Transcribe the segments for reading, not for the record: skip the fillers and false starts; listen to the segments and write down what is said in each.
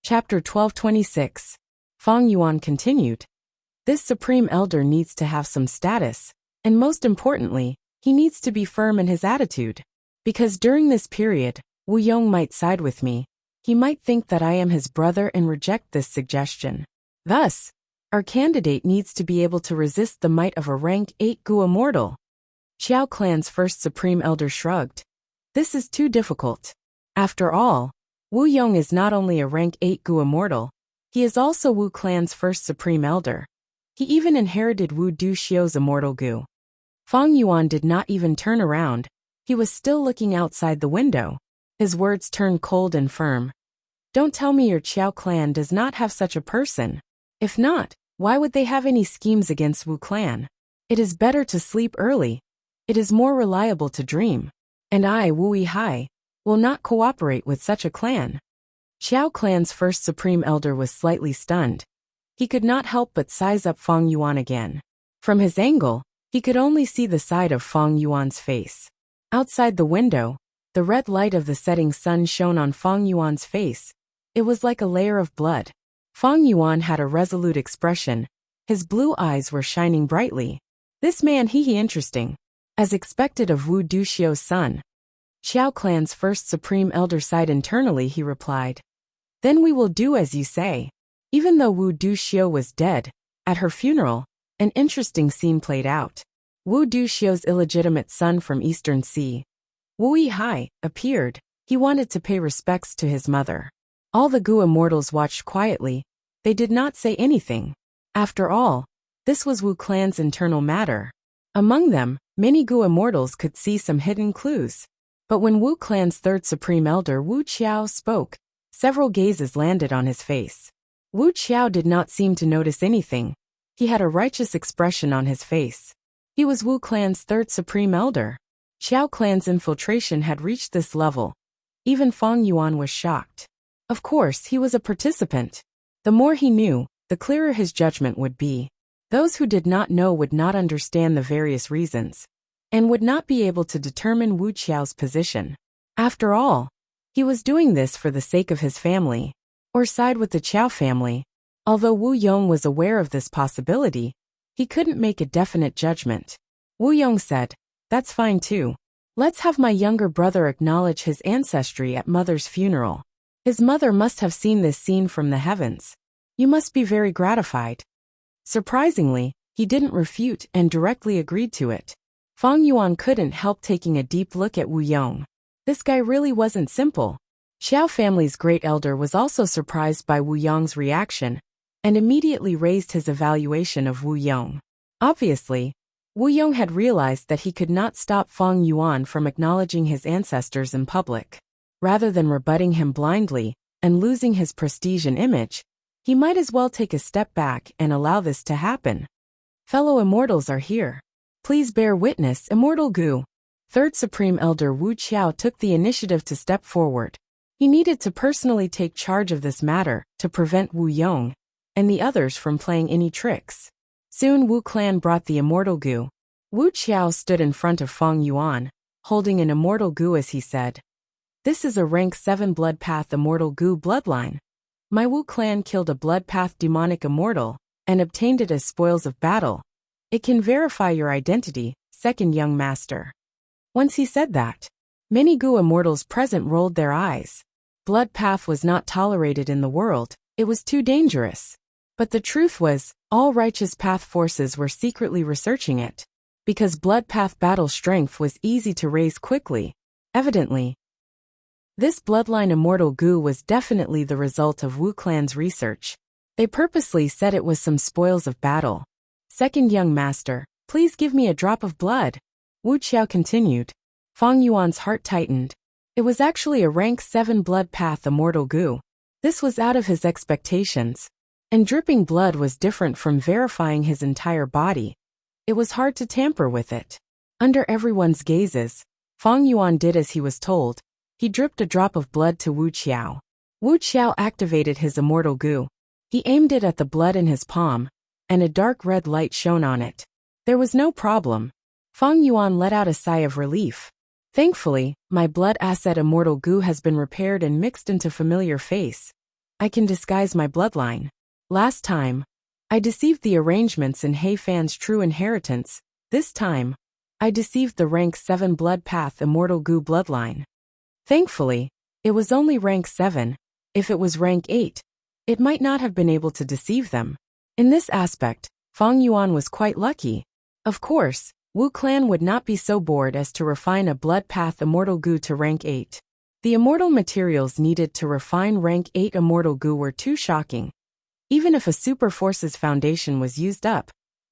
Chapter 1226. Fang Yuan continued. This Supreme Elder needs to have some status, and most importantly, he needs to be firm in his attitude. Because during this period, Wu Yong might side with me. He might think that I am his brother and reject this suggestion. Thus, our candidate needs to be able to resist the might of a rank 8 Gu immortal. Xiao Clan's first Supreme Elder shrugged. This is too difficult. After all, Wu Yong is not only a rank 8 Gu immortal, he is also Wu Clan's first Supreme Elder. He even inherited Wu Du Xiu's immortal Gu. Fang Yuan did not even turn around. He was still looking outside the window. His words turned cold and firm. Don't tell me your Xiao clan does not have such a person. If not, why would they have any schemes against Wu clan? It is better to sleep early. It is more reliable to dream. And I, Wu Yihai, will not cooperate with such a clan. Xiao clan's first Supreme Elder was slightly stunned. He could not help but size up Fang Yuan again. From his angle, he could only see the side of Fang Yuan's face. Outside the window, the red light of the setting sun shone on Fang Yuan's face. It was like a layer of blood. Fang Yuan had a resolute expression. His blue eyes were shining brightly. This man he interesting. As expected of Wu Du Xiu's son. Xiao clan's first Supreme Elder sighed internally. He replied. Then we will do as you say. Even though Wu Du Xiu was dead, at her funeral, an interesting scene played out. Wu Du Xiu's illegitimate son from Eastern Sea, Wu Yihai, appeared. He wanted to pay respects to his mother. All the Gu immortals watched quietly. They did not say anything. After all, this was Wu clan's internal matter. Among them, many Gu immortals could see some hidden clues. But when Wu clan's third Supreme Elder Wu Qiao spoke, several gazes landed on his face. Wu Qiao did not seem to notice anything. He had a righteous expression on his face. He was Wu clan's third Supreme Elder. Xiao clan's infiltration had reached this level. Even Fang Yuan was shocked. Of course, he was a participant. The more he knew, the clearer his judgment would be. Those who did not know would not understand the various reasons, and would not be able to determine Wu Qiao's position. After all, he was doing this for the sake of his family, or side with the Qiao family. Although Wu Yong was aware of this possibility, he couldn't make a definite judgment. Wu Yong said, "That's fine too. Let's have my younger brother acknowledge his ancestry at mother's funeral. His mother must have seen this scene from the heavens. You must be very gratified." Surprisingly, he didn't refute and directly agreed to it. Fang Yuan couldn't help taking a deep look at Wu Yong. This guy really wasn't simple. Xiao family's great elder was also surprised by Wu Yong's reaction, and immediately raised his evaluation of Wu Yong. Obviously, Wu Yong had realized that he could not stop Fang Yuan from acknowledging his ancestors in public. Rather than rebutting him blindly and losing his prestige and image, he might as well take a step back and allow this to happen. Fellow immortals are here. Please bear witness, Immortal Gu. Third Supreme Elder Wu Qiao took the initiative to step forward. He needed to personally take charge of this matter to prevent Wu Yong and the others from playing any tricks. Soon Wu clan brought the Immortal Gu. Wu Qiao stood in front of Fang Yuan, holding an Immortal Gu as he said, "This is a rank 7 Blood Path Immortal Gu bloodline. My Wu clan killed a Blood Path demonic immortal and obtained it as spoils of battle. It can verify your identity, second young master." Once he said that, many Gu immortals present rolled their eyes. Blood Path was not tolerated in the world. It was too dangerous. But the truth was, all righteous path forces were secretly researching it. Because Blood Path battle strength was easy to raise quickly. Evidently, this bloodline Immortal Gu was definitely the result of Wu clan's research. They purposely said it was some spoils of battle. "Second young master, please give me a drop of blood," Wu Qiao continued. Fang Yuan's heart tightened. It was actually a rank 7 Blood Path Immortal Gu. This was out of his expectations. And dripping blood was different from verifying his entire body. It was hard to tamper with it. Under everyone's gazes, Fang Yuan did as he was told. He dripped a drop of blood to Wu Qiao. Wu Qiao activated his Immortal Gu. He aimed it at the blood in his palm, and a dark red light shone on it. There was no problem. Fang Yuan let out a sigh of relief. Thankfully, my blood asset Immortal Gu has been repaired and mixed into familiar face. I can disguise my bloodline. Last time, I deceived the arrangements in He Fan's true inheritance. This time, I deceived the rank 7 blood path immortal Gu bloodline. Thankfully, it was only rank 7. If it was rank 8, it might not have been able to deceive them. In this aspect, Fang Yuan was quite lucky. Of course, Wu clan would not be so bored as to refine a blood path immortal Gu to rank 8. The immortal materials needed to refine rank 8 immortal Gu were too shocking. Even if a super forces foundation was used up,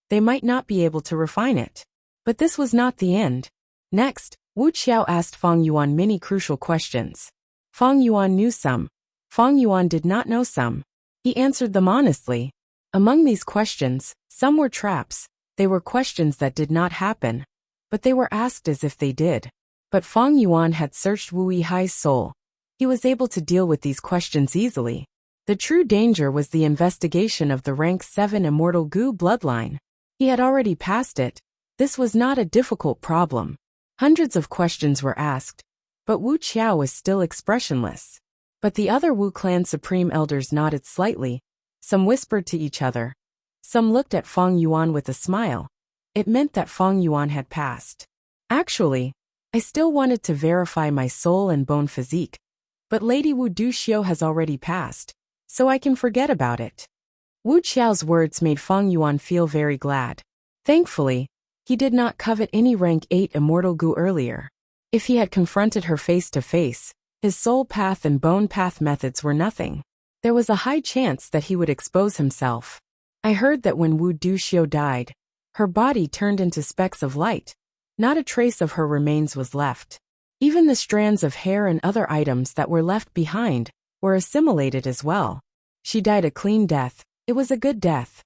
they might not be able to refine it. But this was not the end. Next, Wuxia asked Fang Yuan many crucial questions. Fang Yuan knew some. Fang Yuan did not know some. He answered them honestly. Among these questions, some were traps. They were questions that did not happen, but they were asked as if they did. But Fang Yuan had searched Wu Yihai's soul. He was able to deal with these questions easily. The true danger was the investigation of the rank 7 immortal Gu bloodline. He had already passed it. This was not a difficult problem. Hundreds of questions were asked, but Wu Qiao was still expressionless. But the other Wu clan supreme elders nodded slightly. Some whispered to each other. Some looked at Fang Yuan with a smile. It meant that Fang Yuan had passed. Actually, I still wanted to verify my soul and bone physique, but Lady Wu Duxiu has already passed, so I can forget about it. Wu Qiao's words made Fang Yuan feel very glad. Thankfully, he did not covet any rank 8 immortal Gu earlier. If he had confronted her face to face, his soul path and bone path methods were nothing. There was a high chance that he would expose himself. I heard that when Wu Duxiu died, her body turned into specks of light. Not a trace of her remains was left. Even the strands of hair and other items that were left behind were assimilated as well. She died a clean death. It was a good death.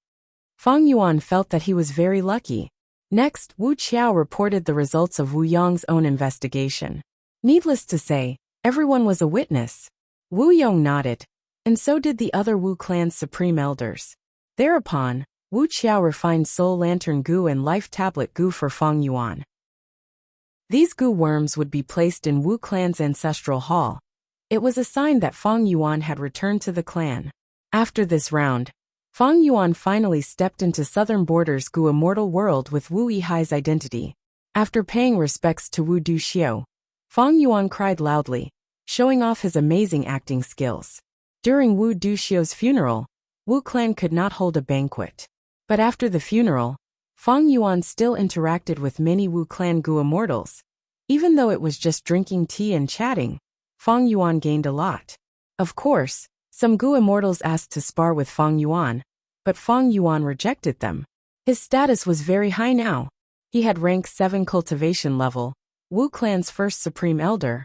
Fang Yuan felt that he was very lucky. Next, Wu Qiao reported the results of Wu Yong's own investigation. Needless to say, everyone was a witness. Wu Yong nodded, and so did the other Wu clan's supreme elders. Thereupon, Wu Qiao refined Soul Lantern Gu and Life Tablet Gu for Fang Yuan. These Gu worms would be placed in Wu clan's ancestral hall. It was a sign that Fang Yuan had returned to the clan. After this round, Fang Yuan finally stepped into Southern Border's Gu immortal world with Wu Yihai's identity. After paying respects to Wu Duxiu, Fang Yuan cried loudly, showing off his amazing acting skills. During Wu Duxiu's funeral, Wu clan could not hold a banquet. But after the funeral, Fang Yuan still interacted with many Wu clan Gu immortals. Even though it was just drinking tea and chatting, Fang Yuan gained a lot. Of course, some Gu immortals asked to spar with Fang Yuan, but Fang Yuan rejected them. His status was very high now. He had rank 7 cultivation level. Wu clan's first supreme elder,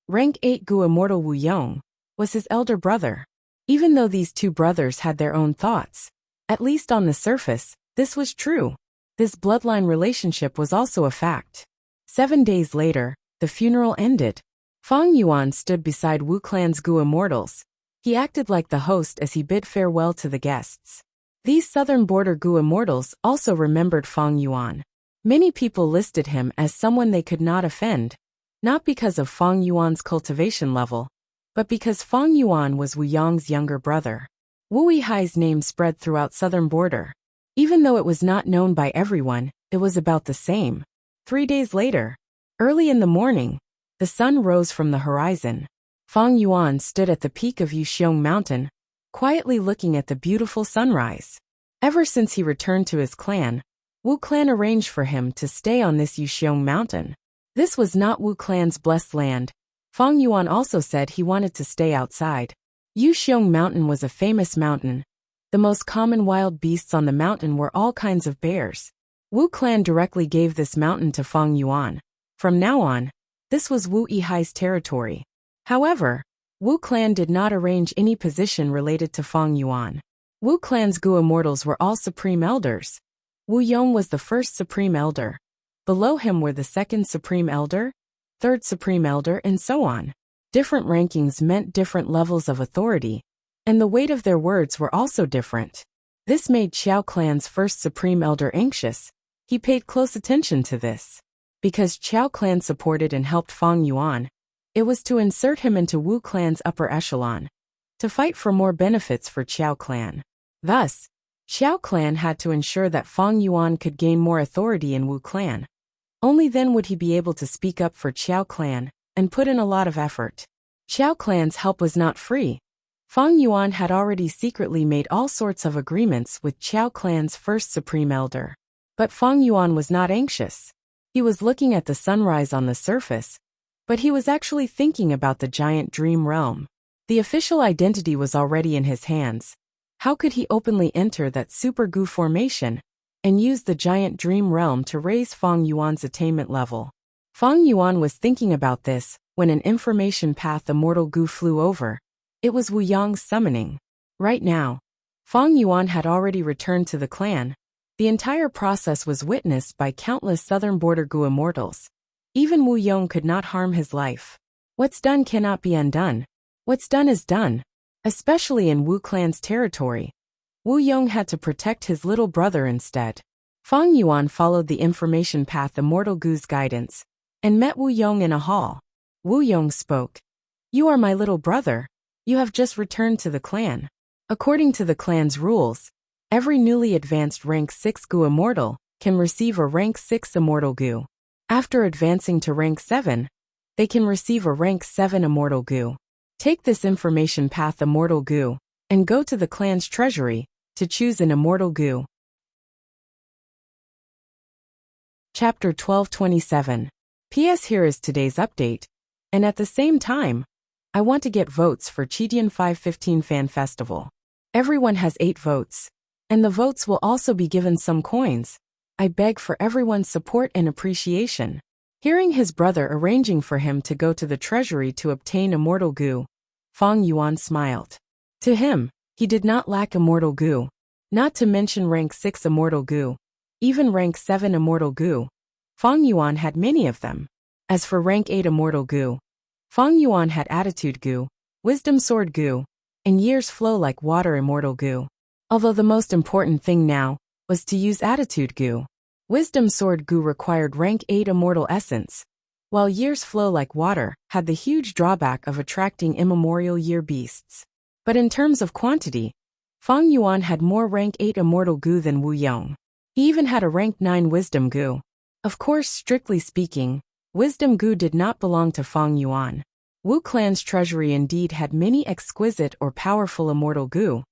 rank 8 Gu immortal Wu Yong, was his elder brother. Even though these two brothers had their own thoughts, at least on the surface, this was true. This bloodline relationship was also a fact. 7 days later, the funeral ended. Fang Yuan stood beside Wu clan's Gu immortals. He acted like the host as he bid farewell to the guests. These southern border Gu immortals also remembered Fang Yuan. Many people listed him as someone they could not offend, not because of Fang Yuan's cultivation level, but because Fang Yuan was Wu Yong's younger brother. Wu Yihai's name spread throughout southern border. Even though it was not known by everyone, it was about the same. 3 days later, early in the morning, the sun rose from the horizon. Fang Yuan stood at the peak of Yuxiong Mountain, quietly looking at the beautiful sunrise. Ever since he returned to his clan, Wu clan arranged for him to stay on this Yuxiong Mountain. This was not Wu clan's blessed land. Fang Yuan also said he wanted to stay outside. Yuxiong Mountain was a famous mountain. The most common wild beasts on the mountain were all kinds of bears. Wu clan directly gave this mountain to Fang Yuan. From now on, this was Wu Yihai's territory. However, Wu clan did not arrange any position related to Fang Yuan. Wu clan's Gu immortals were all supreme elders. Wu Yong was the first supreme elder. Below him were the second supreme elder, third supreme elder, and so on. Different rankings meant different levels of authority, and the weight of their words were also different. This made Qiao clan's first supreme elder anxious. He paid close attention to this. Because Qiao clan supported and helped Fang Yuan, it was to insert him into Wu clan's upper echelon. to fight for more benefits for Qiao clan. Thus, Qiao clan had to ensure that Fang Yuan could gain more authority in Wu clan. Only then would he be able to speak up for Qiao clan and put in a lot of effort. Qiao clan's help was not free. Fang Yuan had already secretly made all sorts of agreements with Qiao clan's first supreme elder. But Fang Yuan was not anxious. He was looking at the sunrise on the surface, but he was actually thinking about the giant dream realm. The official identity was already in his hands. How could he openly enter that super Gu formation and use the giant dream realm to raise Fang Yuan's attainment level? Fang Yuan was thinking about this when an information path immortal Gu flew over. It was Wu Yang's summoning. Right now, Fang Yuan had already returned to the clan. The entire process was witnessed by countless southern border Gu immortals. Even Wu Yong could not harm his life. What's done cannot be undone. What's done is done. Especially in Wu clan's territory, Wu Yong had to protect his little brother instead. Fang Yuan followed the information path immortal Gu's guidance and met Wu Yong in a hall. Wu Yong spoke. "You are my little brother. You have just returned to the clan. According to the clan's rules, every newly advanced rank 6 Gu immortal can receive a rank 6 immortal Gu. After advancing to rank 7, they can receive a rank 7 immortal Gu. Take this information path immortal Gu and go to the clan's treasury to choose an immortal Gu." Chapter 1227. PS Here is today's update, and at the same time, I want to get votes for Chidian 515 Fan Festival. Everyone has 8 votes, and the votes will also be given some coins. I beg for everyone's support and appreciation. Hearing his brother arranging for him to go to the treasury to obtain immortal Gu, Fang Yuan smiled. To him, he did not lack immortal Gu, not to mention rank 6 immortal Gu, even rank 7 immortal Gu. Fang Yuan had many of them. As for rank 8 immortal Gu, Fang Yuan had attitude Gu, wisdom sword Gu, and years flow like water immortal Gu. Although the most important thing now was to use attitude Gu. Wisdom sword Gu required rank 8 immortal essence, while years flow like water had the huge drawback of attracting immemorial year beasts. But in terms of quantity, Fang Yuan had more rank 8 immortal Gu than Wu Yong. He even had a rank 9 wisdom Gu. Of course, strictly speaking, wisdom Gu did not belong to Fang Yuan. Wu clan's treasury indeed had many exquisite or powerful immortal Gu,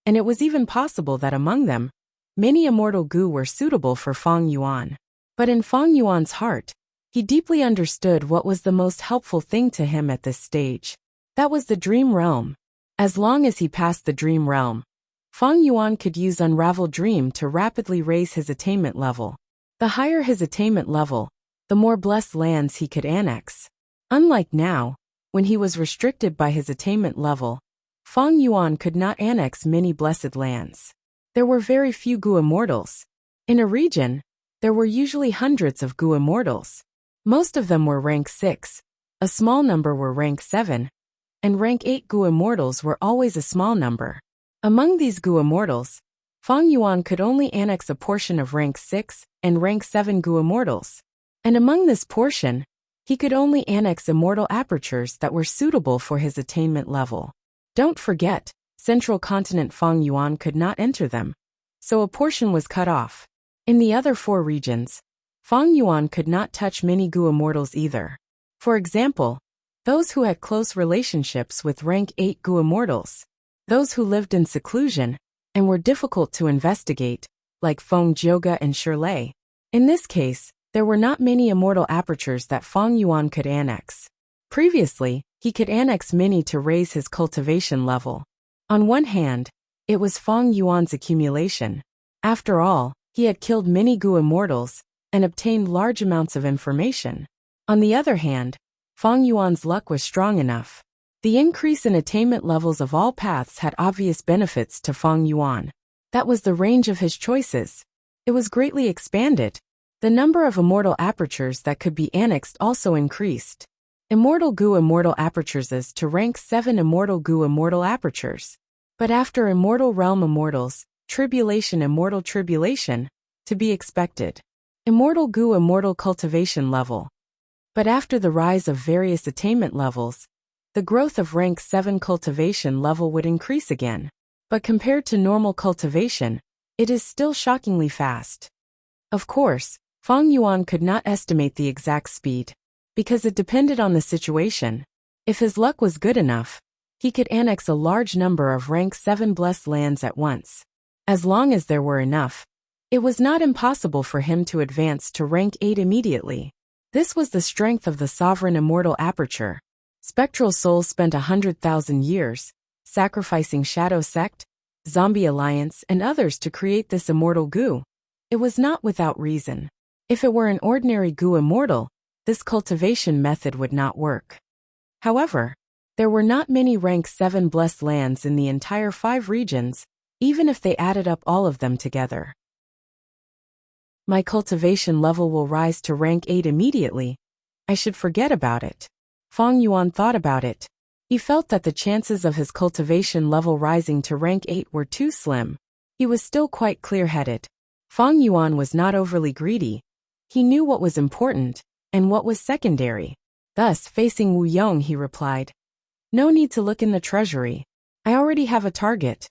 and it was even possible that among them, many immortal Gu were suitable for Fang Yuan. But in Fang Yuan's heart, he deeply understood what was the most helpful thing to him at this stage. That was the dream realm. As long as he passed the dream realm, Fang Yuan could use Unravel Dream to rapidly raise his attainment level. The higher his attainment level, the more blessed lands he could annex. Unlike now, when he was restricted by his attainment level, Fang Yuan could not annex many blessed lands. There were very few Gu immortals. In a region, there were usually hundreds of Gu immortals. Most of them were rank 6, a small number were rank 7, and rank 8 Gu immortals were always a small number. Among these Gu immortals, Fang Yuan could only annex a portion of rank 6 and rank 7 Gu immortals. And among this portion, he could only annex immortal apertures that were suitable for his attainment level. Don't forget, Central Continent Fang Yuan could not enter them, so a portion was cut off. In the other 4 regions, Fang Yuan could not touch many Gu immortals either. For example, those who had close relationships with rank 8 Gu immortals, those who lived in seclusion and were difficult to investigate, like Feng Jioga and Shirlei. In this case, there were not many immortal apertures that Fang Yuan could annex. Previously, he could annex many to raise his cultivation level. On one hand, it was Fang Yuan's accumulation. After all, he had killed many Gu immortals and obtained large amounts of information. On the other hand, Fang Yuan's luck was strong enough. The increase in attainment levels of all paths had obvious benefits to Fang Yuan. That was the range of his choices. It was greatly expanded. The number of immortal apertures that could be annexed also increased. Immortal Gu immortal apertures is to rank 7 immortal Gu immortal apertures. But after Immortal Realm Immortals, Tribulation Immortal Tribulation, to be expected. Immortal Gu immortal cultivation level. But after the rise of various attainment levels, the growth of rank 7 cultivation level would increase again. But compared to normal cultivation, it is still shockingly fast. Of course, Fang Yuan could not estimate the exact speed, because it depended on the situation. If his luck was good enough, he could annex a large number of rank 7 blessed lands at once. As long as there were enough, it was not impossible for him to advance to rank 8 immediately. This was the strength of the sovereign immortal aperture. Spectral souls spent 100,000 years, sacrificing Shadow Sect, Zombie Alliance, and others to create this immortal goo. It was not without reason. If it were an ordinary goo immortal, this cultivation method would not work. However, there were not many rank 7 blessed lands in the entire 5 regions, even if they added up all of them together. My cultivation level will rise to rank 8 immediately. I should forget about it. Fang Yuan thought about it. He felt that the chances of his cultivation level rising to rank 8 were too slim. He was still quite clear-headed. Fang Yuan was not overly greedy. He knew what was important and what was secondary. Thus, facing Wu Yong, he replied, "No need to look in the treasury. I already have a target."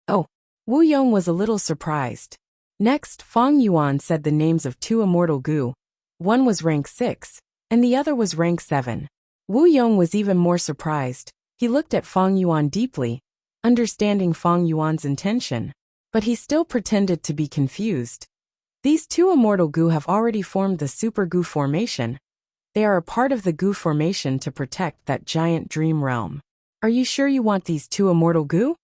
Oh, Wu Yong was a little surprised. Next, Fang Yuan said the names of 2 immortal goo. One was rank 6, and the other was rank 7. Wu Yong was even more surprised. He looked at Fang Yuan deeply, understanding Fang Yuan's intention, but he still pretended to be confused. These 2 immortal goo have already formed the super goo formation. They are a part of the goo formation to protect that giant dream realm. Are you sure you want these 2 immortal goo?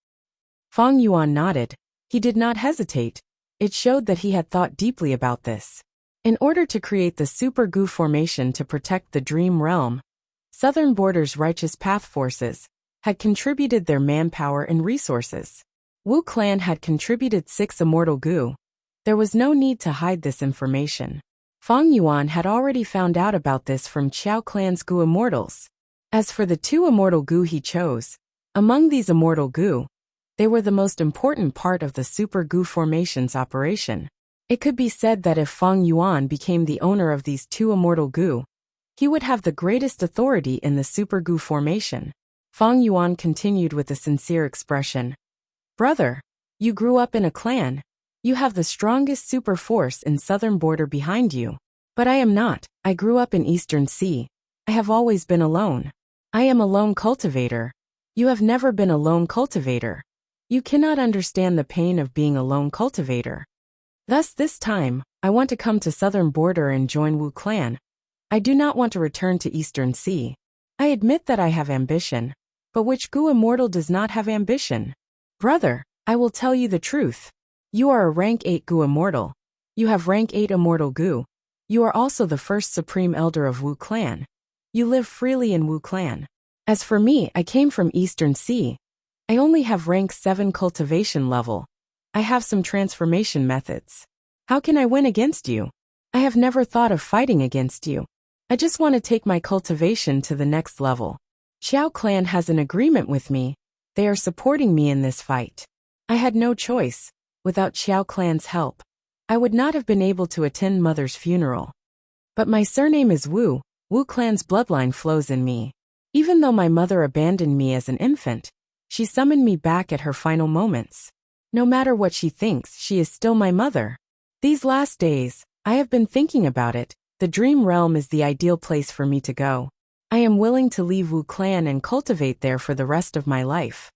Fang Yuan nodded. He did not hesitate. It showed that he had thought deeply about this. In order to create the super goo formation to protect the dream realm, Southern Border's Righteous Path forces had contributed their manpower and resources. Wu clan had contributed 6 immortal goo. There was no need to hide this information. Fang Yuan had already found out about this from Qiao clan's goo immortals. As for the 2 immortal goo he chose, among these immortal goo, they were the most important part of the super goo formation's operation. It could be said that if Fang Yuan became the owner of these 2 immortal goo, he would have the greatest authority in the super goo formation. Fang Yuan continued with a sincere expression. "Brother, you grew up in a clan. You have the strongest super force in Southern Border behind you. But I am not. I grew up in Eastern Sea. I have always been alone. I am a lone cultivator. You have never been a lone cultivator. You cannot understand the pain of being a lone cultivator. Thus this time, I want to come to Southern Border and join Wu clan. I do not want to return to Eastern Sea. I admit that I have ambition, but which goo immortal does not have ambition? Brother, I will tell you the truth. You are a rank 8 goo immortal. You have rank 8 immortal goo. You are also the first supreme elder of Wu clan. You live freely in Wu clan. As for me, I came from Eastern Sea. I only have rank 7 cultivation level. I have some transformation methods. How can I win against you? I have never thought of fighting against you. I just want to take my cultivation to the next level. Qiao clan has an agreement with me. They are supporting me in this fight. I had no choice. Without Qiao clan's help, I would not have been able to attend mother's funeral. But my surname is Wu. Wu clan's bloodline flows in me. Even though my mother abandoned me as an infant, she summoned me back at her final moments. No matter what she thinks, she is still my mother. These last days, I have been thinking about it. The dream realm is the ideal place for me to go. I am willing to leave Wu clan and cultivate there for the rest of my life.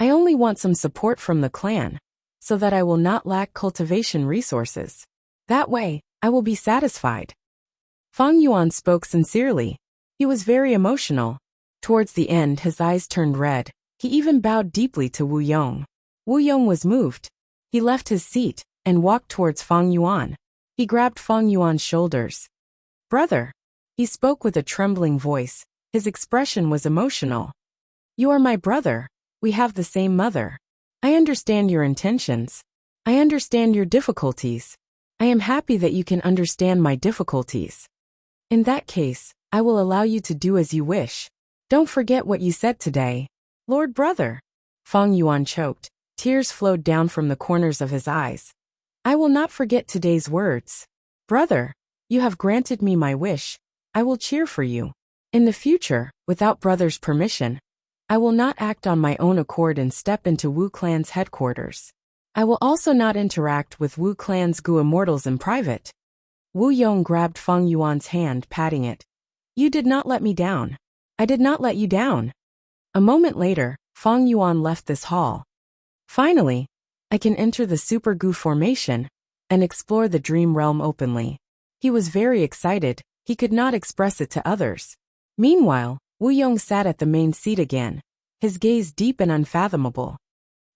I only want some support from the clan, so that I will not lack cultivation resources. That way, I will be satisfied. Fang Yuan spoke sincerely. He was very emotional. Towards the end, his eyes turned red. He even bowed deeply to Wu Yong. Wu Yong was moved. He left his seat and walked towards Fang Yuan. He grabbed Fang Yuan's shoulders. "Brother." He spoke with a trembling voice. His expression was emotional. "You are my brother. We have the same mother. I understand your intentions. I understand your difficulties. I am happy that you can understand my difficulties. In that case, I will allow you to do as you wish. Don't forget what you said today. Lord brother." Fang Yuan choked. Tears flowed down from the corners of his eyes. "I will not forget today's words. Brother, you have granted me my wish. I will cheer for you. In the future, without brother's permission, I will not act on my own accord and step into Wu Clan's headquarters. I will also not interact with Wu Clan's Gu immortals in private. Wu Yong grabbed Feng Yuan's hand, patting it. You did not let me down. I did not let you down. A moment later, Feng Yuan left this hall. Finally, I can enter the Super Gu formation and explore the dream realm openly. He was very excited, he could not express it to others. Meanwhile, Wu Yong sat at the main seat again, his gaze deep and unfathomable.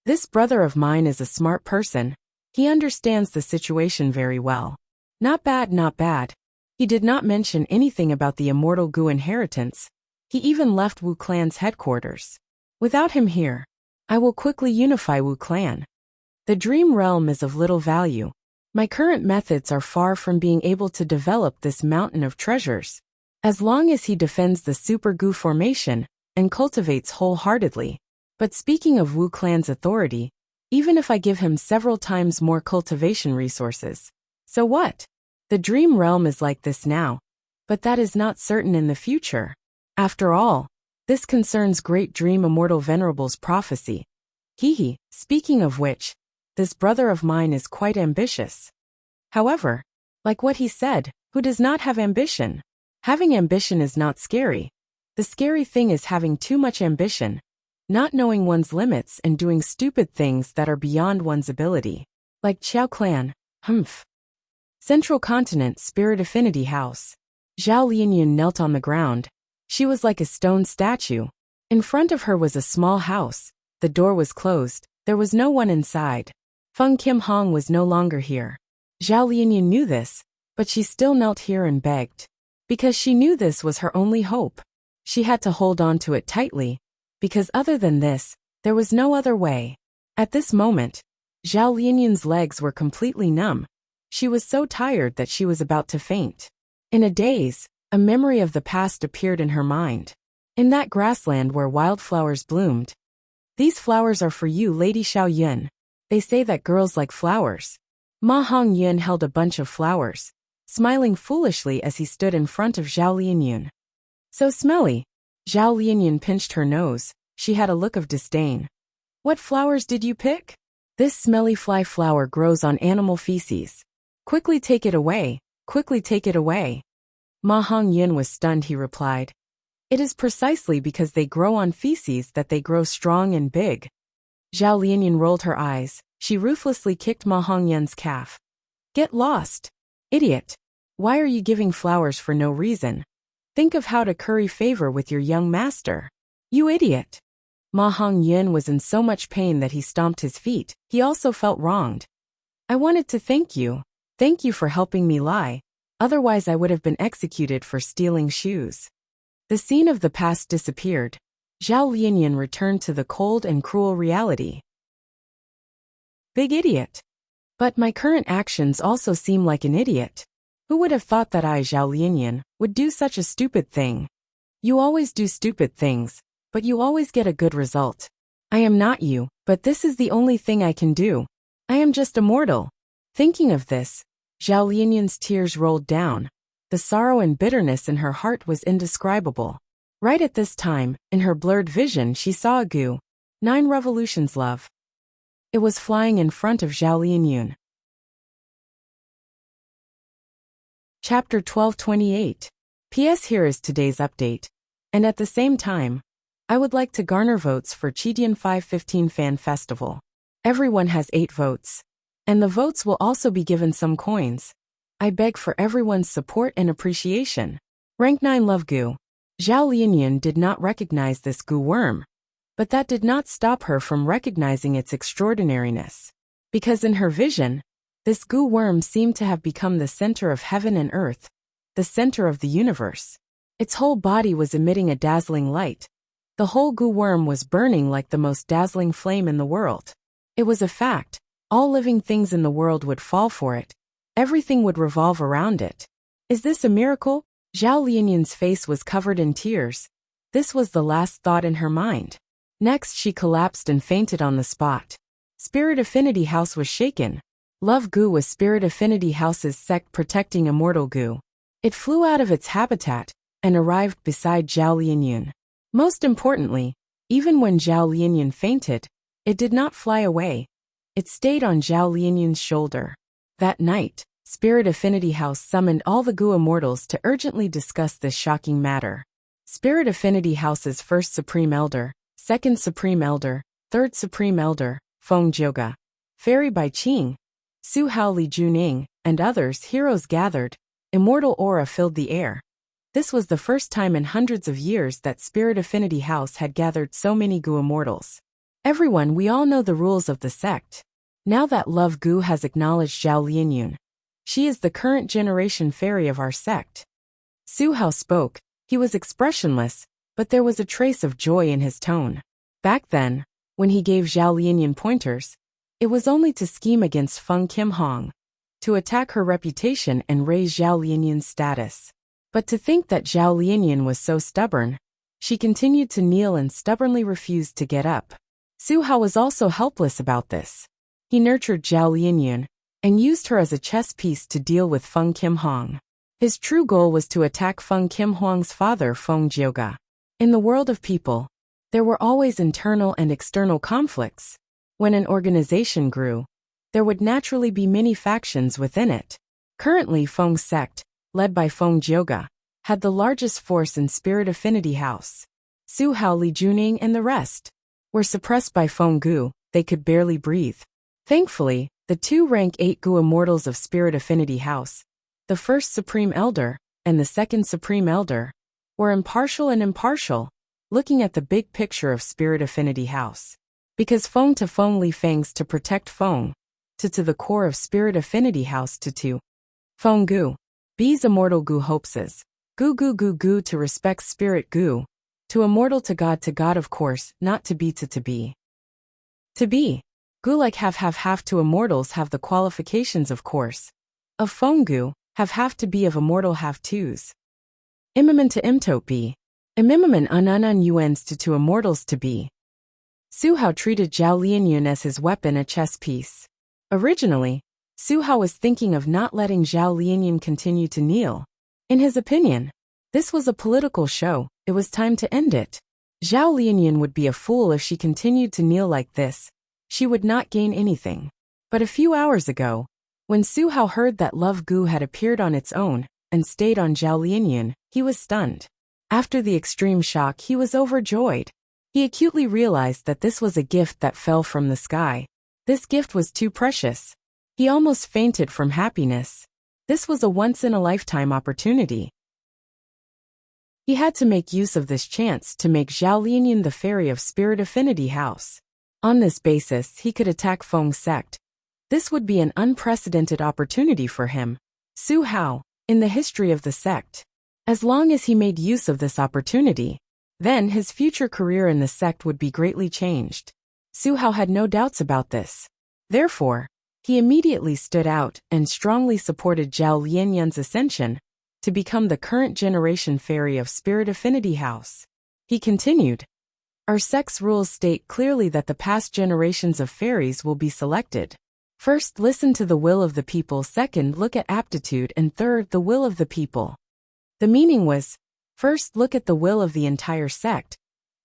This brother of mine is a smart person. He understands the situation very well. Not bad, not bad. He did not mention anything about the immortal Gu inheritance. He even left Wu Clan's headquarters. Without him here, I will quickly unify Wu Clan. The dream realm is of little value. My current methods are far from being able to develop this mountain of treasures. As long as he defends the Super Gu formation and cultivates wholeheartedly. But speaking of Wu Clan's authority, even if I give him several times more cultivation resources, so what? The dream realm is like this now, but that is not certain in the future. After all, this concerns great dream immortal venerable's prophecy. Hehe, speaking of which, this brother of mine is quite ambitious. However, like what he said, who does not have ambition? Having ambition is not scary. The scary thing is having too much ambition, not knowing one's limits and doing stupid things that are beyond one's ability. Like Qiao Clan, humph. Central Continent Spirit Affinity House. Zhao Lianyun knelt on the ground. She was like a stone statue. In front of her was a small house. The door was closed. There was no one inside. Feng Kim Hong was no longer here. Zhao Lianyun knew this, but she still knelt here and begged. Because she knew this was her only hope. She had to hold on to it tightly, because other than this, there was no other way. At this moment, Zhao Lianyun's legs were completely numb. She was so tired that she was about to faint. In a daze, a memory of the past appeared in her mind. In that grassland where wildflowers bloomed. These flowers are for you, Lady Xiao Yun. They say that girls like flowers. Ma Hong Yun held a bunch of flowers, smiling foolishly as he stood in front of Zhao Lianyun. So smelly. Zhao Lianyun pinched her nose. She had a look of disdain. What flowers did you pick? This smelly fly flower grows on animal feces. Quickly take it away. Quickly take it away. Ma Hong Yun was stunned. He replied. It is precisely because they grow on feces that they grow strong and big. Zhao Lianyun rolled her eyes. She ruthlessly kicked Ma Hong Yun's calf. Get lost. Idiot. Why are you giving flowers for no reason? Think of how to curry favor with your young master. You idiot. Ma Hong Yun was in so much pain that he stomped his feet. He also felt wronged. I wanted to thank you. Thank you for helping me lie. Otherwise I would have been executed for stealing shoes. The scene of the past disappeared. Zhao Lianyun returned to the cold and cruel reality. Big idiot. But my current actions also seem like an idiot. Who would have thought that I, Zhao Lianyun, would do such a stupid thing? You always do stupid things, but you always get a good result. I am not you, but this is the only thing I can do. I am just a mortal. Thinking of this, Zhao Lianyun's tears rolled down. The sorrow and bitterness in her heart was indescribable. Right at this time, in her blurred vision she saw a Gu. 9 revolutions love. It was flying in front of Zhao Lianyun. Chapter 1228. P.S. Here is today's update. And at the same time, I would like to garner votes for Chidian 515 Fan Festival. Everyone has 8 votes. And the votes will also be given some coins. I beg for everyone's support and appreciation. Rank 9 Love Gu. Zhao Lianyun did not recognize this Gu worm. But that did not stop her from recognizing its extraordinariness. Because in her vision, this Gu worm seemed to have become the center of heaven and earth, the center of the universe. Its whole body was emitting a dazzling light. The whole Gu worm was burning like the most dazzling flame in the world. It was a fact. All living things in the world would fall for it. Everything would revolve around it. Is this a miracle? Zhao Lianyun's face was covered in tears. This was the last thought in her mind. Next she collapsed and fainted on the spot. Spirit Affinity House was shaken. Love Gu was Spirit Affinity House's sect protecting immortal Gu. It flew out of its habitat, and arrived beside Zhao Lianyun. Most importantly, even when Zhao Lianyun fainted, it did not fly away. It stayed on Zhao Lianyun's shoulder. That night, Spirit Affinity House summoned all the Gu immortals to urgently discuss this shocking matter. Spirit Affinity House's first Supreme Elder, second Supreme Elder, third Supreme Elder, Feng Jioga, Fairy Bai Qing, Su Hao Li Juning, and others heroes gathered. Immortal aura filled the air. This was the first time in hundreds of years that Spirit Affinity House had gathered so many Gu immortals. Everyone, we all know the rules of the sect. Now that Love Gu has acknowledged Zhao Lianyun, she is the current generation fairy of our sect. Su Hao spoke. He was expressionless, but there was a trace of joy in his tone. Back then, when he gave Zhao Lianyun pointers, it was only to scheme against Feng Kim Hong, to attack her reputation and raise Zhao Lianyun's status. But to think that Zhao Lianyun was so stubborn, she continued to kneel and stubbornly refused to get up. Su Hao was also helpless about this. He nurtured Zhao Lianyun and used her as a chess piece to deal with Feng Kim Hong. His true goal was to attack Feng Kim Hong's father, Feng Jioga. In the world of people, there were always internal and external conflicts. When an organization grew, there would naturally be many factions within it. Currently, Feng's sect, led by Feng Jioga, had the largest force in Spirit Affinity House. Su Hao, Li Juning, and the rest were suppressed by Feng Gu. They could barely breathe. Thankfully, the two rank 8 Gu immortals of Spirit Affinity House, the first Supreme Elder and the second Supreme Elder, were impartial, looking at the big picture of Spirit Affinity House. Because Feng to Feng Li Fangs to protect Feng, to the core of Spirit Affinity House to Feng Gu. B's immortal Gu hopes. Gu to respect Spirit Gu. To immortal to God of course, not to be to be. To be. Gu like have to immortals have the qualifications of course. Of Feng Gu, have to be of immortal have twos. Imaman to imtope be. Imimaman unans to immortals to be. Su Hao treated Zhao Lianyun as his weapon, a chess piece. Originally, Su Hao was thinking of not letting Zhao Lianyun continue to kneel. In his opinion, this was a political show. It was time to end it. Zhao Lianyun would be a fool if she continued to kneel like this. She would not gain anything. But a few hours ago, when Su Hao heard that Love Gu had appeared on its own and stayed on Zhao Lianyun, he was stunned. After the extreme shock, he was overjoyed. He acutely realized that this was a gift that fell from the sky. This gift was too precious. He almost fainted from happiness. This was a once-in-a-lifetime opportunity. He had to make use of this chance to make Zhao Lianyun the fairy of Spirit Affinity House. On this basis, he could attack Feng's sect. This would be an unprecedented opportunity for him. Su Hao, in the history of the sect. As long as he made use of this opportunity, then his future career in the sect would be greatly changed. Su Hao had no doubts about this. Therefore, he immediately stood out and strongly supported Zhao Lianyun's ascension to become the current generation fairy of Spirit Affinity House. He continued, "Our sect's rules state clearly that the past generations of fairies will be selected. First, listen to the will of the people. Second, look at aptitude. And third, the will of the people." The meaning was, first look at the will of the entire sect,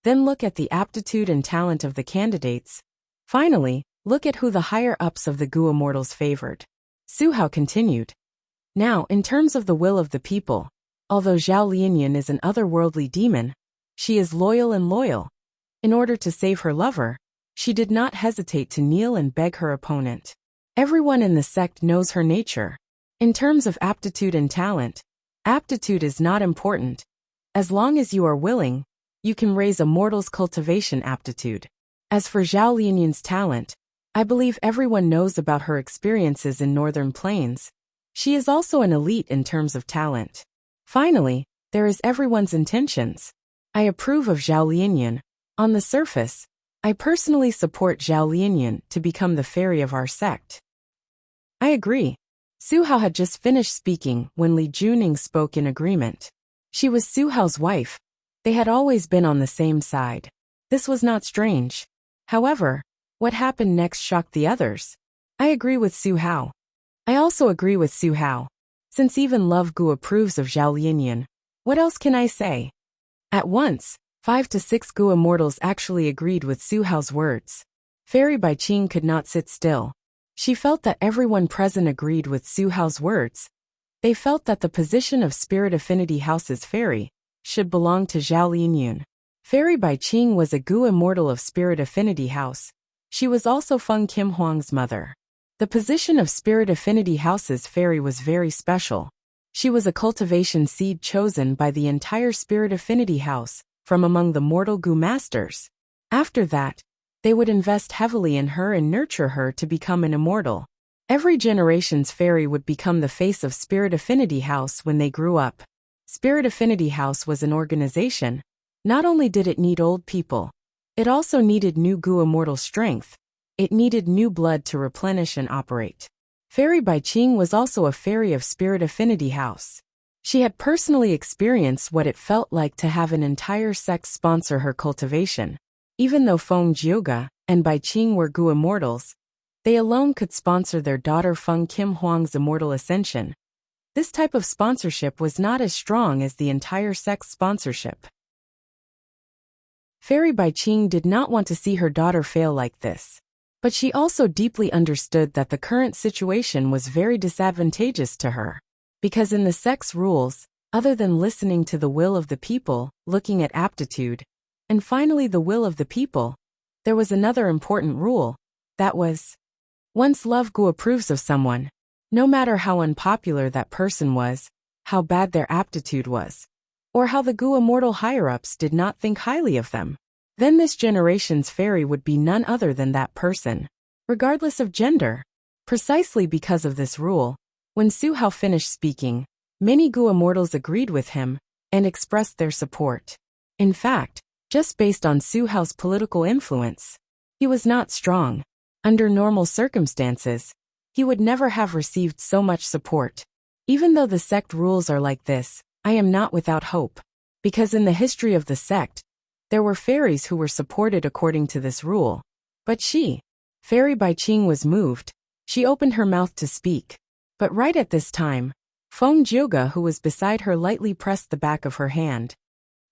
then look at the aptitude and talent of the candidates. Finally, look at who the higher-ups of the Gu immortals favored. Su Hao continued, "Now, in terms of the will of the people, although Zhao Lianyun is an otherworldly demon, she is loyal. In order to save her lover, she did not hesitate to kneel and beg her opponent. Everyone in the sect knows her nature. In terms of aptitude and talent, aptitude is not important. As long as you are willing, you can raise a mortal's cultivation aptitude. As for Zhao Lianyun's talent, I believe everyone knows about her experiences in Northern Plains. She is also an elite in terms of talent. Finally, there is everyone's intentions. I approve of Zhao Lianyun. On the surface, I personally support Zhao Lianyun to become the fairy of our sect." "I agree." Su Hao had just finished speaking when Li Juning spoke in agreement. She was Su Hao's wife. They had always been on the same side. This was not strange. However, what happened next shocked the others. "I agree with Su Hao." "I also agree with Su Hao. Since even Love Gu approves of Zhao Lianyun, What else can I say? At once, 5 to 6 Gu immortals actually agreed with Su Hao's words. Fairy Baiqing could not sit still. She felt that everyone present agreed with Su Hao's words. They felt that the position of Spirit Affinity House's fairy should belong to Zhao Linyun. Fairy Baiqing was a Gu immortal of Spirit Affinity House. She was also Feng Kim Huang's mother. The position of Spirit Affinity House's fairy was very special. She was a cultivation seed chosen by the entire Spirit Affinity House from among the mortal Gu masters. After that, they would invest heavily in her and nurture her to become an immortal. Every generation's fairy would become the face of Spirit Affinity House when they grew up. Spirit Affinity House was an organization. Not only did it need old people, it also needed new Gu immortal strength. It needed new blood to replenish and operate. Fairy Baiqing was also a fairy of Spirit Affinity House. She had personally experienced what it felt like to have an entire sect sponsor her cultivation. Even though Feng Jioge and Baiqing were Gu immortals, they alone could sponsor their daughter Feng Kim Huang's immortal ascension. This type of sponsorship was not as strong as the entire sect's sponsorship. Fairy Baiqing did not want to see her daughter fail like this. But she also deeply understood that the current situation was very disadvantageous to her. Because in the sect's rules, other than listening to the will of the people, looking at aptitude, and finally the will of the people, there was another important rule. That was, once Love Gu approves of someone, no matter how unpopular that person was, how bad their aptitude was, or how the Gu immortal higher-ups did not think highly of them, then this generation's fairy would be none other than that person, regardless of gender. Precisely because of this rule, when Su Hao finished speaking, many Gu immortals agreed with him and expressed their support. In fact, just based on Su Hao's political influence, he was not strong. Under normal circumstances, he would never have received so much support. Even though the sect rules are like this, I am not without hope. Because in the history of the sect, there were fairies who were supported according to this rule. But she, Fairy Baiqing, was moved. She opened her mouth to speak. But right at this time, Feng Jioge, who was beside her, lightly pressed the back of her hand.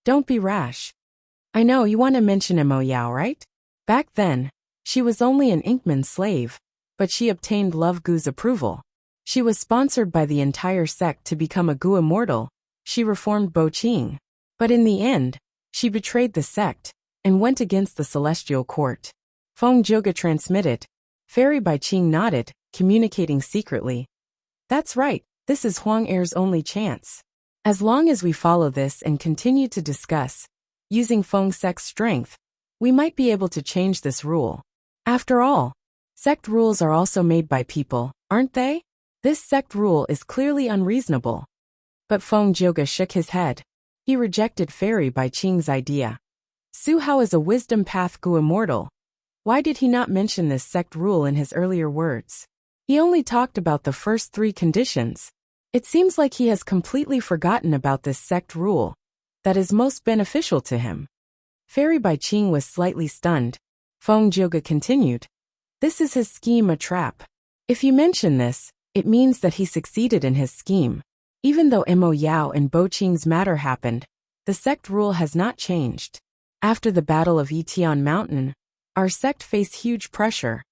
Don't be rash. I know you want to mention Mo Yao, right? Back then, she was only an Inkman slave, but she obtained Love Gu's approval. She was sponsored by the entire sect to become a Gu immortal. She reformed Boqing. But in the end, she betrayed the sect and went against the celestial court. Feng Jioge transmitted. Fairy Baiqing nodded, communicating secretly. That's right, this is Huang Er's only chance. As long as we follow this and continue to discuss, using Feng sect's strength, we might be able to change this rule. After all, sect rules are also made by people, aren't they? This sect rule is clearly unreasonable. But Feng Jioge shook his head. He rejected Fairy Baiqing's idea. Su Hao is a wisdom path Gu immortal. Why did he not mention this sect rule in his earlier words? He only talked about the first 3 conditions. It seems like he has completely forgotten about this sect rule that is most beneficial to him. Fairy Baiqing was slightly stunned. Feng Jioge continued. This is his scheme, a trap. If you mention this, it means that he succeeded in his scheme. Even though Mo Yao and Boqing's matter happened, the sect rule has not changed. After the Battle of Yitian Mountain, our sect faced huge pressure.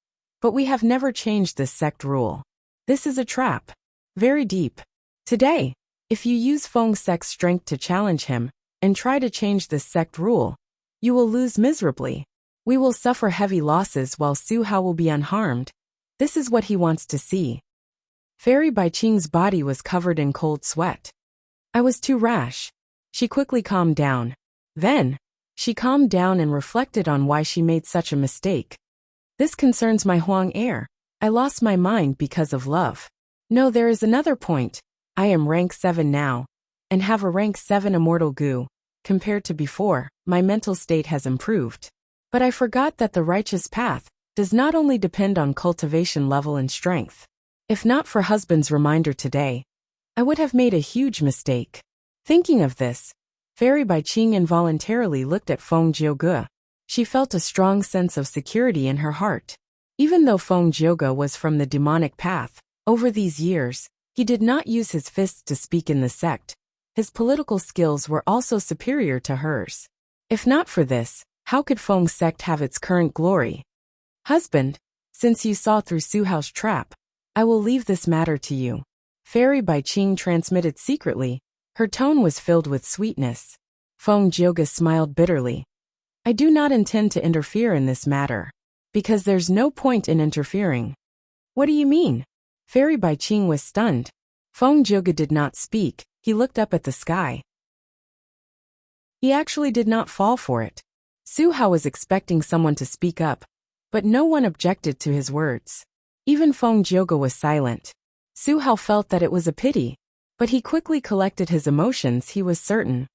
But we have never changed this sect rule. This is a trap. Very deep. Today, if you use Feng sect's strength to challenge him, and try to change this sect rule, you will lose miserably. We will suffer heavy losses while Su Hao will be unharmed. This is what he wants to see. Fairy Baiqing's body was covered in cold sweat. I was too rash. She quickly calmed down. Then, she calmed down and reflected on why she made such a mistake. This concerns my Huang Er. I lost my mind because of love. No, there is another point. I am rank 7 now, and have a rank 7 immortal Gu. Compared to before, my mental state has improved. But I forgot that the righteous path does not only depend on cultivation level and strength. If not for husband's reminder today, I would have made a huge mistake. Thinking of this, Fairy Baiqing involuntarily looked at Feng Jioge. She felt a strong sense of security in her heart. Even though Feng Jioge was from the demonic path, over these years, he did not use his fists to speak in the sect. His political skills were also superior to hers. If not for this, how could Feng's sect have its current glory? Husband, since you saw through Su Hao's trap, I will leave this matter to you. Fairy Bai Qing transmitted secretly. Her tone was filled with sweetness. Feng Jioge smiled bitterly. I do not intend to interfere in this matter. Because there's no point in interfering. What do you mean? Fairy Bai Qing was stunned. Feng Jioge did not speak. He looked up at the sky. He actually did not fall for it. Su Hao was expecting someone to speak up, but no one objected to his words. Even Feng Jioge was silent. Su Hao felt that it was a pity, but he quickly collected his emotions. He was certain.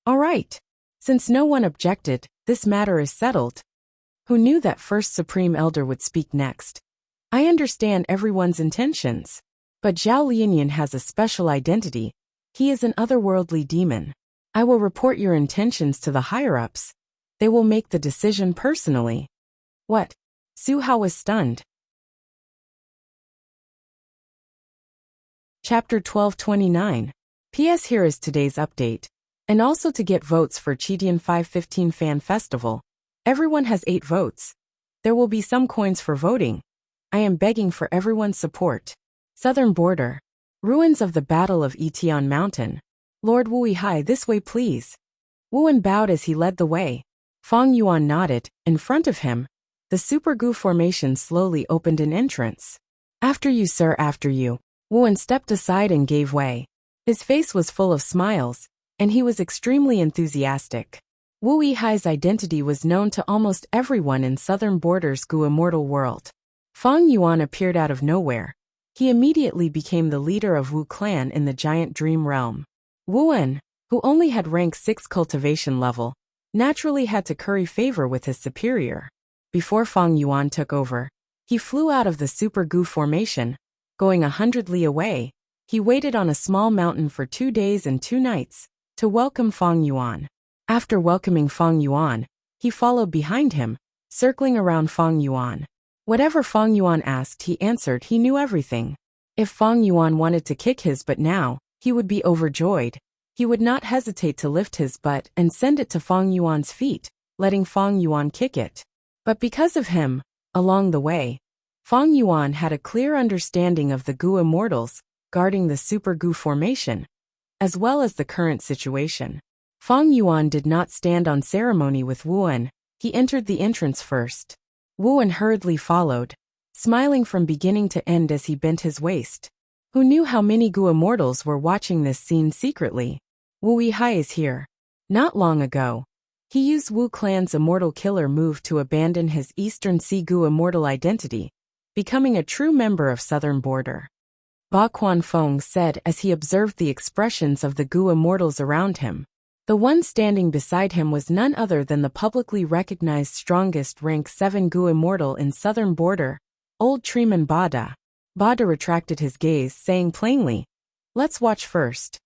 All right. Since no one objected, this matter is settled. Who knew that First Supreme Elder would speak next? I understand everyone's intentions, but Zhao Lianyan has a special identity. He is an otherworldly demon. I will report your intentions to the higher-ups. They will make the decision personally. What? Su Hao was stunned. Chapter 1229. P.S. Here is today's update. And also to get votes for Chitian 515 Fan Festival. Everyone has 8 votes. There will be some coins for voting. I am begging for everyone's support. Southern Border. Ruins of the Battle of Yitian Mountain. Lord Wui Hai, this way please. Wuan bowed as he led the way. Feng Yuan nodded. In front of him, the Super Gu formation slowly opened an entrance. After you, sir, after you. Wuan stepped aside and gave way. His face was full of smiles, and he was extremely enthusiastic. Wu Yihai's identity was known to almost everyone in Southern Border's Gu immortal world. Feng Yuan appeared out of nowhere. He immediately became the leader of Wu clan in the giant dream realm. Wuan, who only had rank 6 cultivation level, naturally had to curry favor with his superior. Before Feng Yuan took over, he flew out of the Super Gu formation. Going 100 li away, he waited on a small mountain for 2 days and 2 nights to welcome Feng Yuan. After welcoming Feng Yuan, he followed behind him, circling around Feng Yuan. Whatever Feng Yuan asked, he answered. He knew everything. If Feng Yuan wanted to kick his butt now, he would be overjoyed. He would not hesitate to lift his butt and send it to Feng Yuan's feet, letting Feng Yuan kick it. But because of him, along the way, Feng Yuan had a clear understanding of the Gu immortals guarding the Super Gu formation, as well as the current situation. Feng Yuan did not stand on ceremony with Wuan. He entered the entrance first. Wuan hurriedly followed, smiling from beginning to end as he bent his waist. Who knew how many Gu immortals were watching this scene secretly? Wu Yihai is here. Not long ago, he used Wu clan's immortal killer move to abandon his Eastern Sea Gu immortal identity, becoming a true member of Southern Border. Ba Quanfeng said as he observed the expressions of the Gu immortals around him. The one standing beside him was none other than the publicly recognized strongest rank 7 Gu immortal in Southern Border, Old Treeman Bada. Bada retracted his gaze, saying plainly, "Let's watch first."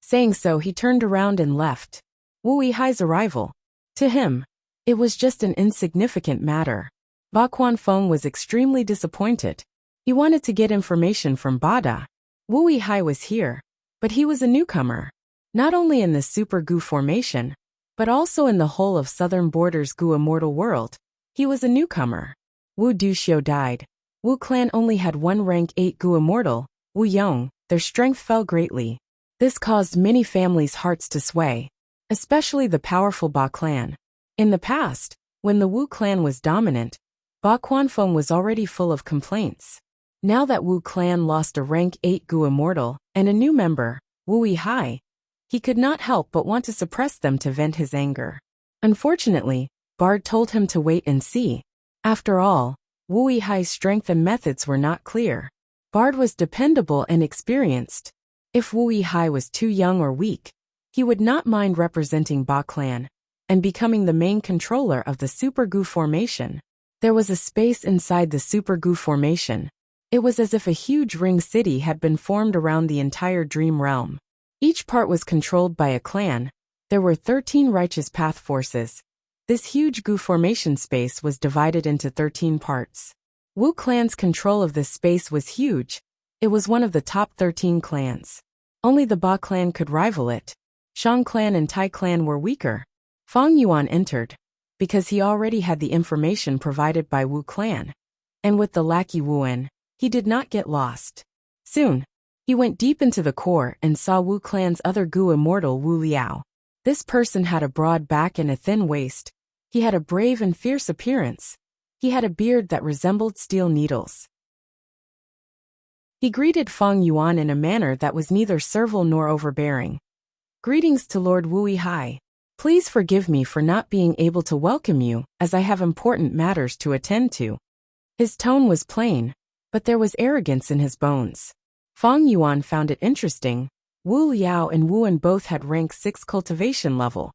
Saying so, he turned around and left. Wu Yihai's arrival. To him, it was just an insignificant matter. Ba Quanfeng was extremely disappointed. He wanted to get information from Bada. Wu Yihai was here, but he was a newcomer. Not only in the Super Gu formation, but also in the whole of Southern Border's Gu immortal world. He was a newcomer. Wu Duxiu died. Wu clan only had one rank 8 Gu immortal, Wu Yong. Their strength fell greatly. This caused many families' hearts to sway, especially the powerful Ba clan. In the past, when the Wu clan was dominant, Ba Quanfeng was already full of complaints. Now that Wu clan lost a rank 8 Gu immortal and a new member, Wu Yihai, he could not help but want to suppress them to vent his anger. Unfortunately, Bard told him to wait and see. After all, Wu Yihai's strength and methods were not clear. Bard was dependable and experienced. If Wu Yihai was too young or weak, he would not mind representing Ba clan and becoming the main controller of the Super Gu formation. There was a space inside the Super Gu formation. It was as if a huge ring city had been formed around the entire dream realm. Each part was controlled by a clan. There were 13 righteous path forces. This huge Gu formation space was divided into 13 parts. Wu clan's control of this space was huge. It was one of the top 13 clans. Only the Ba clan could rival it. Shang clan and Tai clan were weaker. Fang Yuan entered, because he already had the information provided by Wu clan. And with the lackey Wuan, he did not get lost. Soon, he went deep into the core and saw Wu clan's other Gu immortal Wu Liao. This person had a broad back and a thin waist. He had a brave and fierce appearance. He had a beard that resembled steel needles. He greeted Fang Yuan in a manner that was neither servile nor overbearing. Greetings to Lord Wui Hai. Please forgive me for not being able to welcome you, as I have important matters to attend to. His tone was plain, but there was arrogance in his bones. Fang Yuan found it interesting. Wu Liao and Wuan both had rank 6 cultivation level,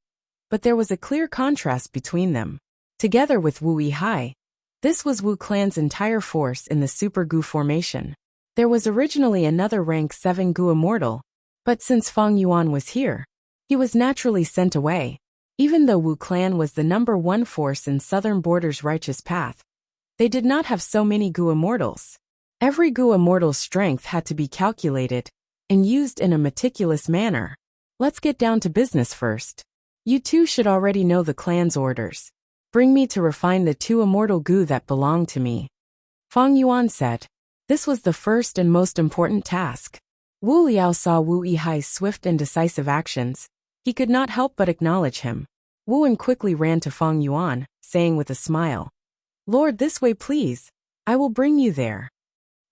but there was a clear contrast between them. Together with Wui Hai, this was Wu clan's entire force in the Super Gu formation. There was originally another rank 7 Gu immortal, but since Fang Yuan was here, he was naturally sent away. Even though Wu clan was the number 1 force in Southern Border's righteous path, they did not have so many Gu immortals. Every Gu immortal's strength had to be calculated and used in a meticulous manner. Let's get down to business first. You two should already know the clan's orders. Bring me to refine the 2 immortal Gu that belong to me. Fang Yuan said. This was the first and most important task. Wu Liao saw Wu Yihai's swift and decisive actions. He could not help but acknowledge him. Wuan quickly ran to Fang Yuan, saying with a smile, Lord, this way please. I will bring you there.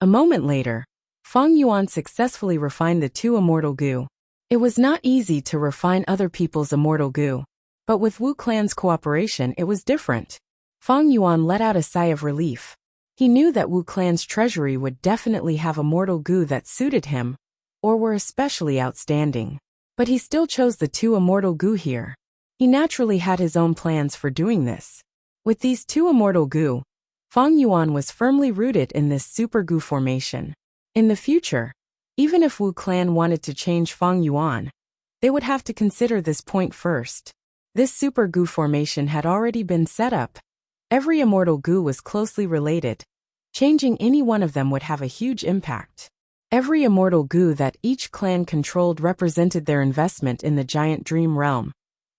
A moment later, Fang Yuan successfully refined the 2 immortal Gu. It was not easy to refine other people's immortal Gu, but with Wu clan's cooperation it was different. Fang Yuan let out a sigh of relief. He knew that Wu clan's treasury would definitely have immortal Gu that suited him, or were especially outstanding. But he still chose the 2 immortal Gu here. He naturally had his own plans for doing this. With these 2 immortal Gu, Fang Yuan was firmly rooted in this Super Gu formation. In the future, even if Wu clan wanted to change Fang Yuan, they would have to consider this point first. This Super Gu formation had already been set up. Every immortal Gu was closely related. Changing any one of them would have a huge impact. Every immortal Gu that each clan controlled represented their investment in the giant dream realm.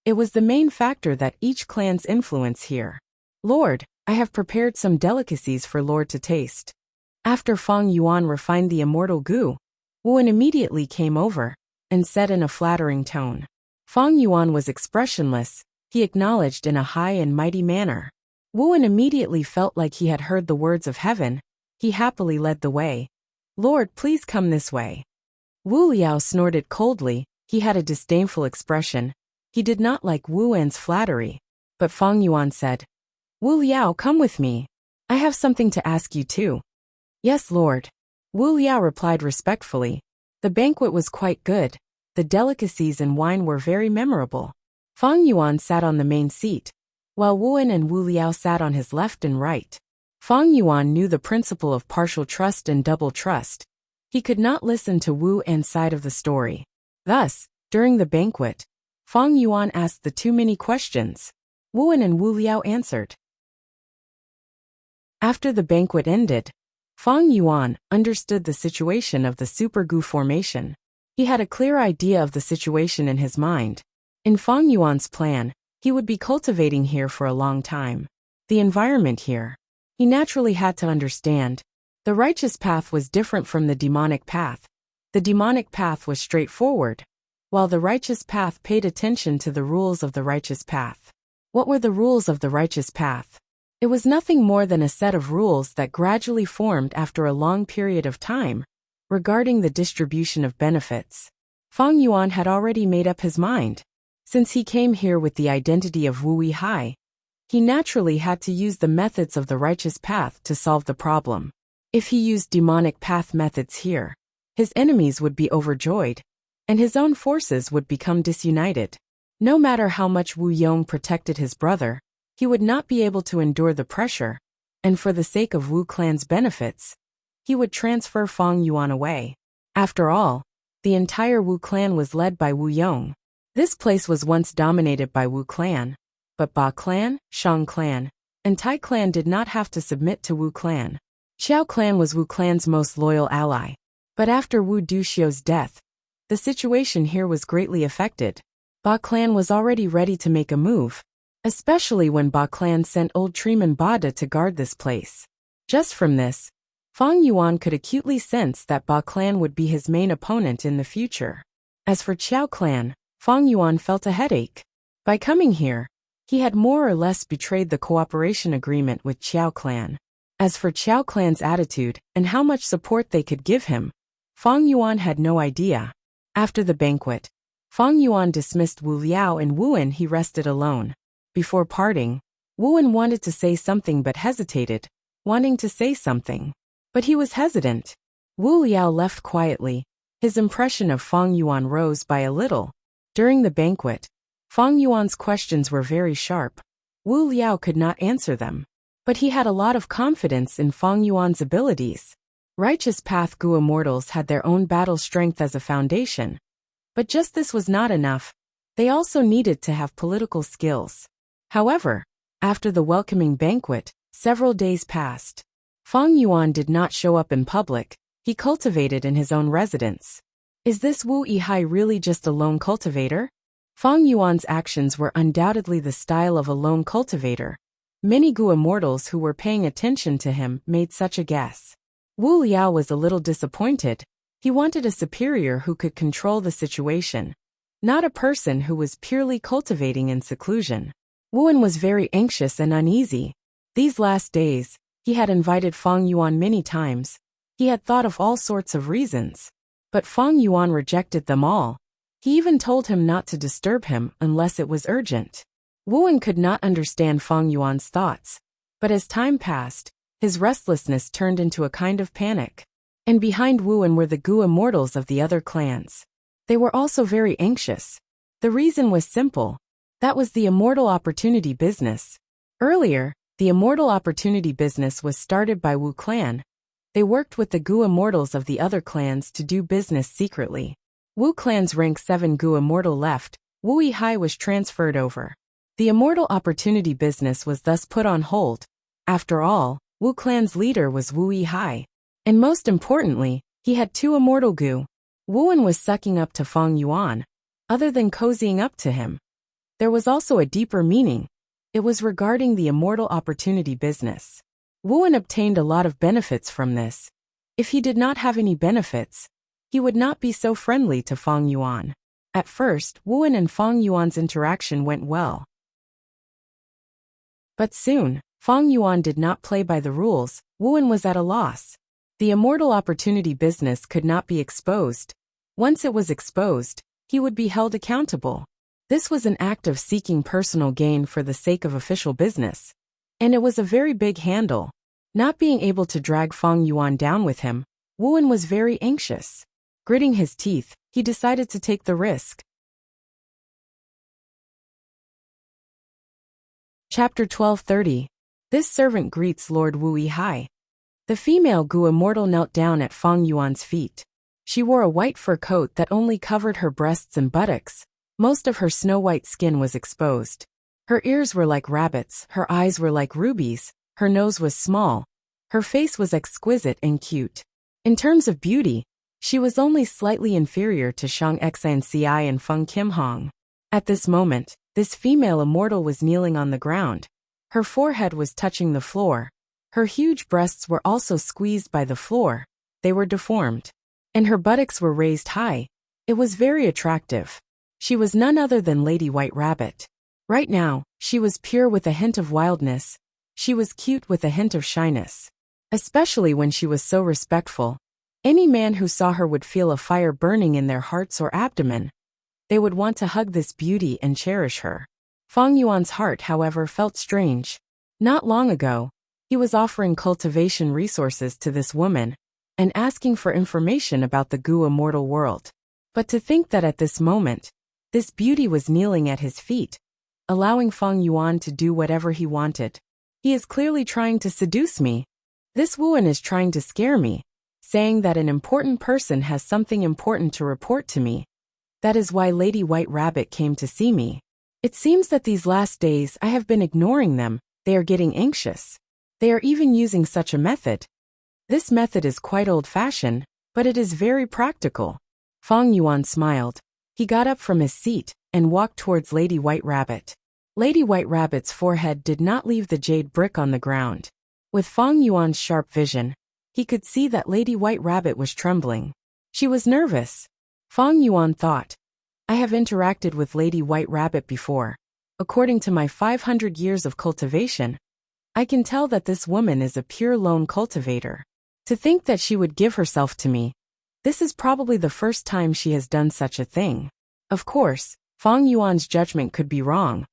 It was the main factor that each clan's influence here. Lord, I have prepared some delicacies for Lord to taste. After Fang Yuan refined the immortal Gu, Wuan immediately came over and said in a flattering tone. Fang Yuan was expressionless. He acknowledged in a high and mighty manner. Wuan immediately felt like he had heard the words of heaven. He happily led the way. Lord, please come this way. Wu Liao snorted coldly. He had a disdainful expression. He did not like Wuan's flattery. But Fang Yuan said, Wu Liao, come with me. I have something to ask you too. Yes, Lord. Wu Liao replied respectfully. The banquet was quite good. The delicacies and wine were very memorable. Fang Yuan sat on the main seat, while Wuan and Wu Liao sat on his left and right. Fang Yuan knew the principle of partial trust and double trust. He could not listen to Wu An's side of the story. Thus, during the banquet, Fang Yuan asked the too many questions. Wuan and Wu Liao answered. After the banquet ended, Fang Yuan understood the situation of the Super Gu formation. He had a clear idea of the situation in his mind. In Fang Yuan's plan, he would be cultivating here for a long time. The environment here, he naturally had to understand. The righteous path was different from the demonic path. The demonic path was straightforward, while the righteous path paid attention to the rules of the righteous path. What were the rules of the righteous path? It was nothing more than a set of rules that gradually formed after a long period of time, regarding the distribution of benefits. Fang Yuan had already made up his mind. Since he came here with the identity of Wu Yihai, he naturally had to use the methods of the righteous path to solve the problem. If he used demonic path methods here, his enemies would be overjoyed, and his own forces would become disunited. No matter how much Wu Yong protected his brother, he would not be able to endure the pressure, and for the sake of Wu clan's benefits, he would transfer Fang Yuan away. After all, the entire Wu clan was led by Wu Yong. This place was once dominated by Wu clan, but Ba clan, Shang clan, and Tai clan did not have to submit to Wu clan. Xiao clan was Wu clan's most loyal ally. But after Wu Duxiu's death, The situation here was greatly affected. Ba clan was already ready to make a move, especially when Ba clan sent old Treeman Bada to guard this place. Just from this, Fang Yuan could acutely sense that Ba clan would be his main opponent in the future. As for Qiao clan, Fang Yuan felt a headache. By coming here, he had more or less betrayed the cooperation agreement with Qiao clan. As for Qiao clan's attitude and how much support they could give him, Fang Yuan had no idea. After the banquet, Fang Yuan dismissed Wu Liao and Wuan. He rested alone. Before parting, Wuan wanted to say something but hesitated, wanting to say something. But he was hesitant. Wu Liao left quietly. His impression of Fang Yuan rose by a little. During the banquet, Fang Yuan's questions were very sharp. Wu Liao could not answer them. But he had a lot of confidence in Fang Yuan's abilities. Righteous Path Gu Immortals had their own battle strength as a foundation. But just this was not enough. They also needed to have political skills. However, after the welcoming banquet, several days passed. Fang Yuan did not show up in public. He cultivated in his own residence. Is this Wu Yihai really just a lone cultivator? Fang Yuan's actions were undoubtedly the style of a lone cultivator. Many Gu Immortals who were paying attention to him made such a guess. Wu Liao was a little disappointed. He wanted a superior who could control the situation, not a person who was purely cultivating in seclusion. Wuan was very anxious and uneasy. These last days, he had invited Fang Yuan many times. He had thought of all sorts of reasons. But Fang Yuan rejected them all. He even told him not to disturb him unless it was urgent. Wuan could not understand Fang Yuan's thoughts. But as time passed, his restlessness turned into a kind of panic. And behind Wuan were the Gu Immortals of the other clans. They were also very anxious. The reason was simple. That was the Immortal Opportunity business. Earlier, the Immortal Opportunity business was started by Wu clan. They worked with the Gu Immortals of the other clans to do business secretly. Wu clan's rank 7 Gu Immortal left. Wu Yihai was transferred over. The Immortal Opportunity business was thus put on hold. After all, Wu clan's leader was Wu Yihai. And most importantly, he had 2 immortal Gu. Wuan was sucking up to Fang Yuan. Other than cozying up to him, there was also a deeper meaning. It was regarding the Immortal Opportunity business. Wuan obtained a lot of benefits from this. If he did not have any benefits, he would not be so friendly to Fang Yuan. At first, Wuan and Fang Yuan's interaction went well. But soon, Fang Yuan did not play by the rules. Wuan was at a loss. The Immortal Opportunity business could not be exposed. Once it was exposed, he would be held accountable. This was an act of seeking personal gain for the sake of official business. And it was a very big handle. Not being able to drag Fang Yuan down with him, Wuan was very anxious. Gritting his teeth, he decided to take the risk. Chapter 1230. This servant greets Lord Wu Yihai. The female Gu Immortal knelt down at Fang Yuan's feet. She wore a white fur coat that only covered her breasts and buttocks. Most of her snow-white skin was exposed. Her ears were like rabbits, her eyes were like rubies, her nose was small. Her face was exquisite and cute. In terms of beauty, she was only slightly inferior to Shang Xanci and Feng Kimhong. At this moment, this female immortal was kneeling on the ground. Her forehead was touching the floor. Her huge breasts were also squeezed by the floor. They were deformed. And her buttocks were raised high. It was very attractive. She was none other than Lady White Rabbit. Right now, she was pure with a hint of wildness. She was cute with a hint of shyness. Especially when she was so respectful. Any man who saw her would feel a fire burning in their hearts or abdomen. They would want to hug this beauty and cherish her. Fang Yuan's heart, however, felt strange. Not long ago, he was offering cultivation resources to this woman and asking for information about the Gu Immortal world. But to think that at this moment, this beauty was kneeling at his feet, allowing Fang Yuan to do whatever he wanted. He is clearly trying to seduce me. This Wuan is trying to scare me, saying that an important person has something important to report to me. That is why Lady White Rabbit came to see me. It seems that these last days I have been ignoring them. They are getting anxious. They are even using such a method. This method is quite old-fashioned, but it is very practical. Feng Yuan smiled. He got up from his seat and walked towards Lady White Rabbit. Lady White Rabbit's forehead did not leave the jade brick on the ground. With Feng Yuan's sharp vision, he could see that Lady White Rabbit was trembling. She was nervous. Feng Yuan thought, I have interacted with Lady White Rabbit before. According to my 500 years of cultivation, I can tell that this woman is a pure lone cultivator. To think that she would give herself to me. This is probably the first time she has done such a thing. Of course, Feng Yuan's judgment could be wrong,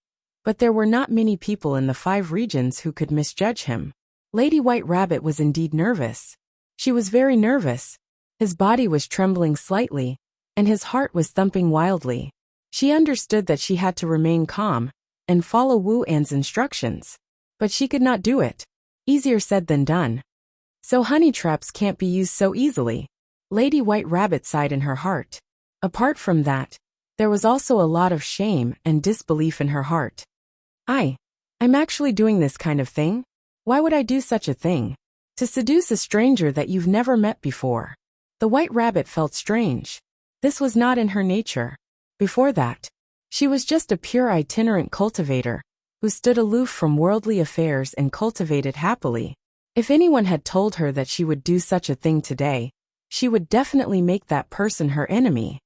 but there were not many people in the 5 regions who could misjudge him. Lady White Rabbit was indeed nervous. She was very nervous. His body was trembling slightly, and his heart was thumping wildly. She understood that she had to remain calm and follow Wu An's instructions. But she could not do it. Easier said than done. So honey traps can't be used so easily. Lady White Rabbit sighed in her heart. Apart from that, there was also a lot of shame and disbelief in her heart. I'm actually doing this kind of thing? Why would I do such a thing? To seduce a stranger that you've never met before. The White Rabbit felt strange. This was not in her nature. Before that, she was just a pure itinerant cultivator, who stood aloof from worldly affairs and cultivated happily. If anyone had told her that she would do such a thing today, she would definitely make that person her enemy.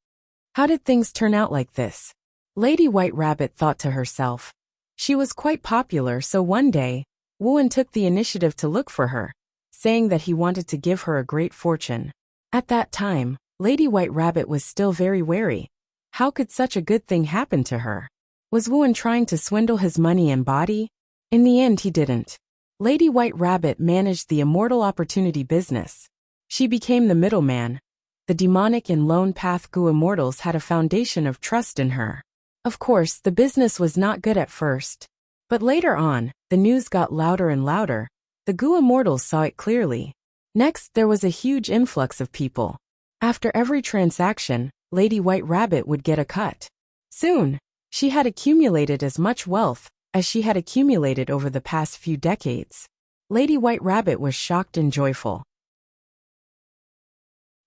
How did things turn out like this? Lady White Rabbit thought to herself. She was quite popular, so one day, Wuan took the initiative to look for her, saying that he wanted to give her a great fortune. At that time, Lady White Rabbit was still very wary. How could such a good thing happen to her? Was Wuan trying to swindle his money and body? In the end, he didn't. Lady White Rabbit managed the immortal opportunity business. She became the middleman. The demonic and lone path Gu immortals had a foundation of trust in her. Of course, the business was not good at first. But later on, the news got louder and louder. The Gu immortals saw it clearly. Next, there was a huge influx of people. After every transaction, Lady White Rabbit would get a cut. Soon, she had accumulated as much wealth as she had accumulated over the past few decades. Lady White Rabbit was shocked and joyful.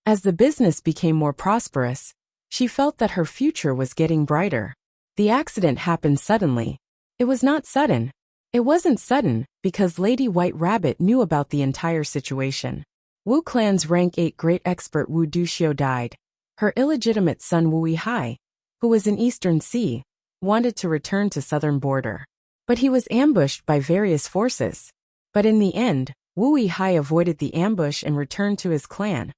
As the business became more prosperous, she felt that her future was getting brighter. The accident happened suddenly. It was not sudden. It wasn't sudden because Lady White Rabbit knew about the entire situation. Wu clan's rank 8 great expert Wu Duxiu died. Her illegitimate son Wu Yihai, who was in Eastern Sea, wanted to return to southern border. But he was ambushed by various forces. But in the end, Wu Yihai avoided the ambush and returned to his clan,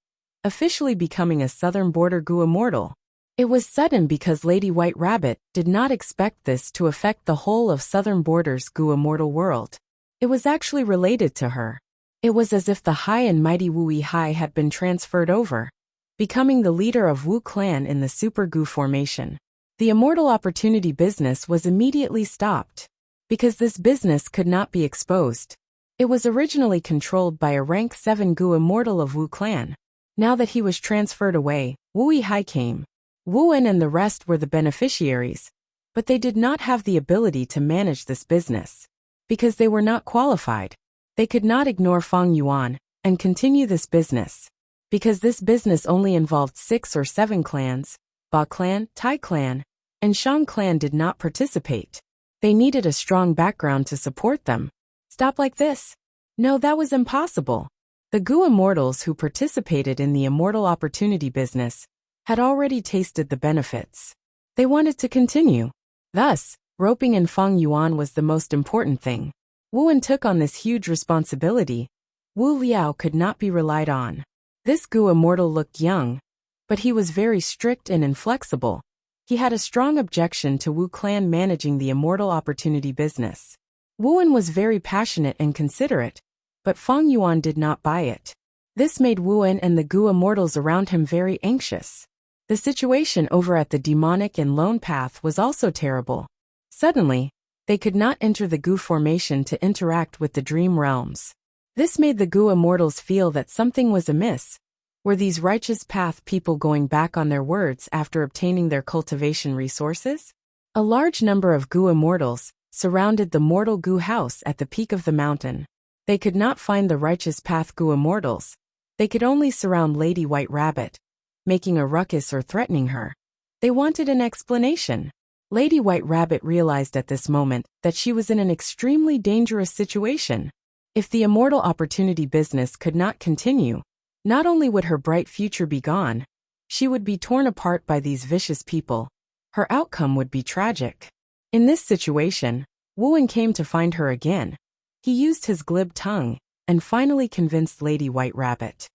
officially becoming a southern border Gu immortal. It was sudden because Lady White Rabbit did not expect this to affect the whole of southern border's Gu immortal world. It was actually related to her. It was as if the high and mighty Wu Yihai had been transferred over, becoming the leader of Wu clan in the Super Gu formation. The immortal opportunity business was immediately stopped, because this business could not be exposed. It was originally controlled by a rank 7 Gu immortal of Wu clan. Now that he was transferred away, Wu Yihai came. Wuan and the rest were the beneficiaries, but they did not have the ability to manage this business. Because they were not qualified. They could not ignore Feng Yuan and continue this business. Because this business only involved 6 or 7 clans, Ba clan, Tai clan, and Shang clan did not participate. They needed a strong background to support them. Stop like this? No, that was impossible. The Gu immortals who participated in the immortal opportunity business had already tasted the benefits. They wanted to continue. Thus, roping in Feng Yuan was the most important thing. Wuan took on this huge responsibility. Wu Liao could not be relied on. This Gu immortal looked young, but he was very strict and inflexible. He had a strong objection to Wu clan managing the immortal opportunity business. Wuan was very passionate and considerate, but Feng Yuan did not buy it. This made Wuan and the Gu immortals around him very anxious. The situation over at the demonic and lone path was also terrible. Suddenly, they could not enter the Gu formation to interact with the dream realms. This made the Gu immortals feel that something was amiss. Were these righteous path people going back on their words after obtaining their cultivation resources? A large number of Gu immortals surrounded the mortal Gu house at the peak of the mountain. They could not find the righteous path Gu immortals. They could only surround Lady White Rabbit. making a ruckus or threatening her. They wanted an explanation. Lady White Rabbit realized at this moment that she was in an extremely dangerous situation. If the immortal opportunity business could not continue, not only would her bright future be gone, she would be torn apart by these vicious people. Her outcome would be tragic. In this situation, Wuan came to find her again. He used his glib tongue and finally convinced Lady White Rabbit.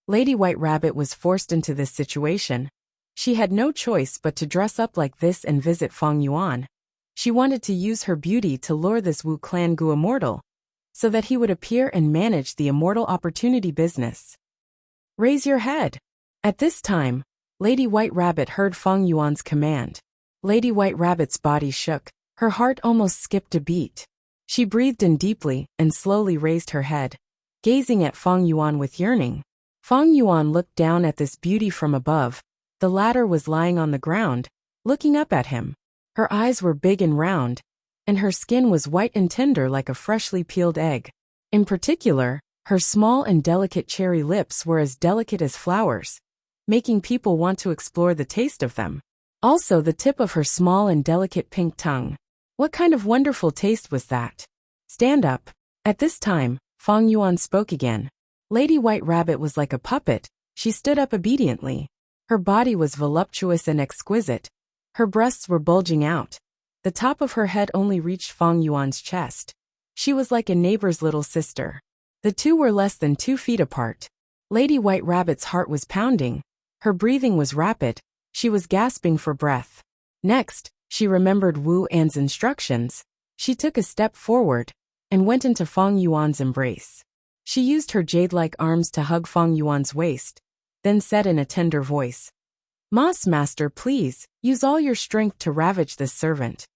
Lady White Rabbit was forced into this situation. She had no choice but to dress up like this and visit Feng Yuan. She wanted to use her beauty to lure this Wu Clan Gu immortal, so that he would appear and manage the immortal opportunity business. Raise your head. At this time, Lady White Rabbit heard Feng Yuan's command. Lady White Rabbit's body shook, her heart almost skipped a beat. She breathed in deeply and slowly raised her head, gazing at Feng Yuan with yearning. Feng Yuan looked down at this beauty from above. The latter was lying on the ground, looking up at him. Her eyes were big and round, and her skin was white and tender like a freshly peeled egg. In particular, her small and delicate cherry lips were as delicate as flowers, making people want to explore the taste of them. Also the tip of her small and delicate pink tongue. What kind of wonderful taste was that? Stand up. At this time, Feng Yuan spoke again. Lady White Rabbit was like a puppet. She stood up obediently. Her body was voluptuous and exquisite. Her breasts were bulging out. The top of her head only reached Feng Yuan's chest. She was like a neighbor's little sister. The two were less than 2 feet apart. Lady White Rabbit's heart was pounding. Her breathing was rapid. She was gasping for breath. Next, she remembered Wu An's instructions. She took a step forward and went into Feng Yuan's embrace. She used her jade-like arms to hug Feng Yuan's waist, then said in a tender voice, "Moss Master, please, use all your strength to ravage this servant."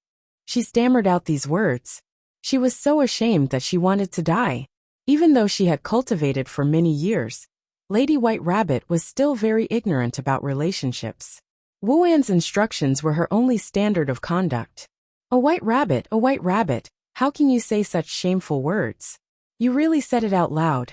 She stammered out these words. She was so ashamed that she wanted to die. Even though she had cultivated for many years, Lady White Rabbit was still very ignorant about relationships. Wu An's instructions were her only standard of conduct. A white rabbit, how can you say such shameful words? You really said it out loud."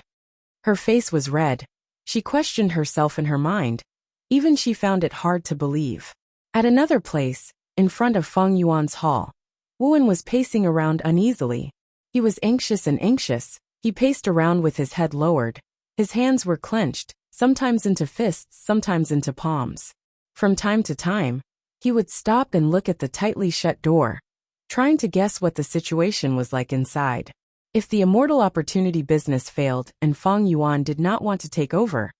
Her face was red. She questioned herself in her mind. Even she found it hard to believe. At another place, in front of Feng Yuan's hall, Wuan was pacing around uneasily. He was anxious and anxious. He paced around with his head lowered. His hands were clenched, sometimes into fists, sometimes into palms. From time to time, he would stop and look at the tightly shut door, trying to guess what the situation was like inside. If the immortal opportunity business failed and Feng Yuan did not want to take over,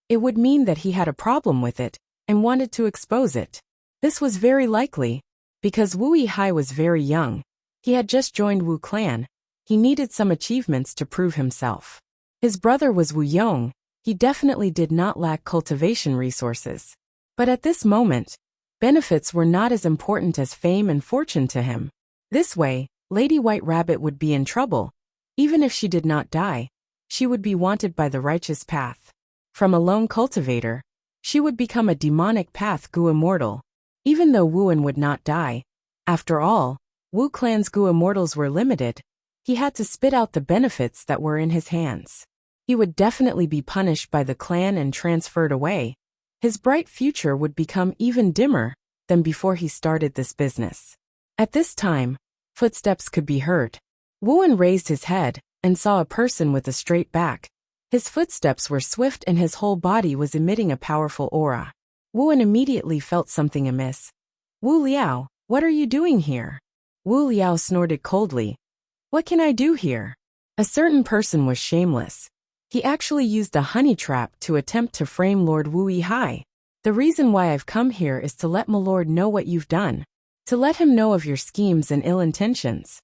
it would mean that he had a problem with it and wanted to expose it. This was very likely, because Wu Yihai was very young. He had just joined Wu Clan. He needed some achievements to prove himself. His brother was Wu Yong. He definitely did not lack cultivation resources. But at this moment, benefits were not as important as fame and fortune to him. This way, Lady White Rabbit would be in trouble. Even if she did not die, she would be wanted by the righteous path. From a lone cultivator, she would become a demonic path Gu immortal. Even though Wuan would not die, after all, Wu Clan's Gu immortals were limited. He had to spit out the benefits that were in his hands. He would definitely be punished by the clan and transferred away. His bright future would become even dimmer than before he started this business. At this time, footsteps could be heard. Wuan raised his head and saw a person with a straight back. His footsteps were swift and his whole body was emitting a powerful aura. Wuan immediately felt something amiss. "Wu Liao, what are you doing here?" Wu Liao snorted coldly. "What can I do here?" A certain person was shameless. He actually used a honey trap to attempt to frame Lord Wu Yihai. "The reason why I've come here is to let my lord know what you've done. To let him know of your schemes and ill intentions."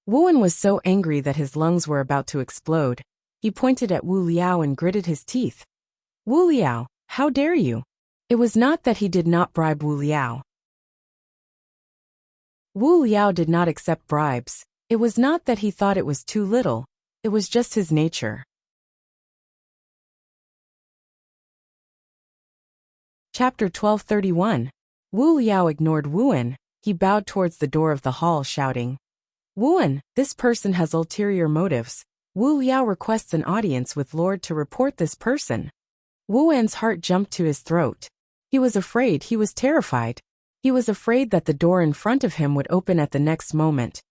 Wuan was so angry that his lungs were about to explode. He pointed at Wu Liao and gritted his teeth. "Wu Liao, how dare you?" It was not that he did not bribe Wu Liao. Wu Liao did not accept bribes. It was not that he thought it was too little. It was just his nature. Chapter 1231. Wu Liao ignored Wuan. He bowed towards the door of the hall, shouting, "Wuan, this person has ulterior motives. Wu Liao requests an audience with Lord to report this person." Wu An's heart jumped to his throat. He was afraid, he was terrified. He was afraid that the door in front of him would open at the next moment,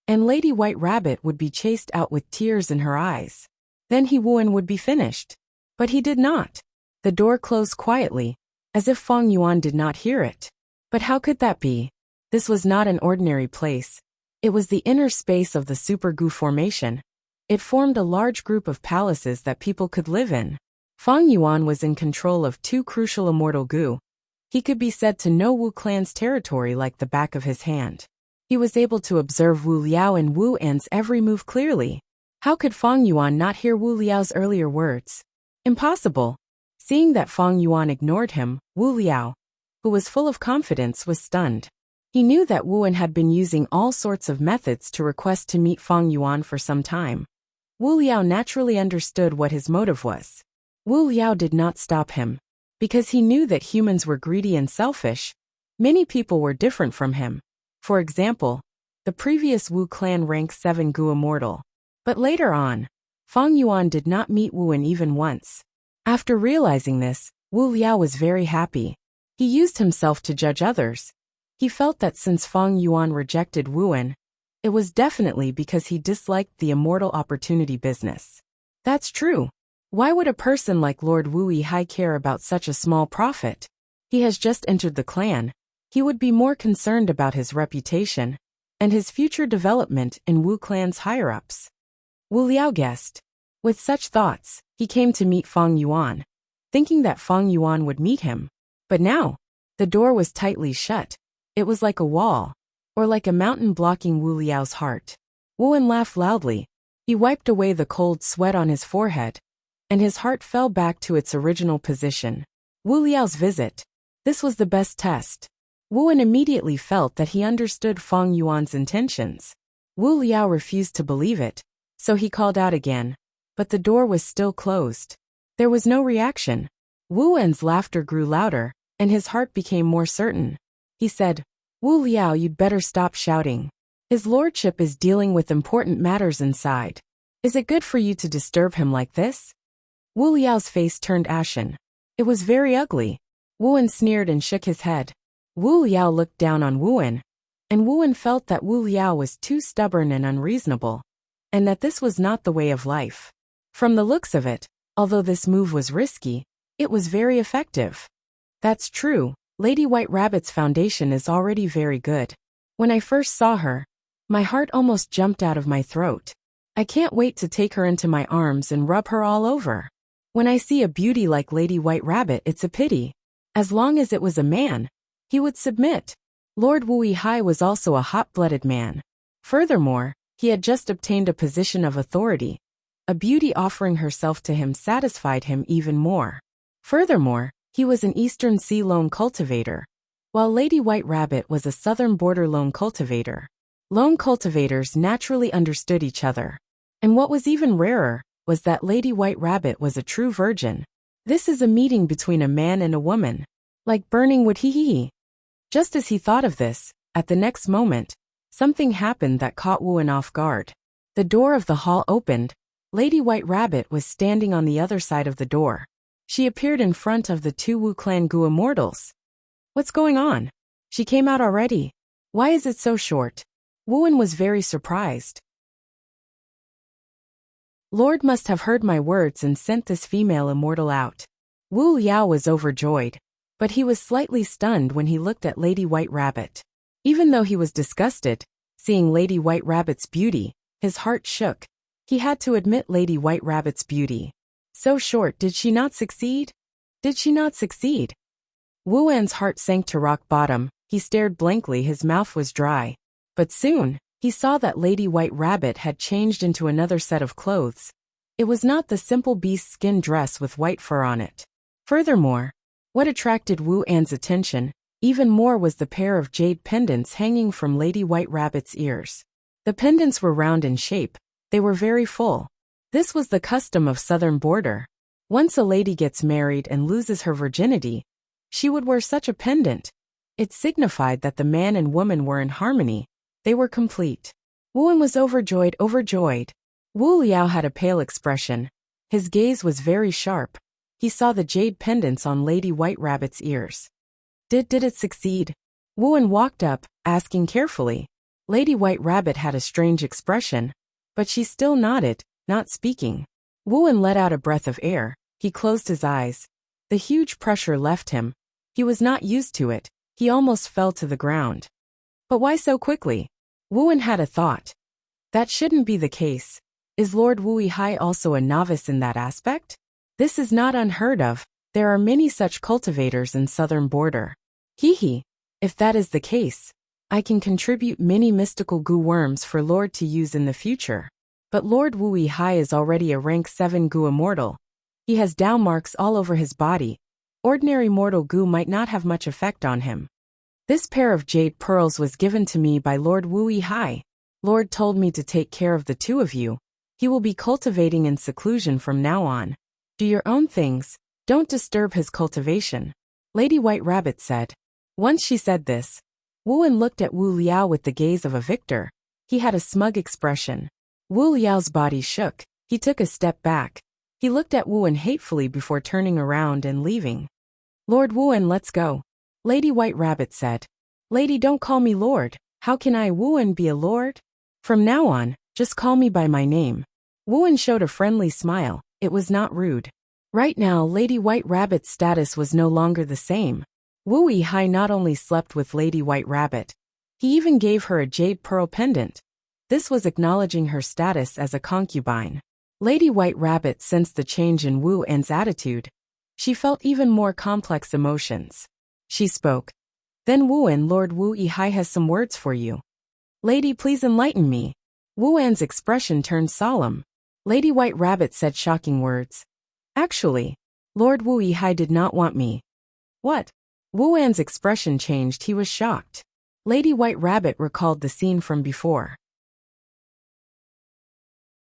and Lady White Rabbit would be chased out with tears in her eyes. Then Wu An would be finished. But he did not. The door closed quietly, as if Feng Yuan did not hear it. But how could that be? This was not an ordinary place. It was the inner space of the Super Gu formation. It formed a large group of palaces that people could live in. Feng Yuan was in control of two crucial immortal Gu. He could be said to know Wu clan's territory like the back of his hand. He was able to observe Wu Liao and Wu An's every move clearly. How could Feng Yuan not hear Wu Liao's earlier words? Impossible. Seeing that Feng Yuan ignored him, Wu Liao, who was full of confidence, was stunned. He knew that Wu An had been using all sorts of methods to request to meet Feng Yuan for some time. Wu Liao naturally understood what his motive was. Wu Liao did not stop him. Because he knew that humans were greedy and selfish, many people were different from him. For example, the previous Wu clan rank 7 Gu immortal. But later on, Feng Yuan did not meet Wu An even once. After realizing this, Wu Liao was very happy. He used himself to judge others. He felt that since Feng Yuan rejected Wu An, it was definitely because he disliked the immortal opportunity business. That's true. Why would a person like Lord Wu Yihai care about such a small profit? He has just entered the clan. He would be more concerned about his reputation and his future development in Wu clan's higher-ups. Wu Liao guessed. With such thoughts, he came to meet Feng Yuan, thinking that Feng Yuan would meet him. But now, the door was tightly shut. It was like a wall, or like a mountain blocking Wu Liao's heart. Wu An laughed loudly. He wiped away the cold sweat on his forehead, and his heart fell back to its original position. Wu Liao's visit. This was the best test. Wu An immediately felt that he understood Feng Yuan's intentions. Wu Liao refused to believe it, so he called out again. But the door was still closed. There was no reaction. Wu An's laughter grew louder, and his heart became more certain. He said, Wu Liao, you'd better stop shouting. His lordship is dealing with important matters inside. Is it good for you to disturb him like this? Wu Liao's face turned ashen. It was very ugly. Wu An sneered and shook his head. Wu Liao looked down on Wu An, and Wu An felt that Wu Liao was too stubborn and unreasonable, and that this was not the way of life. From the looks of it, although this move was risky, it was very effective. That's true, Lady White Rabbit's foundation is already very good. When I first saw her, my heart almost jumped out of my throat. I can't wait to take her into my arms and rub her all over. When I see a beauty like Lady White Rabbit, it's a pity. As long as it was a man, he would submit. Lord Wu Yihai was also a hot-blooded man. Furthermore, he had just obtained a position of authority. A beauty offering herself to him satisfied him even more. Furthermore, he was an Eastern Sea Lone cultivator, while Lady White Rabbit was a Southern Border Lone cultivator. Lone cultivators naturally understood each other. And what was even rarer was that Lady White Rabbit was a true virgin. This is a meeting between a man and a woman. Like burning wood, hee. Just as he thought of this, at the next moment, something happened that caught Wu An off guard. The door of the hall opened. Lady White Rabbit was standing on the other side of the door. She appeared in front of the two Wu clan Gu immortals. What's going on? She came out already. Why is it so short? Wu An was very surprised. Lord must have heard my words and sent this female immortal out. Wu Liao was overjoyed, but he was slightly stunned when he looked at Lady White Rabbit. Even though he was disgusted, seeing Lady White Rabbit's beauty, his heart shook. He had to admit Lady White Rabbit's beauty. So short, did she not succeed? Did she not succeed? Wu An's heart sank to rock bottom. He stared blankly, his mouth was dry. But soon, he saw that Lady White Rabbit had changed into another set of clothes. It was not the simple beast skin dress with white fur on it. Furthermore, what attracted Wu An's attention even more was the pair of jade pendants hanging from Lady White Rabbit's ears. The pendants were round in shape. They were very full. This was the custom of Southern Border. Once a lady gets married and loses her virginity, she would wear such a pendant. It signified that the man and woman were in harmony. They were complete. Wu An was overjoyed. Wu Liao had a pale expression. His gaze was very sharp. he saw the jade pendants on Lady White Rabbit's ears. Did it succeed? Wuan walked up, asking carefully. Lady White Rabbit had a strange expression, but she still nodded, not speaking. Wuan let out a breath of air. He closed his eyes. The huge pressure left him. He was not used to it. He almost fell to the ground. But why so quickly? Wuan had a thought. That shouldn't be the case. Is Lord Wuyi Hai also a novice in that aspect? This is not unheard of. There are many such cultivators in southern border. If that is the case, I can contribute many mystical goo worms for Lord to use in the future. But Lord Wuyi Hai is already a rank 7 goo immortal. He has Dao marks all over his body. Ordinary mortal goo might not have much effect on him. This pair of jade pearls was given to me by Lord Wuyi Hai. Lord told me to take care of the two of you. He will be cultivating in seclusion from now on. Do your own things. Don't disturb his cultivation. Lady White Rabbit said. Once she said this, Wuan looked at Wu Liao with the gaze of a victor. He had a smug expression. Wu Liao's body shook. He took a step back. He looked at Wuan hatefully before turning around and leaving. Lord Wuan, let's go. Lady White Rabbit said. Lady, don't call me Lord. How can I, Wuan, be a lord? From now on, just call me by my name. Wuan showed a friendly smile. It was not rude. Right now, Lady White Rabbit's status was no longer the same. Wuyi Hai not only slept with Lady White Rabbit, he even gave her a jade pearl pendant. This was acknowledging her status as a concubine. Lady White Rabbit sensed the change in Wu An's attitude. She felt even more complex emotions. She spoke. Then Wuan, Lord Wuyi Hai has some words for you. Lady, please enlighten me. Wu An's expression turned solemn. Lady White Rabbit said shocking words. Actually, Lord Wuyi Hai did not want me. What? Wu An's expression changed. He was shocked. Lady White Rabbit recalled the scene from before.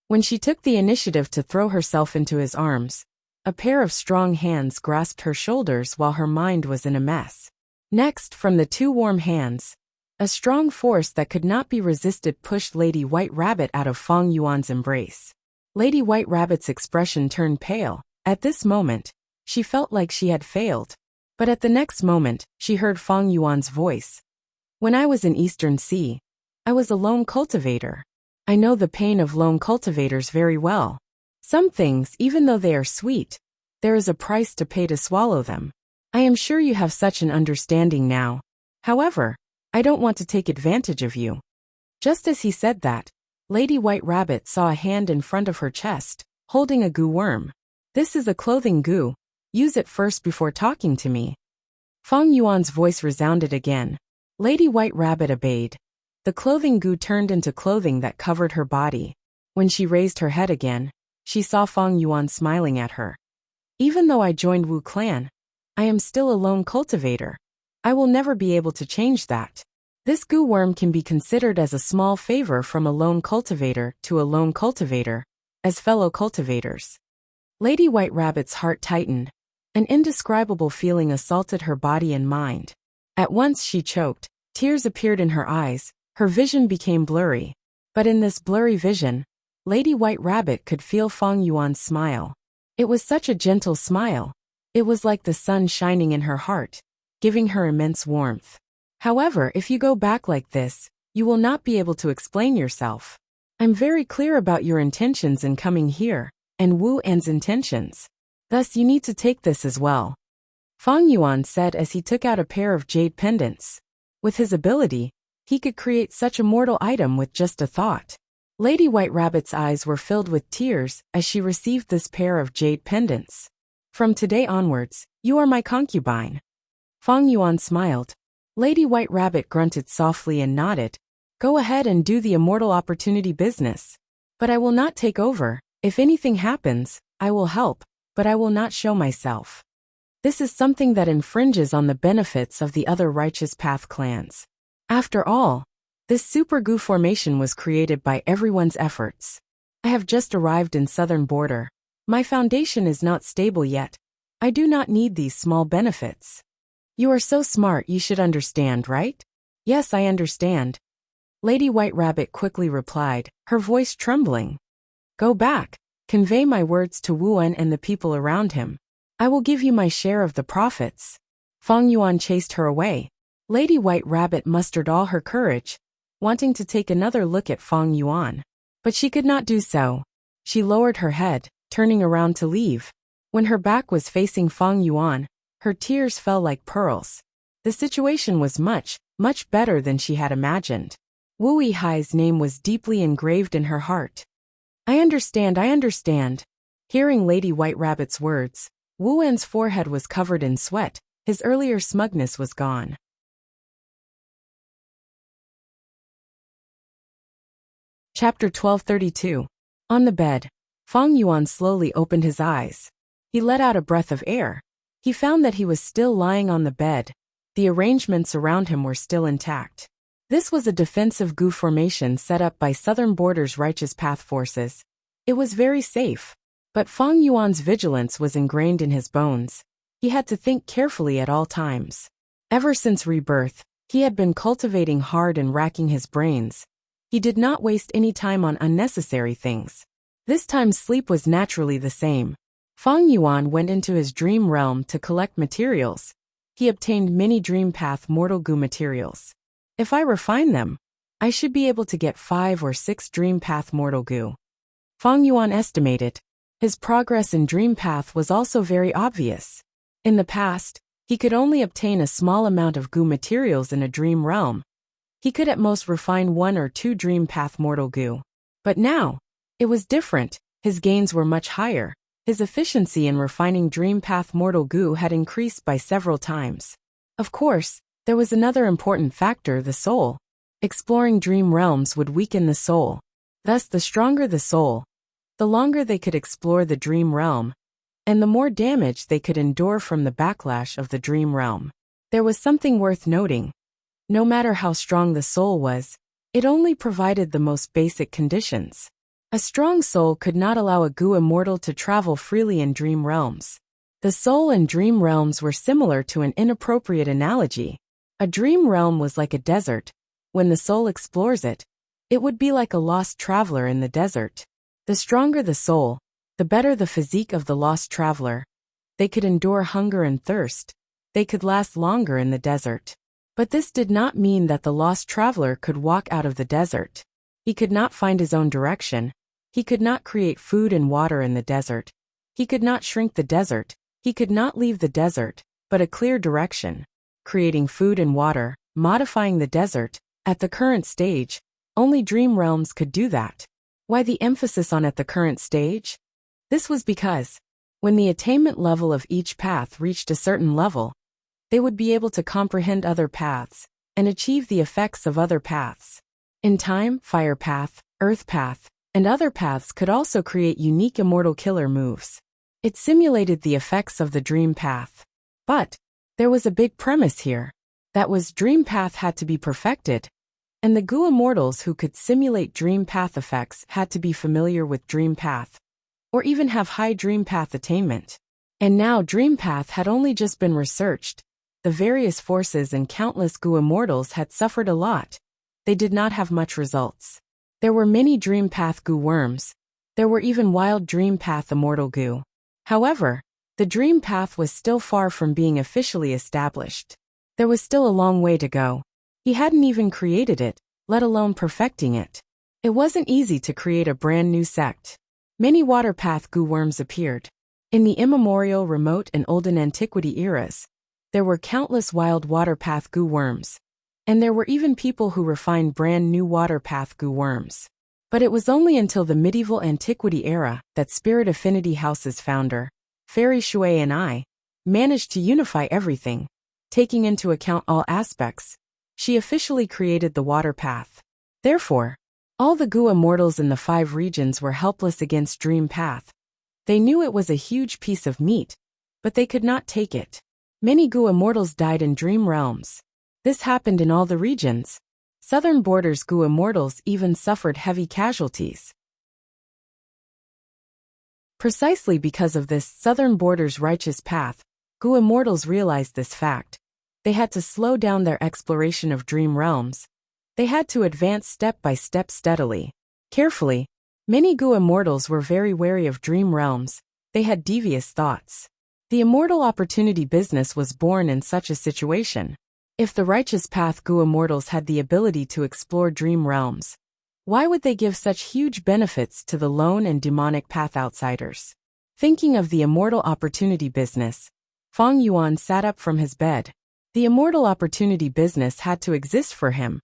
When she took the initiative to throw herself into his arms, a pair of strong hands grasped her shoulders while her mind was in a mess. Next, from the two warm hands, a strong force that could not be resisted pushed Lady White Rabbit out of Fang Yuan's embrace. Lady White Rabbit's expression turned pale. At this moment, she felt like she had failed. But at the next moment, she heard Fang Yuan's voice. When I was in Eastern Sea, I was a lone cultivator. I know the pain of lone cultivators very well. Some things, even though they are sweet, there is a price to pay to swallow them. I am sure you have such an understanding now. However, I don't want to take advantage of you. Just as he said that, Lady White Rabbit saw a hand in front of her chest, holding a goo worm. This is a clothing goo. Use it first before talking to me. Fang Yuan's voice resounded again. Lady White Rabbit obeyed. The clothing goo turned into clothing that covered her body. When she raised her head again, she saw Fang Yuan smiling at her. Even though I joined Wu clan, I am still a lone cultivator. I will never be able to change that. This goo worm can be considered as a small favor from a lone cultivator to a lone cultivator, as fellow cultivators. Lady White Rabbit's heart tightened. An indescribable feeling assaulted her body and mind. At once she choked. Tears appeared in her eyes. Her vision became blurry. But in this blurry vision, Lady White Rabbit could feel Fang Yuan's smile. It was such a gentle smile. It was like the sun shining in her heart, giving her immense warmth. However, if you go back like this, you will not be able to explain yourself. I'm very clear about your intentions in coming here, and Wu An's intentions. Thus you need to take this as well. Fang Yuan said as he took out a pair of jade pendants. With his ability, he could create such a mortal item with just a thought. Lady White Rabbit's eyes were filled with tears as she received this pair of jade pendants. From today onwards, you are my concubine. Fang Yuan smiled. Lady White Rabbit grunted softly and nodded. Go ahead and do the immortal opportunity business. But I will not take over. If anything happens, I will help, but I will not show myself. This is something that infringes on the benefits of the other Righteous Path clans. After all, this super goo formation was created by everyone's efforts. I have just arrived in southern border. My foundation is not stable yet. I do not need these small benefits. You are so smart, you should understand, right? Yes, I understand. Lady White Rabbit quickly replied, her voice trembling. Go back. Convey my words to Wuan and the people around him. I will give you my share of the profits. Feng Yuan chased her away. Lady White Rabbit mustered all her courage, wanting to take another look at Feng Yuan. But she could not do so. She lowered her head, turning around to leave. When her back was facing Feng Yuan, her tears fell like pearls. The situation was much better than she had imagined. Wu Yihai's name was deeply engraved in her heart. I understand. Hearing Lady White Rabbit's words, Wu Wen's forehead was covered in sweat. His earlier smugness was gone. Chapter 1232. On the bed, Feng Yuan slowly opened his eyes. He let out a breath of air. He found that he was still lying on the bed. The arrangements around him were still intact. This was a defensive Gu formation set up by Southern Border's Righteous Path forces. It was very safe. But Feng Yuan's vigilance was ingrained in his bones. He had to think carefully at all times. Ever since rebirth, he had been cultivating hard and racking his brains. He did not waste any time on unnecessary things. This time sleep was naturally the same. Feng Yuan went into his dream realm to collect materials. He obtained many Dream Path Mortal Goo materials. If I refine them, I should be able to get 5 or 6 Dream Path Mortal Goo. Feng Yuan estimated. His progress in Dream Path was also very obvious. In the past, he could only obtain a small amount of Goo materials in a dream realm. He could at most refine 1 or 2 Dream Path Mortal Goo. But now, it was different. His gains were much higher. His efficiency in refining Dream Path Mortal Goo had increased by several times. Of course, there was another important factor, the soul. Exploring dream realms would weaken the soul. Thus, the stronger the soul, the longer they could explore the dream realm, and the more damage they could endure from the backlash of the dream realm. There was something worth noting. No matter how strong the soul was, it only provided the most basic conditions. A strong soul could not allow a Gu immortal to travel freely in dream realms. The soul and dream realms were similar to an inappropriate analogy. A dream realm was like a desert. When the soul explores it, it would be like a lost traveler in the desert. The stronger the soul, the better the physique of the lost traveler. They could endure hunger and thirst. They could last longer in the desert. But this did not mean that the lost traveler could walk out of the desert. He could not find his own direction. He could not create food and water in the desert. He could not shrink the desert. He could not leave the desert, but a clear direction. Creating food and water, modifying the desert. At the current stage, only dream realms could do that. Why the emphasis on at the current stage? This was because, when the attainment level of each path reached a certain level, they would be able to comprehend other paths and achieve the effects of other paths. In time, fire path, earth path, and other paths could also create unique immortal killer moves. It simulated the effects of the dream path. But there was a big premise here. That was, dream path had to be perfected, and the Gu immortals who could simulate dream path effects had to be familiar with dream path, or even have high dream path attainment. And now dream path had only just been researched. The various forces and countless Gu immortals had suffered a lot. They did not have much results. There were many dream path Gu worms. There were even wild dream path immortal Gu. However, the dream path was still far from being officially established. There was still a long way to go. He hadn't even created it, let alone perfecting it. It wasn't easy to create a brand new sect. Many water path Gu worms appeared. In the immemorial, remote, and olden antiquity eras, there were countless wild water path Gu worms. And there were even people who refined brand new water path Gu worms. But it was only until the medieval antiquity era that Spirit Affinity House's founder, Fairy Shui and I, managed to unify everything, taking into account all aspects. She officially created the water path. Therefore, all the Gu immortals in the 5 regions were helpless against dream path. They knew it was a huge piece of meat, but they could not take it. Many Gu immortals died in dream realms. This happened in all the regions. Southern Border's Gu immortals even suffered heavy casualties. Precisely because of this Southern Border's righteous path, Gu immortals realized this fact. They had to slow down their exploration of dream realms. They had to advance step by step steadily. Carefully, many Gu immortals were very wary of dream realms. They had devious thoughts. The immortal opportunity business was born in such a situation. If the righteous path Gu immortals had the ability to explore dream realms, why would they give such huge benefits to the lone and demonic path outsiders? Thinking of the immortal opportunity business, Feng Yuan sat up from his bed. The immortal opportunity business had to exist for him,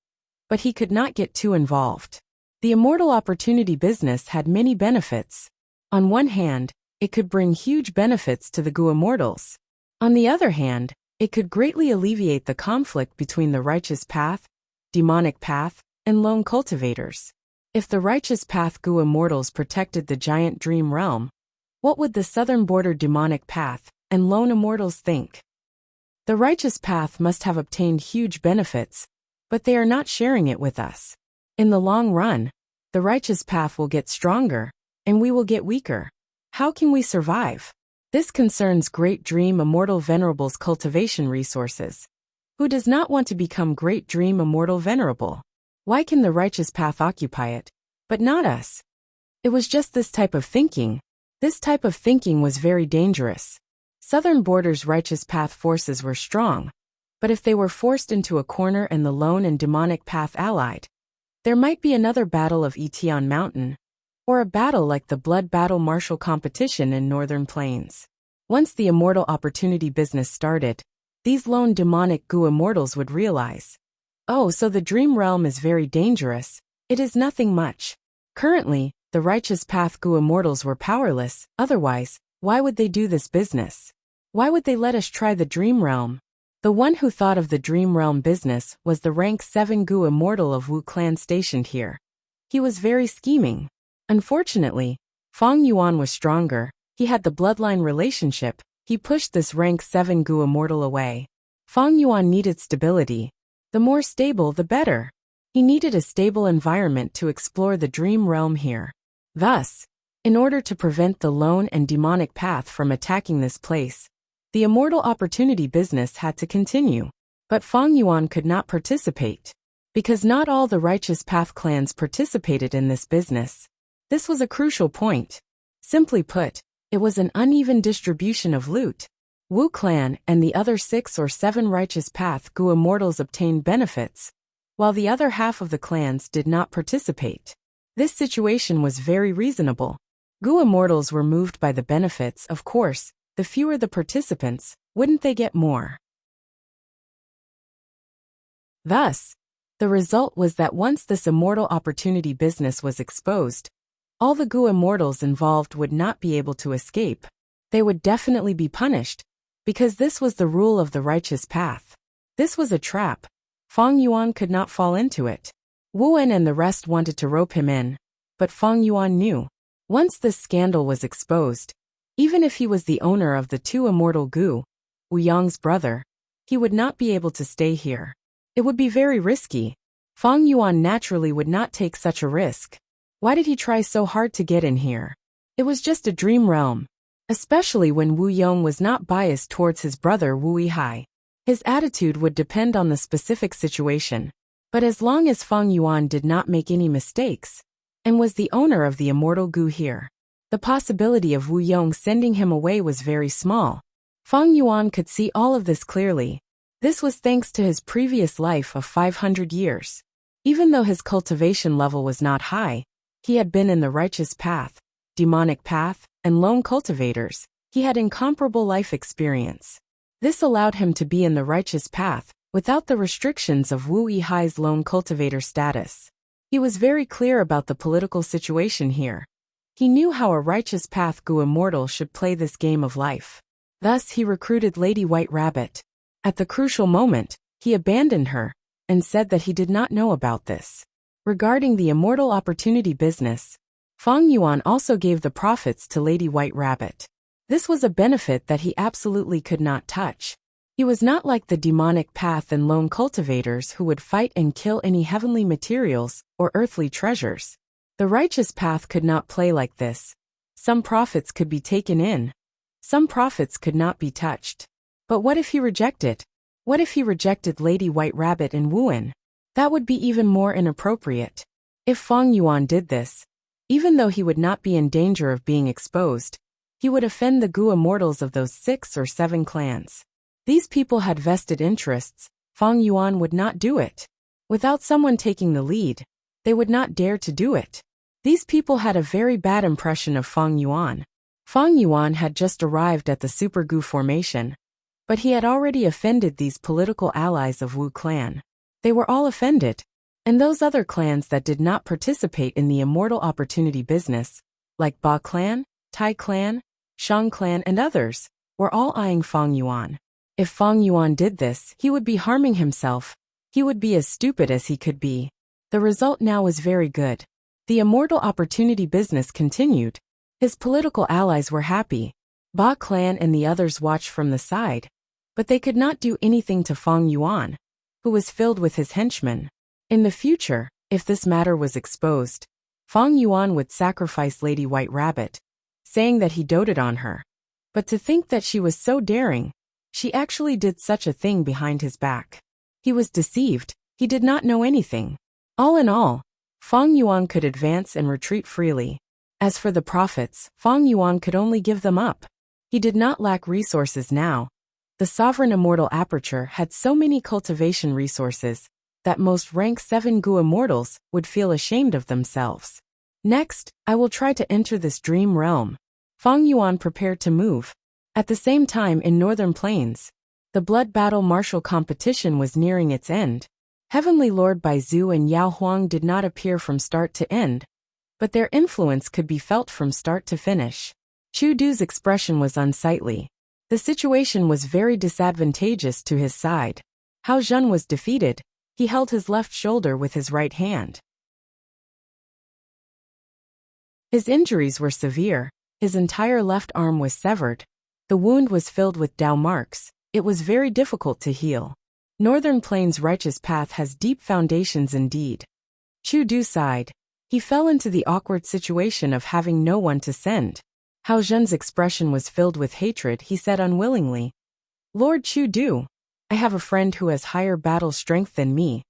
but he could not get too involved. The immortal opportunity business had many benefits. On one hand, it could bring huge benefits to the Gu immortals. On the other hand, it could greatly alleviate the conflict between the righteous path, demonic path, and lone cultivators. If the righteous path Gu immortals protected the giant dream realm, what would the southern border demonic path and lone immortals think? The righteous path must have obtained huge benefits, but they are not sharing it with us. In the long run, the righteous path will get stronger, and we will get weaker. How can we survive? This concerns Great Dream Immortal Venerable's cultivation resources. Who does not want to become Great Dream Immortal Venerable? Why can the righteous path occupy it, but not us? It was just this type of thinking. This type of thinking was very dangerous. Southern Border's righteous path forces were strong, but if they were forced into a corner and the lone and demonic path allied, there might be another battle of Etion Mountain, or a battle like the Blood Battle Martial competition in Northern Plains. Once the immortal opportunity business started, these lone demonic Gu immortals would realize, oh, so the dream realm is very dangerous. It is nothing much. Currently, the righteous path Gu immortals were powerless, otherwise, why would they do this business? Why would they let us try the dream realm? The one who thought of the dream realm business was the rank 7 Gu immortal of Wu clan stationed here. He was very scheming. Unfortunately, Feng Yuan was stronger. He had the bloodline relationship. He pushed this rank 7 Gu immortal away. Feng Yuan needed stability. The more stable, the better. He needed a stable environment to explore the dream realm here. Thus, in order to prevent the lone and demonic path from attacking this place, the immortal opportunity business had to continue. But Feng Yuan could not participate, because not all the righteous path clans participated in this business. This was a crucial point. Simply put, it was an uneven distribution of loot. Wu clan and the other 6 or 7 righteous path Gu immortals obtained benefits, while the other half of the clans did not participate. This situation was very reasonable. Gu immortals were moved by the benefits, of course. The fewer the participants, wouldn't they get more? Thus, the result was that once this immortal opportunity business was exposed, all the Gu immortals involved would not be able to escape. They would definitely be punished, because this was the rule of the righteous path. This was a trap. Feng Yuan could not fall into it. Wu-En and the rest wanted to rope him in, but Feng Yuan knew. Once this scandal was exposed, even if he was the owner of the 2 immortal Gu, Wu Yang's brother, he would not be able to stay here. It would be very risky. Feng Yuan naturally would not take such a risk. Why did he try so hard to get in here? It was just a dream realm. Especially when Wu Yong was not biased towards his brother Wu Yihai. His attitude would depend on the specific situation. But as long as Feng Yuan did not make any mistakes, and was the owner of the immortal Gu here, the possibility of Wu Yong sending him away was very small. Feng Yuan could see all of this clearly. This was thanks to his previous life of 500 years. Even though his cultivation level was not high, he had been in the righteous path, demonic path, and lone cultivators. He had incomparable life experience. This allowed him to be in the righteous path, without the restrictions of Wu Yihai's lone cultivator status. He was very clear about the political situation here. He knew how a righteous path Gu immortal should play this game of life. Thus he recruited Lady White Rabbit. At the crucial moment, he abandoned her, and said that he did not know about this. Regarding the immortal opportunity business, Feng Yuan also gave the profits to Lady White Rabbit. This was a benefit that he absolutely could not touch. He was not like the demonic path and lone cultivators who would fight and kill any heavenly materials or earthly treasures. The righteous path could not play like this. Some profits could be taken in. Some profits could not be touched. But what if he rejected? What if he rejected Lady White Rabbit and Wu-En? That would be even more inappropriate. If Feng Yuan did this, even though he would not be in danger of being exposed, he would offend the Gu immortals of those 6 or 7 clans. These people had vested interests. Fang Yuan would not do it. Without someone taking the lead, they would not dare to do it. These people had a very bad impression of Fang Yuan. Fang Yuan had just arrived at the Super Gu formation, but he had already offended these political allies of Wu clan. They were all offended, and those other clans that did not participate in the immortal opportunity business, like Ba clan, Tai clan, Shang clan and others, were all eyeing Fang Yuan. If Fang Yuan did this, he would be harming himself. He would be as stupid as he could be. The result now was very good. The immortal opportunity business continued. His political allies were happy. Ba clan and the others watched from the side, but they could not do anything to Fang Yuan, who was filled with his henchmen. In the future, if this matter was exposed, Fang Yuan would sacrifice Lady White Rabbit, saying that he doted on her. But to think that she was so daring, she actually did such a thing behind his back. He was deceived. He did not know anything. All in all, Fang Yuan could advance and retreat freely. As for the profits, Fang Yuan could only give them up. He did not lack resources now. The sovereign immortal aperture had so many cultivation resources that most rank 7 Gu immortals would feel ashamed of themselves. Next, I will try to enter this dream realm. Fang Yuan prepared to move. At the same time in Northern Plains, the blood battle martial competition was nearing its end. Heavenly Lord Bai Zhu and Yao Huang did not appear from start to end, but their influence could be felt from start to finish. Chu Du's expression was unsightly. The situation was very disadvantageous to his side. Hao Zhen was defeated. He held his left shoulder with his right hand. His injuries were severe. His entire left arm was severed. The wound was filled with Dao marks. It was very difficult to heal. Northern Plains' righteous path has deep foundations indeed. Chu Du sighed. He fell into the awkward situation of having no one to send. Hao Zhen's expression was filled with hatred. He said unwillingly, "Lord Chu Du, I have a friend who has higher battle strength than me,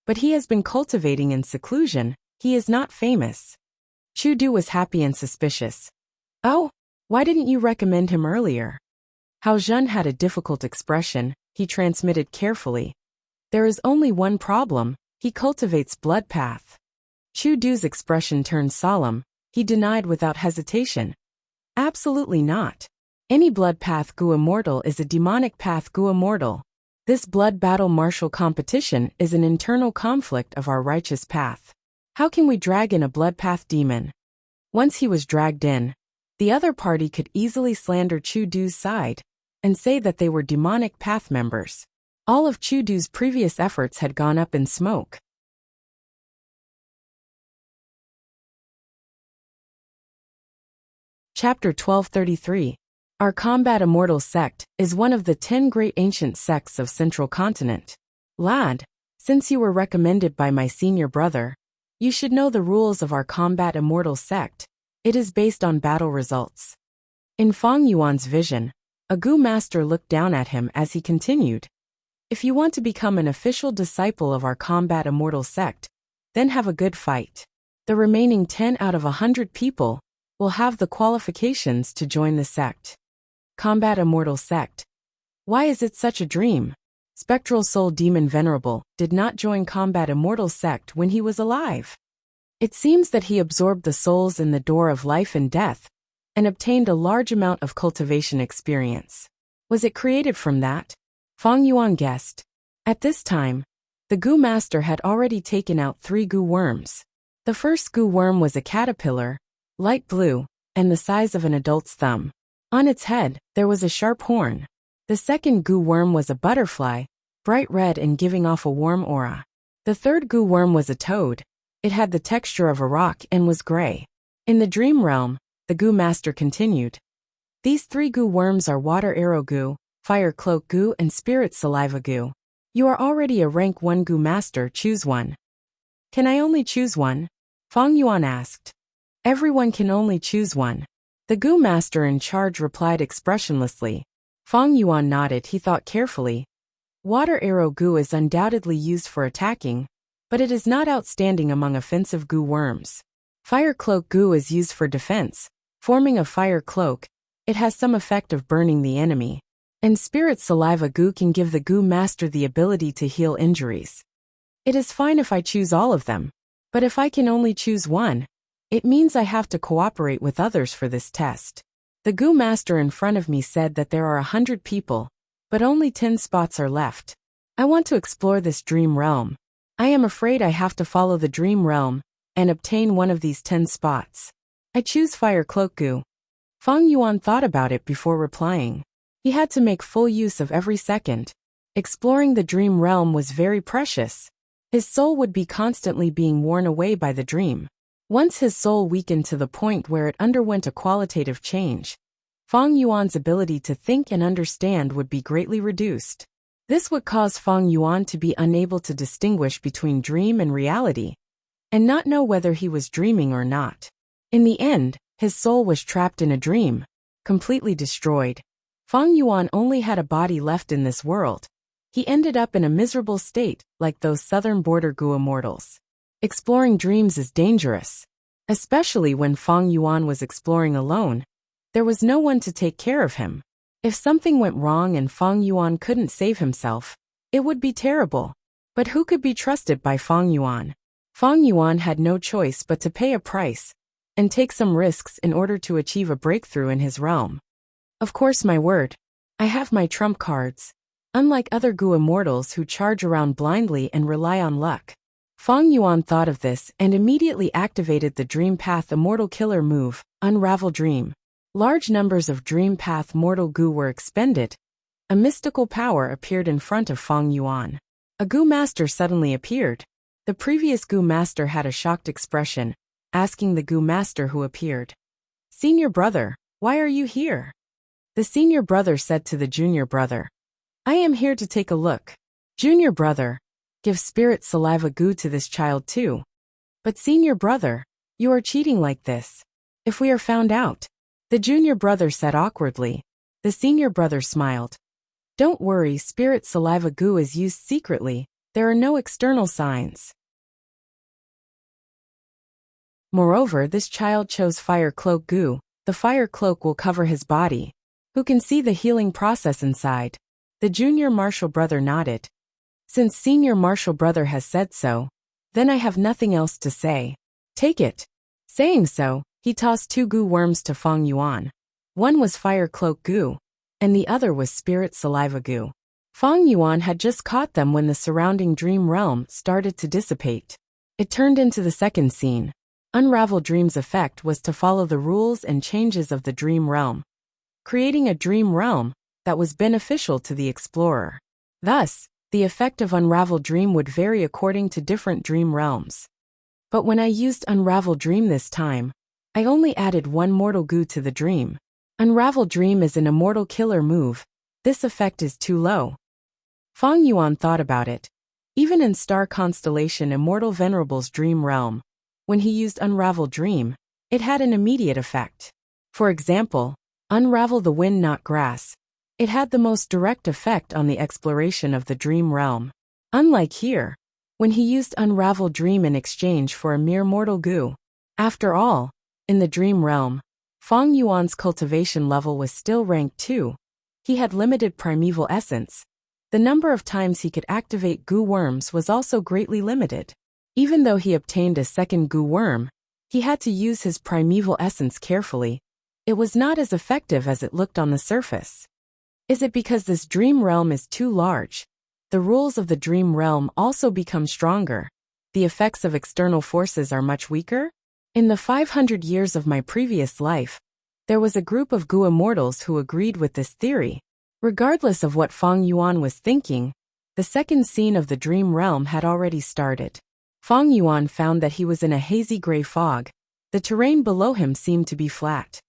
but he has been cultivating in seclusion. He is not famous." Chu Du was happy and suspicious. "Oh, why didn't you recommend him earlier?" Hao Zhen had a difficult expression. He transmitted carefully. "There is only one problem. He cultivates blood path." Chu Du's expression turned solemn. He denied without hesitation. "Absolutely not. Any blood path Gu immortal is a demonic path Gu immortal. This blood battle martial competition is an internal conflict of our righteous path. How can we drag in a blood path demon?" Once he was dragged in, the other party could easily slander Chu Du's side and say that they were demonic path members. All of Chu Du's previous efforts had gone up in smoke. Chapter 1233. Our Combat Immortal Sect is one of the 10 great ancient sects of Central Continent. Lad, since you were recommended by my senior brother, you should know the rules of our Combat Immortal Sect. It is based on battle results. In Fang Yuan's vision, a Gu master looked down at him as he continued. If you want to become an official disciple of our Combat Immortal Sect, then have a good fight. The remaining 10 out of 100 people will have the qualifications to join the sect. Combat Immortal Sect. Why is it such a dream? Spectral Soul Demon Venerable did not join Combat Immortal Sect when he was alive. It seems that he absorbed the souls in the door of life and death and obtained a large amount of cultivation experience. Was it created from that? Fang Yuan guessed. At this time, the Gu master had already taken out 3 Gu worms. The first Gu worm was a caterpillar, light blue, and the size of an adult's thumb. On its head, there was a sharp horn. The second Gu worm was a butterfly, bright red and giving off a warm aura. The third Gu worm was a toad. It had the texture of a rock and was gray. In the dream realm, the Gu master continued. These 3 Gu worms are Water Arrow Gu, Fire Cloak Gu and Spirit Saliva Gu. You are already a rank 1 Gu master. Choose one. Can I only choose one? Fang Yuan asked. Everyone can only choose one. The Gu master in charge replied expressionlessly. Fang Yuan nodded. He thought carefully. Water Arrow Gu is undoubtedly used for attacking, but it is not outstanding among offensive Gu worms. Fire Cloak Gu is used for defense, forming a fire cloak. It has some effect of burning the enemy. And spirit saliva goo can give the goo master the ability to heal injuries. It is fine if I choose all of them. But if I can only choose one, it means I have to cooperate with others for this test. The goo master in front of me said that there are 100 people, but only 10 spots are left. I want to explore this dream realm. I am afraid I have to follow the dream realm and obtain one of these 10 spots. I choose fire cloak goo. Feng Yuan thought about it before replying. He had to make full use of every second. Exploring the dream realm was very precious. His soul would be constantly being worn away by the dream. Once his soul weakened to the point where it underwent a qualitative change, Feng Yuan's ability to think and understand would be greatly reduced. This would cause Feng Yuan to be unable to distinguish between dream and reality, and not know whether he was dreaming or not. In the end, his soul was trapped in a dream, completely destroyed. Feng Yuan only had a body left in this world. He ended up in a miserable state, like those southern border goo immortals. Exploring dreams is dangerous. Especially when Feng Yuan was exploring alone. There was no one to take care of him. If something went wrong and Feng Yuan couldn't save himself, it would be terrible. But who could be trusted by Feng Yuan? Feng Yuan had no choice but to pay a price and take some risks in order to achieve a breakthrough in his realm. Of course, my word. I have my trump cards. Unlike other goo immortals who charge around blindly and rely on luck. Feng Yuan thought of this and immediately activated the Dream Path Immortal Killer move, Unravel Dream. Large numbers of Dream Path Mortal Goo were expended. A mystical power appeared in front of Feng Yuan. A Goo Master suddenly appeared. The previous Goo Master had a shocked expression, asking the Goo Master who appeared, "Senior brother, why are you here?" The senior brother said to the junior brother, "I am here to take a look." Junior brother, "Give spirit saliva goo to this child too." But senior brother, "You are cheating like this. If we are found out," the junior brother said awkwardly. The senior brother smiled. "Don't worry, spirit saliva goo is used secretly. There are no external signs." Moreover, this child chose fire cloak goo. The fire cloak will cover his body. Who can see the healing process inside? The junior martial brother nodded. Since senior martial brother has said so, then I have nothing else to say. Take it. Saying so, he tossed 2 goo worms to Feng Yuan. One was fire cloak goo, and the other was spirit saliva goo. Feng Yuan had just caught them when the surrounding dream realm started to dissipate. It turned into the second scene. Unravel Dream's effect was to follow the rules and changes of the dream realm, creating a dream realm that was beneficial to the explorer. Thus, the effect of Unravel Dream would vary according to different dream realms. But when I used Unravel Dream this time, I only added 1 mortal goo to the dream. Unravel Dream is an immortal killer move. This effect is too low. Feng Yuan thought about it. Even in star constellation Immortal Venerable's dream realm, when he used Unravel Dream, it had an immediate effect. For example, Unravel the Wind Not Grass. It had the most direct effect on the exploration of the dream realm. Unlike here, when he used Unravel Dream in exchange for a mere mortal goo. After all, in the dream realm, Feng Yuan's cultivation level was still rank 2. He had limited primeval essence. The number of times he could activate goo worms was also greatly limited. Even though he obtained a second goo worm, he had to use his primeval essence carefully. It was not as effective as it looked on the surface. Is it because this dream realm is too large? The rules of the dream realm also become stronger. The effects of external forces are much weaker? In the 500 years of my previous life, there was a group of goo immortals who agreed with this theory. Regardless of what Feng Yuan was thinking, the second scene of the dream realm had already started. Feng Yuan found that he was in a hazy gray fog. The terrain below him seemed to be flat.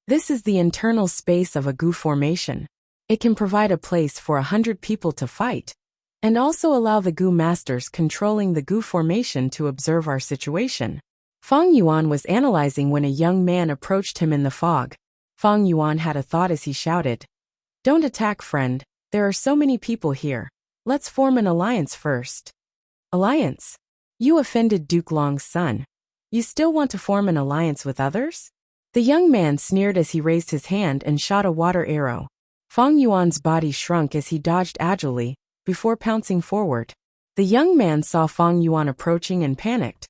This is the internal space of a goo formation. It can provide a place for 100 people to fight, and also allow the goo masters controlling the goo formation to observe our situation. Feng Yuan was analyzing when a young man approached him in the fog. Feng Yuan had a thought as he shouted, "Don't attack, friend. There are so many people here. Let's form an alliance first." Alliance? You offended Duke Long's son. You still want to form an alliance with others? The young man sneered as he raised his hand and shot a water arrow. Fang Yuan's body shrunk as he dodged agilely, before pouncing forward. The young man saw Fang Yuan approaching and panicked,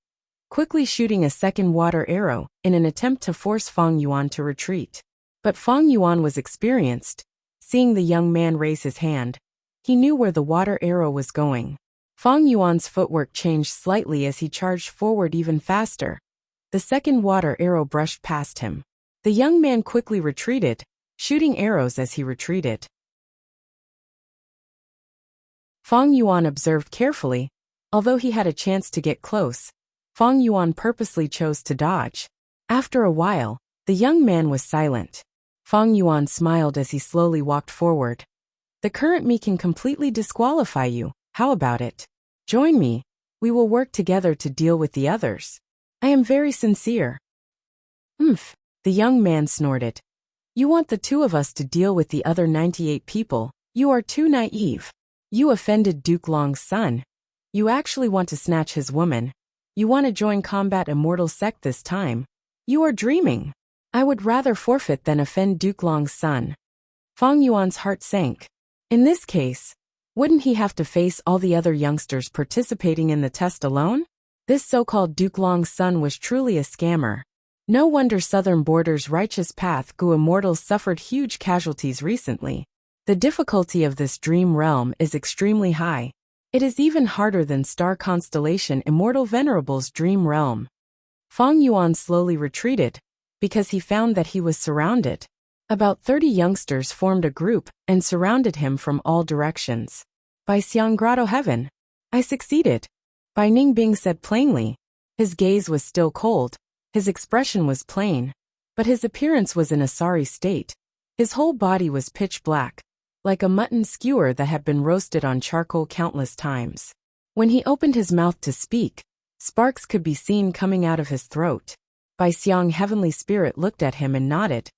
quickly shooting a second water arrow in an attempt to force Fang Yuan to retreat. But Fang Yuan was experienced. Seeing the young man raise his hand, he knew where the water arrow was going. Fang Yuan's footwork changed slightly as he charged forward even faster. The second water arrow brushed past him. The young man quickly retreated, shooting arrows as he retreated. Fang Yuan observed carefully. Although he had a chance to get close, Fang Yuan purposely chose to dodge. After a while, the young man was silent. Fang Yuan smiled as he slowly walked forward. The current me can completely disqualify you. How about it? Join me. We will work together to deal with the others. I am very sincere. Umph, the young man snorted. You want the two of us to deal with the other 98 people. You are too naive. You offended Duke Long's son. You actually want to snatch his woman. You want to join Combat Immortal Sect this time. You are dreaming. I would rather forfeit than offend Duke Long's son. Fang Yuan's heart sank. In this case, wouldn't he have to face all the other youngsters participating in the test alone? This so-called Duke Long's son was truly a scammer. No wonder Southern Border's righteous path Gu Immortals suffered huge casualties recently. The difficulty of this dream realm is extremely high. It is even harder than Star Constellation Immortal Venerable's dream realm. Fang Yuan slowly retreated, because he found that he was surrounded. About 30 youngsters formed a group and surrounded him from all directions. By Xiang Grotto Heaven, I succeeded. Bai Ningbing said plainly. His gaze was still cold, his expression was plain, but his appearance was in a sorry state. His whole body was pitch black, like a mutton skewer that had been roasted on charcoal countless times. When he opened his mouth to speak, sparks could be seen coming out of his throat. Bai Xiang Heavenly Spirit looked at him and nodded.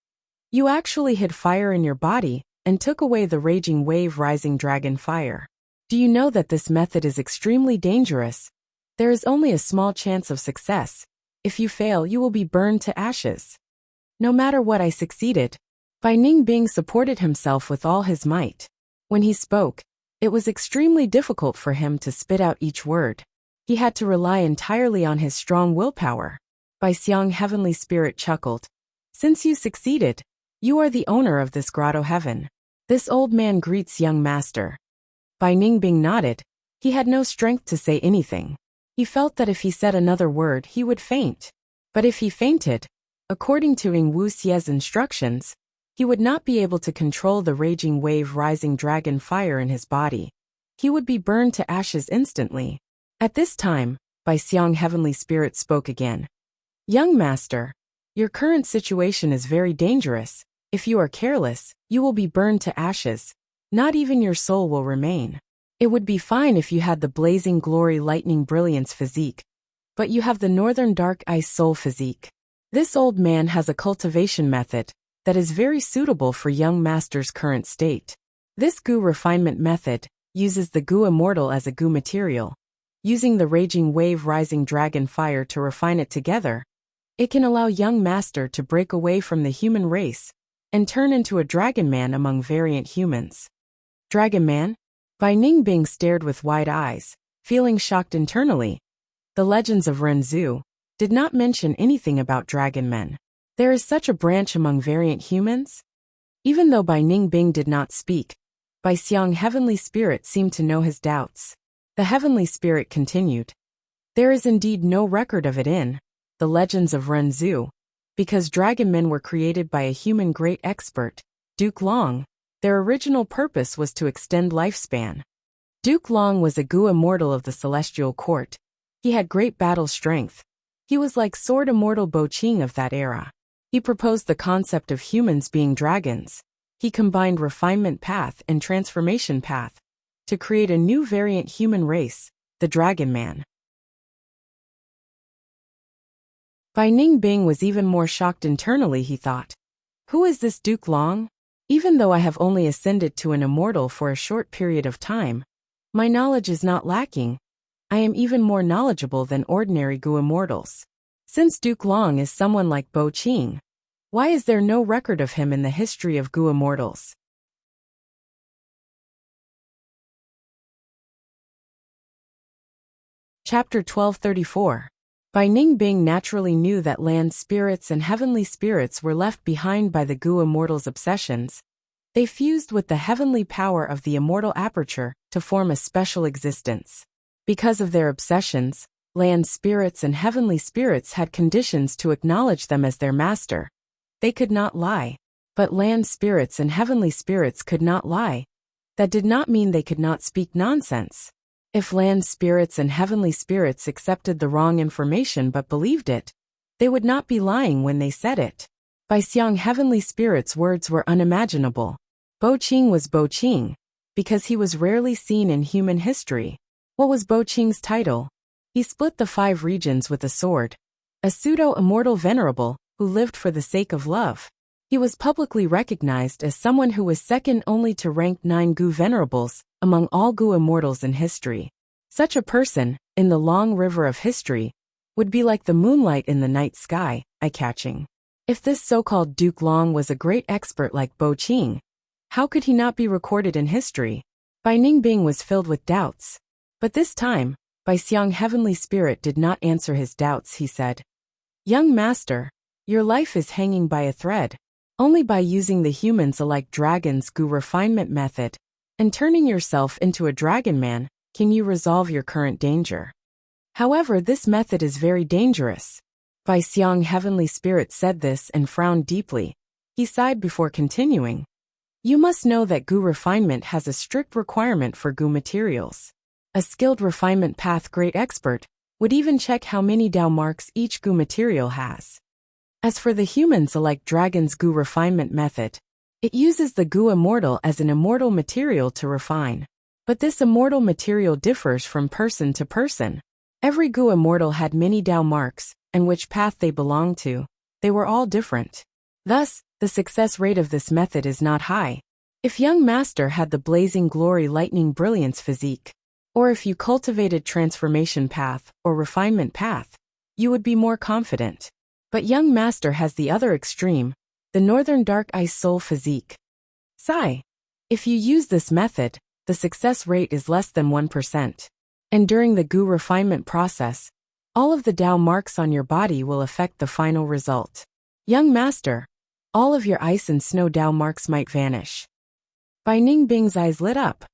You actually hid fire in your body and took away the raging wave rising dragon fire. Do you know that this method is extremely dangerous? There is only a small chance of success. If you fail, you will be burned to ashes. No matter what, I succeeded. Bai Ningbing supported himself with all his might. When he spoke, it was extremely difficult for him to spit out each word. He had to rely entirely on his strong willpower. Bai Xiang Heavenly Spirit chuckled. Since you succeeded, you are the owner of this grotto heaven. This old man greets young master. Bai Ningbing nodded. He had no strength to say anything. He felt that if he said another word, he would faint. But if he fainted, according to Wuxia's instructions, he would not be able to control the raging wave rising dragon fire in his body. He would be burned to ashes instantly. At this time, Bai Xiang Heavenly Spirit spoke again. Young master, your current situation is very dangerous. If you are careless, you will be burned to ashes. Not even your soul will remain. It would be fine if you had the blazing glory lightning brilliance physique, but you have the northern dark ice soul physique. This old man has a cultivation method that is very suitable for young master's current state. This Gu refinement method uses the Gu immortal as a Gu material. Using the raging wave rising dragon fire to refine it together, it can allow young master to break away from the human race and turn into a dragon man among variant humans. Dragon man? Bai Ningbing stared with wide eyes, feeling shocked internally. The legends of Renzu did not mention anything about dragon men. There is such a branch among variant humans? Even though Bai Ningbing did not speak, Bai Xiang Heavenly Spirit seemed to know his doubts. The Heavenly Spirit continued. There is indeed no record of it in the legends of Renzu, because dragon men were created by a human great expert, Duke Long. Their original purpose was to extend lifespan. Duke Long was a Gu immortal of the Celestial Court. He had great battle strength. He was like Sword Immortal Bo Qing of that era. He proposed the concept of humans being dragons. He combined refinement path and transformation path to create a new variant human race, the Dragon Man. Bai Ningbing was even more shocked internally, he thought. Who is this Duke Long? Even though I have only ascended to an immortal for a short period of time, my knowledge is not lacking. I am even more knowledgeable than ordinary Gu immortals. Since Duke Long is someone like Bo Qing, Why is there no record of him in the history of Gu immortals? Chapter 1234. Bai Ningbing naturally knew that land spirits and heavenly spirits were left behind by the Gu immortals' obsessions. They fused with the heavenly power of the immortal aperture to form a special existence. Because of their obsessions, land spirits and heavenly spirits had conditions to acknowledge them as their master. They could not lie. But land spirits and heavenly spirits could not lie. That did not mean they could not speak nonsense. If land spirits and heavenly spirits accepted the wrong information but believed it, they would not be lying when they said it. By Xiang heavenly spirits' words were unimaginable. Bo Qing was Bo Qing, because he was rarely seen in human history. What was Bo Qing's title? He split the 5 regions with a sword. A pseudo-immortal venerable, who lived for the sake of love. He was publicly recognized as someone who was second only to rank 9 Gu venerables among all Gu immortals in history. Such a person, in the long river of history, would be like the moonlight in the night sky, eye-catching. If this so-called Duke Long was a great expert like Bo Qing, how could he not be recorded in history? Bai Ningbing was filled with doubts. But this time, Bai Xiang heavenly spirit did not answer his doubts. He said, "Young master, your life is hanging by a thread. Only by using the humans-alike dragon's Gu refinement method and turning yourself into a dragon man can you resolve your current danger. However, this method is very dangerous." Bai Xiang heavenly spirit said this and frowned deeply. He sighed before continuing. "You must know that Gu refinement has a strict requirement for Gu materials. A skilled refinement path great expert would even check how many Dao marks each Gu material has. As for the humans-alike dragon's Gu refinement method, it uses the Gu immortal as an immortal material to refine. But this immortal material differs from person to person. Every Gu immortal had many Dao marks, and which path they belonged to. They were all different. Thus, the success rate of this method is not high. If young master had the blazing glory lightning brilliance physique, or if you cultivated transformation path or refinement path, you would be more confident. But young master has the other extreme, the northern dark ice soul physique. Sigh. If you use this method, the success rate is less than 1%. And during the Gu refinement process, all of the Dao marks on your body will affect the final result. Young master, all of your ice and snow Dao marks might vanish. Bai Ningbing's eyes lit up.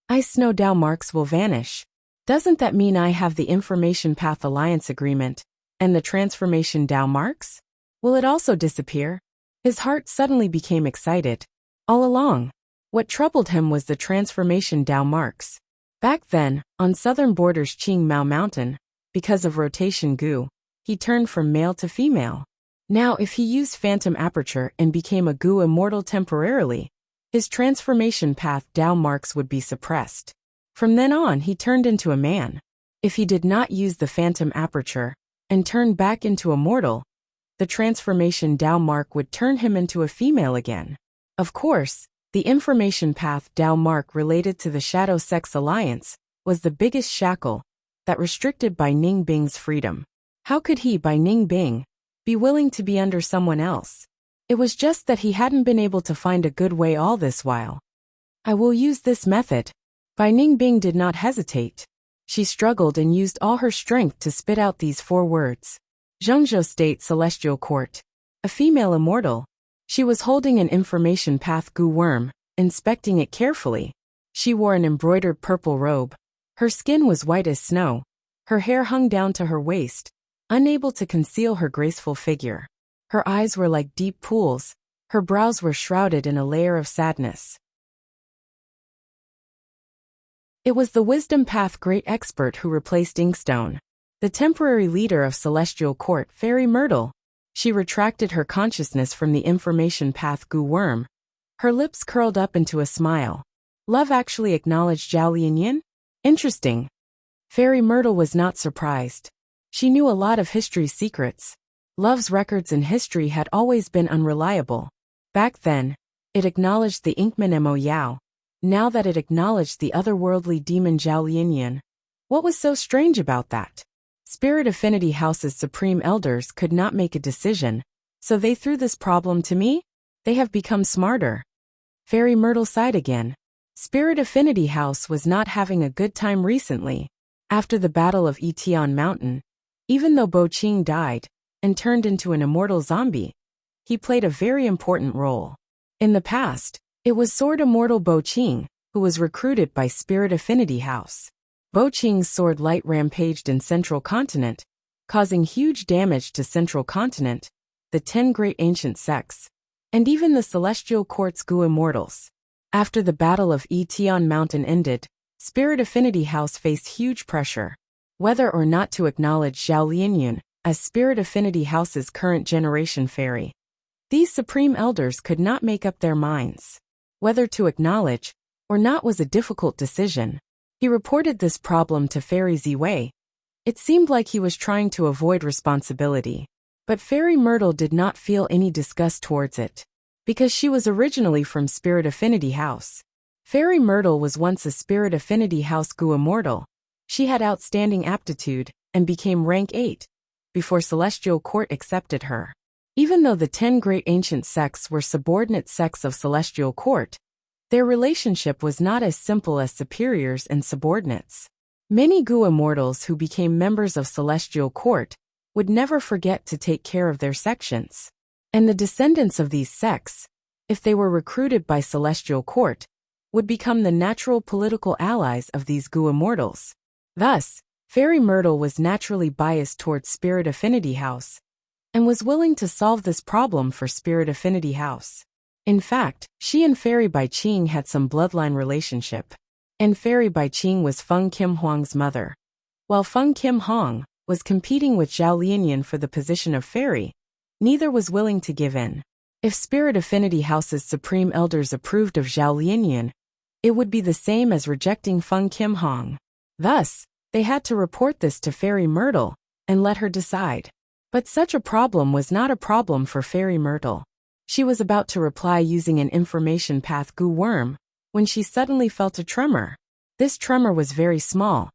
Ice snow Dao marks will vanish. Doesn't that mean I have the Information Path Alliance agreement? And the transformation Dao marks? Will it also disappear? His heart suddenly became excited. All along, what troubled him was the transformation Dao marks. Back then, on southern borders Qing Mao Mountain, because of rotation Gu, he turned from male to female. Now if he used phantom aperture and became a Gu immortal temporarily, his transformation path Dao marks would be suppressed. From then on he turned into a man. If he did not use the phantom aperture, and turn back into a mortal, the transformation Dao mark would turn him into a female again. Of course, the information path Dao mark related to the Shadow Sex Alliance was the biggest shackle that restricted Bai Ningbing's freedom. How could he, Bai Ningbing, be willing to be under someone else? It was just that he hadn't been able to find a good way all this while. I will use this method. Bai Ningbing did not hesitate. She struggled and used all her strength to spit out these 4 words. Zhengzhou State Celestial Court. A female immortal. She was holding an information path Gu worm, inspecting it carefully. She wore an embroidered purple robe. Her skin was white as snow. Her hair hung down to her waist, unable to conceal her graceful figure. Her eyes were like deep pools. Her brows were shrouded in a layer of sadness. It was the Wisdom Path Great Expert who replaced Inkstone, the temporary leader of Celestial Court, Fairy Myrtle. She retracted her consciousness from the Information Path Gu worm. Her lips curled up into a smile. Love actually acknowledged Zhao Lianyin? Interesting. Fairy Myrtle was not surprised. She knew a lot of history's secrets. Love's records in history had always been unreliable. Back then, it acknowledged the Inkman Mo Yao. Now that it acknowledged the otherworldly demon Zhao Lianyin. What was so strange about that? Spirit Affinity House's supreme elders could not make a decision, So they threw this problem to me? They have become smarter. Fairy Myrtle sighed again. Spirit Affinity House was not having a good time recently. After the Battle of Etion Mountain, even though Bo Qing died and turned into an immortal zombie, he played a very important role. In the past, it was Sword Immortal Bo Qing who was recruited by Spirit Affinity House. Bo Qing's sword light rampaged in Central Continent, causing huge damage to Central Continent, the 10 great ancient sects, and even the Celestial Court's Gu Immortals. After the Battle of Etion Mountain ended, Spirit Affinity House faced huge pressure, whether or not to acknowledge Zhao Lianyun as Spirit Affinity House's current generation fairy. These Supreme Elders could not make up their minds. Whether to acknowledge or not was a difficult decision. He reported this problem to Fairy Ziwei. It seemed like he was trying to avoid responsibility. But Fairy Myrtle did not feel any disgust towards it, because she was originally from Spirit Affinity House. Fairy Myrtle was once a Spirit Affinity House Gu Immortal. She had outstanding aptitude and became rank 8 before Celestial Court accepted her. Even though the 10 great ancient sects were subordinate sects of Celestial Court, their relationship was not as simple as superiors and subordinates. Many Gu Immortals who became members of Celestial Court would never forget to take care of their sections. And the descendants of these sects, if they were recruited by Celestial Court, would become the natural political allies of these Gu Immortals. Thus, Fairy Myrtle was naturally biased towards Spirit Affinity House, and was willing to solve this problem for Spirit Affinity House. In fact, she and Fairy Bai Qing had some bloodline relationship, and Fairy Bai Qing was Feng Kim Huang's mother. While Feng Kim Huang was competing with Zhao Lianyun for the position of fairy, neither was willing to give in. If Spirit Affinity House's Supreme Elders approved of Zhao Lianyun, it would be the same as rejecting Feng Kim Huang. Thus, they had to report this to Fairy Myrtle and let her decide. But such a problem was not a problem for Fairy Myrtle. She was about to reply using an information path Gu Worm when she suddenly felt a tremor. This tremor was very small,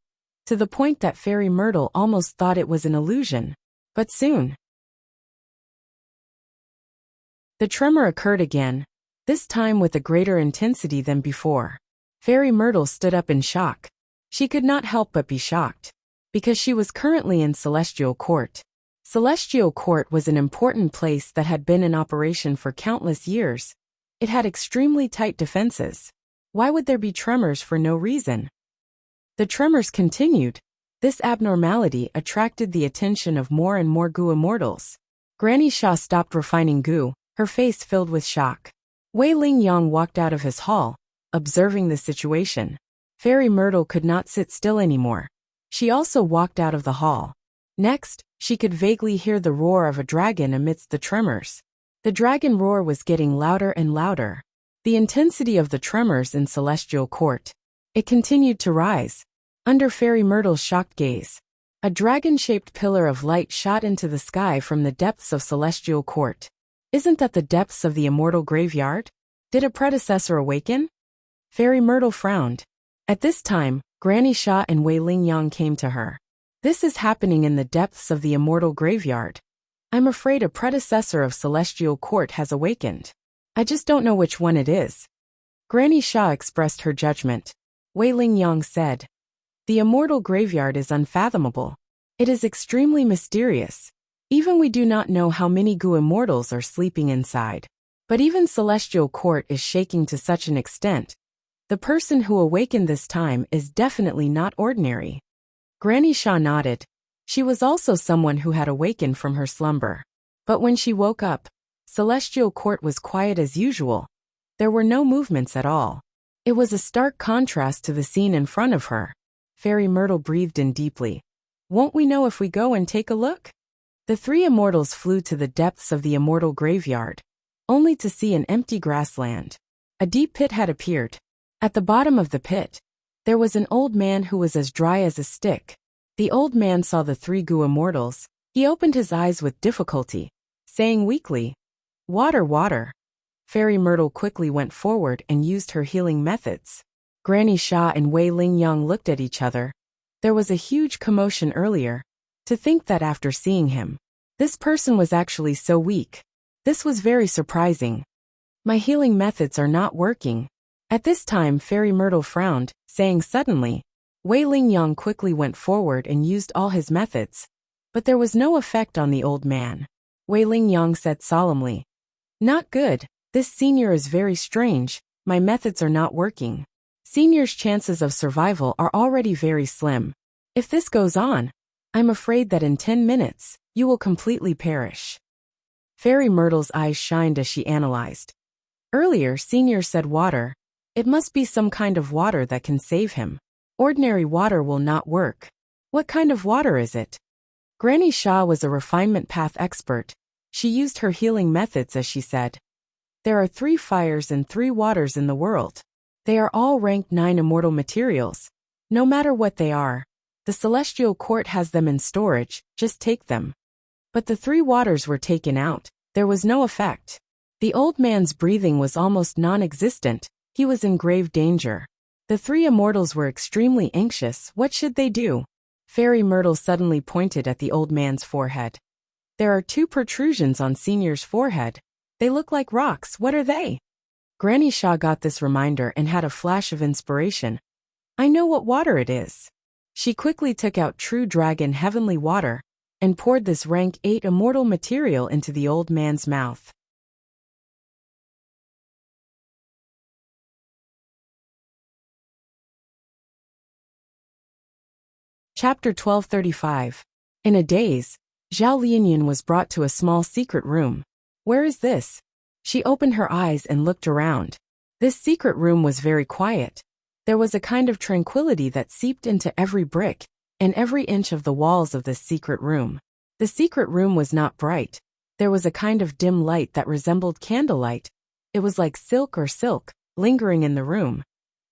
to the point that Fairy Myrtle almost thought it was an illusion. But soon, the tremor occurred again, this time with a greater intensity than before. Fairy Myrtle stood up in shock. She could not help but be shocked, because she was currently in Celestial Court. Celestial Court was an important place that had been in operation for countless years. It had extremely tight defenses. Why would there be tremors for no reason? The tremors continued. This abnormality attracted the attention of more and more Gu Immortals. Granny Sha stopped refining Gu, her face filled with shock. Wei Ling Yang walked out of his hall, observing the situation. Fairy Myrtle could not sit still anymore. She also walked out of the hall. Next, she could vaguely hear the roar of a dragon amidst the tremors. The dragon roar was getting louder and louder. The intensity of the tremors in Celestial Court. It continued to rise. Under Fairy Myrtle's shocked gaze, a dragon-shaped pillar of light shot into the sky from the depths of Celestial Court. Isn't that the depths of the immortal graveyard? Did a predecessor awaken? Fairy Myrtle frowned. At this time, Granny Sha and Wei Ling Yang came to her. This is happening in the depths of the immortal graveyard. I'm afraid a predecessor of Celestial Court has awakened. I just don't know which one it is. Granny Sha expressed her judgment. Wei Ling Yang said, the immortal graveyard is unfathomable. It is extremely mysterious. Even we do not know how many Gu Immortals are sleeping inside. But even Celestial Court is shaking to such an extent. The person who awakened this time is definitely not ordinary. Granny Sha nodded. She was also someone who had awakened from her slumber. But when she woke up, Celestial Court was quiet as usual. There were no movements at all. It was a stark contrast to the scene in front of her. Fairy Myrtle breathed in deeply. Won't we know if we go and take a look? The three immortals flew to the depths of the immortal graveyard, only to see an empty grassland. A deep pit had appeared. At the bottom of the pit, there was an old man who was as dry as a stick. The old man saw the three Gu Immortals. He opened his eyes with difficulty, saying weakly, "Water, water." Fairy Myrtle quickly went forward and used her healing methods. Granny Sha and Wei Ling Yang looked at each other. There was a huge commotion earlier. To think that after seeing him, this person was actually so weak. This was very surprising. My healing methods are not working. At this time Fairy Myrtle frowned, saying suddenly. Wei Lingyang quickly went forward and used all his methods. But there was no effect on the old man. Wei Lingyang said solemnly. Not good. This senior is very strange. My methods are not working. Senior's chances of survival are already very slim. If this goes on, I'm afraid that in 10 minutes, you will completely perish. Fairy Myrtle's eyes shined as she analyzed. Earlier, Senior said water. It must be some kind of water that can save him. Ordinary water will not work. What kind of water is it? Granny Sha was a refinement path expert. She used her healing methods as she said. There are 3 fires and 3 waters in the world. They are all ranked 9 immortal materials. No matter what they are. The Celestial Court has them in storage, just take them. But the 3 waters were taken out. There was no effect. The old man's breathing was almost non-existent. He was in grave danger. The 3 immortals were extremely anxious. What should they do? Fairy Myrtle suddenly pointed at the old man's forehead. There are 2 protrusions on Senior's forehead. They look like rocks. What are they? Granny Sha got this reminder and had a flash of inspiration. I know what water it is. She quickly took out True Dragon Heavenly Water and poured this rank 8 immortal material into the old man's mouth. Chapter 1235. In a daze, Zhao Lianyan was brought to a small secret room. Where is this? She opened her eyes and looked around. This secret room was very quiet. There was a kind of tranquility that seeped into every brick and every inch of the walls of this secret room. The secret room was not bright. There was a kind of dim light that resembled candlelight. It was like silk, lingering in the room.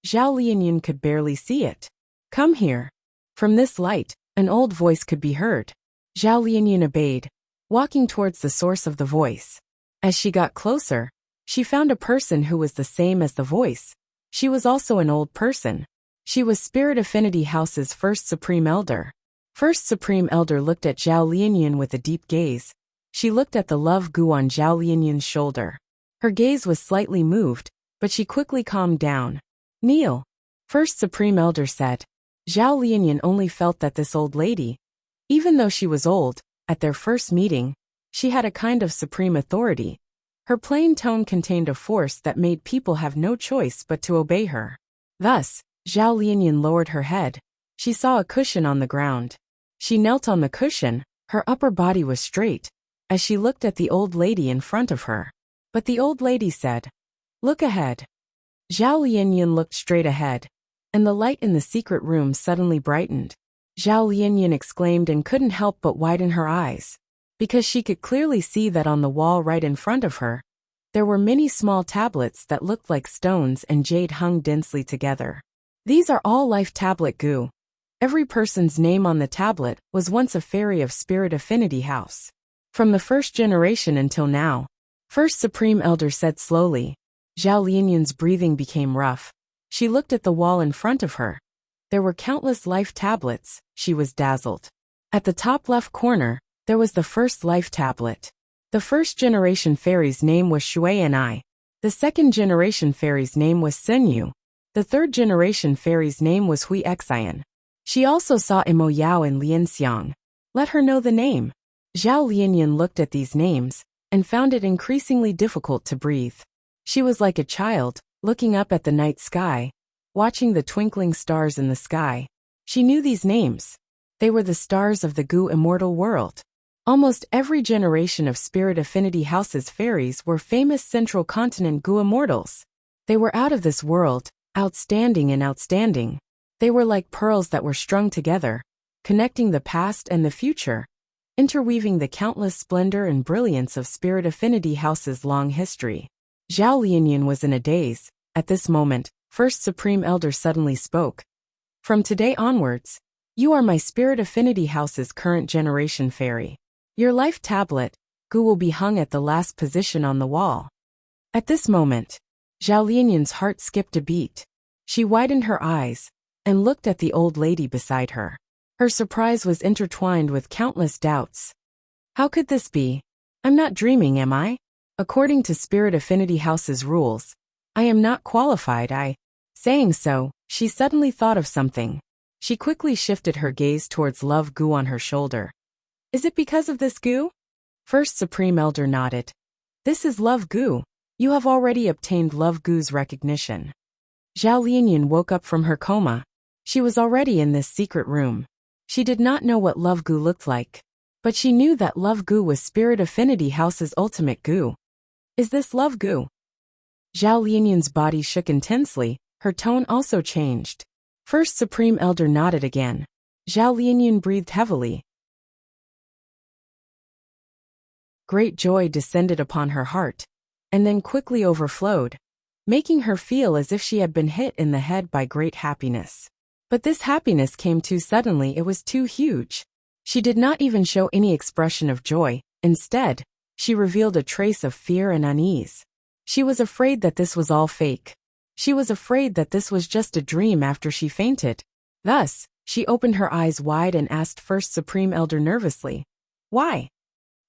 Zhao Lianyan could barely see it. Come here. From this light, an old voice could be heard. Zhao Lianyan obeyed, walking towards the source of the voice. As she got closer, she found a person who was the same as the voice. She was also an old person. She was Spirit Affinity House's first Supreme Elder. First Supreme Elder looked at Zhao Lianyan with a deep gaze. She looked at the love goo on Zhao Lianyan's shoulder. Her gaze was slightly moved, but she quickly calmed down. Kneel. First Supreme Elder said. Zhao Lianyan only felt that this old lady, even though she was old, at their first meeting, she had a kind of supreme authority. Her plain tone contained a force that made people have no choice but to obey her. Thus, Zhao Lianyan lowered her head. She saw a cushion on the ground. She knelt on the cushion. Her upper body was straight, as she looked at the old lady in front of her. But the old lady said, "Look ahead." Zhao Lianyan looked straight ahead, and the light in the secret room suddenly brightened. Zhao Lianyan exclaimed and couldn't help but widen her eyes, because she could clearly see that on the wall right in front of her, there were many small tablets that looked like stones and jade hung densely together. These are all life tablet goo. Every person's name on the tablet was once a fairy of Spirit Affinity House. From the first generation until now. First Supreme Elder said slowly. Zhao Lianyan's breathing became rough. She looked at the wall in front of her. There were countless life tablets. She was dazzled. At the top left corner, there was the first life tablet. The first generation fairy's name was Shui Ni. The second generation fairy's name was Senyu. The third generation fairy's name was Hui Xian. She also saw Imo Yao and Lian Xiang. Let her know the name. Zhao Lianyan looked at these names and found it increasingly difficult to breathe. She was like a child, looking up at the night sky, watching the twinkling stars in the sky. She knew these names. They were the stars of the Goo immortal world. Almost every generation of Spirit Affinity House's fairies were famous Central Continent Goo immortals. They were out of this world, outstanding and outstanding. They were like pearls that were strung together, connecting the past and the future, interweaving the countless splendor and brilliance of Spirit Affinity House's long history. Zhao Lianyan was in a daze. At this moment, First Supreme Elder suddenly spoke. From today onwards, you are my Spirit Affinity House's current generation fairy. Your life tablet, Goo, will be hung at the last position on the wall. At this moment, Zhao Lianyan's heart skipped a beat. She widened her eyes and looked at the old lady beside her. Her surprise was intertwined with countless doubts. How could this be? I'm not dreaming, am I? According to Spirit Affinity House's rules, I am not qualified. Saying so, she suddenly thought of something. She quickly shifted her gaze towards Love Gu on her shoulder. Is it because of this Gu? First Supreme Elder nodded. This is Love Gu. You have already obtained Love Gu's recognition. Zhao Lianyan woke up from her coma. She was already in this secret room. She did not know what Love Gu looked like, but she knew that Love Gu was Spirit Affinity House's ultimate Gu. Is this Love Gu? Zhao Lianyan's body shook intensely, her tone also changed. First Supreme Elder nodded again. Zhao Lianyan breathed heavily. Great joy descended upon her heart, and then quickly overflowed, making her feel as if she had been hit in the head by great happiness. But this happiness came too suddenly, it was too huge. She did not even show any expression of joy. Instead, she revealed a trace of fear and unease. She was afraid that this was all fake. She was afraid that this was just a dream after she fainted. Thus, she opened her eyes wide and asked First Supreme Elder nervously, why?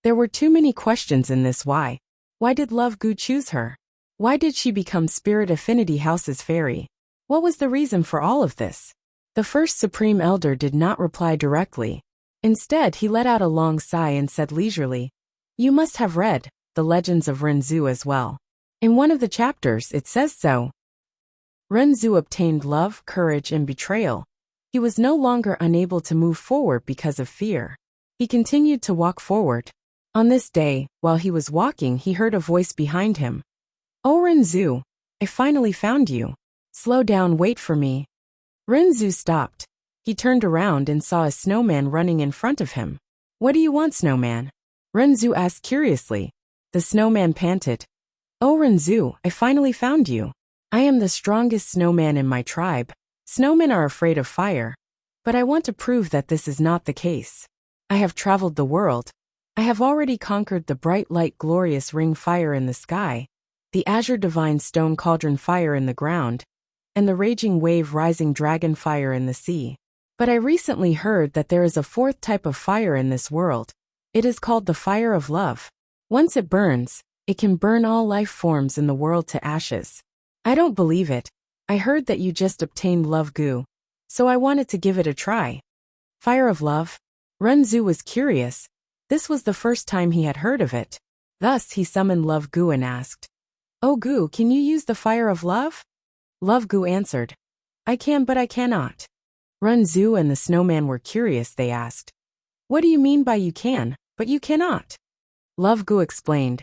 There were too many questions in this why. Why did Love Gu choose her? Why did she become Spirit Affinity House's fairy? What was the reason for all of this? The First Supreme Elder did not reply directly. Instead, he let out a long sigh and said leisurely, you must have read The Legends of Renzu as well. In one of the chapters, it says so. Renzu obtained love, courage, and betrayal. He was no longer unable to move forward because of fear. He continued to walk forward. On this day, while he was walking, he heard a voice behind him. Oh Renzu, I finally found you. Slow down, wait for me. Renzu stopped. He turned around and saw a snowman running in front of him. What do you want, snowman? Renzu asked curiously. The snowman panted. Oh Renzu, I finally found you. I am the strongest snowman in my tribe. Snowmen are afraid of fire. But I want to prove that this is not the case. I have traveled the world. I have already conquered the bright light glorious ring fire in the sky, the azure divine stone cauldron fire in the ground, and the raging wave rising dragon fire in the sea. But I recently heard that there is a fourth type of fire in this world. It is called the fire of love. Once it burns, it can burn all life forms in the world to ashes. I don't believe it. I heard that you just obtained Love Gu, so I wanted to give it a try. Fire of love? Renzu was curious. This was the first time he had heard of it. Thus he summoned Love Gu and asked, Oh Gu, can you use the fire of love? Love Gu answered, I can, but I cannot. Renzu and the snowman were curious. They asked, What do you mean by you can, but you cannot? Love Gu explained,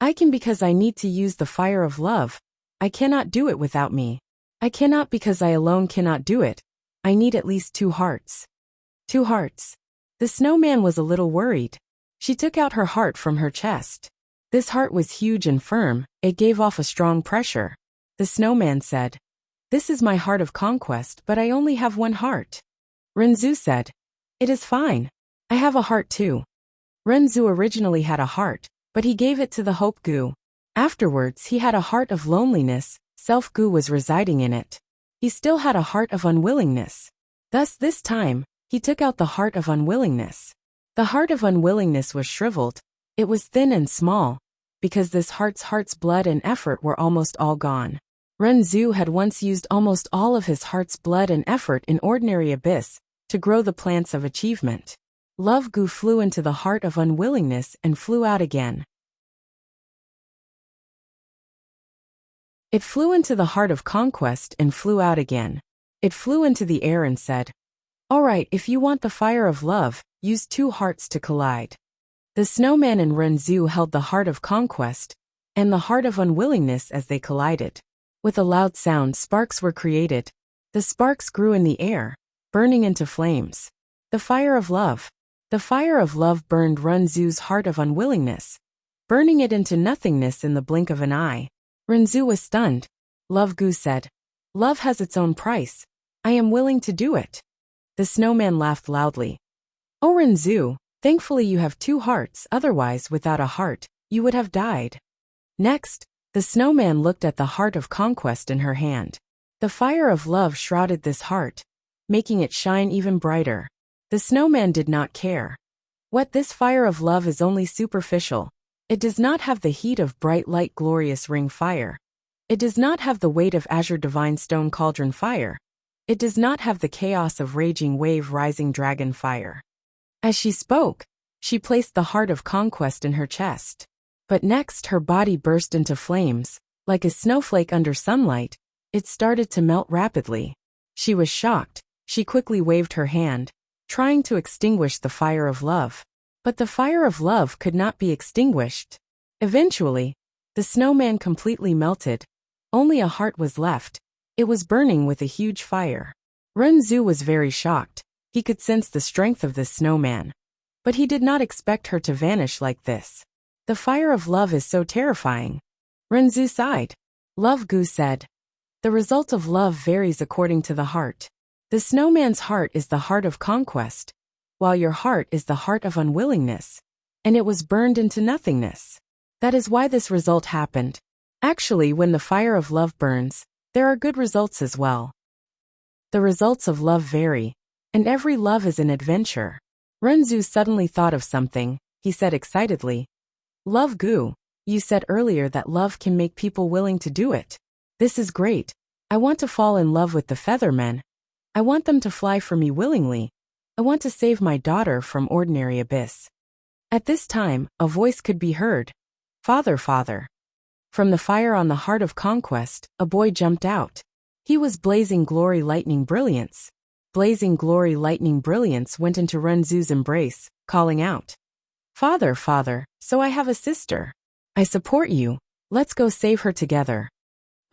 I can because I need to use the fire of love. I cannot do it without me. I cannot because I alone cannot do it. I need at least 2 hearts. 2 hearts. The snowman was a little worried. She took out her heart from her chest. This heart was huge and firm. It gave off a strong pressure. The snowman said, This is my heart of conquest, but I only have 1 heart. Renzu said, It is fine. I have a heart too. Renzu originally had a heart, but he gave it to the Hope Gu. Afterwards he had a heart of loneliness. Self Gu was residing in it. He still had a heart of unwillingness. Thus this time, he took out the heart of unwillingness. The heart of unwillingness was shriveled. It was thin and small, because this heart's blood and effort were almost all gone. Renzu had once used almost all of his heart's blood and effort in ordinary abyss to grow the plants of achievement. Love Gu flew into the heart of unwillingness and flew out again. It flew into the heart of conquest and flew out again. It flew into the air and said, All right, if you want the fire of love, use 2 hearts to collide. The snowman and Renzu held the heart of conquest and the heart of unwillingness as they collided. With a loud sound, sparks were created. The sparks grew in the air, burning into flames. The fire of love. The fire of love burned Renzu's heart of unwillingness, burning it into nothingness in the blink of an eye. Renzu was stunned. Love Gu said, Love has its own price. I am willing to do it. The snowman laughed loudly. Oh Renzu, thankfully you have 2 hearts, otherwise without a heart, you would have died. Next, the snowman looked at the heart of conquest in her hand. The fire of love shrouded this heart, making it shine even brighter. The snowman did not care. What, this fire of love is only superficial. It does not have the heat of bright light glorious ring fire. It does not have the weight of azure divine stone cauldron fire. It does not have the chaos of raging wave rising dragon fire. As she spoke, she placed the heart of conquest in her chest. But next her body burst into flames. Like a snowflake under sunlight, it started to melt rapidly. She was shocked. She quickly waved her hand, trying to extinguish the fire of love. But the fire of love could not be extinguished. Eventually, the snowman completely melted. Only a heart was left. It was burning with a huge fire. Renzu was very shocked. He could sense the strength of this snowman. But he did not expect her to vanish like this. The fire of love is so terrifying. Renzu sighed. Love Gu said. The result of love varies according to the heart. The snowman's heart is the heart of conquest, while your heart is the heart of unwillingness, and it was burned into nothingness. That is why this result happened. Actually, when the fire of love burns, there are good results as well. The results of love vary, and every love is an adventure. Renzu suddenly thought of something. He said excitedly, Love Gu, you said earlier that love can make people willing to do it. This is great. I want to fall in love with the feathermen. I want them to fly for me willingly. I want to save my daughter from ordinary abyss. At this time, a voice could be heard. Father, father. From the fire on the heart of conquest, a boy jumped out. He was Blazing Glory Lightning Brilliance. Blazing Glory Lightning Brilliance went into Renzu's embrace, calling out, Father, father, so I have a sister. I support you. Let's go save her together.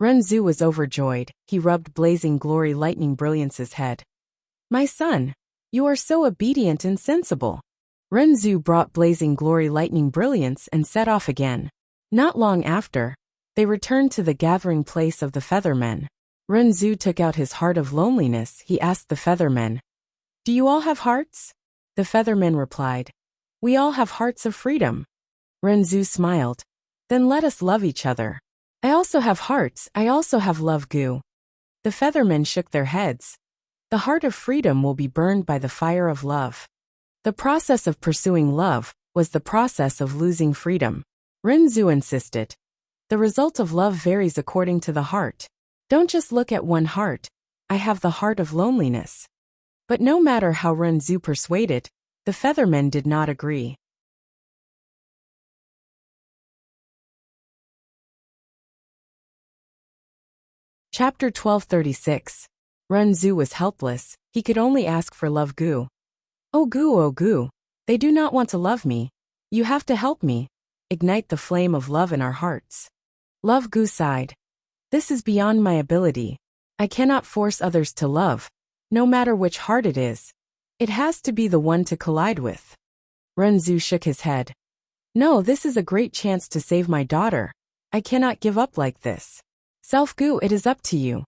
Renzu was overjoyed. He rubbed Blazing Glory Lightning Brilliance's head. My son, you are so obedient and sensible. Renzu brought Blazing Glory Lightning Brilliance and set off again. Not long after, they returned to the gathering place of the feathermen. Renzu took out his heart of loneliness. He asked the feathermen, Do you all have hearts? The feathermen replied, We all have hearts of freedom. Renzu smiled. Then let us love each other. I also have hearts. I also have love Gu. The feathermen shook their heads. The heart of freedom will be burned by the fire of love. The process of pursuing love was the process of losing freedom. Renzu insisted. The result of love varies according to the heart. Don't just look at one heart. I have the heart of loneliness. But no matter how Renzu persuaded, the feathermen did not agree. Chapter 1236. Renzu was helpless. He could only ask for love Gu. Oh Gu, they do not want to love me. You have to help me. Ignite the flame of love in our hearts. Love Gu sighed. This is beyond my ability. I cannot force others to love, no matter which heart it is. It has to be the one to collide with. Renzu shook his head. No, this is a great chance to save my daughter. I cannot give up like this. Self-Gu, it is up to you.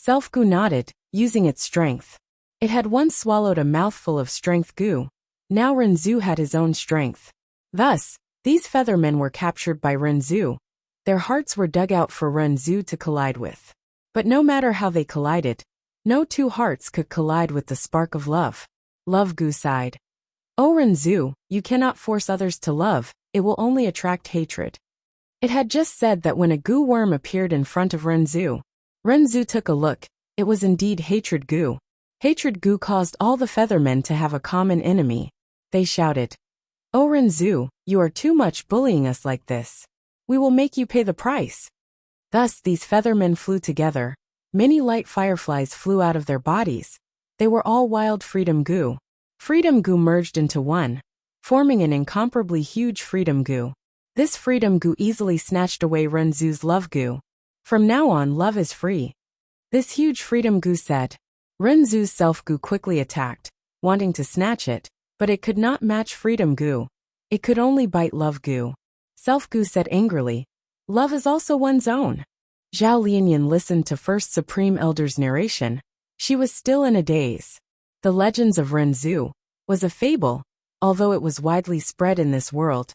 Self-Gu nodded, using its strength. It had once swallowed a mouthful of strength Gu. Now Renzu had his own strength. Thus, these feathermen were captured by Renzu. Their hearts were dug out for Renzu to collide with. But no matter how they collided, no two hearts could collide with the spark of love. Love Gu sighed. Oh Renzu, you cannot force others to love, it will only attract hatred. It had just said that when a Gu worm appeared in front of Renzu. Renzu took a look. It was indeed Hatred Gu. Hatred Gu caused all the feathermen to have a common enemy. They shouted, Oh Renzu, you are too much bullying us like this. We will make you pay the price. Thus these feathermen flew together. Many light fireflies flew out of their bodies. They were all wild Freedom Gu. Freedom Gu merged into one, forming an incomparably huge Freedom Gu. This Freedom Gu easily snatched away Renzu's love Gu. From now on, love is free. This huge Freedom Gu said. Renzu's self Gu quickly attacked, wanting to snatch it, but it could not match Freedom Gu. It could only bite love Gu. Self Gu said angrily, Love is also one's own. Zhao Lianyan listened to First Supreme Elder's narration. She was still in a daze. The legends of Renzu was a fable, although it was widely spread in this world.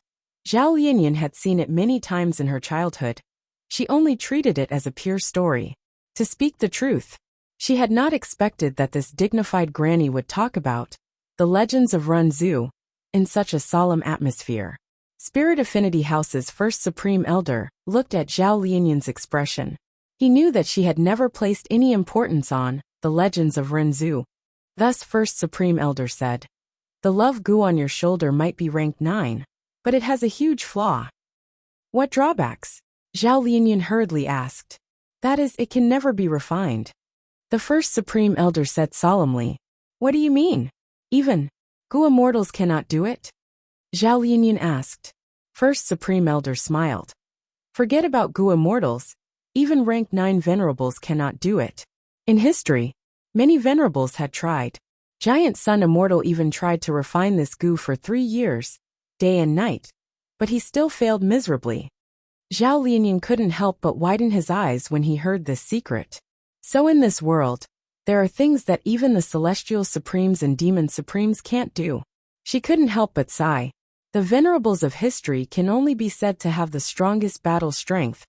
Zhao Lianyan had seen it many times in her childhood. She only treated it as a pure story. To speak the truth, she had not expected that this dignified granny would talk about the legends of Renzu in such a solemn atmosphere. Spirit Affinity House's first Supreme Elder looked at Zhao Lianyun's expression. He knew that she had never placed any importance on the legends of Renzu. Thus First Supreme Elder said, "The love goo on your shoulder might be ranked 9, but it has a huge flaw." "What drawbacks?" Zhao Lianyun hurriedly asked. "That is, it can never be refined." The First Supreme Elder said solemnly, "What do you mean? Even goo immortals cannot do it?" Zhao Lianyun asked. First Supreme Elder smiled. "Forget about goo immortals. Even rank 9 venerables cannot do it. In history, many venerables had tried. Giant Sun Immortal even tried to refine this goo for 3 years, day and night, but he still failed miserably." Zhao Lianyun couldn't help but widen his eyes when he heard this secret. So in this world, there are things that even the Celestial Supremes and Demon Supremes can't do. She couldn't help but sigh. The venerables of history can only be said to have the strongest battle strength.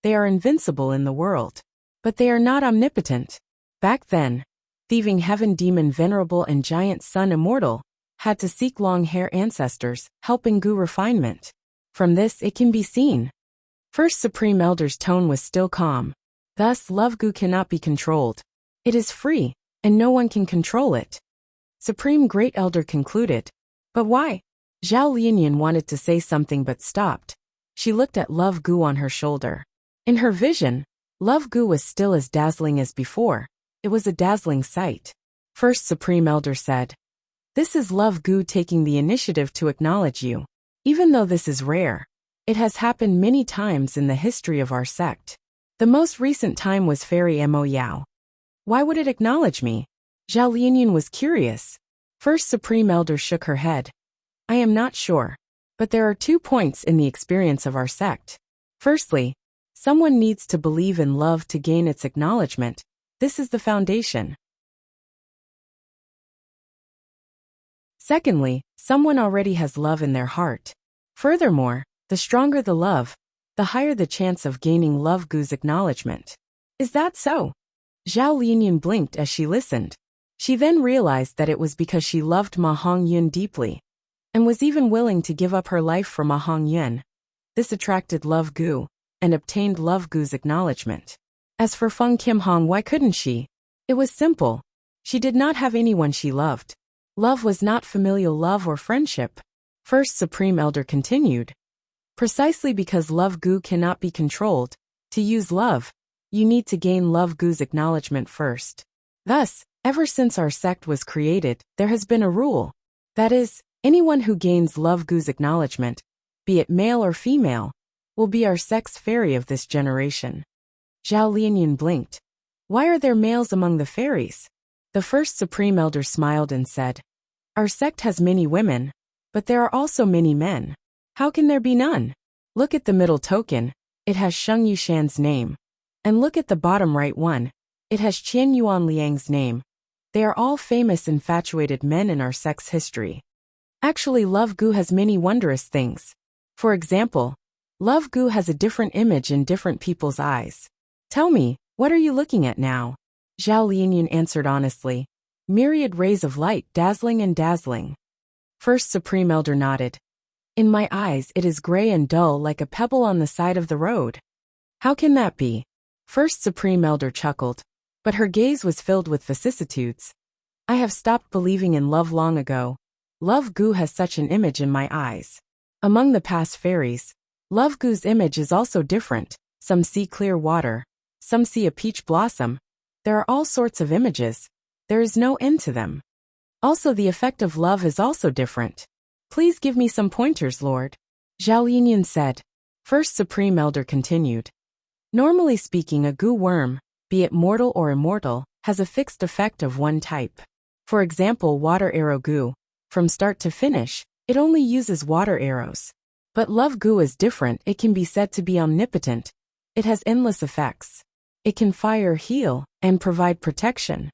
They are invincible in the world. But they are not omnipotent. Back then, Thieving Heaven Demon Venerable and Giant Sun Immortal had to seek long-hair ancestors, helping goo refinement. From this it can be seen. First Supreme Elder's tone was still calm. Thus love goo cannot be controlled. It is free, and no one can control it. Supreme Great Elder concluded. But why? Zhao Lianyun wanted to say something but stopped. She looked at love goo on her shoulder. In her vision, love goo was still as dazzling as before. It was a dazzling sight. First Supreme Elder said, "This is love goo taking the initiative to acknowledge you. Even though this is rare, it has happened many times in the history of our sect. The most recent time was Fairy Mo Yao. Why would it acknowledge me?" Zhao Lianyun was curious. First Supreme Elder shook her head. "I am not sure. But there are 2 points in the experience of our sect. Firstly, someone needs to believe in love to gain its acknowledgement. This is the foundation. Secondly, someone already has love in their heart. Furthermore, the stronger the love, the higher the chance of gaining love goo's acknowledgement. Is that so?" Zhao Lianyun blinked as she listened. She then realized that it was because she loved Ma Hongyun deeply, and was even willing to give up her life for Ma Hongyun. This attracted love goo, and obtained love goo's acknowledgement. As for Feng Kimhong, why couldn't she? It was simple. She did not have anyone she loved. Love was not familial love or friendship. First Supreme Elder continued. Precisely because love goo cannot be controlled, to use love, you need to gain love goo's acknowledgement first. Thus, ever since our sect was created, there has been a rule. That is, anyone who gains love goo's acknowledgement, be it male or female, will be our sect's fairy of this generation. Zhao Lianyun blinked. Why are there males among the fairies? The First Supreme Elder smiled and said, "Our sect has many women, but there are also many men. How can there be none? Look at the middle token, it has Sheng Yushan's name. And look at the bottom right one, it has Qian Yuan Liang's name. They are all famous infatuated men in our sect's history. Actually, love goo has many wondrous things. For example, love goo has a different image in different people's eyes. Tell me, what are you looking at now?" Zhao Lianyun answered honestly. "Myriad rays of light dazzling and dazzling." First Supreme Elder nodded. "In my eyes it is gray and dull like a pebble on the side of the road." "How can that be?" First Supreme Elder chuckled. But her gaze was filled with vicissitudes. "I have stopped believing in love long ago. Love goo has such an image in my eyes. Among the past fairies, love goo's image is also different. Some see clear water. Some see a peach blossom. There are all sorts of images. There is no end to them. Also, the effect of love is also different. Please give me some pointers, Lord." Zhao Lianyun said. First Supreme Elder continued. "Normally speaking, a goo worm, be it mortal or immortal, has a fixed effect of one type. For example, water arrow goo. From start to finish, it only uses water arrows. But love goo is different. It can be said to be omnipotent. It has endless effects. It can fire, heal, and provide protection."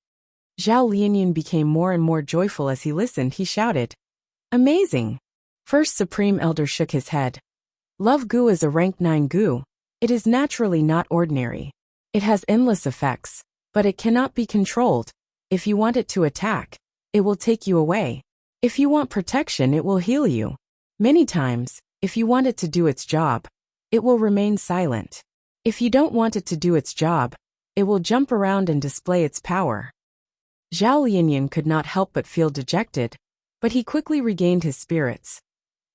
Zhao Lianyun became more and more joyful as he listened. He shouted, "Amazing!" First Supreme Elder shook his head. "Love goo is a rank 9 goo. It is naturally not ordinary. It has endless effects, but it cannot be controlled. If you want it to attack, it will take you away. If you want protection, it will heal you. Many times, If you want it to do its job, it will remain silent. If you don't want it to do its job, it will jump around and display its power. Zhao Lianyan could not help but feel dejected, but he quickly regained his spirits.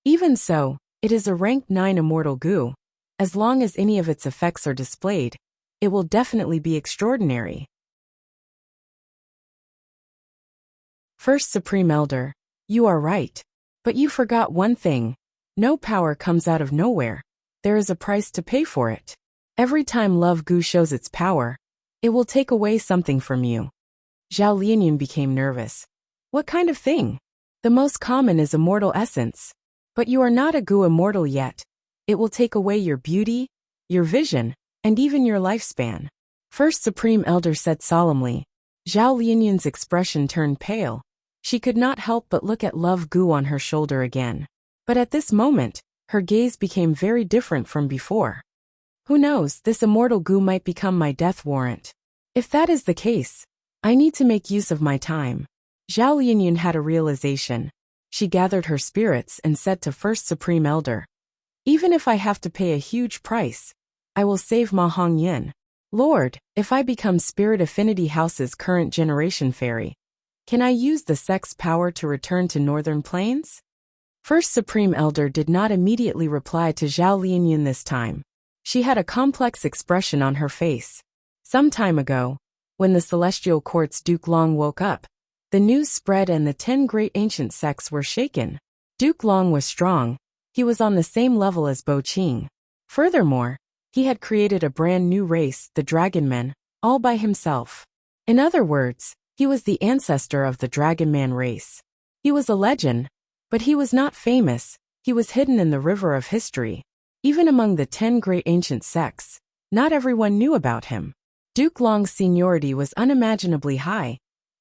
Even so, it is a rank 9 immortal goo. As long as any of its effects are displayed, it will definitely be extraordinary. First Supreme Elder, you are right. But you forgot one thing. No power comes out of nowhere. There is a price to pay for it. Every time Love Goo shows its power, it will take away something from you. Zhao Lianyan became nervous. What kind of thing? The most common is immortal essence. But you are not a Goo immortal yet. It will take away your beauty, your vision, and even your lifespan. First Supreme Elder said solemnly. Zhao Lianyan's expression turned pale. She could not help but look at Love Goo on her shoulder again. But at this moment, her gaze became very different from before. Who knows, this immortal goo might become my death warrant. If that is the case, I need to make use of my time. Zhao Lianyan had a realization. She gathered her spirits and said to First Supreme Elder, even if I have to pay a huge price, I will save Ma Hongyan. Lord, if I become Spirit Affinity House's current generation fairy, can I use the sex power to return to Northern Plains? First Supreme Elder did not immediately reply to Zhao Lianyan this time. She had a complex expression on her face. Some time ago, when the Celestial Court's Duke Long woke up, the news spread and the 10 great ancient sects were shaken. Duke Long was strong. He was on the same level as Bo Qing. Furthermore, he had created a brand new race, the Dragon Men, all by himself. In other words, he was the ancestor of the Dragon Man race. He was a legend, but he was not famous. He was hidden in the river of history. Even among the 10 great ancient sects, not everyone knew about him. Duke Long's seniority was unimaginably high.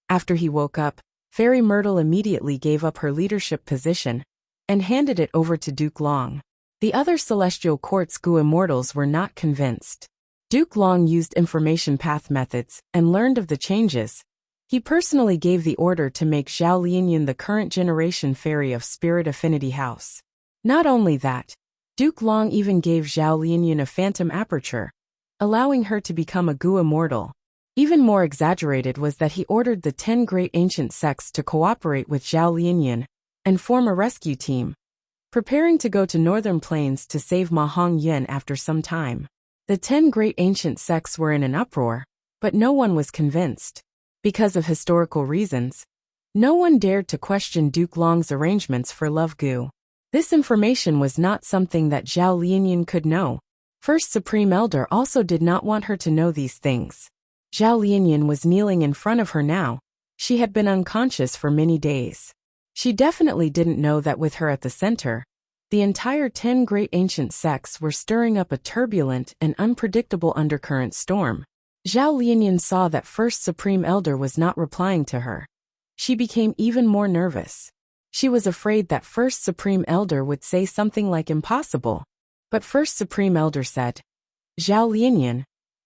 After he woke up, Fairy Myrtle immediately gave up her leadership position and handed it over to Duke Long. The other Celestial Court's Goo Immortals were not convinced. Duke Long used information path methods and learned of the changes. He personally gave the order to make Zhao Lianyan the current generation fairy of Spirit Affinity House. Not only that, Duke Long even gave Zhao Lianyan a phantom aperture, allowing her to become a Goo Immortal. Even more exaggerated was that he ordered the 10 great ancient sects to cooperate with Zhao Lianyan and form a rescue team, preparing to go to Northern Plains to save Ma Hongyan after some time. The 10 great ancient sects were in an uproar, but no one was convinced. Because of historical reasons, no one dared to question Duke Long's arrangements for Love Goo. This information was not something that Zhao Lianyan could know. First Supreme Elder also did not want her to know these things. Zhao Lianyan was kneeling in front of her now. She had been unconscious for many days. She definitely didn't know that with her at the center, the entire 10 great ancient sects were stirring up a turbulent and unpredictable undercurrent storm. Zhao Lianyan saw that First Supreme Elder was not replying to her. She became even more nervous. She was afraid that First Supreme Elder would say something like impossible. But First Supreme Elder said, Zhao Lianyan,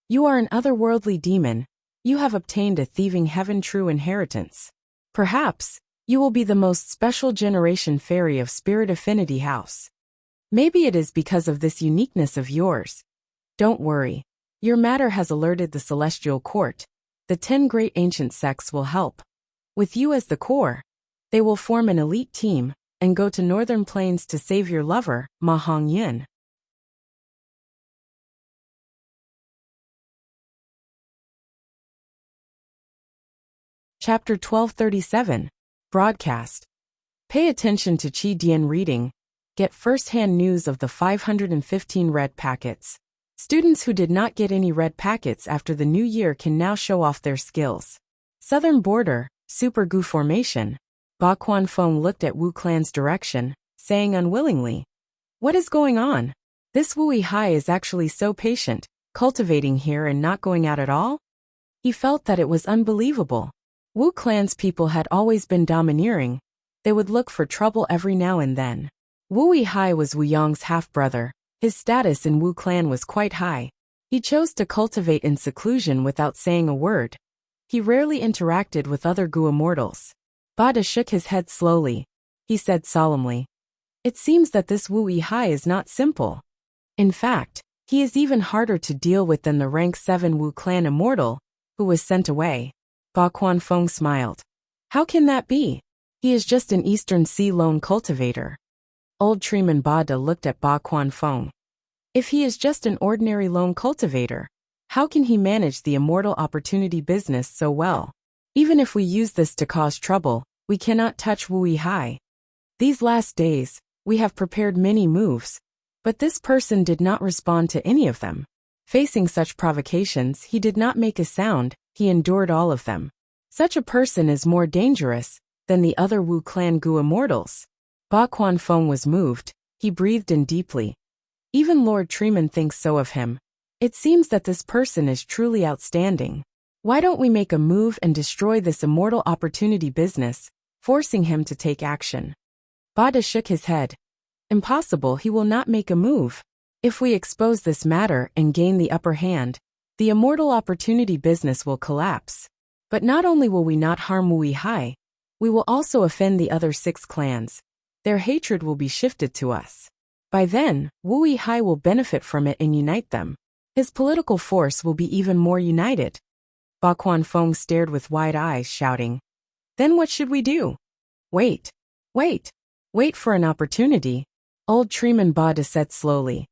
you are an otherworldly demon. You have obtained a thieving heaven true inheritance. Perhaps, you will be the most special generation fairy of Spirit Affinity House. Maybe it is because of this uniqueness of yours. Don't worry. Your matter has alerted the Celestial Court. The 10 great ancient sects will help. With you as the core, they will form an elite team and go to Northern Plains to save your lover, Ma Hongyan. Chapter 1237. Broadcast. Pay attention to Qi Dian reading. Get first-hand news of the 515 red packets. Students who did not get any red packets after the new year can now show off their skills. Southern Border, Super Goo Formation. Ba Quanfeng looked at Wu Clan's direction, saying unwillingly, what is going on? This Wui Hai is actually so patient, cultivating here and not going out at all? He felt that it was unbelievable. Wu Clan's people had always been domineering. They would look for trouble every now and then. Wui Hai was Wu Yong's half-brother. His status in Wu Clan was quite high. He chose to cultivate in seclusion without saying a word. He rarely interacted with other Goo Immortals. Bada shook his head slowly. He said solemnly, It seems that this Wu Yihai is not simple. In fact, he is even harder to deal with than the rank 7 Wu clan immortal, who was sent away. Ba Quanfeng smiled. How can that be? He is just an Eastern Sea lone cultivator. Old Treeman Bada looked at Ba Quanfeng. If he is just an ordinary lone cultivator, how can he manage the immortal opportunity business so well? Even if we use this to cause trouble, we cannot touch Wu Yihai. These last days, we have prepared many moves, but this person did not respond to any of them. Facing such provocations, he did not make a sound, he endured all of them. Such a person is more dangerous than the other Wu clan Gu immortals. Ba Quanfeng was moved, he breathed in deeply. Even Lord Treeman thinks so of him. It seems that this person is truly outstanding. Why don't we make a move and destroy this immortal opportunity business, forcing him to take action? Bada shook his head. Impossible, he will not make a move. If we expose this matter and gain the upper hand, the immortal opportunity business will collapse. But not only will we not harm Wu Yihai, we will also offend the other 6 clans. Their hatred will be shifted to us. By then, Wu Yihai will benefit from it and unite them. His political force will be even more united. Ba Quanfeng stared with wide eyes, shouting, Then what should we do? Wait. Wait for an opportunity. Old Treeman Bada said slowly.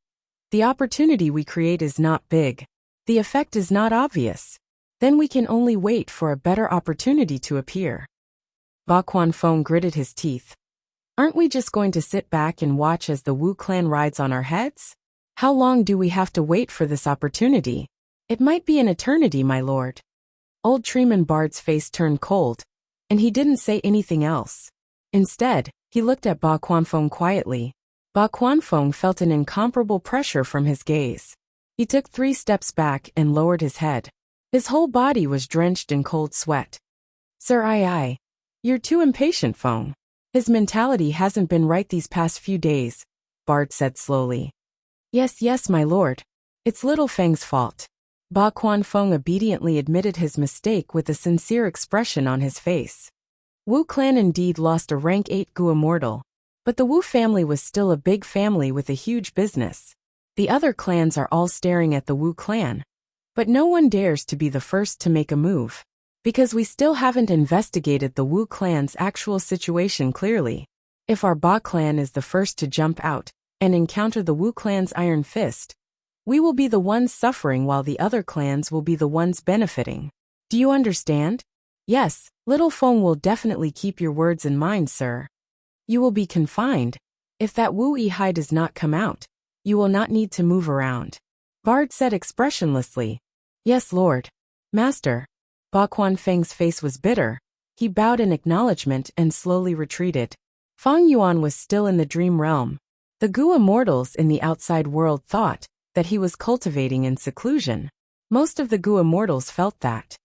The opportunity we create is not big. The effect is not obvious. Then we can only wait for a better opportunity to appear. Ba Quanfeng gritted his teeth. Aren't we just going to sit back and watch as the Wu clan rides on our heads? How long do we have to wait for this opportunity? It might be an eternity, my lord. Old Treeman Bard's face turned cold, and he didn't say anything else. Instead, he looked at Ba Quanfeng quietly. Ba Quanfeng felt an incomparable pressure from his gaze. He took 3 steps back and lowered his head. His whole body was drenched in cold sweat. Sir, you're too impatient, Feng. His mentality hasn't been right these past few days, Bard said slowly. Yes, my lord. It's Little Feng's fault. Ba Quanfeng obediently admitted his mistake with a sincere expression on his face. Wu clan indeed lost a rank 8 Gu immortal, but the Wu family was still a big family with a huge business. The other clans are all staring at the Wu clan, but no one dares to be the first to make a move, because we still haven't investigated the Wu clan's actual situation clearly. If our Ba clan is the first to jump out and encounter the Wu clan's iron fist, we will be the ones suffering while the other clans will be the ones benefiting. Do you understand? Yes, Little Feng will definitely keep your words in mind, sir. You will be confined. If that Wu Yihai does not come out, you will not need to move around. Bard said expressionlessly. Yes, lord. Master. Ba Quanfeng's face was bitter. He bowed in acknowledgement and slowly retreated. Fang Yuan was still in the dream realm. The Gu immortals in the outside world thought that he was cultivating in seclusion. Most of the Gu immortals felt that.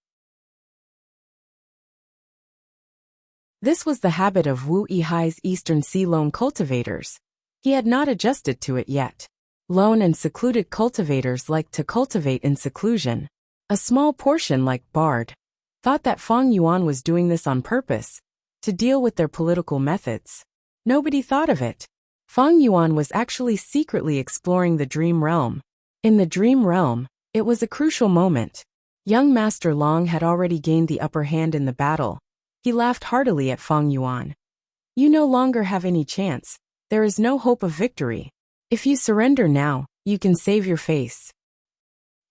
This was the habit of Wu Yihai's Eastern Sea lone cultivators. He had not adjusted to it yet. Lone and secluded cultivators like to cultivate in seclusion. A small portion, like Bard, thought that Fang Yuan was doing this on purpose, to deal with their political methods. Nobody thought of it. Fang Yuan was actually secretly exploring the dream realm. In the dream realm, it was a crucial moment. Young Master Long had already gained the upper hand in the battle. He laughed heartily at Fang Yuan. You no longer have any chance. There is no hope of victory. If you surrender now, you can save your face.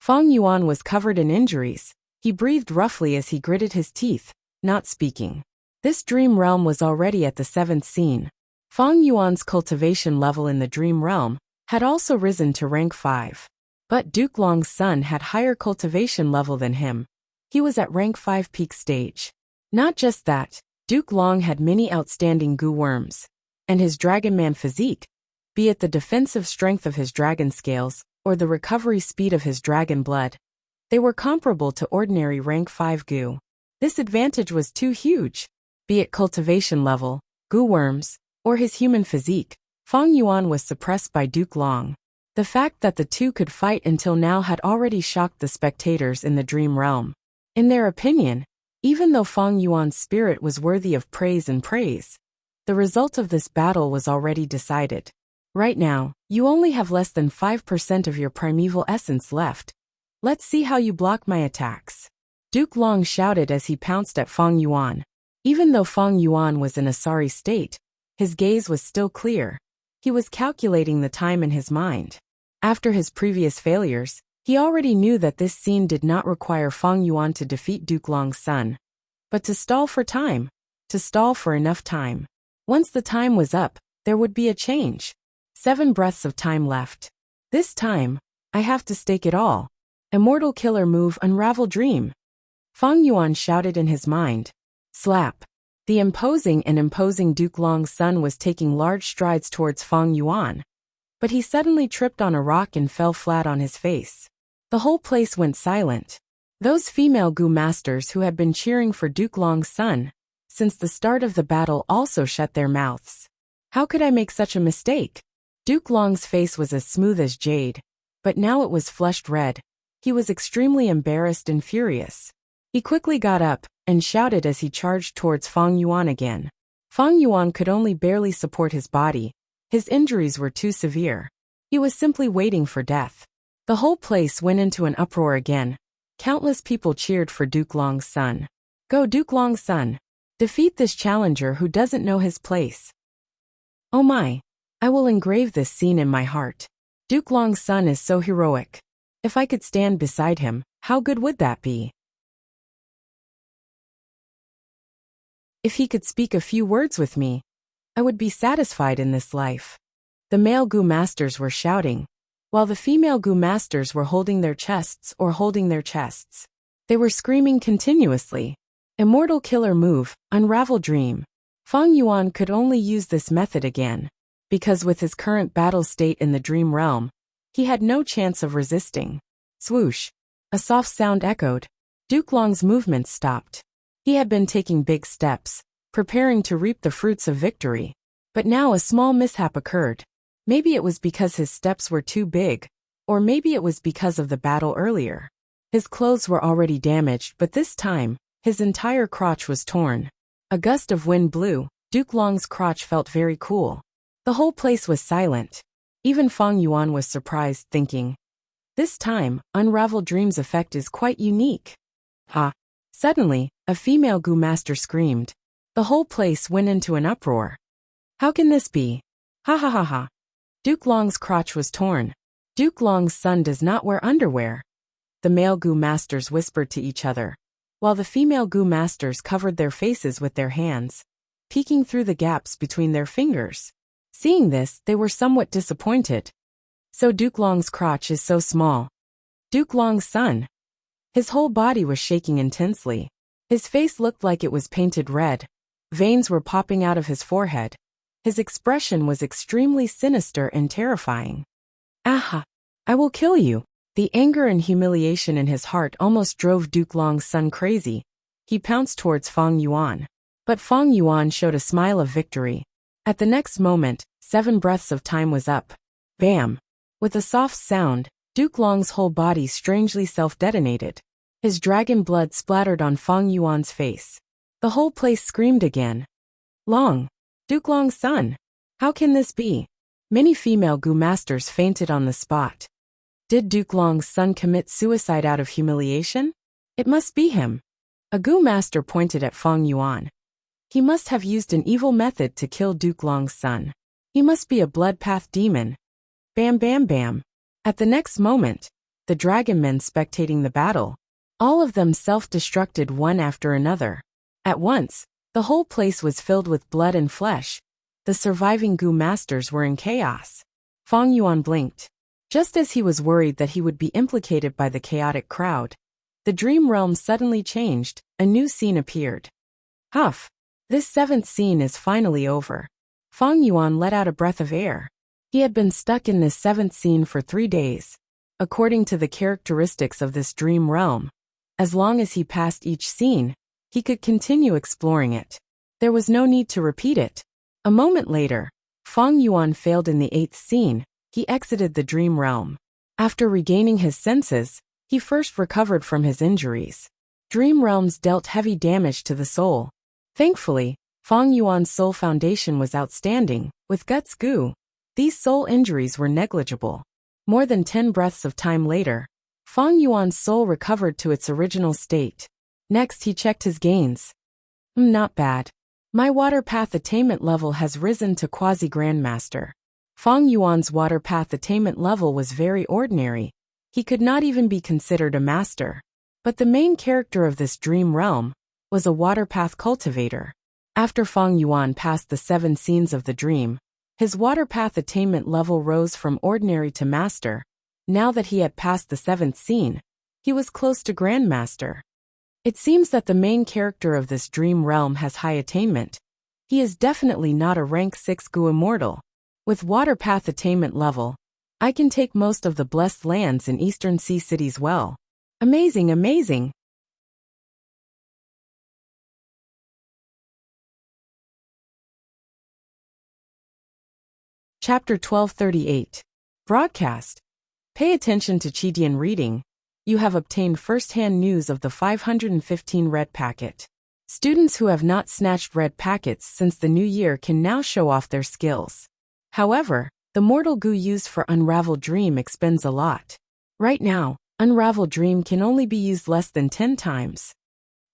Fang Yuan was covered in injuries. He breathed roughly as he gritted his teeth, not speaking. This dream realm was already at the 7th scene. Fang Yuan's cultivation level in the dream realm had also risen to rank 5. But Duke Long's son had higher cultivation level than him. He was at rank 5 peak stage. Not just that, Duke Long had many outstanding Gu worms. And his Dragonman physique, be it the defensive strength of his dragon scales or the recovery speed of his dragon blood, they were comparable to ordinary rank 5 Gu. This advantage was too huge. Be it cultivation level, Gu worms, or his human physique, Fang Yuan was suppressed by Duke Long. The fact that the two could fight until now had already shocked the spectators in the dream realm. In their opinion, even though Fang Yuan's spirit was worthy of praise, the The result of this battle was already decided. Right now, you only have less than 5% of your primeval essence left. Let's see how you block my attacks. Duke Long shouted as he pounced at Feng Yuan. Even though Feng Yuan was in a sorry state, his gaze was still clear. He was calculating the time in his mind. After his previous failures, he already knew that this scene did not require Feng Yuan to defeat Duke Long's son, but to stall for time, to stall for enough time. Once the time was up, there would be a change. 7 breaths of time left. This time, I have to stake it all. Immortal killer move, unravel dream. Feng Yuan shouted in his mind. Slap. The imposing Duke Long's son was taking large strides towards Feng Yuan, but he suddenly tripped on a rock and fell flat on his face. The whole place went silent. Those female Gu masters who had been cheering for Duke Long's son since the start of the battle also shut their mouths. How could I make such a mistake? Duke Long's face was as smooth as jade, but now it was flushed red. He was extremely embarrassed and furious. He quickly got up and shouted as he charged towards Feng Yuan again. Feng Yuan could only barely support his body. His injuries were too severe. He was simply waiting for death. The whole place went into an uproar again. Countless people cheered for Duke Long's son. Go Duke Long's son. Defeat this challenger who doesn't know his place. Oh my. I will engrave this scene in my heart. Duke Long's son is so heroic. If I could stand beside him, how good would that be? If he could speak a few words with me, I would be satisfied in this life. The male Gu masters were shouting, while the female Gu masters were holding their chests. They were screaming continuously. Immortal killer move, unravel dream. Feng Yuan could only use this method again, because with his current battle state in the dream realm, he had no chance of resisting. Swoosh. A soft sound echoed. Duke Long's movements stopped. He had been taking big steps, preparing to reap the fruits of victory. But now a small mishap occurred. Maybe it was because his steps were too big, or maybe it was because of the battle earlier. His clothes were already damaged, but this time, his entire crotch was torn. A gust of wind blew. Duke Long's crotch felt very cool. The whole place was silent. Even Feng Yuan was surprised, thinking, this time, Unravel Dream's effect is quite unique. Ha! Suddenly, a female Gu master screamed. The whole place went into an uproar. How can this be? Ha ha ha ha. Duke Long's crotch was torn. Duke Long's son does not wear underwear. The male Gu masters whispered to each other, while the female Gu masters covered their faces with their hands, peeking through the gaps between their fingers. Seeing this, they were somewhat disappointed. So Duke Long's crotch is so small. Duke Long's son. His whole body was shaking intensely. His face looked like it was painted red. Veins were popping out of his forehead. His expression was extremely sinister and terrifying. Aha! I will kill you. The anger and humiliation in his heart almost drove Duke Long's son crazy. He pounced towards Feng Yuan. But Feng Yuan showed a smile of victory. At the next moment, 7 breaths of time was up. Bam! With a soft sound, Duke Long's whole body strangely self-detonated. His dragon blood splattered on Feng Yuan's face. The whole place screamed again. Long! Duke Long's son! How can this be? Many female Gu masters fainted on the spot. Did Duke Long's son commit suicide out of humiliation? It must be him. A Gu master pointed at Feng Yuan. He must have used an evil method to kill Duke Long's son. He must be a blood-path demon. Bam bam bam. At the next moment, the dragon men spectating the battle, all of them self-destructed one after another. At once, the whole place was filled with blood and flesh. The surviving Gu masters were in chaos. Feng Yuan blinked. Just as he was worried that he would be implicated by the chaotic crowd, the dream realm suddenly changed. A new scene appeared. Huff! This 7th scene is finally over. Feng Yuan let out a breath of air. He had been stuck in this 7th scene for 3 days. According to the characteristics of this dream realm, as long as he passed each scene, he could continue exploring it. There was no need to repeat it. A moment later, Feng Yuan failed in the 8th scene. He exited the dream realm. After regaining his senses, he first recovered from his injuries. Dream realms dealt heavy damage to the soul. Thankfully, Fang Yuan's soul foundation was outstanding, with guts goo. These soul injuries were negligible. More than 10 breaths of time later, Fang Yuan's soul recovered to its original state. Next he checked his gains. Not bad. My water path attainment level has risen to quasi-grandmaster. Fang Yuan's water path attainment level was very ordinary. He could not even be considered a master. But the main character of this dream realm was a water path cultivator. After Fang Yuan passed the 7 scenes of the dream, his water path attainment level rose from ordinary to master. Now that he had passed the 7th scene, he was close to grandmaster. It seems that the main character of this dream realm has high attainment. He is definitely not a rank 6 Gu immortal. With water path attainment level, I can take most of the blessed lands in Eastern Sea cities well. Amazing, amazing. Chapter 1238. Broadcast. Pay attention to Chidian reading. You have obtained first-hand news of the 515 red packet. Students who have not snatched red packets since the new year can now show off their skills. However, the mortal goo used for Unravel Dream expends a lot. Right now, Unravel Dream can only be used less than 10 times.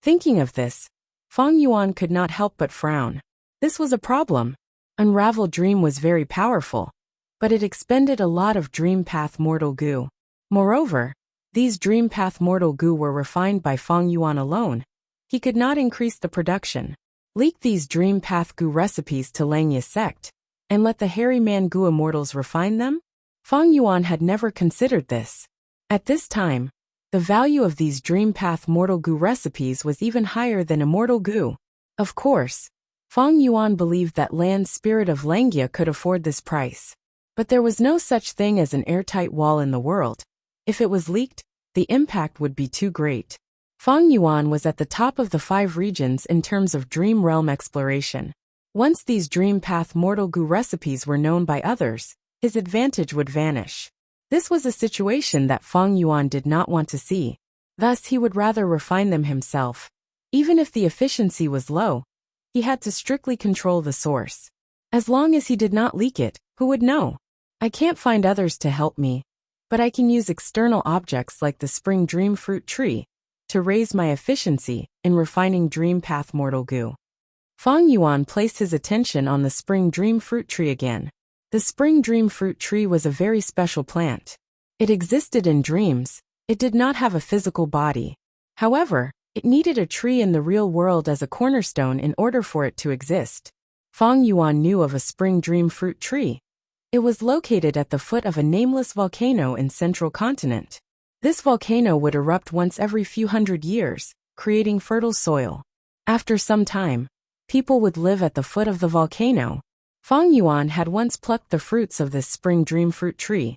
Thinking of this, Fang Yuan could not help but frown. This was a problem. Unravel Dream was very powerful, but it expended a lot of Dream Path mortal goo. Moreover, these Dream Path mortal goo were refined by Fang Yuan alone. He could not increase the production. Leak these Dream Path goo recipes to Langya sect, and let the hairy man goo immortals refine them? Fang Yuan had never considered this. At this time, the value of these Dream Path mortal goo recipes was even higher than immortal goo. Of course, Fang Yuan believed that land spirit of Langya could afford this price. But there was no such thing as an airtight wall in the world. If it was leaked, the impact would be too great. Fang Yuan was at the top of the 5 regions in terms of dream realm exploration. Once these Dream Path mortal goo recipes were known by others, his advantage would vanish. This was a situation that Fang Yuan did not want to see. Thus he would rather refine them himself. Even if the efficiency was low, he had to strictly control the source. As long as he did not leak it, who would know? I can't find others to help me, but I can use external objects like the Spring Dream Fruit Tree to raise my efficiency in refining Dream Path mortal goo. Fang Yuan placed his attention on the Spring Dream Fruit Tree again. The Spring Dream Fruit Tree was a very special plant. It existed in dreams. It did not have a physical body. However, it needed a tree in the real world as a cornerstone in order for it to exist. Fang Yuan knew of a Spring Dream Fruit Tree. It was located at the foot of a nameless volcano in central continent. This volcano would erupt once every few hundred years, creating fertile soil. After some time, people would live at the foot of the volcano. Fang Yuan had once plucked the fruits of this Spring Dream Fruit Tree.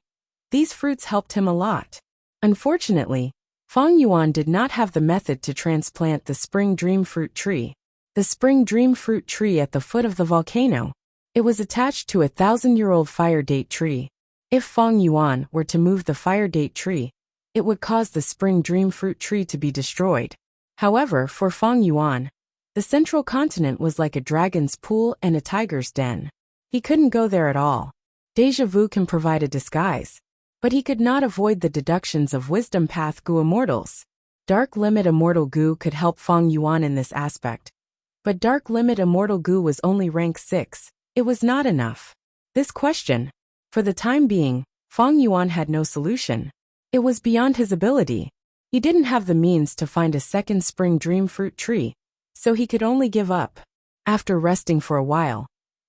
These fruits helped him a lot. Unfortunately, Fang Yuan did not have the method to transplant the Spring Dream Fruit Tree. The Spring Dream Fruit Tree at the foot of the volcano. It was attached to a 1,000-year-old fire date tree. If Fang Yuan were to move the fire date tree, it would cause the Spring Dream Fruit Tree to be destroyed. However, for Fang Yuan, the central continent was like a dragon's pool and a tiger's den. He couldn't go there at all. Deja vu can provide a disguise, but he could not avoid the deductions of Wisdom Path Goo Immortals. Dark Limit Immortal Goo could help Fang Yuan in this aspect. But Dark Limit Immortal Goo was only rank 6. It was not enough. This question, for the time being, Fang Yuan had no solution. It was beyond his ability. He didn't have the means to find a second Spring Dream Fruit Tree, so he could only give up. After resting for a while,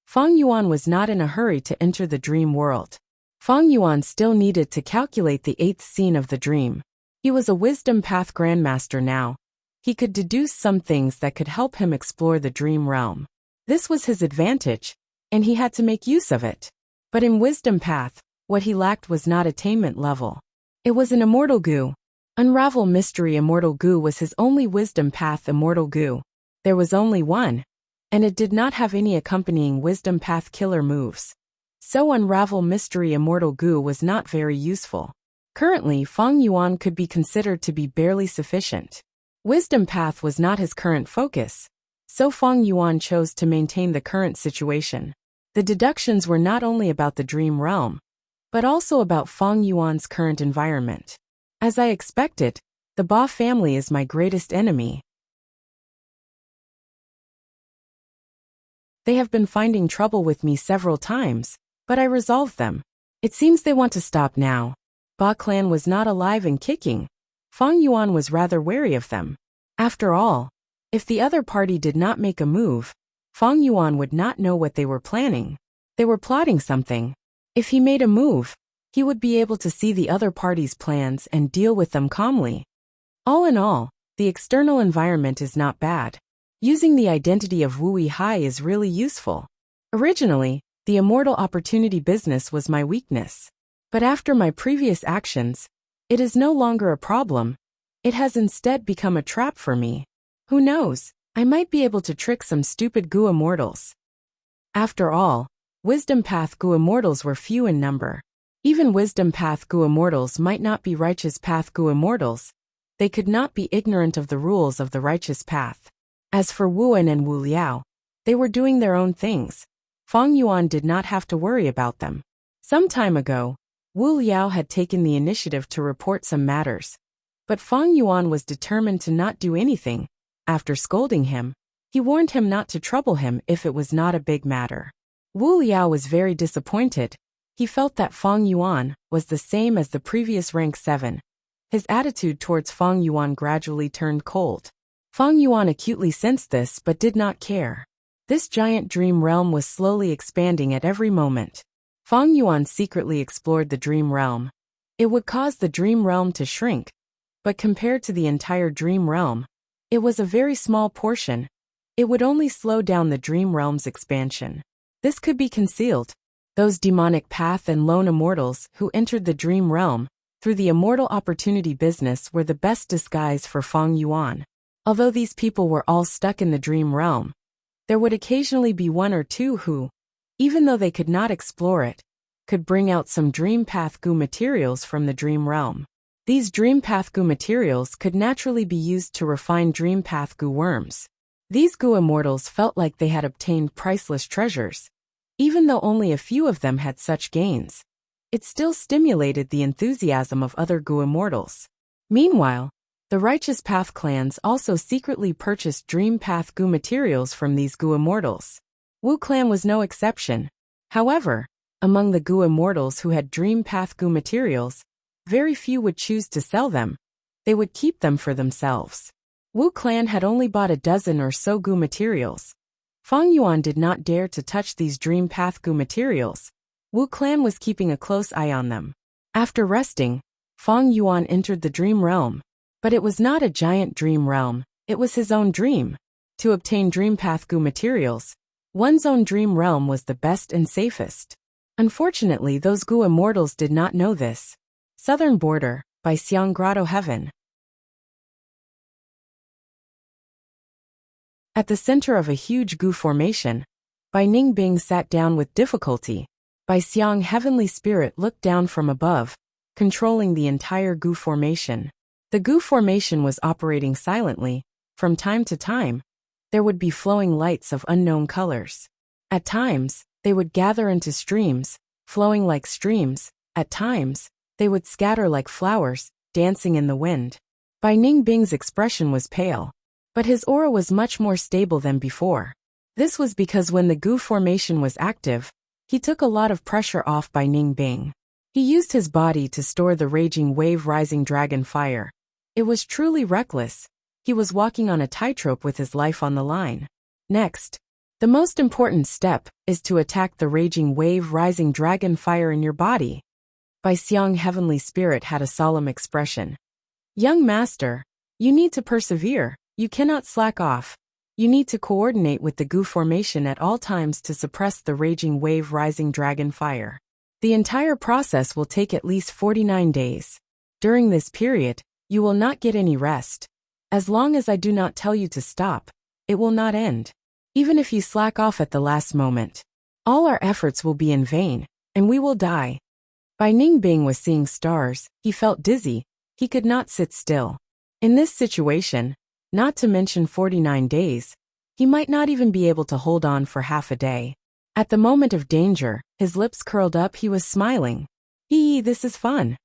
Fang Yuan was not in a hurry to enter the dream world. Fang Yuan still needed to calculate the 8th scene of the dream. He was a Wisdom Path Grandmaster now. He could deduce some things that could help him explore the dream realm. This was his advantage, and he had to make use of it. But in Wisdom Path, what he lacked was not attainment level. It was an Immortal Goo. Unravel Mystery Immortal Goo was his only Wisdom Path Immortal Goo. There was only one, and it did not have any accompanying Wisdom Path killer moves. So Unravel Mystery Immortal Goo was not very useful. Currently, Fang Yuan could be considered to be barely sufficient. Wisdom Path was not his current focus, So Feng Yuan chose to maintain the current situation. The deductions were not only about the dream realm, but also about Feng Yuan's current environment. As I expected, the Ba family is my greatest enemy. They have been finding trouble with me several times, but I resolved them. It seems they want to stop now. Ba clan was not alive and kicking. Feng Yuan was rather wary of them. After all, if the other party did not make a move, Feng Yuan would not know what they were planning. They were plotting something. If he made a move, he would be able to see the other party's plans and deal with them calmly. All in all, the external environment is not bad. Using the identity of Wu Hai is really useful. Originally, the immortal opportunity business was my weakness. But after my previous actions, it is no longer a problem. It has instead become a trap for me. Who knows, I might be able to trick some stupid Gu immortals. After all, Wisdom Path Gu immortals were few in number. Even Wisdom Path Gu immortals might not be Righteous Path Gu immortals. They could not be ignorant of the rules of the Righteous Path. As for Wuan and Wu Liao, they were doing their own things. Feng Yuan did not have to worry about them. Some time ago, Wu Liao had taken the initiative to report some matters. But Feng Yuan was determined to not do anything. After scolding him, he warned him not to trouble him if it was not a big matter. Wu Liao was very disappointed. He felt that Feng Yuan was the same as the previous rank 7. His attitude towards Feng Yuan gradually turned cold. Feng Yuan acutely sensed this but did not care. This giant dream realm was slowly expanding at every moment. Feng Yuan secretly explored the dream realm. It would cause the dream realm to shrink, but compared to the entire dream realm, it was a very small portion. It would only slow down the dream realm's expansion. This could be concealed. Those demonic path and lone immortals who entered the dream realm through the immortal opportunity business were the best disguise for Feng Yuan. Although these people were all stuck in the dream realm, there would occasionally be one or two who, even though they could not explore it, could bring out some dream path Gu materials from the dream realm. These dream path Gu materials could naturally be used to refine dream path Gu worms. These Gu immortals felt like they had obtained priceless treasures. Even though only a few of them had such gains, it still stimulated the enthusiasm of other Gu immortals. Meanwhile, the Righteous Path clans also secretly purchased Dream Path Gu materials from these Gu immortals. Wu clan was no exception. However, among the Gu immortals who had Dream Path Gu materials, very few would choose to sell them. They would keep them for themselves. Wu clan had only bought a dozen or so Gu materials. Feng Yuan did not dare to touch these Dream Path Gu materials. Wu clan was keeping a close eye on them. After resting, Feng Yuan entered the dream realm. But it was not a giant dream realm, it was his own dream. To obtain Dream Path Gu materials, one's own dream realm was the best and safest. Unfortunately, those Gu immortals did not know this. Southern Border, by Xiang Grotto Heaven. At the center of a huge Gu formation, Bai Ningbing sat down with difficulty. Bai Xiang Heavenly Spirit looked down from above, controlling the entire Gu formation. The Gu formation was operating silently. From time to time, there would be flowing lights of unknown colors. At times, they would gather into streams, flowing like streams. At times, they would scatter like flowers, dancing in the wind. Bai Ningbing's expression was pale, but his aura was much more stable than before. This was because when the Gu formation was active, he took a lot of pressure off Bai Ningbing. He used his body to store the raging wave rising dragon fire. It was truly reckless. He was walking on a tightrope with his life on the line. Next, the most important step is to attack the raging wave rising dragon fire in your body. Bai Xiang Heavenly Spirit had a solemn expression. Young master, you need to persevere. You cannot slack off. You need to coordinate with the Gu formation at all times to suppress the raging wave rising dragon fire. The entire process will take at least 49 days. During this period, you will not get any rest. As long as I do not tell you to stop, it will not end. Even if you slack off at the last moment, all our efforts will be in vain, and we will die. Bai Ningbing was seeing stars. He felt dizzy. He could not sit still. In this situation, not to mention 49 days, He might not even be able to hold on for half a day. At the moment of danger, his lips curled up, he was smiling. This is fun.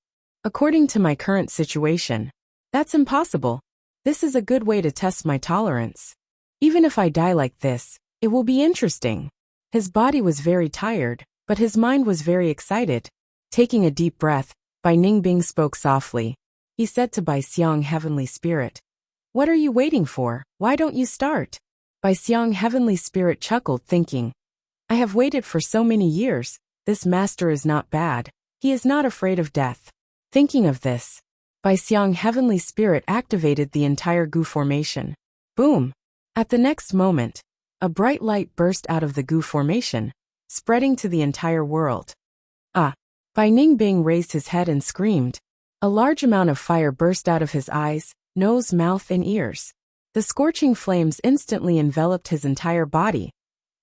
According to my current situation, that's impossible. This is a good way to test my tolerance. Even if I die like this, it will be interesting. His body was very tired, but his mind was very excited. Taking a deep breath, Bai Ningbing spoke softly. He said to Bai Xiang, Heavenly Spirit, "What are you waiting for? Why don't you start?" Bai Xiang, Heavenly Spirit, chuckled, thinking, "I have waited for so many years. This master is not bad. He is not afraid of death." Thinking of this, Bai Xiang, Heavenly Spirit, activated the entire Gu formation. Boom! At the next moment, a bright light burst out of the Gu formation, spreading to the entire world. Ah! Bai Ningbing raised his head and screamed. A large amount of fire burst out of his eyes, nose, mouth, and ears. The scorching flames instantly enveloped his entire body,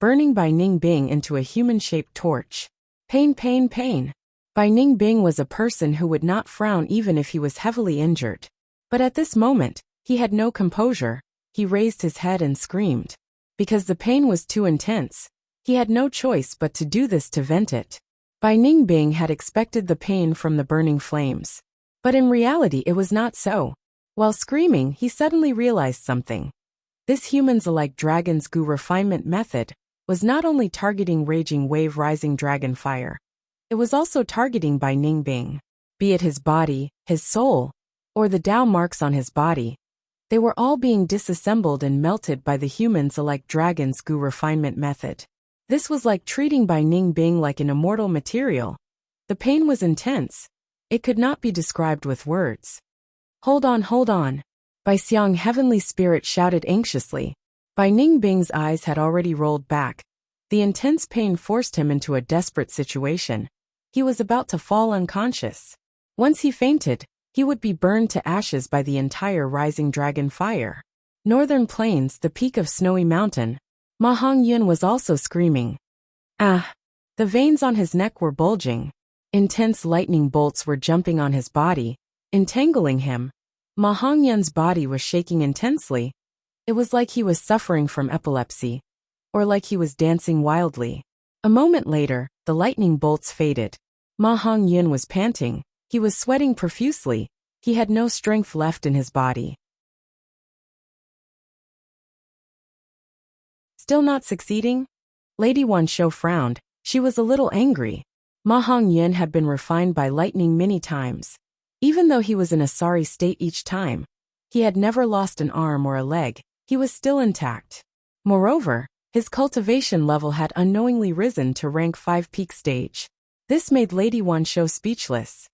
burning Bai Ningbing into a human-shaped torch. Pain, pain, pain. Bai Ningbing was a person who would not frown even if he was heavily injured. But at this moment, he had no composure. He raised his head and screamed. Because the pain was too intense, he had no choice but to do this to vent it. Bai Ningbing had expected the pain from the burning flames. But in reality it was not so. While screaming, he suddenly realized something. This humans-alike dragon's Gu refinement method was not only targeting raging wave rising dragon fire, it was also targeting Bai Ningbing. Be it his body, his soul, or the Tao marks on his body, they were all being disassembled and melted by the humans-alike dragon's Gu refinement method. This was like treating Bai Ningbing like an immortal material. The pain was intense. It could not be described with words. Hold on, hold on. Bai Xiang, Heavenly Spirit, shouted anxiously. Bai Ningbing's eyes had already rolled back. The intense pain forced him into a desperate situation. He was about to fall unconscious. Once he fainted, he would be burned to ashes by the entire rising dragon fire. Northern Plains, the peak of Snowy Mountain. Ma Hongyun was also screaming. Ah! The veins on his neck were bulging. Intense lightning bolts were jumping on his body, entangling him. Ma Hongyun's body was shaking intensely. It was like he was suffering from epilepsy, or like he was dancing wildly. A moment later, the lightning bolts faded. Ma Hongyun was panting. He was sweating profusely. He had no strength left in his body. Still not succeeding? Lady Wanshou frowned. She was a little angry. Ma Hongyun had been refined by lightning many times. Even though he was in a sorry state each time, he had never lost an arm or a leg. He was still intact. Moreover, his cultivation level had unknowingly risen to rank 5 peak stage. This made Lady Wanshou speechless.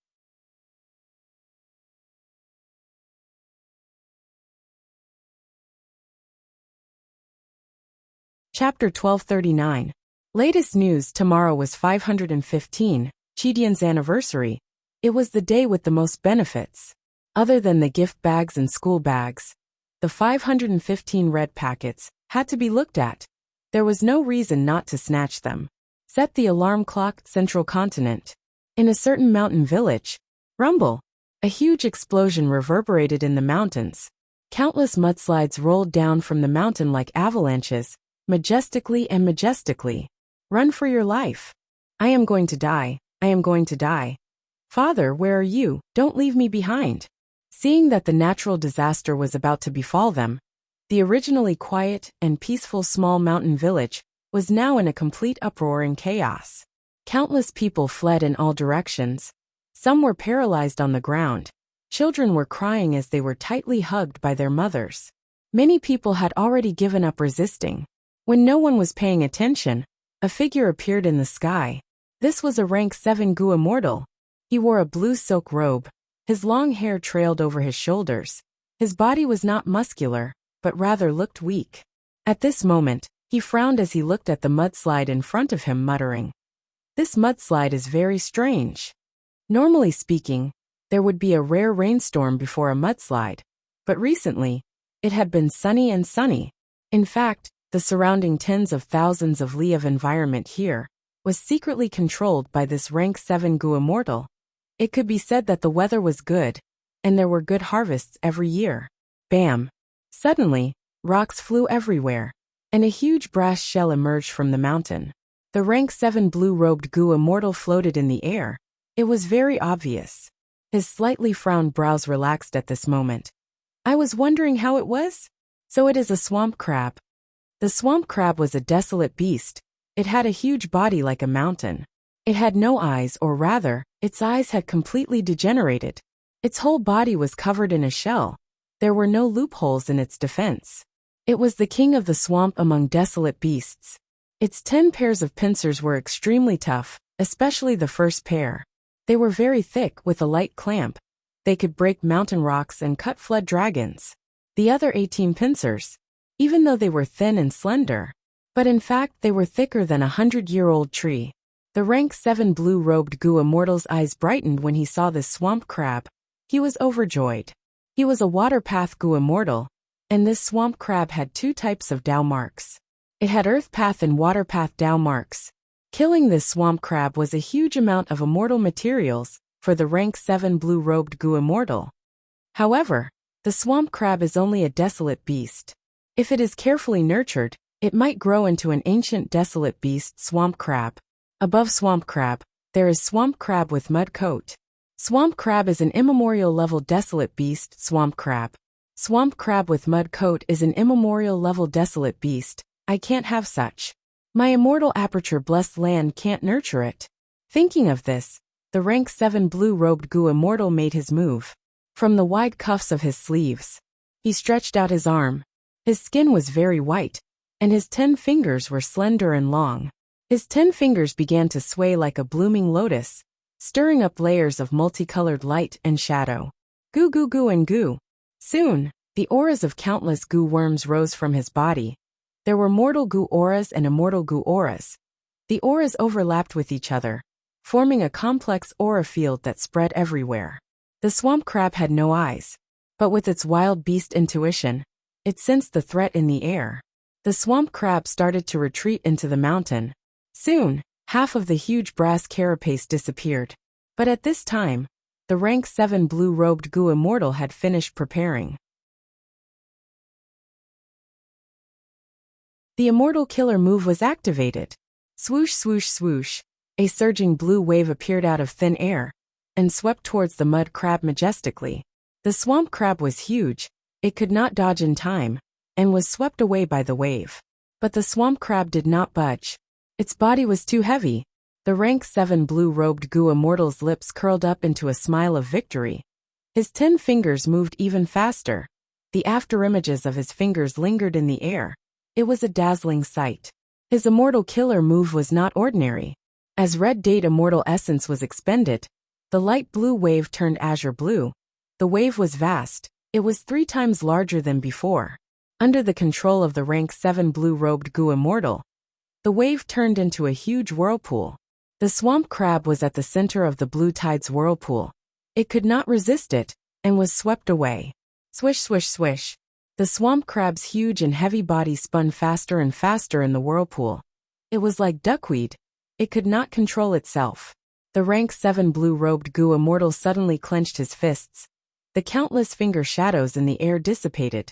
Chapter 1239. Latest news: tomorrow was 515, Qidian's anniversary. It was the day with the most benefits. Other than the gift bags and school bags, the 515 red packets had to be looked at. There was no reason not to snatch them. Set the alarm clock, Central Continent. In a certain mountain village, rumble. A huge explosion reverberated in the mountains. Countless mudslides rolled down from the mountain like avalanches, majestically and majestically. Run for your life. I am going to die. I am going to die. Father, where are you? Don't leave me behind. Seeing that the natural disaster was about to befall them, the originally quiet and peaceful small mountain village was now in a complete uproar and chaos. Countless people fled in all directions. Some were paralyzed on the ground. Children were crying as they were tightly hugged by their mothers. Many people had already given up resisting. When no one was paying attention, a figure appeared in the sky. This was a rank 7 Gu immortal. He wore a blue silk robe. His long hair trailed over his shoulders. His body was not muscular, but rather looked weak. At this moment, he frowned as he looked at the mudslide in front of him, muttering, "This mudslide is very strange." Normally speaking, there would be a rare rainstorm before a mudslide, but recently, it had been sunny and sunny. In fact, the surrounding tens of thousands of li of environment here was secretly controlled by this rank 7 Gu immortal. It could be said that the weather was good, and there were good harvests every year. Bam! Suddenly, rocks flew everywhere. and a huge brass shell emerged from the mountain. The rank 7 blue-robed goo immortal floated in the air. It was very obvious. His slightly frowned brows relaxed at this moment. I was wondering how it was? So it is a swamp crab. The swamp crab was a desolate beast. It had a huge body like a mountain. It had no eyes, or rather, its eyes had completely degenerated. Its whole body was covered in a shell. There were no loopholes in its defense. It was the king of the swamp among desolate beasts. Its 10 pairs of pincers were extremely tough, especially the first pair. They were very thick with a light clamp. They could break mountain rocks and cut flood dragons. The other 18 pincers, even though they were thin and slender, but in fact they were thicker than a 100-year-old tree. The rank 7 blue-robed goo immortal's eyes brightened when he saw this swamp crab. He was overjoyed. He was a water-path goo immortal, and this swamp crab had 2 types of Dao marks. It had earth path and water path Dao marks. Killing this swamp crab was a huge amount of immortal materials for the rank 7 blue-robed goo immortal. However, the swamp crab is only a desolate beast. If it is carefully nurtured, it might grow into an ancient desolate beast swamp crab. Above swamp crab, there is swamp crab with mud coat. Swamp crab is an immemorial level desolate beast swamp crab. Swamp crab with mud coat is an immemorial level desolate beast. I can't have such. My immortal aperture blessed land can't nurture it. Thinking of this, the rank 7 blue-robed goo immortal made his move. From the wide cuffs of his sleeves, he stretched out his arm. His skin was very white, and his 10 fingers were slender and long. His 10 fingers began to sway like a blooming lotus, stirring up layers of multicolored light and shadow. Goo goo goo and goo. Soon, the auras of countless goo worms rose from his body. There were mortal goo auras and immortal goo auras. The auras overlapped with each other, forming a complex aura field that spread everywhere. The swamp crab had no eyes, but with its wild beast intuition, it sensed the threat in the air. The swamp crab started to retreat into the mountain. Soon, half of the huge brass carapace disappeared. But at this time, the rank 7 blue-robed goo immortal had finished preparing. The immortal killer move was activated. Swoosh swoosh swoosh, a surging blue wave appeared out of thin air and swept towards the mud crab majestically. The swamp crab was huge, it could not dodge in time, and was swept away by the wave. But the swamp crab did not budge. Its body was too heavy. The rank 7 blue-robed goo immortal's lips curled up into a smile of victory. His 10 fingers moved even faster. The afterimages of his fingers lingered in the air. It was a dazzling sight. His immortal killer move was not ordinary. As red date immortal essence was expended, the light blue wave turned azure blue. The wave was vast. It was 3 times larger than before. Under the control of the rank 7 blue-robed goo immortal, the wave turned into a huge whirlpool. The swamp crab was at the center of the blue tide's whirlpool. It could not resist it, and was swept away. Swish swish swish. The swamp crab's huge and heavy body spun faster and faster in the whirlpool. It was like duckweed. It could not control itself. The rank 7 blue-robed goo immortal suddenly clenched his fists. The countless finger shadows in the air dissipated.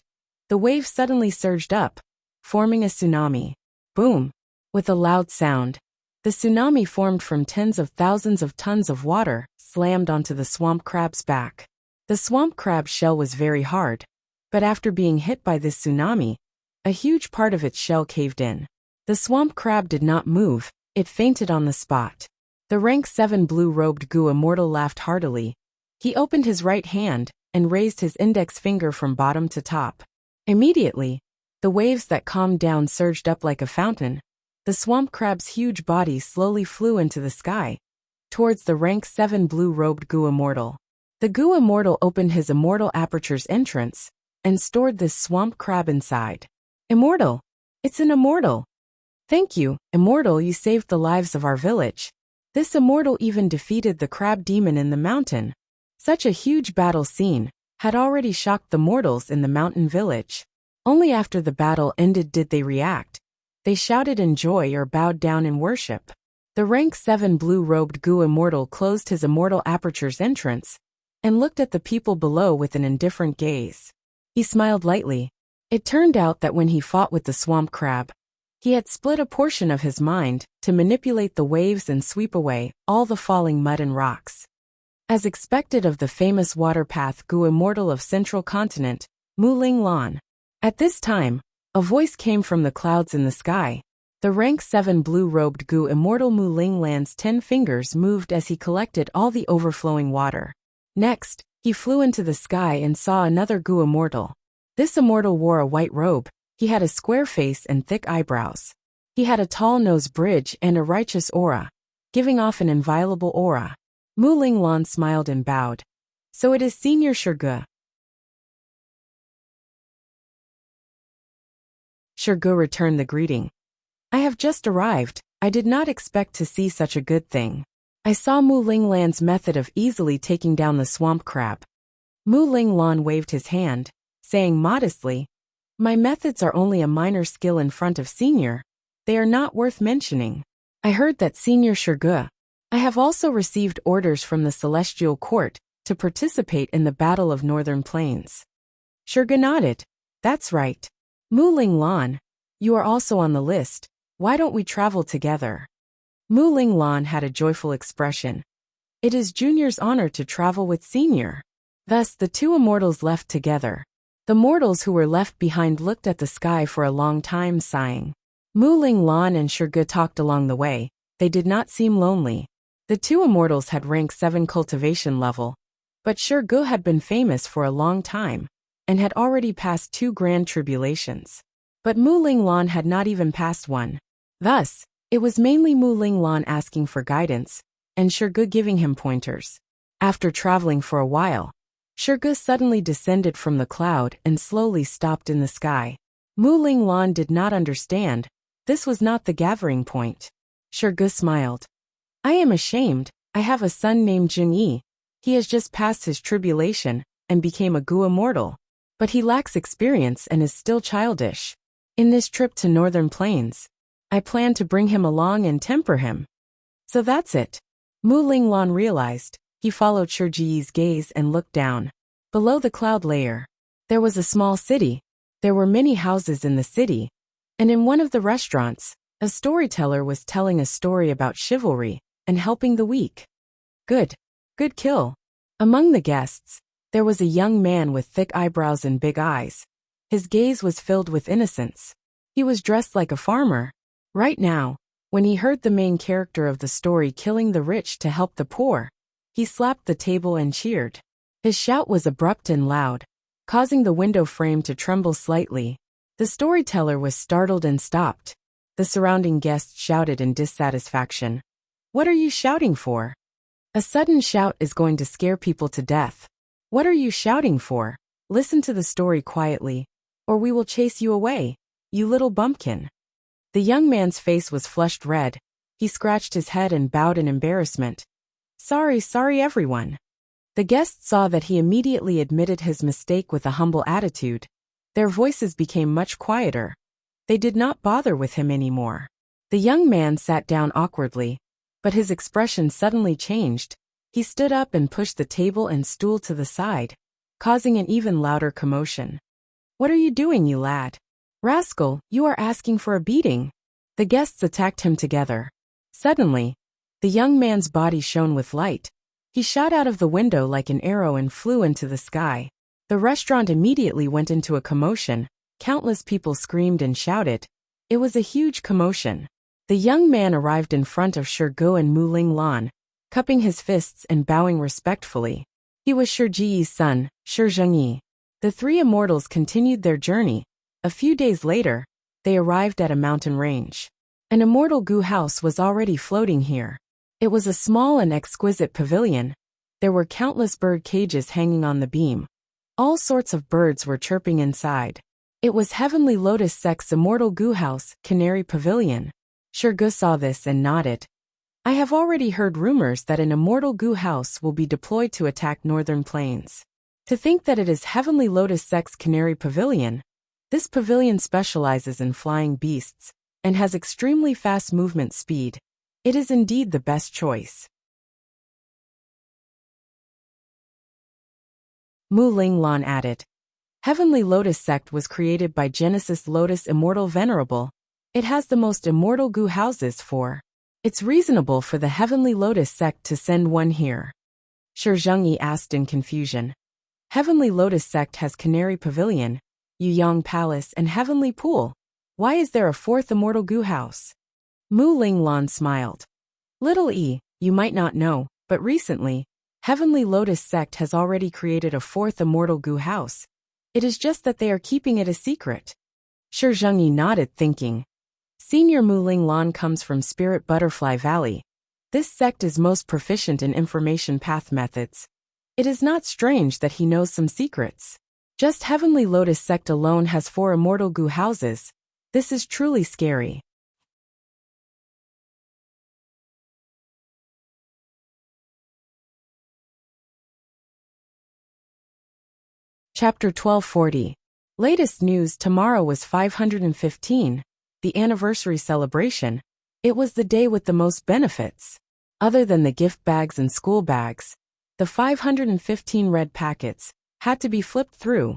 The wave suddenly surged up, forming a tsunami. Boom! With a loud sound, the tsunami formed from tens of thousands of tons of water, slammed onto the swamp crab's back. The swamp crab's shell was very hard, but after being hit by this tsunami, a huge part of its shell caved in. The swamp crab did not move, it fainted on the spot. The rank 7 blue-robed goo immortal laughed heartily. He opened his right hand and raised his index finger from bottom to top. Immediately, the waves that calmed down surged up like a fountain. The swamp crab's huge body slowly flew into the sky, towards the rank 7 blue-robed goo immortal. The goo immortal opened his immortal aperture's entrance, and stored this swamp crab inside. Immortal! It's an immortal! Thank you, immortal, you saved the lives of our village. This immortal even defeated the crab demon in the mountain. Such a huge battle scene had already shocked the mortals in the mountain village. Only after the battle ended did they react. They shouted in joy or bowed down in worship. The rank 7 blue-robed goo immortal closed his immortal aperture's entrance and looked at the people below with an indifferent gaze. He smiled lightly. It turned out that when he fought with the swamp crab, he had split a portion of his mind to manipulate the waves and sweep away all the falling mud and rocks. As expected of the famous waterpath Gu Immortal of Central Continent, Mu Ling Lan. At this time, a voice came from the clouds in the sky. The rank 7 blue-robed Gu Immortal Mu Ling Lan's 10 fingers moved as he collected all the overflowing water. Next, he flew into the sky and saw another Gu Immortal. This immortal wore a white robe, he had a square face and thick eyebrows. He had a tall nose bridge and a righteous aura, giving off an inviolable aura. Mu Ling Lan smiled and bowed. So it is Senior Shurge. Shurge returned the greeting. I have just arrived. I did not expect to see such a good thing. I saw Mu Ling Lan's method of easily taking down the swamp crab. Mu Ling Lan waved his hand, saying modestly, my methods are only a minor skill in front of Senior. They are not worth mentioning. I heard that Senior Shurge. I have also received orders from the Celestial Court to participate in the Battle of Northern Plains. Shurge nodded. That's right. Mu Ling Lan, you are also on the list. Why don't we travel together? Mu Ling Lan had a joyful expression. It is Junior's honor to travel with Senior. Thus the two immortals left together. The mortals who were left behind looked at the sky for a long time, sighing. Mu Ling Lan and Shurge talked along the way. They did not seem lonely. The two immortals had rank 7 cultivation level, but Shurge had been famous for a long time and had already passed 2 grand tribulations. But Mu Ling Lan had not even passed one. Thus, it was mainly Mu Ling Lan asking for guidance, and Shurge giving him pointers. After traveling for a while, Shurge suddenly descended from the cloud and slowly stopped in the sky. Mu Ling Lan did not understand. This was not the gathering point. Shurge smiled. I am ashamed. I have a son named Jing Yi. He has just passed his tribulation and became a Gu Immortal. But he lacks experience and is still childish. In this trip to Northern Plains, I plan to bring him along and temper him. So that's it. Mu Ling Lan realized. He followed Shurge Yi's gaze and looked down. Below the cloud layer, there was a small city. There were many houses in the city, and in one of the restaurants, a storyteller was telling a story about chivalry and helping the weak. Good kill. Among the guests, there was a young man with thick eyebrows and big eyes. His gaze was filled with innocence. He was dressed like a farmer. Right now, when he heard the main character of the story killing the rich to help the poor, he slapped the table and cheered. His shout was abrupt and loud, causing the window frame to tremble slightly. The storyteller was startled and stopped. The surrounding guests shouted in dissatisfaction. What are you shouting for? A sudden shout is going to scare people to death. What are you shouting for? Listen to the story quietly, or we will chase you away, you little bumpkin. The young man's face was flushed red. He scratched his head and bowed in embarrassment. Sorry everyone. The guests saw that he immediately admitted his mistake with a humble attitude. Their voices became much quieter. They did not bother with him anymore. The young man sat down awkwardly, but his expression suddenly changed. He stood up and pushed the table and stool to the side, causing an even louder commotion. What are you doing, you lad? Rascal, you are asking for a beating. The guests attacked him together. Suddenly, the young man's body shone with light. He shot out of the window like an arrow and flew into the sky. The restaurant immediately went into a commotion. Countless people screamed and shouted. It was a huge commotion. The young man arrived in front of Shurge and Mu Ling Lan, cupping his fists and bowing respectfully. He was Shurge Yi's son, Shurge Yi. The three immortals continued their journey. A few days later, they arrived at a mountain range. An immortal Gu house was already floating here. It was a small and exquisite pavilion. There were countless bird cages hanging on the beam. All sorts of birds were chirping inside. It was Heavenly Lotus Sect's immortal Gu house, Canary Pavilion. Shurge saw this and nodded. I have already heard rumors that an immortal Gu house will be deployed to attack Northern Plains. To think that it is Heavenly Lotus Sect's Canary Pavilion. This pavilion specializes in flying beasts and has extremely fast movement speed. It is indeed the best choice. Mu Ling Lan added. Heavenly Lotus Sect was created by Genesis Lotus Immortal Venerable. It has the most immortal goo houses for. It's reasonable for the Heavenly Lotus Sect to send one here. Shi Zhengyi asked in confusion. Heavenly Lotus Sect has Canary Pavilion, Yuyang Palace and Heavenly Pool. Why is there a fourth immortal goo house? Mu Linglan smiled. Little E, you might not know, but recently, Heavenly Lotus Sect has already created a fourth immortal goo house. It is just that they are keeping it a secret. Shi Zhengyi nodded, thinking. Senior Mu Linglan comes from Spirit Butterfly Valley. This sect is most proficient in information path methods. It is not strange that he knows some secrets. Just Heavenly Lotus Sect alone has 4 immortal goo houses. This is truly scary. Chapter 1240. Latest news: tomorrow was 515, the anniversary celebration. It was the day with the most benefits. Other than the gift bags and school bags, the 515 red packets had to be flipped through.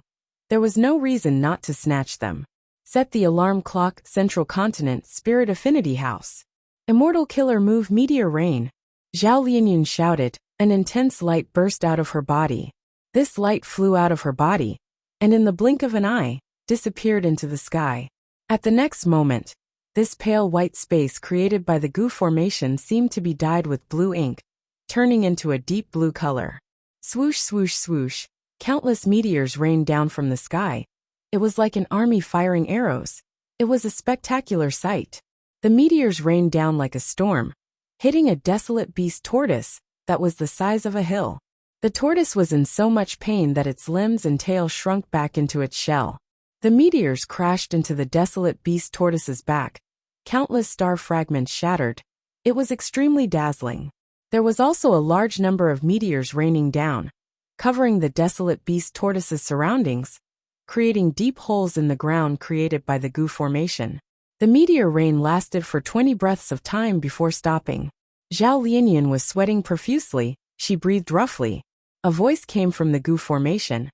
There was no reason not to snatch them. Set the alarm clock. Central Continent Spirit Affinity House. Immortal Killer Move Meteor Rain. Zhao Lianyun shouted. An intense light burst out of her body. This light flew out of her body, and in the blink of an eye, disappeared into the sky. At the next moment, this pale white space created by the goo formation seemed to be dyed with blue ink, turning into a deep blue color. Swoosh, swoosh, swoosh, countless meteors rained down from the sky. It was like an army firing arrows. It was a spectacular sight. The meteors rained down like a storm, hitting a desolate beast tortoise that was the size of a hill. The tortoise was in so much pain that its limbs and tail shrunk back into its shell. The meteors crashed into the desolate beast tortoise's back. Countless star fragments shattered. It was extremely dazzling. There was also a large number of meteors raining down, covering the desolate beast tortoise's surroundings, creating deep holes in the ground created by the goo formation. The meteor rain lasted for 20 breaths of time before stopping. Zhao Lianyun was sweating profusely. She breathed roughly. A voice came from the goo formation.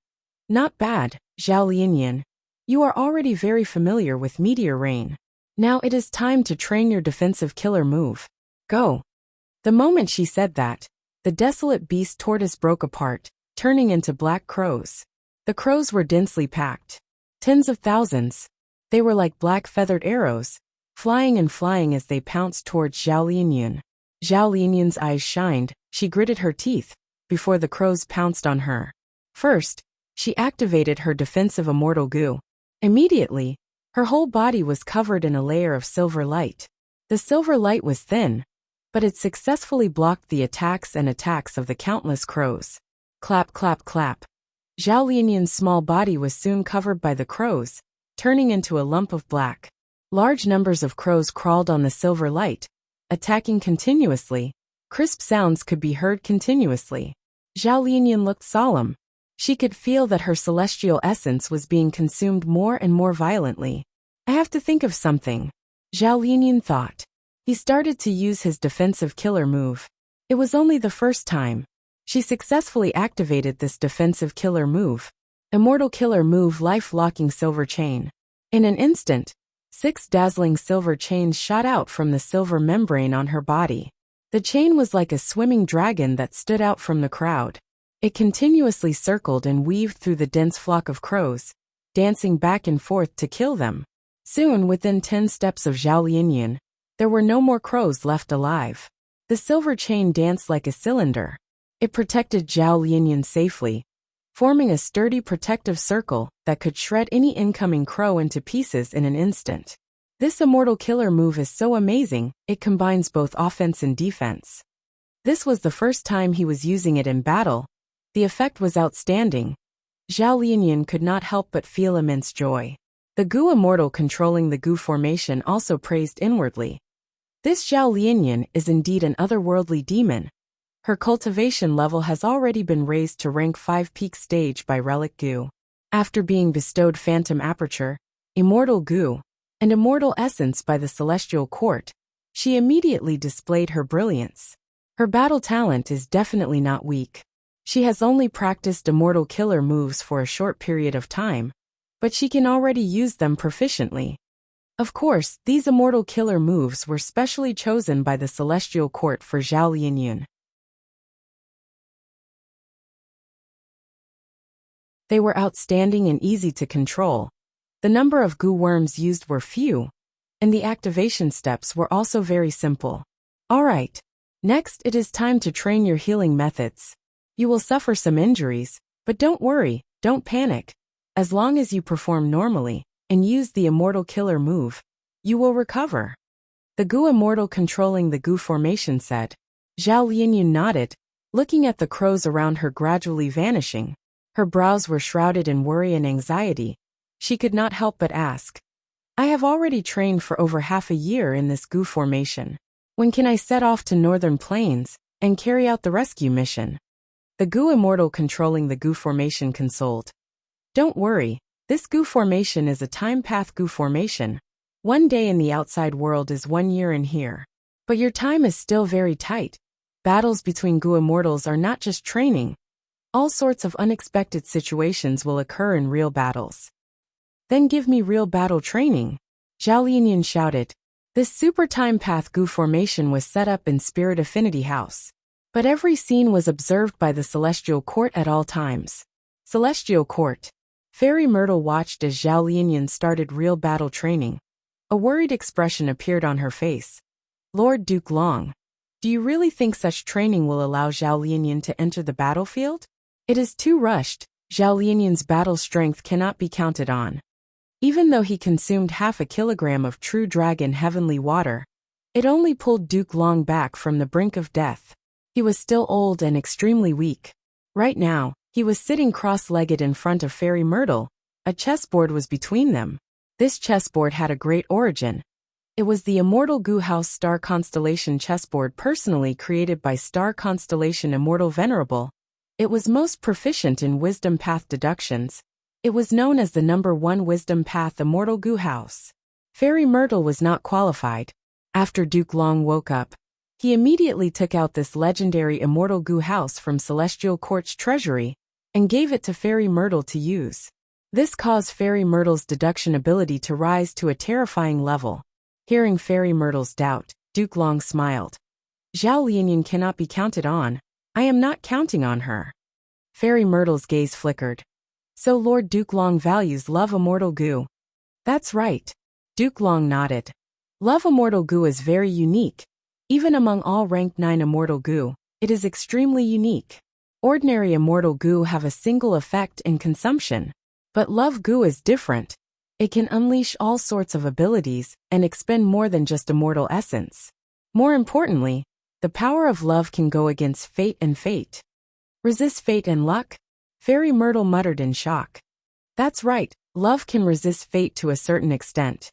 Not bad, Zhao Lianyun. You are already very familiar with meteor rain. Now it is time to train your defensive killer move. Go. The moment she said that, the desolate beast tortoise broke apart, turning into black crows. The crows were densely packed. Tens of thousands. They were like black feathered arrows, flying and flying as they pounced towards Zhao Lianyun. Zhao Lianyun's eyes shined. She gritted her teeth before the crows pounced on her. First, she activated her defensive immortal goo. Immediately, her whole body was covered in a layer of silver light. The silver light was thin, but it successfully blocked the attacks of the countless crows. Clap, clap, clap. Zhao Lianyun's small body was soon covered by the crows, turning into a lump of black. Large numbers of crows crawled on the silver light, attacking continuously. Crisp sounds could be heard continuously. Zhao Lianyun looked solemn. She could feel that her celestial essence was being consumed more and more violently. I have to think of something, Zhao Lianyun thought. He started to use his defensive killer move. It was only the first time. She successfully activated this defensive killer move. Immortal Killer Move Life-Locking Silver Chain. In an instant, 6 dazzling silver chains shot out from the silver membrane on her body. The chain was like a swimming dragon that stood out from the crowd. It continuously circled and weaved through the dense flock of crows, dancing back and forth to kill them. Soon, within 10 steps of Zhao Lianyun, there were no more crows left alive. The silver chain danced like a cylinder. It protected Zhao Lianyun safely, forming a sturdy protective circle that could shred any incoming crow into pieces in an instant. This immortal killer move is so amazing, it combines both offense and defense. This was the first time he was using it in battle. The effect was outstanding. Zhao Lianyun could not help but feel immense joy. The goo immortal controlling the goo formation also praised inwardly. This Zhao Lianyun is indeed an otherworldly demon. Her cultivation level has already been raised to rank 5 peak stage by Relic Goo. After being bestowed Phantom Aperture, Immortal Goo, and Immortal Essence by the Celestial Court, she immediately displayed her brilliance. Her battle talent is definitely not weak. She has only practiced immortal killer moves for a short period of time, but she can already use them proficiently. Of course, these immortal killer moves were specially chosen by the Celestial Court for Zhao Linyun. They were outstanding and easy to control. The number of goo worms used were few, and the activation steps were also very simple. Alright. Next, it is time to train your healing methods. You will suffer some injuries, but don't worry, don't panic. As long as you perform normally, and use the immortal killer move, you will recover. The goo immortal controlling the goo formation said. Zhao Linyun nodded, looking at the crows around her gradually vanishing. Her brows were shrouded in worry and anxiety. She could not help but ask. I have already trained for over half a year in this goo formation. When can I set off to Northern Plains and carry out the rescue mission? The goo immortal controlling the goo formation consoled. Don't worry, this goo formation is a time path goo formation. 1 day in the outside world is 1 year in here. But your time is still very tight. Battles between goo immortals are not just training. All sorts of unexpected situations will occur in real battles. Then give me real battle training, Zhao Linyun shouted. This super time path goo formation was set up in Spirit Affinity House. But every scene was observed by the Celestial Court at all times. Celestial Court. Fairy Myrtle watched as Zhao Linyun started real battle training. A worried expression appeared on her face. Lord Duke Long, do you really think such training will allow Zhao Linyun to enter the battlefield? It is too rushed. Zhao Linyun's battle strength cannot be counted on. Even though he consumed half a kilogram of true dragon heavenly water, it only pulled Duke Long back from the brink of death. He was still old and extremely weak. Right now, he was sitting cross-legged in front of Fairy Myrtle. A chessboard was between them. This chessboard had a great origin. It was the Immortal Goo House Star Constellation chessboard personally created by Star Constellation Immortal Venerable. It was most proficient in Wisdom Path deductions. It was known as the #1 Wisdom Path Immortal Goo House. Fairy Myrtle was not qualified. After Duke Long woke up, he immediately took out this legendary Immortal Goo House from Celestial Court's treasury and gave it to Fairy Myrtle to use. This caused Fairy Myrtle's deduction ability to rise to a terrifying level. Hearing Fairy Myrtle's doubt, Duke Long smiled. Zhao Linyun cannot be counted on. I am not counting on her. Fairy Myrtle's gaze flickered. So Lord Duke Long values Love Immortal Goo. That's right. Duke Long nodded. Love Immortal Goo is very unique. Even among all Rank 9 Immortal Goo, it is extremely unique. Ordinary Immortal Goo have a single effect in consumption. But Love Goo is different. It can unleash all sorts of abilities and expend more than just immortal essence. More importantly, the power of love can go against fate and fate. Resist fate and luck? Fairy Myrtle muttered in shock. That's right, love can resist fate to a certain extent.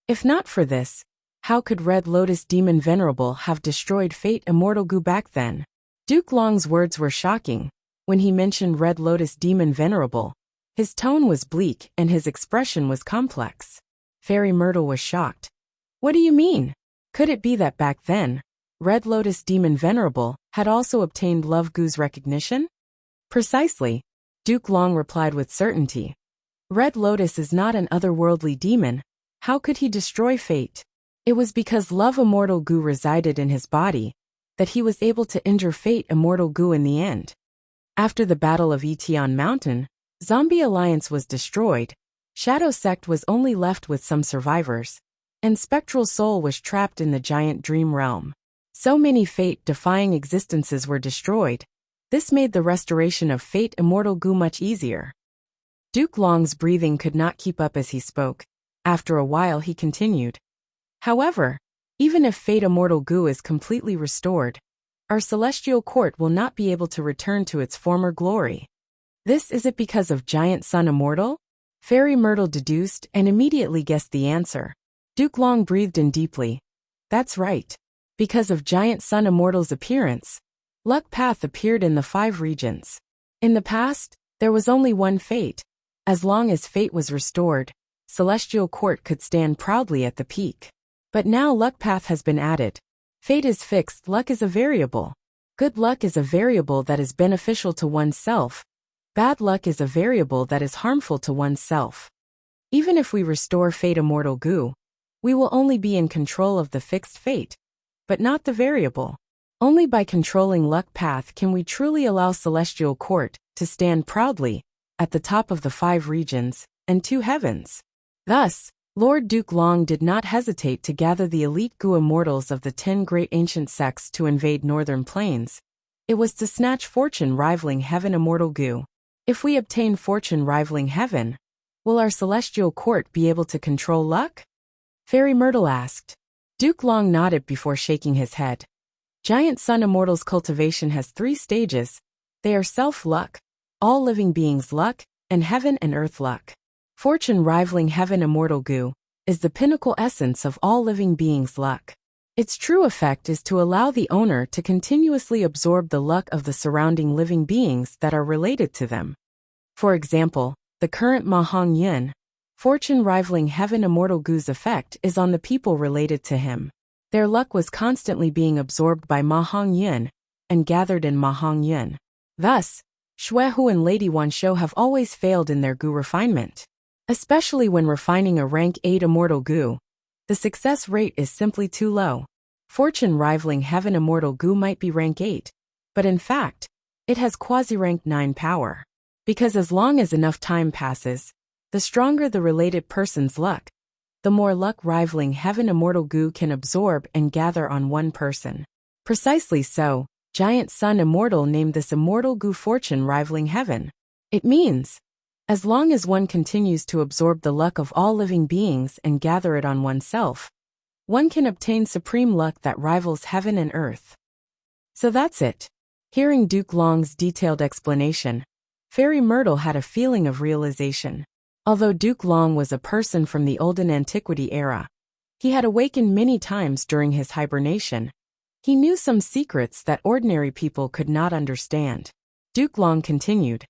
If not for this, how could Red Lotus Demon Venerable have destroyed Fate Immortal Goo back then? Duke Long's words were shocking. When he mentioned Red Lotus Demon Venerable, his tone was bleak and his expression was complex. Fairy Myrtle was shocked. What do you mean? Could it be that back then, Red Lotus Demon Venerable had also obtained Love Goo's recognition? Precisely, Duke Long replied with certainty. Red Lotus is not an otherworldly demon. How could he destroy fate? It was because Love Immortal Goo resided in his body that he was able to injure Fate Immortal Goo in the end. After the Battle of Etion Mountain, Zombie Alliance was destroyed, Shadow Sect was only left with some survivors, and Spectral Soul was trapped in the giant dream realm. So many fate-defying existences were destroyed. This made the restoration of Fate Immortal Goo much easier. Duke Long's breathing could not keep up as he spoke. After a while he continued. However, even if Fate Immortal Goo is completely restored, our Celestial Court will not be able to return to its former glory. This is it because of Giant Sun Immortal? Fairy Myrtle deduced and immediately guessed the answer. Duke Long breathed in deeply. That's right. Because of Giant Sun Immortal's appearance, Luck Path appeared in the 5 regions. In the past, there was only one fate. As long as fate was restored, Celestial Court could stand proudly at the peak. But now Luck Path has been added. Fate is fixed, luck is a variable. Good luck is a variable that is beneficial to oneself. Bad luck is a variable that is harmful to oneself. Even if we restore fate immortal goo, we will only be in control of the fixed fate, but not the variable. Only by controlling luck path can we truly allow Celestial Court to stand proudly at the top of the 5 regions and 2 heavens. Thus, Lord Duke Long did not hesitate to gather the elite Gu immortals of the 10 great ancient sects to invade northern plains. It was to snatch fortune rivaling heaven immortal Gu. If we obtain fortune rivaling heaven, will our Celestial Court be able to control luck? Fairy Myrtle asked. Duke Long nodded before shaking his head. Giant Sun Immortals cultivation has 3 stages. They are self-luck, all living beings' luck, and heaven and earth luck. Fortune rivaling heaven immortal Gu is the pinnacle essence of all living beings' luck. Its true effect is to allow the owner to continuously absorb the luck of the surrounding living beings that are related to them. For example, the current Ma Hong Yun, fortune rivaling heaven immortal Gu's effect is on the people related to him. Their luck was constantly being absorbed by Ma Hong Yun and gathered in Ma Hong Yun. Thus, Xuehu and Lady Wanshou have always failed in their Gu refinement. Especially when refining a rank 8 immortal Gu, the success rate is simply too low. Fortune rivaling heaven immortal Gu might be rank 8, but in fact, it has quasi-rank 9 power. Because as long as enough time passes, the stronger the related person's luck, the more luck rivaling heaven immortal Gu can absorb and gather on one person. Precisely so, Giant Sun Immortal named this immortal Gu fortune rivaling heaven. It means, as long as one continues to absorb the luck of all living beings and gather it on oneself, one can obtain supreme luck that rivals heaven and earth. So that's it. Hearing Duke Long's detailed explanation, Fairy Myrtle had a feeling of realization. Although Duke Long was a person from the olden antiquity era, he had awakened many times during his hibernation. He knew some secrets that ordinary people could not understand. Duke Long continued,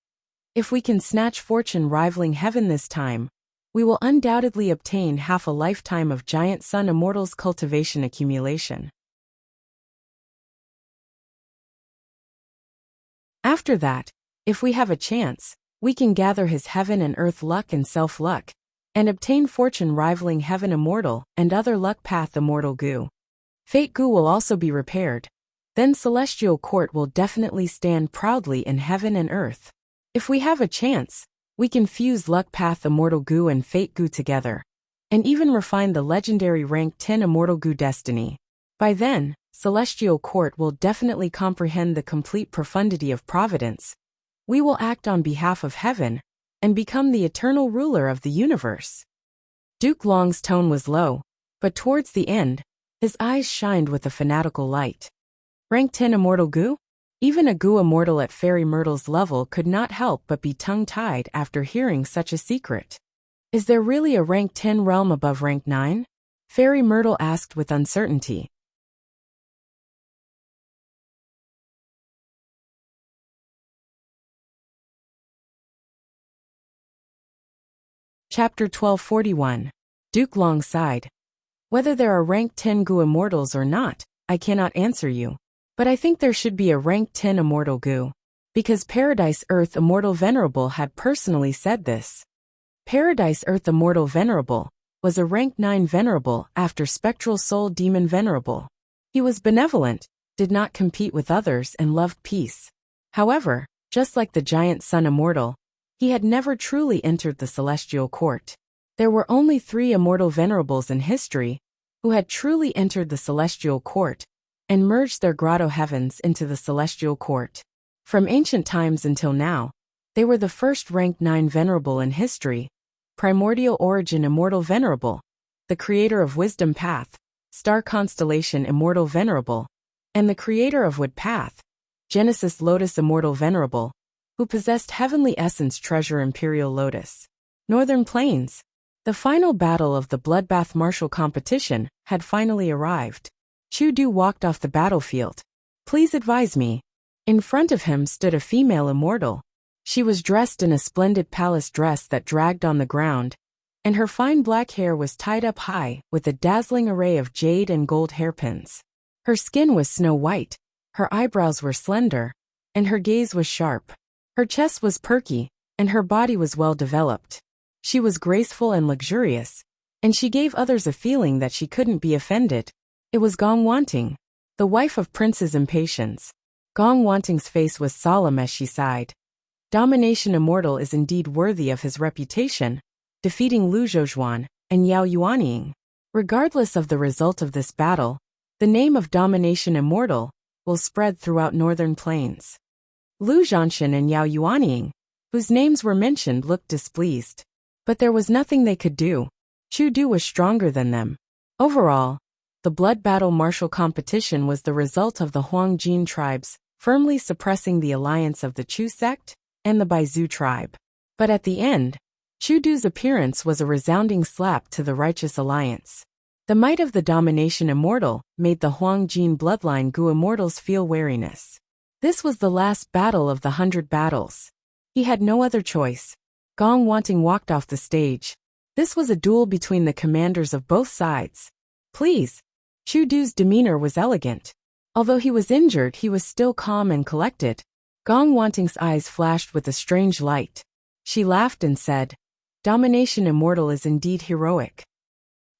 "If we can snatch fortune rivaling heaven this time, we will undoubtedly obtain half a lifetime of Giant Sun Immortals cultivation accumulation. After that, if we have a chance, we can gather his heaven and earth luck and self-luck, and obtain fortune rivaling heaven immortal and other luck path immortal Gu. Fate Gu will also be repaired. Then Celestial Court will definitely stand proudly in heaven and earth. If we have a chance, we can fuse luck path immortal Gu and Fate Gu together, and even refine the legendary rank 10 immortal Gu destiny. By then, Celestial Court will definitely comprehend the complete profundity of providence. We will act on behalf of heaven and become the eternal ruler of the universe." Duke Long's tone was low, but towards the end, his eyes shined with a fanatical light. Rank 10 immortal Gu? Even a Gu immortal at Fairy Myrtle's level could not help but be tongue-tied after hearing such a secret. Is there really a rank 10 realm above rank 9? Fairy Myrtle asked with uncertainty. Chapter 1241. Duke Long sighed. Whether there are rank 10 Gu immortals or not, I cannot answer you. But I think there should be a rank 10 immortal Gu. Because Paradise Earth Immortal Venerable had personally said this. Paradise Earth Immortal Venerable was a rank 9 Venerable after Spectral Soul Demon Venerable. He was benevolent, did not compete with others and loved peace. However, just like the Giant Sun Immortal, he had never truly entered the Celestial Court. There were only 3 immortal venerables in history who had truly entered the Celestial Court and merged their grotto heavens into the Celestial Court. From ancient times until now, they were the first rank 9 venerable in history, Primordial Origin Immortal Venerable, the creator of Wisdom Path, Star Constellation Immortal Venerable, and the creator of Wood Path, Genesis Lotus Immortal Venerable, who possessed Heavenly Essence Treasure Imperial Lotus. Northern Plains. The final battle of the Bloodbath Martial Competition had finally arrived. Chu Du walked off the battlefield. "Please advise me." In front of him stood a female immortal. She was dressed in a splendid palace dress that dragged on the ground, and her fine black hair was tied up high with a dazzling array of jade and gold hairpins. Her skin was snow white, her eyebrows were slender, and her gaze was sharp. Her chest was perky, and her body was well developed. She was graceful and luxurious, and she gave others a feeling that she couldn't be offended. It was Gong Wanting, the wife of Prince's Impatience. Gong Wanting's face was solemn as she sighed. Domination Immortal is indeed worthy of his reputation, defeating Lu Zhozhuan and Yao Yuanying. Regardless of the result of this battle, the name of Domination Immortal will spread throughout northern plains. Lu Zhanshan and Yao Yuanying, whose names were mentioned, looked displeased. But there was nothing they could do. Chu Du was stronger than them. Overall, the blood battle martial competition was the result of the Huang Jin tribes firmly suppressing the alliance of the Chu sect and the Baizu tribe. But at the end, Chu Du's appearance was a resounding slap to the righteous alliance. The might of the Domination Immortal made the Huang Jin bloodline Gu Immortals feel wariness. This was the last battle of the 100 battles. He had no other choice. Gong Wanting walked off the stage. This was a duel between the commanders of both sides. Please. Chu Du's demeanor was elegant. Although he was injured, he was still calm and collected. Gong Wanting's eyes flashed with a strange light. She laughed and said, "Domination Immortal is indeed heroic."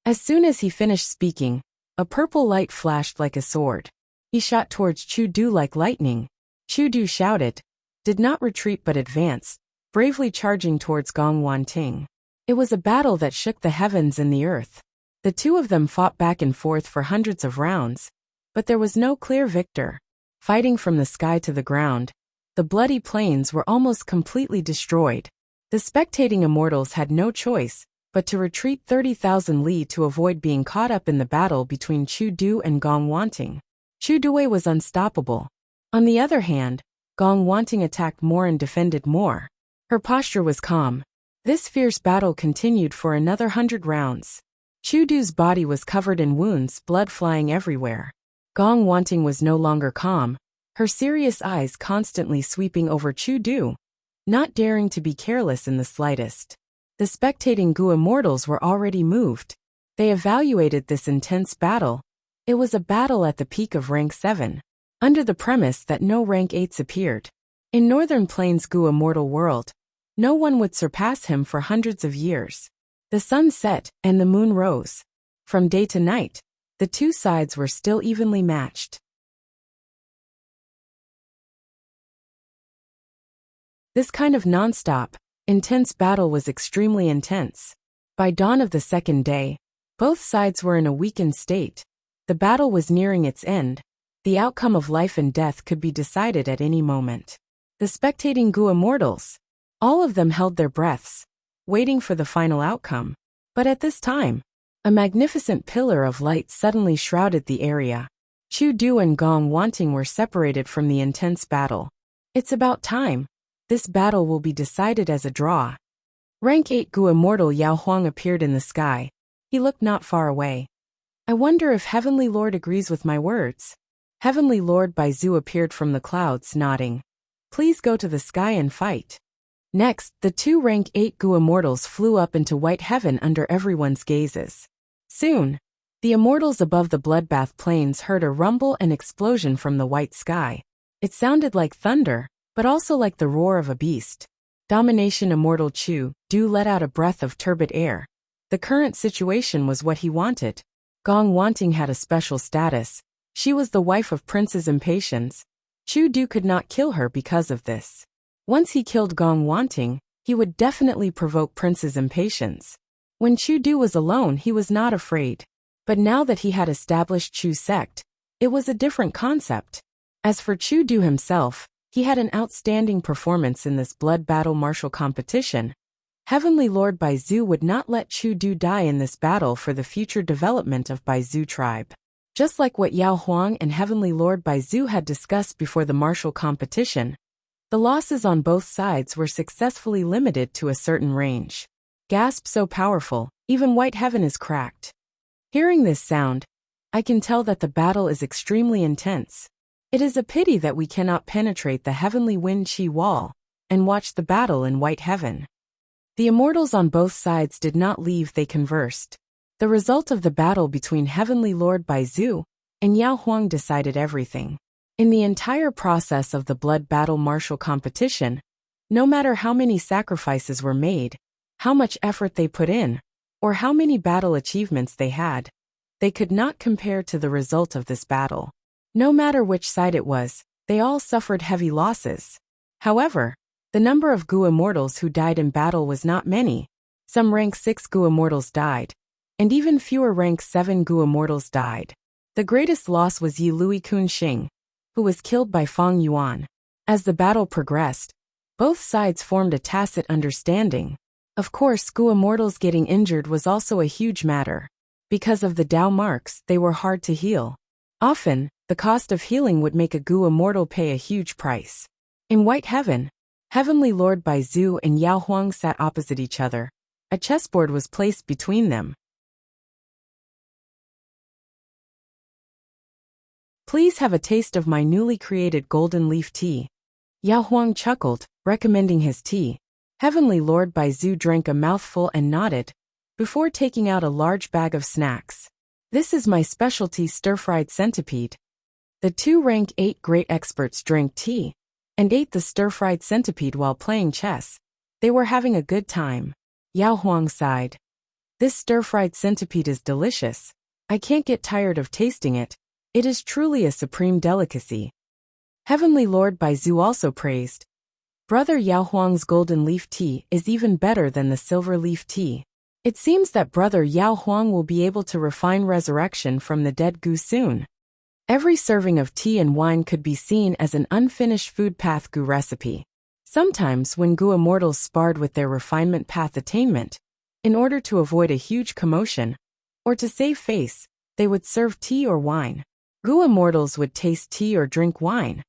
As soon as he finished speaking, a purple light flashed like a sword. He shot towards Chu Du like lightning. Chu Du shouted, did not retreat but advanced, bravely charging towards Gong Wanting. It was a battle that shook the heavens and the earth. The two of them fought back and forth for hundreds of rounds, but there was no clear victor. Fighting from the sky to the ground, the bloody plains were almost completely destroyed. The spectating immortals had no choice but to retreat 30,000 li to avoid being caught up in the battle between Chu Du and Gong Wanting. Chu Dui was unstoppable. On the other hand, Gong Wanting attacked more and defended more. Her posture was calm. This fierce battle continued for another 100 rounds. Chu Du's body was covered in wounds, blood flying everywhere. Gong Wanting was no longer calm, her serious eyes constantly sweeping over Chu Du, not daring to be careless in the slightest. The spectating Gu Immortals were already moved. They evaluated this intense battle. It was a battle at the peak of rank 7, under the premise that no rank 8s appeared. In Northern Plains Gu Immortal world, no one would surpass him for hundreds of years. The sun set and the moon rose. From day to night, the two sides were still evenly matched. This kind of non-stop, intense battle was extremely intense. By dawn of the second day, both sides were in a weakened state. The battle was nearing its end. The outcome of life and death could be decided at any moment. The spectating Gu Immortals, all of them held their breaths, waiting for the final outcome. But at this time, a magnificent pillar of light suddenly shrouded the area. Chu Du and Gong Wanting were separated from the intense battle. It's about time. This battle will be decided as a draw. Rank 8 Gu Immortal Yao Huang appeared in the sky. He looked not far away. I wonder if Heavenly Lord agrees with my words. Heavenly Lord Baizu appeared from the clouds, nodding. Please go to the sky and fight. Next, the two rank 8 Gu Immortals flew up into white heaven under everyone's gazes. Soon, the immortals above the bloodbath plains heard a rumble and explosion from the white sky. It sounded like thunder, but also like the roar of a beast. Domination Immortal Chu Du let out a breath of turbid air. The current situation was what he wanted. Gong Wanting had a special status. She was the wife of Prince's Impatience. Chu Du could not kill her because of this. Once he killed Gong Wanting, he would definitely provoke Prince's Impatience. When Chu Du was alone, he was not afraid. But now that he had established Chu sect, it was a different concept. As for Chu Du himself, he had an outstanding performance in this blood battle martial competition. Heavenly Lord Baizu would not let Chu Du die in this battle for the future development of Baizu tribe. Just like what Yao Huang and Heavenly Lord Baizu had discussed before the martial competition, the losses on both sides were successfully limited to a certain range. Gasp so powerful, even white heaven is cracked. Hearing this sound, I can tell that the battle is extremely intense. It is a pity that we cannot penetrate the heavenly wind chi wall and watch the battle in white heaven. The immortals on both sides did not leave, they conversed. The result of the battle between Heavenly Lord Baizu and Yao Huang decided everything. In the entire process of the blood battle martial competition, no matter how many sacrifices were made, how much effort they put in, or how many battle achievements they had, they could not compare to the result of this battle. No matter which side it was, they all suffered heavy losses. However, the number of Gu immortals who died in battle was not many. Some rank 6 Gu immortals died, and even fewer rank 7 Gu immortals died. The greatest loss was Yi Lui Kun Xing, who was killed by Fang Yuan. As the battle progressed, both sides formed a tacit understanding. Of course, Gu immortals getting injured was also a huge matter. Because of the Dao marks, they were hard to heal. Often, the cost of healing would make a Gu immortal pay a huge price. In White Heaven, Heavenly Lord Bai Zhu and Yao Huang sat opposite each other. A chessboard was placed between them. Please have a taste of my newly created golden leaf tea. Yao Huang chuckled, recommending his tea. Heavenly Lord Bai Zhu drank a mouthful and nodded, before taking out a large bag of snacks. This is my specialty stir-fried centipede. The two rank 8 great experts drank tea and ate the stir-fried centipede while playing chess. They were having a good time. Yao Huang sighed. This stir-fried centipede is delicious. I can't get tired of tasting it. It is truly a supreme delicacy. Heavenly Lord Bai Zhu also praised. Brother Yao Huang's golden leaf tea is even better than the silver leaf tea. It seems that Brother Yao Huang will be able to refine resurrection from the dead Gu soon. Every serving of tea and wine could be seen as an unfinished food path Gu recipe. Sometimes when Gu immortals sparred with their refinement path attainment, in order to avoid a huge commotion, or to save face, they would serve tea or wine. Gu immortals would taste tea or drink wine.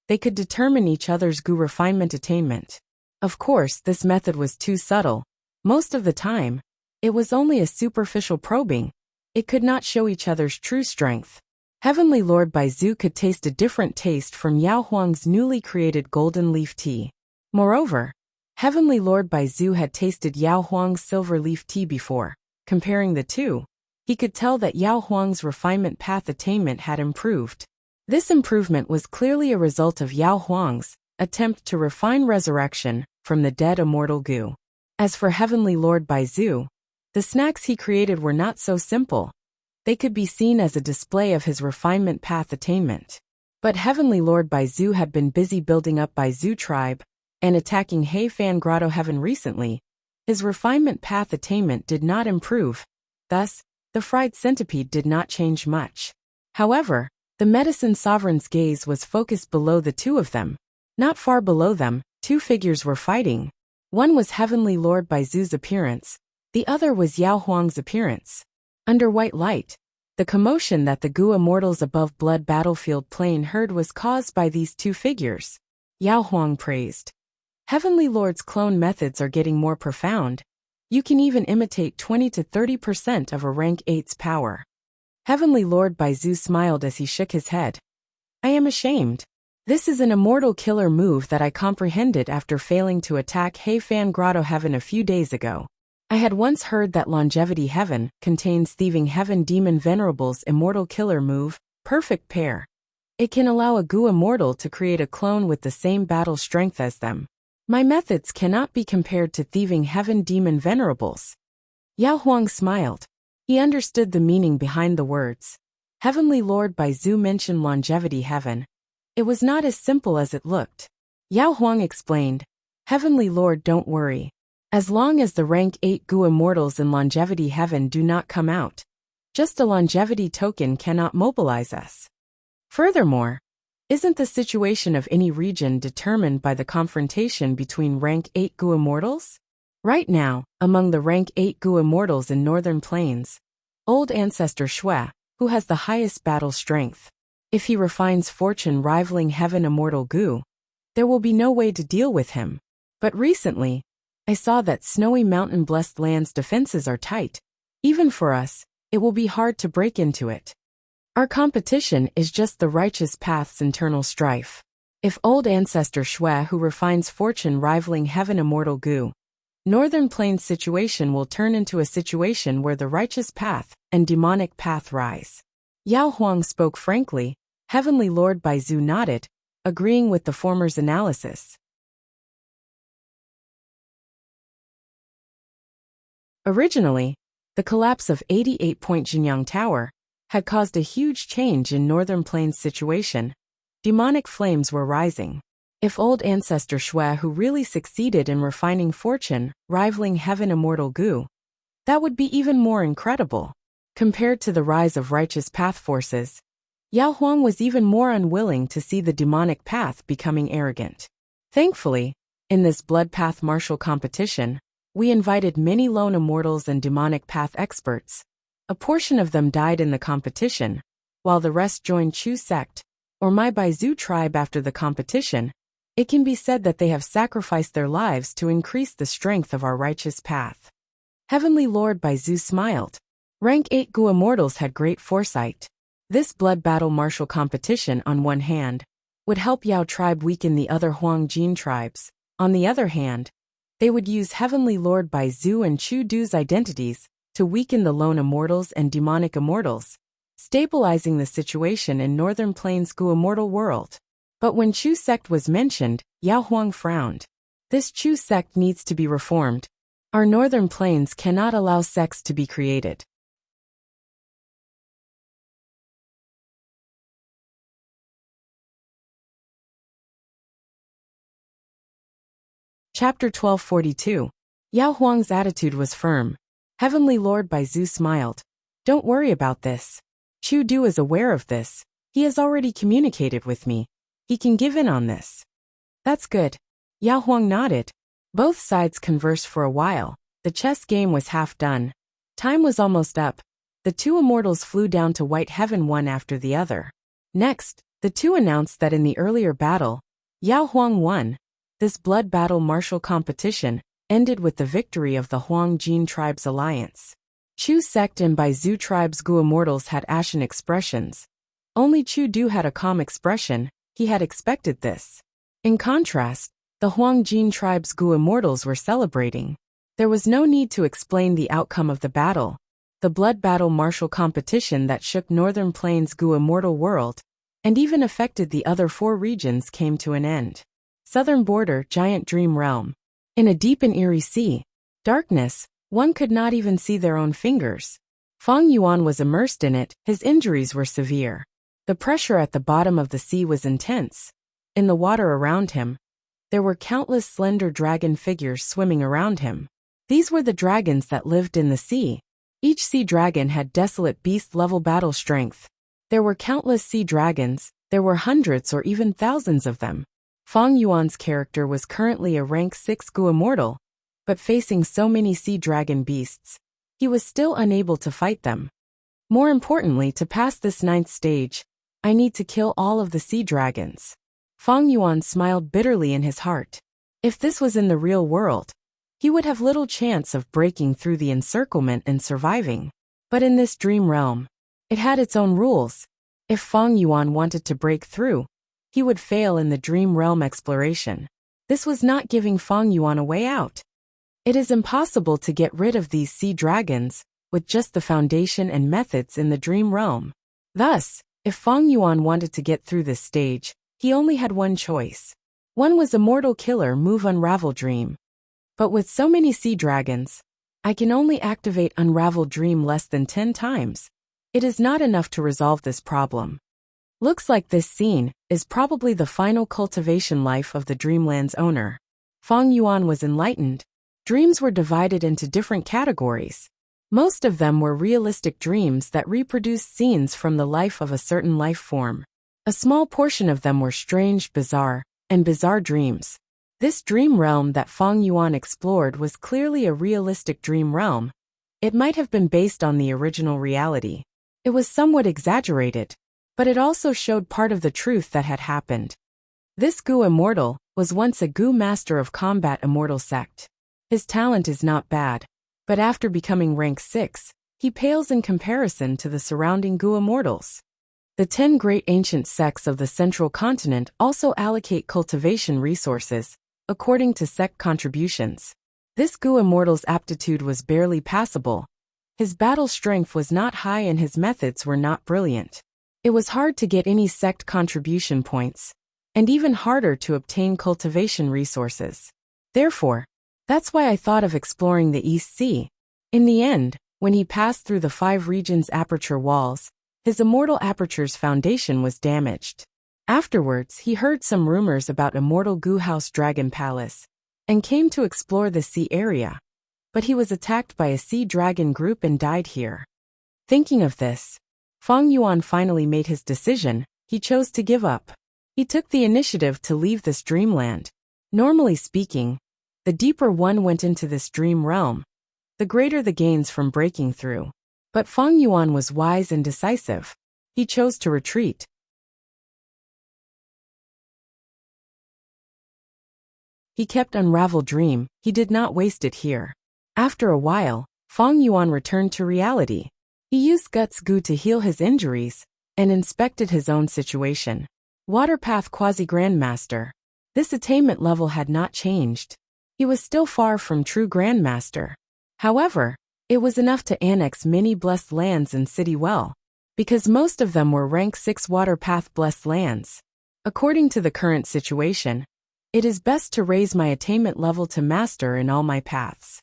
They could determine each other's Gu refinement attainment. Of course, this method was too subtle. Most of the time, it was only a superficial probing. It could not show each other's true strength. Heavenly Lord Bai Zhu could taste a different taste from Yao Huang's newly created golden leaf tea. Moreover, Heavenly Lord Bai Zhu had tasted Yao Huang's silver leaf tea before. Comparing the two, he could tell that Yao Huang's refinement path attainment had improved. This improvement was clearly a result of Yao Huang's attempt to refine resurrection from the dead immortal Gu. As for Heavenly Lord Bai Zhu, the snacks he created were not so simple. They could be seen as a display of his refinement path attainment. But Heavenly Lord Bai Zhu had been busy building up Bai Zhu tribe and attacking Heifan Grotto Heaven recently. His refinement path attainment did not improve. Thus, the fried centipede did not change much. However, the medicine sovereign's gaze was focused below the two of them. Not far below them, two figures were fighting. One was Heavenly Lord Bai Zhu's appearance. The other was Yao Huang's appearance. Under white light, the commotion that the Gu immortals above Blood Battlefield Plain heard was caused by these two figures. Yao Huang praised. Heavenly Lord's clone methods are getting more profound. You can even imitate 20 to 30% of a rank 8's power. Heavenly Lord Bai Zhu smiled as he shook his head. I am ashamed. This is an immortal killer move that I comprehended after failing to attack Heifan Grotto Heaven a few days ago. I had once heard that Longevity Heaven contains Thieving Heaven Demon Venerable's immortal killer move, Perfect Pair. It can allow a Gu immortal to create a clone with the same battle strength as them. My methods cannot be compared to Thieving Heaven Demon Venerables. Yao Huang smiled. He understood the meaning behind the words. Heavenly Lord Bai Zhu mentioned Longevity Heaven. It was not as simple as it looked. Yao Huang explained, Heavenly Lord, don't worry. As long as the rank 8 Gu immortals in Longevity Heaven do not come out, just a longevity token cannot mobilize us. Furthermore, isn't the situation of any region determined by the confrontation between rank 8 Gu immortals? Right now, among the rank 8 Gu immortals in Northern Plains, Old Ancestor Shui, who has the highest battle strength. If he refines fortune rivaling Heaven Immortal Gu, there will be no way to deal with him. But recently, I saw that Snowy Mountain Blessed Land's defenses are tight. Even for us, it will be hard to break into it. Our competition is just the righteous path's internal strife. If Old Ancestor Shui who refines fortune rivaling Heaven Immortal Gu, Northern Plains situation will turn into a situation where the righteous path and demonic path rise. Yao Huang spoke frankly. Heavenly Lord Baizu nodded, agreeing with the former's analysis. Originally, the collapse of 88-point Jinyang Tower had caused a huge change in Northern Plains' situation. Demonic flames were rising. If old ancestor Shui who really succeeded in refining fortune, rivaling heaven immortal Gu, that would be even more incredible. Compared to the rise of righteous path forces, Yao Huang was even more unwilling to see the demonic path becoming arrogant. Thankfully, in this blood path martial competition, we invited many lone immortals and demonic path experts. A portion of them died in the competition, while the rest joined Chu sect, or my Baizu tribe after the competition. It can be said that they have sacrificed their lives to increase the strength of our righteous path. Heavenly Lord Baizu smiled. Rank 8 Gu immortals had great foresight. This blood battle martial competition, on one hand, would help Yao tribe weaken the other Huang Jin tribes. On the other hand, they would use Heavenly Lord Baizu and Chu Du's identities to weaken the lone immortals and demonic immortals, stabilizing the situation in Northern Plains' Gu immortal world. But when Chu sect was mentioned, Yao Huang frowned. This Chu sect needs to be reformed. Our Northern Plains cannot allow sects to be created. Chapter 1242. Yao Huang's attitude was firm. Heavenly Lord Baizu smiled. Don't worry about this. Chu Du is aware of this. He has already communicated with me. He can give in on this. That's good. Yao Huang nodded. Both sides conversed for a while. The chess game was half done. Time was almost up. The two immortals flew down to White Heaven one after the other. Next, the two announced that in the earlier battle, Yao Huang won. This blood battle martial competition ended with the victory of the Huang Jin tribe's alliance. Chu sect and Baizu tribe's Gu immortals had ashen expressions. Only Chu Du had a calm expression. He had expected this. In contrast, the Huang Jin tribe's Gu immortals were celebrating. There was no need to explain the outcome of the battle. The blood battle martial competition that shook Northern Plains' Gu immortal world, and even affected the other 4 regions, came to an end. Southern border, giant dream realm. In a deep and eerie sea, darkness, one could not even see their own fingers. Fang Yuan was immersed in it. His injuries were severe. The pressure at the bottom of the sea was intense. In the water around him, there were countless slender dragon figures swimming around him. These were the dragons that lived in the sea. Each sea dragon had desolate beast-level battle strength. There were countless sea dragons. There were hundreds or even thousands of them. Fang Yuan's character was currently a rank 6 Gu immortal, but facing so many sea dragon beasts, he was still unable to fight them. More importantly, to pass this 9th stage, I need to kill all of the sea dragons. Fang Yuan smiled bitterly in his heart. If this was in the real world, he would have little chance of breaking through the encirclement and surviving. But in this dream realm, it had its own rules. If Fang Yuan wanted to break through, he would fail in the dream realm exploration. This was not giving Fang Yuan a way out. It is impossible to get rid of these sea dragons with just the foundation and methods in the dream realm. Thus, if Fang Yuan wanted to get through this stage, he only had one choice. One was Immortal Killer Move Unravel Dream. But with so many sea dragons, I can only activate Unravel Dream less than 10 times. It is not enough to resolve this problem. Looks like this scene is probably the final cultivation life of the Dreamland's owner. Fang Yuan was enlightened. Dreams were divided into different categories. Most of them were realistic dreams that reproduced scenes from the life of a certain life form. A small portion of them were strange, bizarre dreams. This dream realm that Fang Yuan explored was clearly a realistic dream realm. It might have been based on the original reality. It was somewhat exaggerated, but it also showed part of the truth that had happened. This Gu immortal was once a Gu master of combat immortal sect. His talent is not bad, but after becoming rank 6, he pales in comparison to the surrounding Gu immortals. The 10 great ancient sects of the central continent also allocate cultivation resources, according to sect contributions. This Gu immortal's aptitude was barely passable. His battle strength was not high and his methods were not brilliant. It was hard to get any sect contribution points, and even harder to obtain cultivation resources. Therefore, that's why I thought of exploring the East Sea. In the end, when he passed through the 5 regions' aperture walls, his immortal aperture's foundation was damaged. Afterwards, he heard some rumors about Immortal Goo House Dragon Palace, and came to explore the sea area. But he was attacked by a sea dragon group and died here. Thinking of this, Feng Yuan finally made his decision. He chose to give up. He took the initiative to leave this dreamland. Normally speaking, the deeper one went into this dream realm, the greater the gains from breaking through. But Feng Yuan was wise and decisive. He chose to retreat. He kept unraveled dream. He did not waste it here. After a while, Feng Yuan returned to reality. He used Guts Goo to heal his injuries, and inspected his own situation. Waterpath Quasi-Grandmaster. This attainment level had not changed. He was still far from true Grandmaster. However, it was enough to annex many blessed lands in City Well, because most of them were rank 6 Waterpath blessed lands. According to the current situation, it is best to raise my attainment level to Master in all my paths.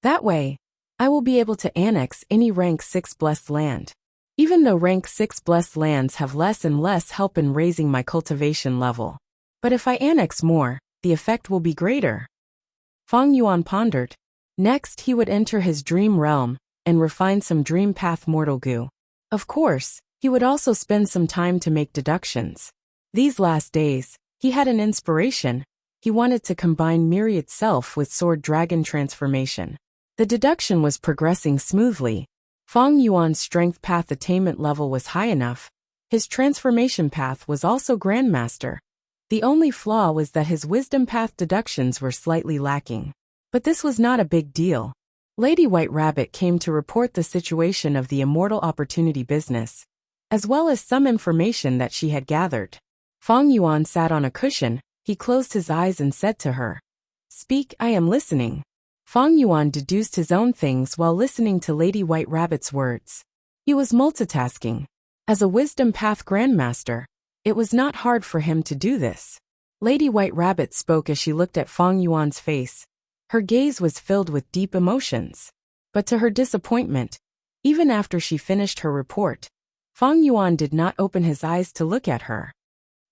That way, I will be able to annex any rank 6 blessed land. Even though rank 6 blessed lands have less and less help in raising my cultivation level. But if I annex more, the effect will be greater. Feng Yuan pondered. Next, he would enter his dream realm, and refine some dream path mortal goo. Of course, he would also spend some time to make deductions. These last days, he had an inspiration. He wanted to combine Myriad Self with Sword Dragon transformation. The deduction was progressing smoothly. Feng Yuan's strength path attainment level was high enough. His transformation path was also Grandmaster. The only flaw was that his wisdom path deductions were slightly lacking. But this was not a big deal. Lady White Rabbit came to report the situation of the Immortal Opportunity business, as well as some information that she had gathered. Feng Yuan sat on a cushion. He closed his eyes and said to her, "Speak, I am listening." Feng Yuan deduced his own things while listening to Lady White Rabbit's words. He was multitasking. As a Wisdom Path Grandmaster, it was not hard for him to do this. Lady White Rabbit spoke as she looked at Feng Yuan's face. Her gaze was filled with deep emotions. But to her disappointment, even after she finished her report, Feng Yuan did not open his eyes to look at her.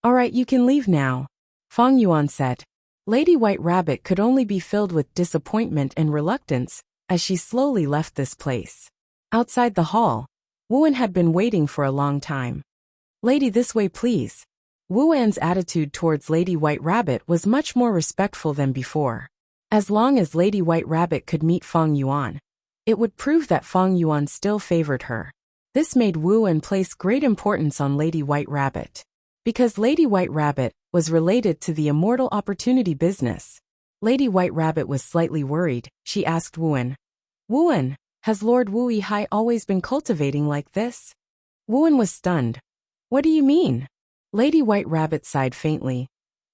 "All right, you can leave now," Feng Yuan said. Lady White Rabbit could only be filled with disappointment and reluctance as she slowly left this place. Outside the hall, Wuan had been waiting for a long time. "Lady, this way please." Wuan's attitude towards Lady White Rabbit was much more respectful than before. As long as Lady White Rabbit could meet Feng Yuan, it would prove that Feng Yuan still favored her. This made Wuan place great importance on Lady White Rabbit. Because Lady White Rabbit was related to the Immortal Opportunity business. Lady White Rabbit was slightly worried. She asked Wuan, "Wuan, has Lord Wu Yihai always been cultivating like this?" Wuan was stunned. "What do you mean?" Lady White Rabbit sighed faintly.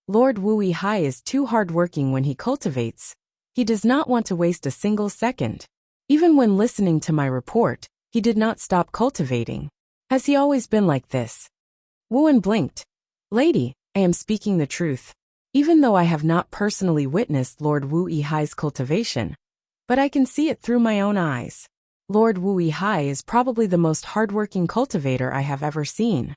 "Lord Wu Yihai is too hard-working when he cultivates. He does not want to waste a single second. Even when listening to my report, he did not stop cultivating. Has he always been like this?" Wuan blinked. "Lady, I am speaking the truth. Even though I have not personally witnessed Lord Wu Yihai's cultivation, but I can see it through my own eyes. Lord Wu Yihai is probably the most hardworking cultivator I have ever seen."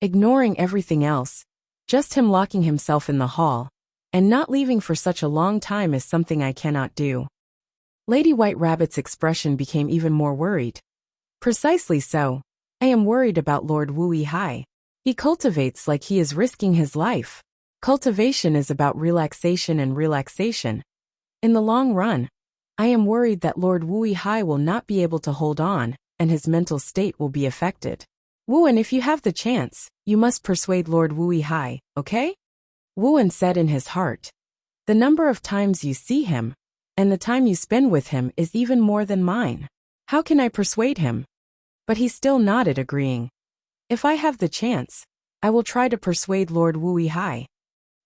Ignoring everything else, just him locking himself in the hall, and not leaving for such a long time is something I cannot do. Lady White Rabbit's expression became even more worried. "Precisely so. I am worried about Lord Wu Yihai. He cultivates like he is risking his life. Cultivation is about relaxation and relaxation. In the long run, I am worried that Lord Wu Yihai will not be able to hold on, and his mental state will be affected. Wuan, if you have the chance, you must persuade Lord Wu Yihai, okay?" Wuan said in his heart. "The number of times you see him, and the time you spend with him is even more than mine. How can I persuade him?" But he still nodded, agreeing. "If I have the chance, I will try to persuade Lord Wu Yihai."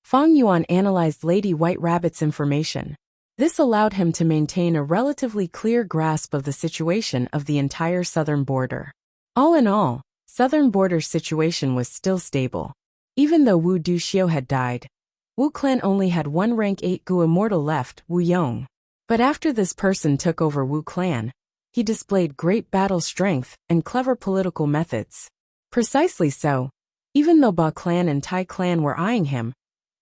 Fang Yuan analyzed Lady White Rabbit's information. This allowed him to maintain a relatively clear grasp of the situation of the entire southern border. All in all, southern border's situation was still stable. Even though Wu Duxiu had died, Wu clan only had one rank 8 Gu immortal left, Wu Yong. But after this person took over Wu clan, he displayed great battle strength and clever political methods. Precisely so, even though Ba clan and Tai clan were eyeing him,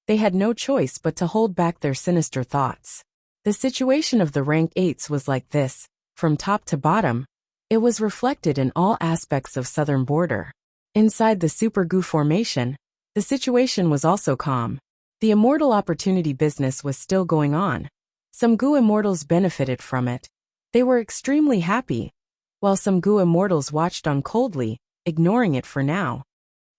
they had no choice but to hold back their sinister thoughts. The situation of the rank 8s was like this, from top to bottom. It was reflected in all aspects of southern border. Inside the Super Gu formation, the situation was also calm. The immortal opportunity business was still going on. Some Gu immortals benefited from it. They were extremely happy, while some Gu immortals watched on coldly, ignoring it for now.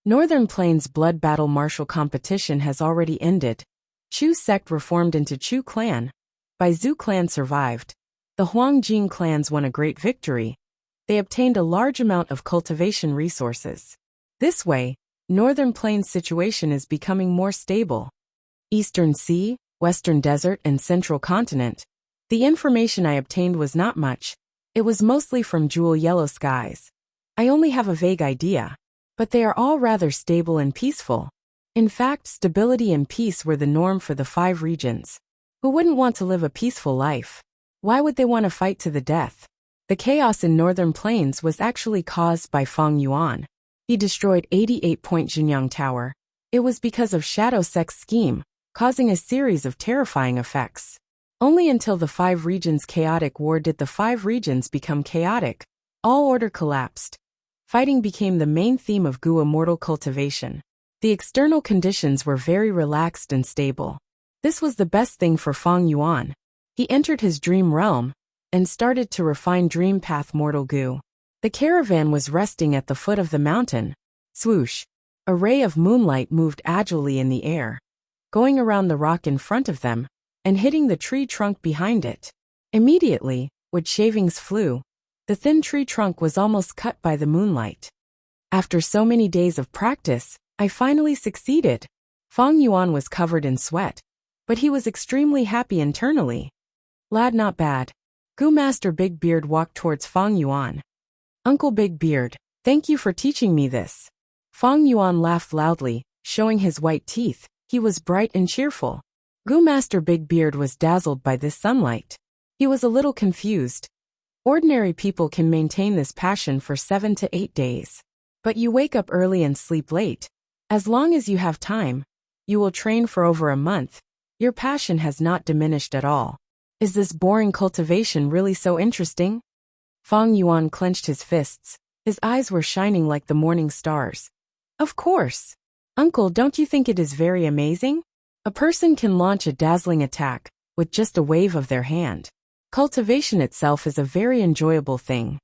Northern Plains blood battle martial competition has already ended. Chu sect reformed into Chu clan. Bai Zhu clan survived. The Huangjing clans won a great victory. They obtained a large amount of cultivation resources. This way, Northern Plains situation is becoming more stable. Eastern Sea, Western Desert and Central Continent. The information I obtained was not much. It was mostly from Jewel Yellow Skies. I only have a vague idea. But they are all rather stable and peaceful. In fact, stability and peace were the norm for the 5 regions. Who wouldn't want to live a peaceful life? Why would they want to fight to the death? The chaos in Northern Plains was actually caused by Fang Yuan. He destroyed 88-point Jinyang Tower. It was because of Shadow Sect's scheme, causing a series of terrifying effects. Only until the 5 regions' chaotic war did the 5 regions become chaotic. All order collapsed. Fighting became the main theme of Gu immortal cultivation. The external conditions were very relaxed and stable. This was the best thing for Fang Yuan. He entered his dream realm and started to refine Dream Path Mortal Gu. The caravan was resting at the foot of the mountain. Swoosh! A ray of moonlight moved agilely in the air, going around the rock in front of them and hitting the tree trunk behind it. Immediately, wood shavings flew. The thin tree trunk was almost cut by the moonlight. After so many days of practice, I finally succeeded. Fang Yuan was covered in sweat, but he was extremely happy internally. Lad, not bad. Gu Master Big Beard walked towards Fang Yuan. Uncle Big Beard, thank you for teaching me this. Fang Yuan laughed loudly, showing his white teeth. He was bright and cheerful. Gu Master Big Beard was dazzled by this sunlight. He was a little confused. Ordinary people can maintain this passion for 7 to 8 days. But you wake up early and sleep late. As long as you have time, you will train for over a month. Your passion has not diminished at all. Is this boring cultivation really so interesting? Fang Yuan clenched his fists. His eyes were shining like the morning stars. Of course. Uncle, don't you think it is very amazing? A person can launch a dazzling attack with just a wave of their hand. Cultivation itself is a very enjoyable thing.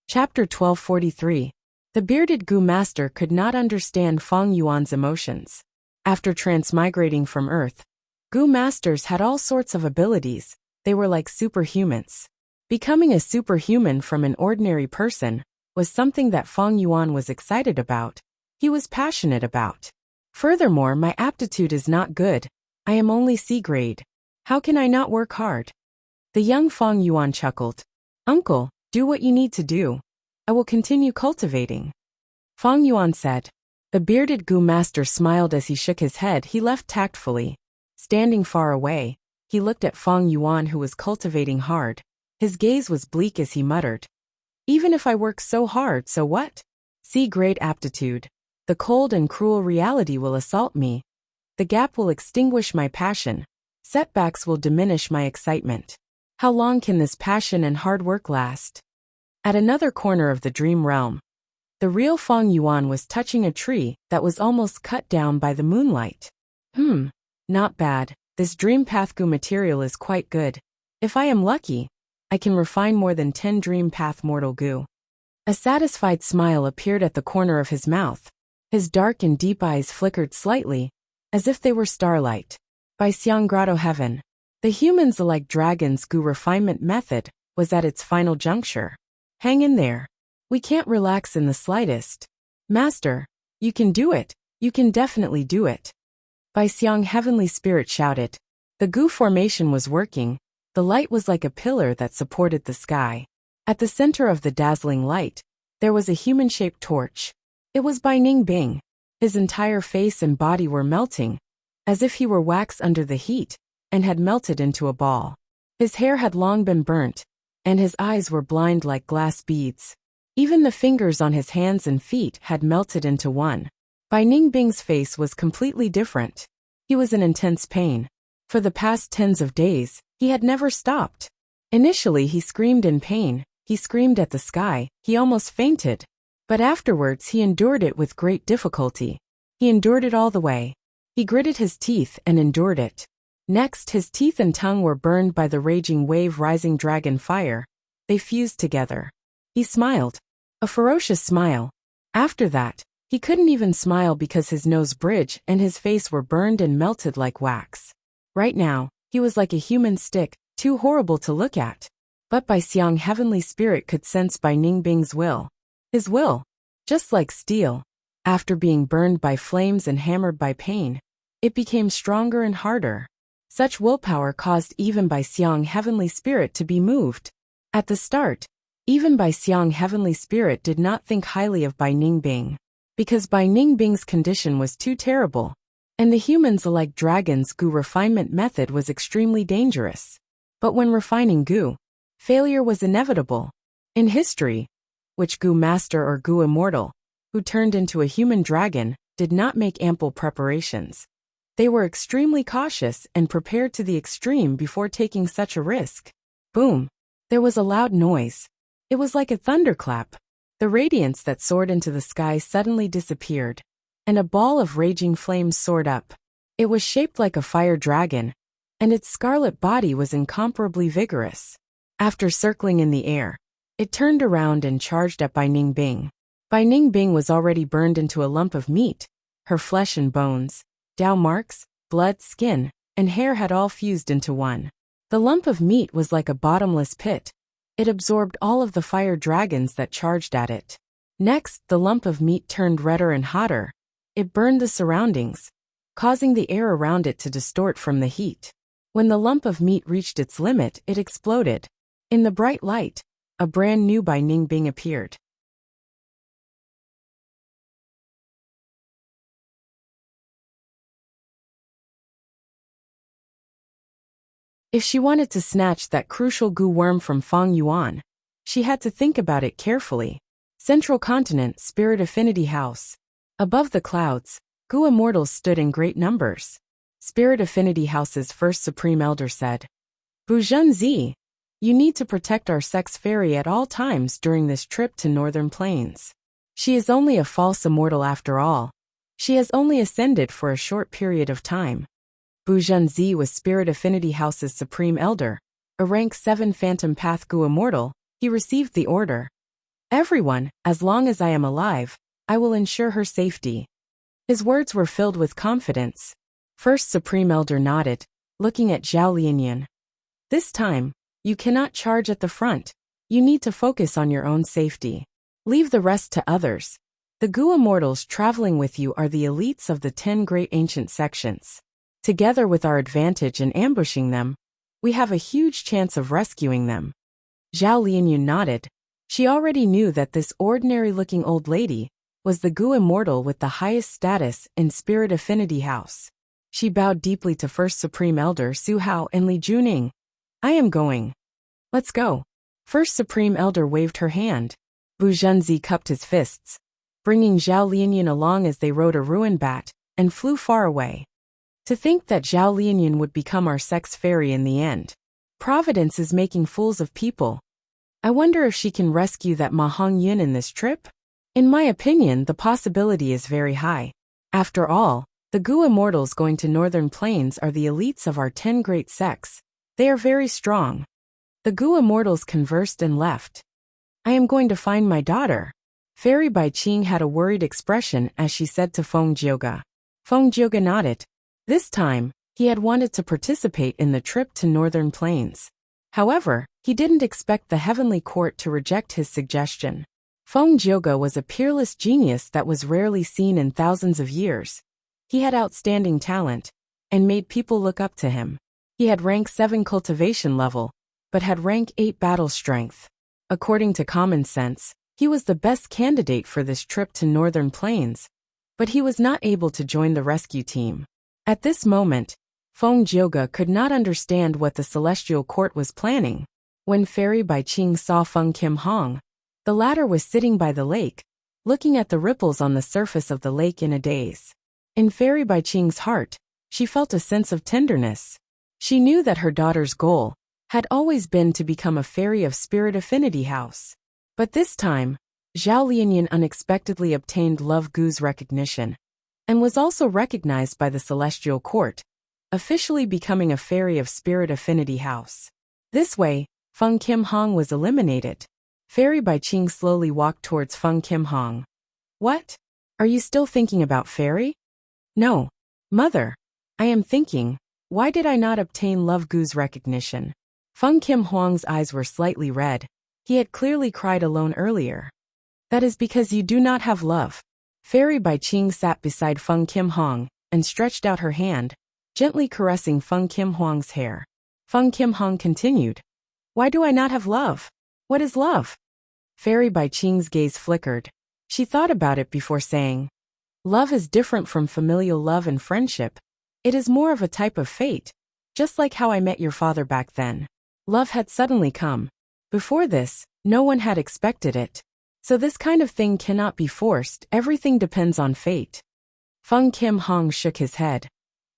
Chapter 1243. The bearded Gu Master could not understand Fang Yuan's emotions. After transmigrating from Earth, Gu Masters had all sorts of abilities. They were like superhumans. Becoming a superhuman from an ordinary person was something that Fang Yuan was excited about. He was passionate about. Furthermore, my aptitude is not good. I am only C grade. How can I not work hard? The young Fang Yuan chuckled. Uncle, do what you need to do. I will continue cultivating. Fang Yuan said. The bearded Gu Master smiled as he shook his head. He left tactfully. Standing far away, he looked at Fang Yuan, who was cultivating hard. His gaze was bleak as he muttered. Even if I work so hard, so what? C grade aptitude. The cold and cruel reality will assault me. The gap will extinguish my passion. Setbacks will diminish my excitement. How long can this passion and hard work last? At another corner of the dream realm, the real Fang Yuan was touching a tree that was almost cut down by the moonlight. Not bad. This dream path Gu material is quite good. If I am lucky, I can refine more than 10 Dream Path Mortal Gu. A satisfied smile appeared at the corner of his mouth. His dark and deep eyes flickered slightly, as if they were starlight. By Xiang Grotto Heaven, The humans like dragons Gu refinement method was at its final juncture. Hang in there. We can't relax in the slightest. Master, you can do it. You can definitely do it. Bai Xiang Heavenly Spirit shouted. The Gu formation was working. The light was like a pillar that supported the sky. At the center of the dazzling light, there was a human-shaped torch. It was Bai Ningbing. His entire face and body were melting, as if he were wax under the heat, and had melted into a ball. His hair had long been burnt, and his eyes were blind like glass beads. Even the fingers on his hands and feet had melted into one. Bai Ningbing's face was completely different. He was in intense pain. For the past tens of days, he had never stopped. Initially he screamed in pain, he screamed at the sky, he almost fainted. But afterwards he endured it with great difficulty. He endured it all the way. He gritted his teeth and endured it. Next, his teeth and tongue were burned by the raging wave rising dragon fire. They fused together. He smiled. A ferocious smile. After that, he couldn't even smile because his nose bridge and his face were burned and melted like wax. Right now, he was like a human stick, too horrible to look at. But Bai Xiang Heavenly Spirit could sense Bai Ningbing's will. His will, just like steel, after being burned by flames and hammered by pain, it became stronger and harder. Such willpower caused even Bai Xiang Heavenly Spirit to be moved. At the start, even Bai Xiang Heavenly Spirit did not think highly of Bai Ningbing, because Bai Ningbing's condition was too terrible, and the humans like dragons Gu refinement method was extremely dangerous. But when refining Gu, failure was inevitable. In history, which Gu Master or Gu Immortal, who turned into a human dragon, did not make ample preparations. They were extremely cautious and prepared to the extreme before taking such a risk. Boom! There was a loud noise. It was like a thunderclap. The radiance that soared into the sky suddenly disappeared, and a ball of raging flames soared up. It was shaped like a fire dragon, and its scarlet body was incomparably vigorous. After circling in the air, it turned around and charged at Bai Ningbing. Bai Ningbing was already burned into a lump of meat. Her flesh and bones, Dao marks, blood, skin, and hair had all fused into one. The lump of meat was like a bottomless pit. It absorbed all of the fire dragons that charged at it. Next, the lump of meat turned redder and hotter. It burned the surroundings, causing the air around it to distort from the heat. When the lump of meat reached its limit, it exploded. In the bright light, a brand new Bai Ningbing appeared. If she wanted to snatch that crucial Gu worm from Feng Yuan, she had to think about it carefully. Central Continent Spirit Affinity House. Above the clouds, Gu Immortals stood in great numbers. Spirit Affinity House's first Supreme Elder said, Bu Zhenzi, you need to protect our sex fairy at all times during this trip to Northern Plains. She is only a false immortal after all. She has only ascended for a short period of time. Bu Zhenzi was Spirit Affinity House's Supreme Elder, a rank 7 Phantom Path Gu Immortal. He received the order. Everyone, as long as I am alive, I will ensure her safety. His words were filled with confidence. First Supreme Elder nodded, looking at Zhao Lianyan. This time, you cannot charge at the front. You need to focus on your own safety. Leave the rest to others. The Gu Immortals traveling with you are the elites of the 10 great ancient sections. Together with our advantage in ambushing them, we have a huge chance of rescuing them. Zhao Lianyan nodded. She already knew that this ordinary-looking old lady was the Gu Immortal with the highest status in Spirit Affinity House. She bowed deeply to First Supreme Elder Su Hao and Li Juning. I am going. Let's go. First Supreme Elder waved her hand. Bu Zhenzi cupped his fists, bringing Zhao Lianyan along as they rode a ruined bat and flew far away. To think that Zhao Lianyan would become our sex fairy in the end. Providence is making fools of people. I wonder if she can rescue that Ma Hongyan in this trip? In my opinion, the possibility is very high. After all, the Gu Immortals going to Northern Plains are the elites of our 10 great sects. They are very strong. The Gu Immortals conversed and left. I am going to find my daughter. Fairy Bai Qing had a worried expression as she said to Feng Jioga. Feng Jioga nodded. This time, He had wanted to participate in the trip to Northern Plains. However, he didn't expect the heavenly court to reject his suggestion. Feng Jioge was a peerless genius that was rarely seen in thousands of years. He had outstanding talent and made people look up to him. He had rank 7 cultivation level, but had rank 8 battle strength. According to common sense, he was the best candidate for this trip to Northern Plains, but he was not able to join the rescue team. At this moment, Feng Jioge could not understand what the celestial court was planning. When Fairy Baiqing saw Feng Kim Hong, the latter was sitting by the lake, looking at the ripples on the surface of the lake in a daze. In Fairy Baiqing's heart, she felt a sense of tenderness. She knew that her daughter's goal had always been to become a fairy of Spirit Affinity House. But this time, Zhao Lianyan unexpectedly obtained Love Gu's recognition, and was also recognized by the Celestial Court, officially becoming a fairy of Spirit Affinity House. This way, Feng Kim Hong was eliminated. Fairy Baiqing slowly walked towards Feng Kim Hong. What? Are you still thinking about Fairy? No. Mother. I am thinking, why did I not obtain Love Gu's recognition? Feng Kim Hong's eyes were slightly red. He had clearly cried alone earlier. That is because you do not have love. Fairy Baiqing sat beside Feng Kim Hong and stretched out her hand, gently caressing Feng Kim Hong's hair. Feng Kim Hong continued. Why do I not have love? What is love? Fairy Baiqing's gaze flickered. She thought about it before saying, love is different from familial love and friendship. It is more of a type of fate, just like how I met your father back then. Love had suddenly come. Before this, no one had expected it. So this kind of thing cannot be forced, everything depends on fate. Feng Kim Hong shook his head.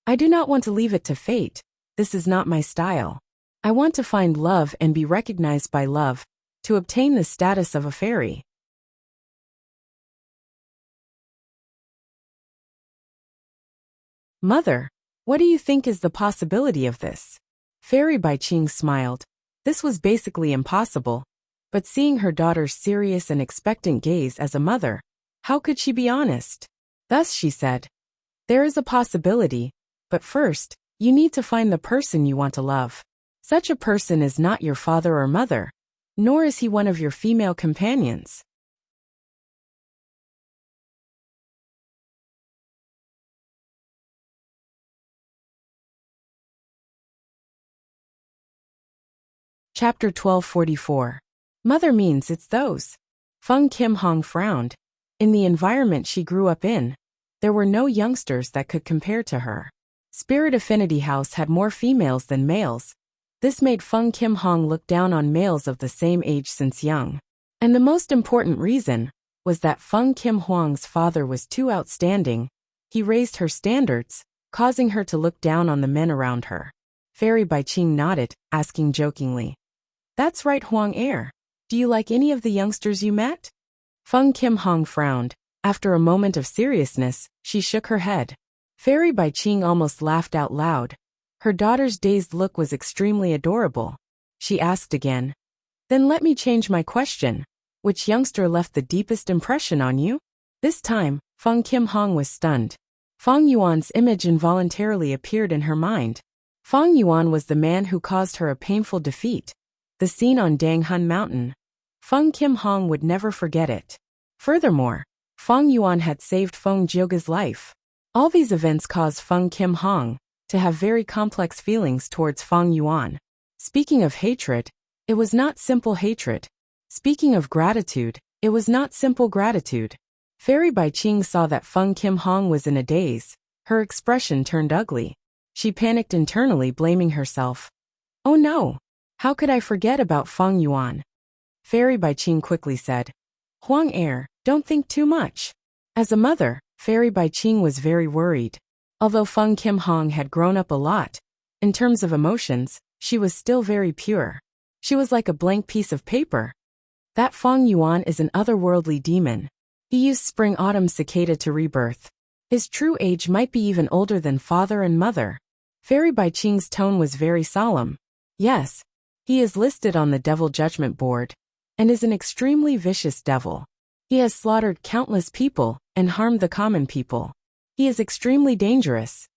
I do not want to leave it to fate. This is not my style. I want to find love and be recognized by love, to obtain the status of a fairy. Mother, what do you think is the possibility of this? Fairy Baiqing smiled. This was basically impossible, but seeing her daughter's serious and expectant gaze as a mother, how could she be honest? Thus she said, there is a possibility, but first, you need to find the person you want to love. Such a person is not your father or mother, nor is he one of your female companions. Chapter 1244. Mother means it's those. Feng Kim Hong frowned. In the environment she grew up in, there were no youngsters that could compare to her. Spirit Affinity House had more females than males. This made Feng Kim Hong look down on males of the same age since young. And the most important reason was that Feng Kim Hong's father was too outstanding. He raised her standards, causing her to look down on the men around her. Fairy Baiqing nodded, asking jokingly, that's right, Huang Heir. Do you like any of the youngsters you met? Feng Kim Hong frowned. After a moment of seriousness, she shook her head. Fairy Baiqing almost laughed out loud. Her daughter's dazed look was extremely adorable. She asked again, then let me change my question. Which youngster left the deepest impression on you? This time, Feng Kim Hong was stunned. Feng Yuan's image involuntarily appeared in her mind. Feng Yuan was the man who caused her a painful defeat. The scene on Danghun Mountain. Feng Kim Hong would never forget it. Furthermore, Feng Yuan had saved Feng Jioge's life. All these events caused Feng Kim Hong to have very complex feelings towards Feng Yuan. Speaking of hatred, it was not simple hatred. Speaking of gratitude, it was not simple gratitude. Fairy Baiqing saw that Feng Kim Hong was in a daze. Her expression turned ugly. She panicked internally, blaming herself. Oh no! How could I forget about Feng Yuan? Fairy Baiqing quickly said, Huang Heir, don't think too much. As a mother, Fairy Baiqing was very worried. Although Feng Kim Hong had grown up a lot, in terms of emotions, she was still very pure. She was like a blank piece of paper. That Feng Yuan is an otherworldly demon. He used spring-autumn cicada to rebirth. His true age might be even older than father and mother. Fairy Baiqing's tone was very solemn. Yes, he is listed on the Devil Judgment Board, and is an extremely vicious devil. He has slaughtered countless people and harmed the common people. He is extremely dangerous.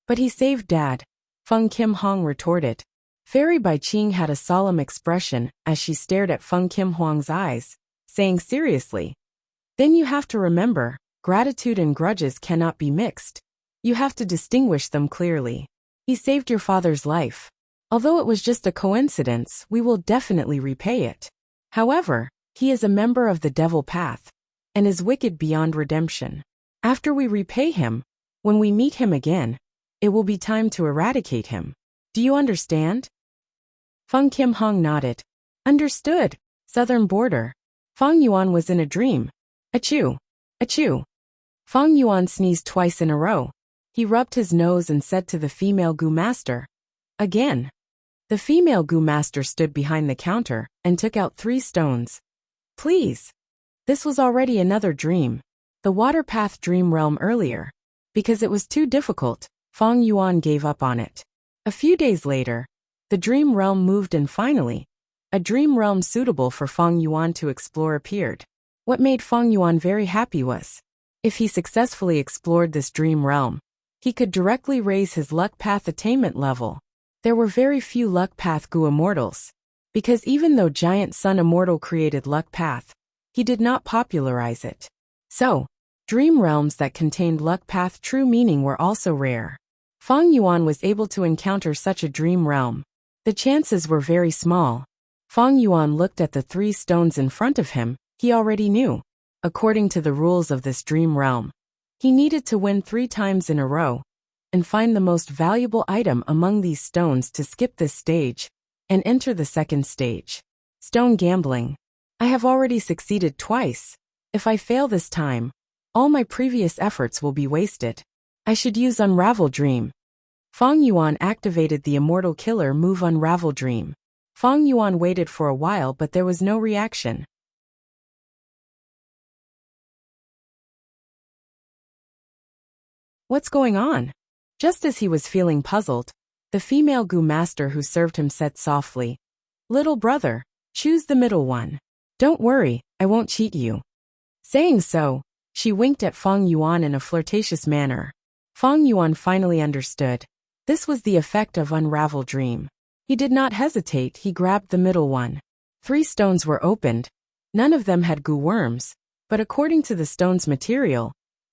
But he saved Dad, Feng Kim Hong retorted. Fairy Bai Qing had a solemn expression as she stared at Feng Kim Hong's eyes, saying seriously, "Then you have to remember, gratitude and grudges cannot be mixed. You have to distinguish them clearly. He saved your father's life. Although it was just a coincidence, we will definitely repay it. However, he is a member of the devil path and is wicked beyond redemption. After we repay him, when we meet him again, it will be time to eradicate him. Do you understand?" Feng Kim Hong nodded. Understood. Southern border. Feng Yuan was in a dream. Achoo! Achoo! Feng Yuan sneezed twice in a row. He rubbed his nose and said to the female Gu master, "Again." The female Gu master stood behind the counter and took out 3 stones. "Please." This was already another dream. The water path dream realm earlier. Because it was too difficult, Feng Yuan gave up on it. A few days later, the dream realm moved and finally, a dream realm suitable for Feng Yuan to explore appeared. What made Feng Yuan very happy was, if he successfully explored this dream realm, he could directly raise his luck path attainment level. There were very few luck path Gu immortals, because even though Giant Sun Immortal created luck path, he did not popularize it. So, dream realms that contained luck path true meaning were also rare. Feng Yuan was able to encounter such a dream realm. The chances were very small. Feng Yuan looked at the 3 stones in front of him. He already knew, according to the rules of this dream realm, he needed to win 3 times in a row and find the most valuable item among these stones to skip this stage and enter the second stage. Stone gambling. I have already succeeded twice. If I fail this time, all my previous efforts will be wasted. I should use Unravel Dream. Feng Yuan activated the Immortal Killer move Unravel Dream. Feng Yuan waited for a while but there was no reaction. What's going on? Just as he was feeling puzzled, the female Gu master who served him said softly, "Little brother, choose the middle one. Don't worry, I won't cheat you." Saying so, she winked at Feng Yuan in a flirtatious manner. Feng Yuan finally understood. This was the effect of Unravel Dream. He did not hesitate, he grabbed the middle one. 3 stones were opened. None of them had Gu worms, but according to the stone's material,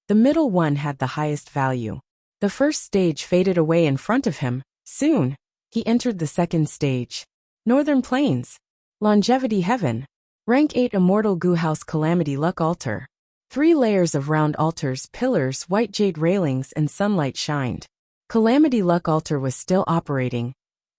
the middle one had the highest value. The first stage faded away in front of him. Soon, he entered the second stage. Northern Plains. Longevity Heaven. Rank 8 Immortal Gu House Calamity Luck Altar. 3 layers of round altars, pillars, white jade railings, and sunlight shined. Calamity Luck Altar was still operating.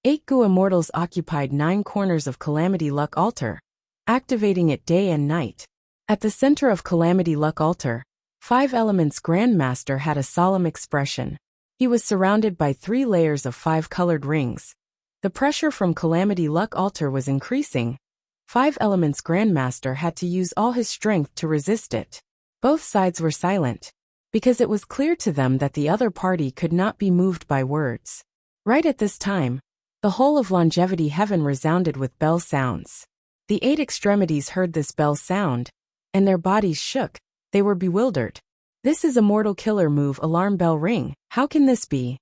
8 Gu Immortals occupied 9 corners of Calamity Luck Altar, activating it day and night. At the center of Calamity Luck Altar, 5 Elements Grandmaster had a solemn expression. He was surrounded by 3 layers of 5 colored rings. The pressure from Calamity Luck Altar was increasing. 5 Elements Grandmaster had to use all his strength to resist it. Both sides were silent, because it was clear to them that the other party could not be moved by words. Right at this time, the whole of Longevity Heaven resounded with bell sounds. The 8 extremities heard this bell sound, and their bodies shook. They were bewildered. This is Immortal Killer move Alarm Bell Ring. How can this be?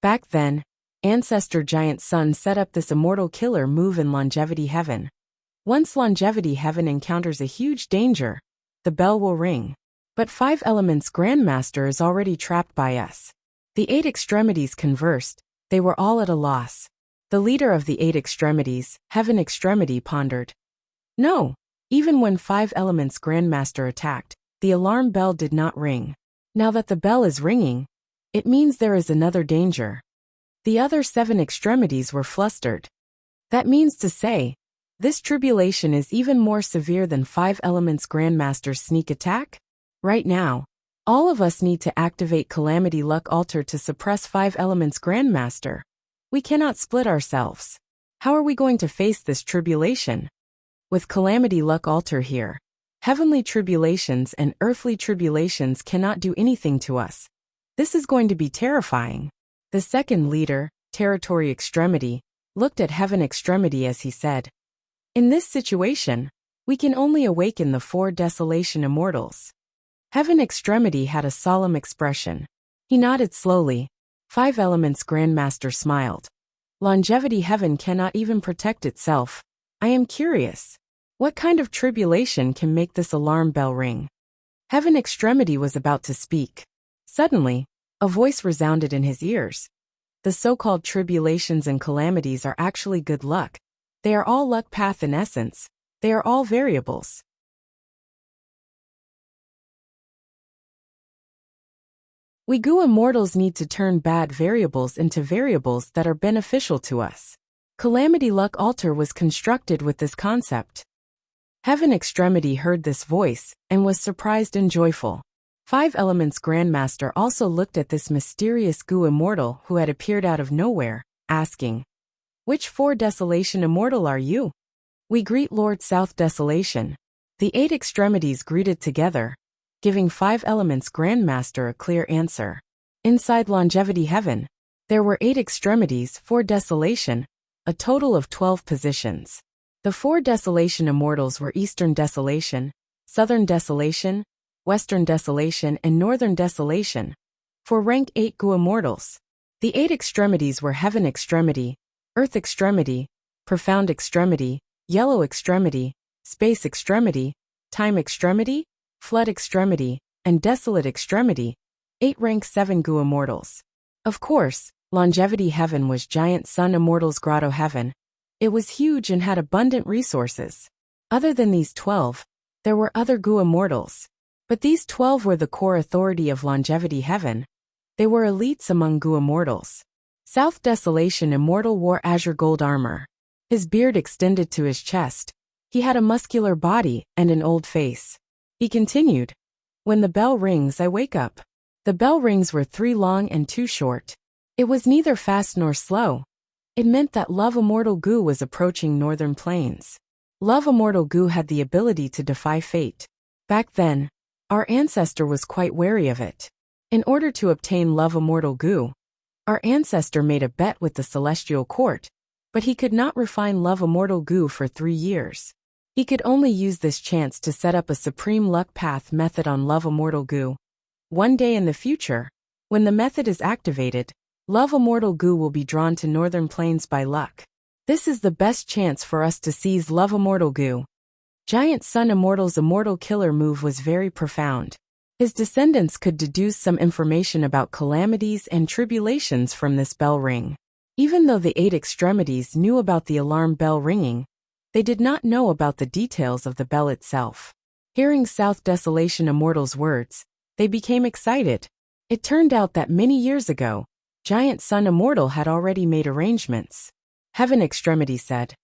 Back then, Ancestor Giant Sun set up this Immortal Killer move in Longevity Heaven. Once Longevity Heaven encounters a huge danger, the bell will ring. But 5 Elements Grandmaster is already trapped by us. The 8 extremities conversed. They were all at a loss. The leader of the 8 extremities, Heaven Extremity, pondered. No, even when 5 Elements Grandmaster attacked, the alarm bell did not ring. Now that the bell is ringing, it means there is another danger. The other 7 extremities were flustered. That means to say, this tribulation is even more severe than 5 Elements Grandmaster's sneak attack? Right now, all of us need to activate Calamity Luck Altar to suppress 5 Elements Grandmaster. We cannot split ourselves. How are we going to face this tribulation? With Calamity Luck Altar here, heavenly tribulations and earthly tribulations cannot do anything to us. This is going to be terrifying. The second leader, Territory Extremity, looked at Heaven Extremity as he said, "In this situation, we can only awaken the 4 Desolation Immortals." Heaven Extremity had a solemn expression. He nodded slowly. Five Elements Grandmaster smiled. Longevity heaven cannot even protect itself. I am curious. What kind of tribulation can make this alarm bell ring? Heaven Extremity was about to speak. Suddenly, a voice resounded in his ears. The so-called tribulations and calamities are actually good luck. They are all luck path in essence. They are all variables. We Gu immortals need to turn bad variables into variables that are beneficial to us. Calamity Luck Altar was constructed with this concept. Heaven Extremity heard this voice and was surprised and joyful. Five Elements Grandmaster also looked at this mysterious Gu immortal who had appeared out of nowhere, asking, "Which four Desolation immortal are you?" "We greet Lord South Desolation." The eight extremities greeted together, giving Five Elements Grandmaster a clear answer. Inside Longevity Heaven, there were 8 extremities, 4 Desolation, a total of 12 positions. The 4 Desolation immortals were Eastern Desolation, Southern Desolation, Western Desolation, and Northern Desolation. For rank 8 Gu immortals, the 8 extremities were Heaven Extremity, Earth Extremity, Profound Extremity, Yellow Extremity, Space Extremity, Time Extremity, Flood Extremity, and Desolate Extremity, 8 rank 7 Gu immortals. Of course, Longevity Heaven was Giant Sun Immortals Grotto Heaven. It was huge and had abundant resources. Other than these 12, there were other Gu immortals. But these 12 were the core authority of Longevity Heaven. They were elites among Gu immortals. South Desolation Immortal wore azure gold armor. His beard extended to his chest. He had a muscular body and an old face. He continued, "When the bell rings, I wake up." The bell rings were 3 long and 2 short. It was neither fast nor slow. It meant that Love Immortal Gu was approaching Northern Plains. Love Immortal Gu had the ability to defy fate. Back then, our ancestor was quite wary of it. In order to obtain Love Immortal Gu, our ancestor made a bet with the Celestial Court, but he could not refine Love Immortal Gu for 3 years. He could only use this chance to set up a supreme luck path method on Love Immortal Gu. One day in the future, when the method is activated, Love Immortal Gu will be drawn to Northern Plains by luck. This is the best chance for us to seize Love Immortal Gu. Giant Sun Immortal's Immortal Killer move was very profound. His descendants could deduce some information about calamities and tribulations from this bell ring. Even though the 8 extremities knew about the alarm bell ringing, they did not know about the details of the bell itself. Hearing South Desolation Immortal's words, they became excited. It turned out that many years ago, Giant Sun Immortal had already made arrangements. Heaven Extremity said,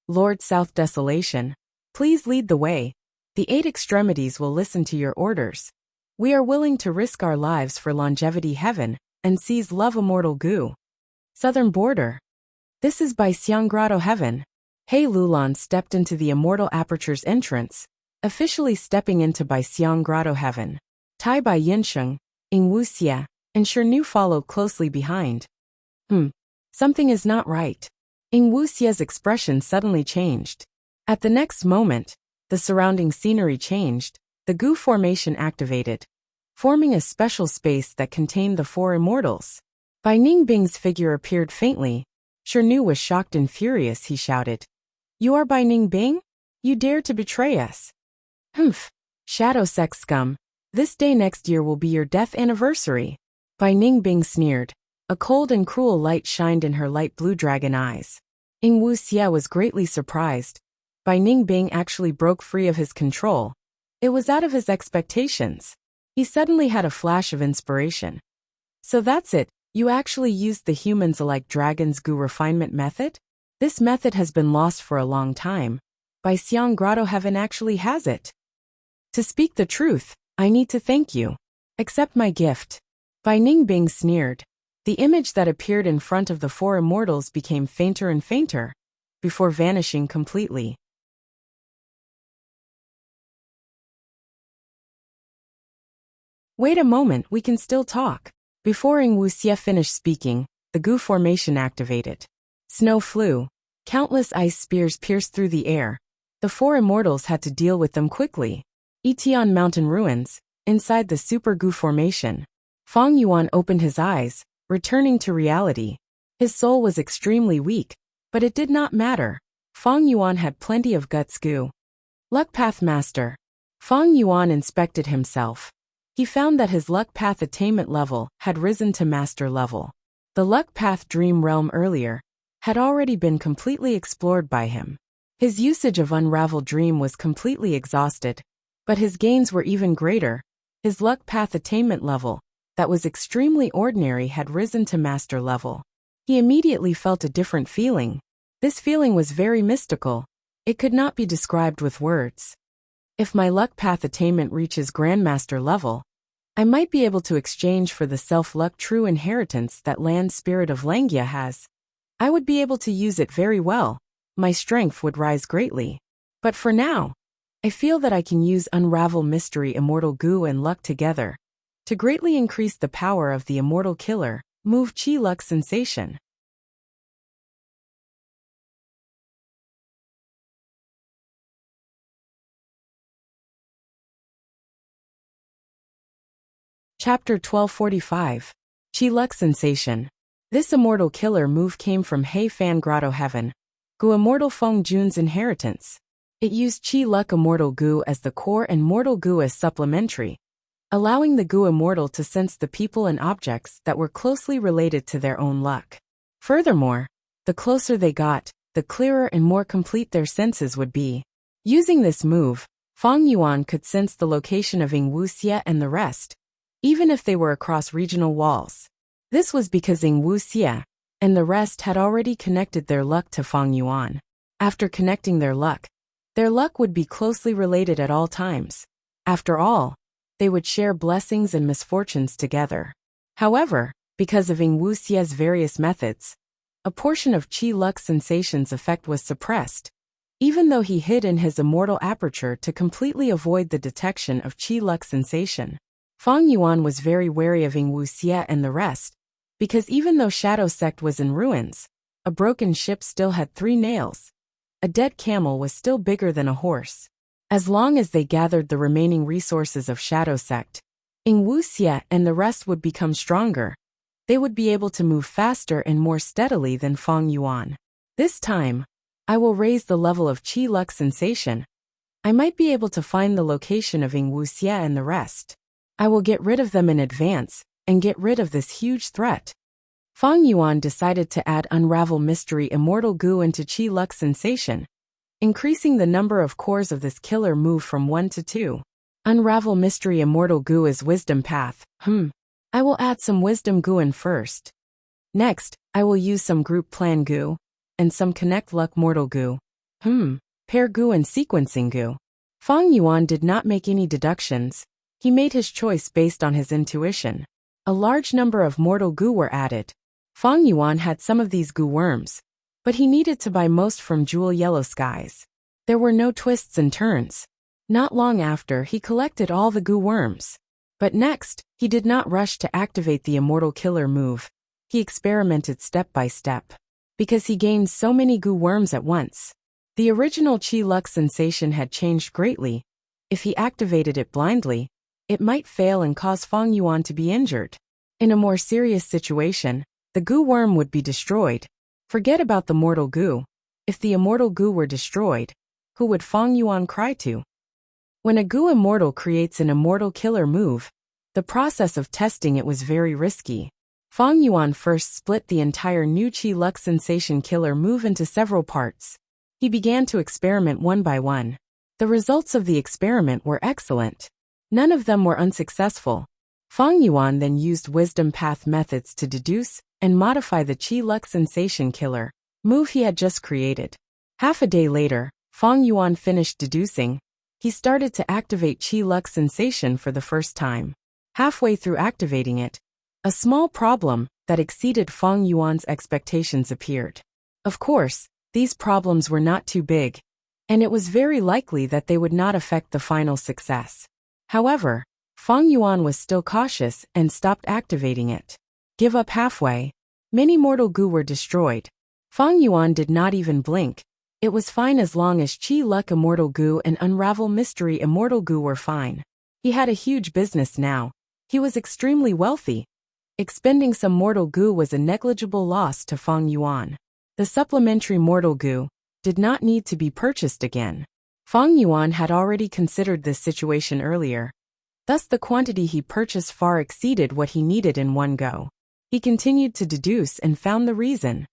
"Lord South Desolation, please lead the way. The 8 extremities will listen to your orders. We are willing to risk our lives for Longevity Heaven and seize Love Immortal Gu." Southern Border. This is by Xiang Grotto Heaven. He Lulan stepped into the Immortal Aperture's entrance, officially stepping into Bai Xiang Grotto Heaven. Tai Bai Yinsheng, Ing Wuxia, and Shirnu followed closely behind. Something is not right. Ing Wuxia's expression suddenly changed. At the next moment, the surrounding scenery changed, the Gu formation activated, forming a special space that contained the 4 immortals. Bai Ningbing's figure appeared faintly. Shirnu was shocked and furious. He shouted, "You are Bai Ningbing? You dare to betray us?" Shadow sex scum. This day next year will be your death anniversary." Bai Ningbing sneered. A cold and cruel light shined in her light blue dragon eyes. Ing Wuxia was greatly surprised. Bai Ningbing actually broke free of his control. It was out of his expectations. He suddenly had a flash of inspiration. "So that's it, you actually used the humans-alike dragons Gu refinement method? This method has been lost for a long time. Bai Xiang Grotto Heaven actually has it. To speak the truth, I need to thank you. Accept my gift." Bai Ningbing sneered. The image that appeared in front of the 4 immortals became fainter and fainter, before vanishing completely. "Wait a moment, we can still talk." Before Ing Wuxia finished speaking, the Gu formation activated. Snow flew. Countless ice spears pierced through the air. The 4 immortals had to deal with them quickly. Etian Mountain Ruins, inside the Super Gu formation. Fong Yuan opened his eyes, returning to reality. His soul was extremely weak, but it did not matter. Fang Yuan had plenty of guts goo. Luck Path Master. Fang Yuan inspected himself. He found that his luck path attainment level had risen to master level. The luck path dream realm earlier had already been completely explored by him. His usage of Unravel Dream was completely exhausted, but his gains were even greater. His luck path attainment level, that was extremely ordinary, had risen to master level. He immediately felt a different feeling. This feeling was very mystical. It could not be described with words. If my luck path attainment reaches Grandmaster level, I might be able to exchange for the self-luck true inheritance that Land Spirit of Langia has. I would be able to use it very well. My strength would rise greatly. But for now, I feel that I can use Unravel Mystery Immortal Goo and Luck together to greatly increase the power of the Immortal Killer, Move Chi Luck Sensation. Chapter 1245. Chi Luck Sensation. This Immortal Killer move came from Hei Fan Grotto Heaven, Gu Immortal Feng Jun's inheritance. It used Chi Luck Immortal Goo as the core and Mortal Goo as supplementary, allowing the Gu Immortal to sense the people and objects that were closely related to their own luck. Furthermore, the closer they got, the clearer and more complete their senses would be. Using this move, Fang Yuan could sense the location of Wuxia and the rest, even if they were across regional walls. This was because Wuxia and the rest had already connected their luck to Fang Yuan. After connecting their luck would be closely related at all times. After all, they would share blessings and misfortunes together. However, because of Wuxia's various methods, a portion of Chi Luck Sensation's effect was suppressed, even though he hid in his immortal aperture to completely avoid the detection of Chi Luck Sensation. Fang Yuan was very wary of Wuxia and the rest, because even though Shadow Sect was in ruins, a broken ship still had 3 nails. A dead camel was still bigger than a horse. As long as they gathered the remaining resources of Shadow Sect, Wuxia and the rest would become stronger. They would be able to move faster and more steadily than Fang Yuan. This time, I will raise the level of Chi Luck Sensation. I might be able to find the location of Wuxia and the rest. I will get rid of them in advance and get rid of this huge threat. Fang Yuan decided to add Unravel Mystery Immortal Goo into Chi Luck Sensation, increasing the number of cores of this killer move from 1 to 2. Unravel Mystery Immortal Goo is Wisdom Path. I will add some Wisdom Goo in first. Next, I will use some Group Plan Goo and some Connect Luck Mortal Goo. Pair Goo and Sequencing Goo. Fang Yuan did not make any deductions. He made his choice based on his intuition. A large number of Mortal Goo were added. Fang Yuan had some of these Goo worms, but he needed to buy most from Jewel Yellow Skies. There were no twists and turns. Not long after, he collected all the Goo worms. But next, he did not rush to activate the Immortal Killer move. He experimented step by step. Because he gained so many Goo worms at once, the original Chi Luck Sensation had changed greatly. If he activated it blindly, it might fail and cause Fang Yuan to be injured. In a more serious situation, the Goo worm would be destroyed. Forget about the Mortal Goo. If the Immortal Goo were destroyed, who would Fang Yuan cry to? When a Goo Immortal creates an Immortal Killer move, the process of testing it was very risky. Fang Yuan first split the entire new Chi Luck Sensation Killer move into several parts. He began to experiment one by one. The results of the experiment were excellent. None of them were unsuccessful. Fang Yuan then used Wisdom Path methods to deduce and modify the Chi Luck Sensation Killer move he had just created. Half a day later, Fang Yuan finished deducing. He started to activate Chi Luck Sensation for the first time. Halfway through activating it, a small problem that exceeded Fang Yuan's expectations appeared. Of course, these problems were not too big, and it was very likely that they would not affect the final success. However, Fang Yuan was still cautious and stopped activating it. Give up halfway. Many Mortal Goo were destroyed. Fang Yuan did not even blink. It was fine as long as Chi Luck Immortal Goo and Unravel Mystery Immortal Goo were fine. He had a huge business now. He was extremely wealthy. Expending some mortal goo was a negligible loss to Fang Yuan. The supplementary mortal goo did not need to be purchased again. Fang Yuan had already considered this situation earlier. Thus the quantity he purchased far exceeded what he needed in one go. He continued to deduce and found the reason.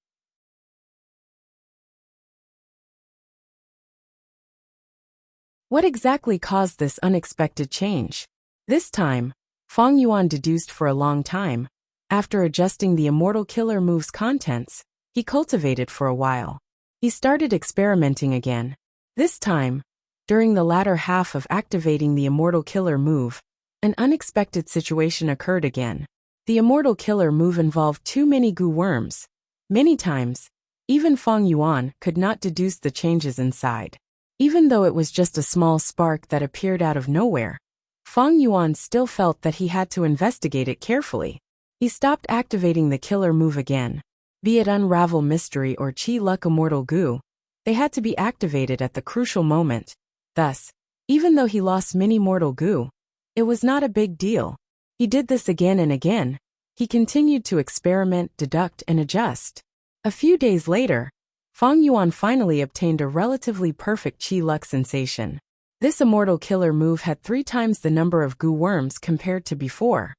What exactly caused this unexpected change? This time, Fang Yuan deduced for a long time. After adjusting the Immortal Killer move's contents, he cultivated for a while. He started experimenting again. This time, during the latter half of activating the Immortal Killer move, an unexpected situation occurred again. The Immortal Killer move involved too many goo worms. Many times, even Fang Yuan could not deduce the changes inside. Even though it was just a small spark that appeared out of nowhere, Fang Yuan still felt that he had to investigate it carefully. He stopped activating the killer move again. Be it Unravel Mystery or Qi Luck Immortal Goo, they had to be activated at the crucial moment. Thus, even though he lost many mortal goo, it was not a big deal. He did this again and again. He continued to experiment, deduct, and adjust. A few days later, Fang Yuan finally obtained a relatively perfect Qi Luck sensation. This Immortal Killer move had 3 times the number of goo worms compared to before.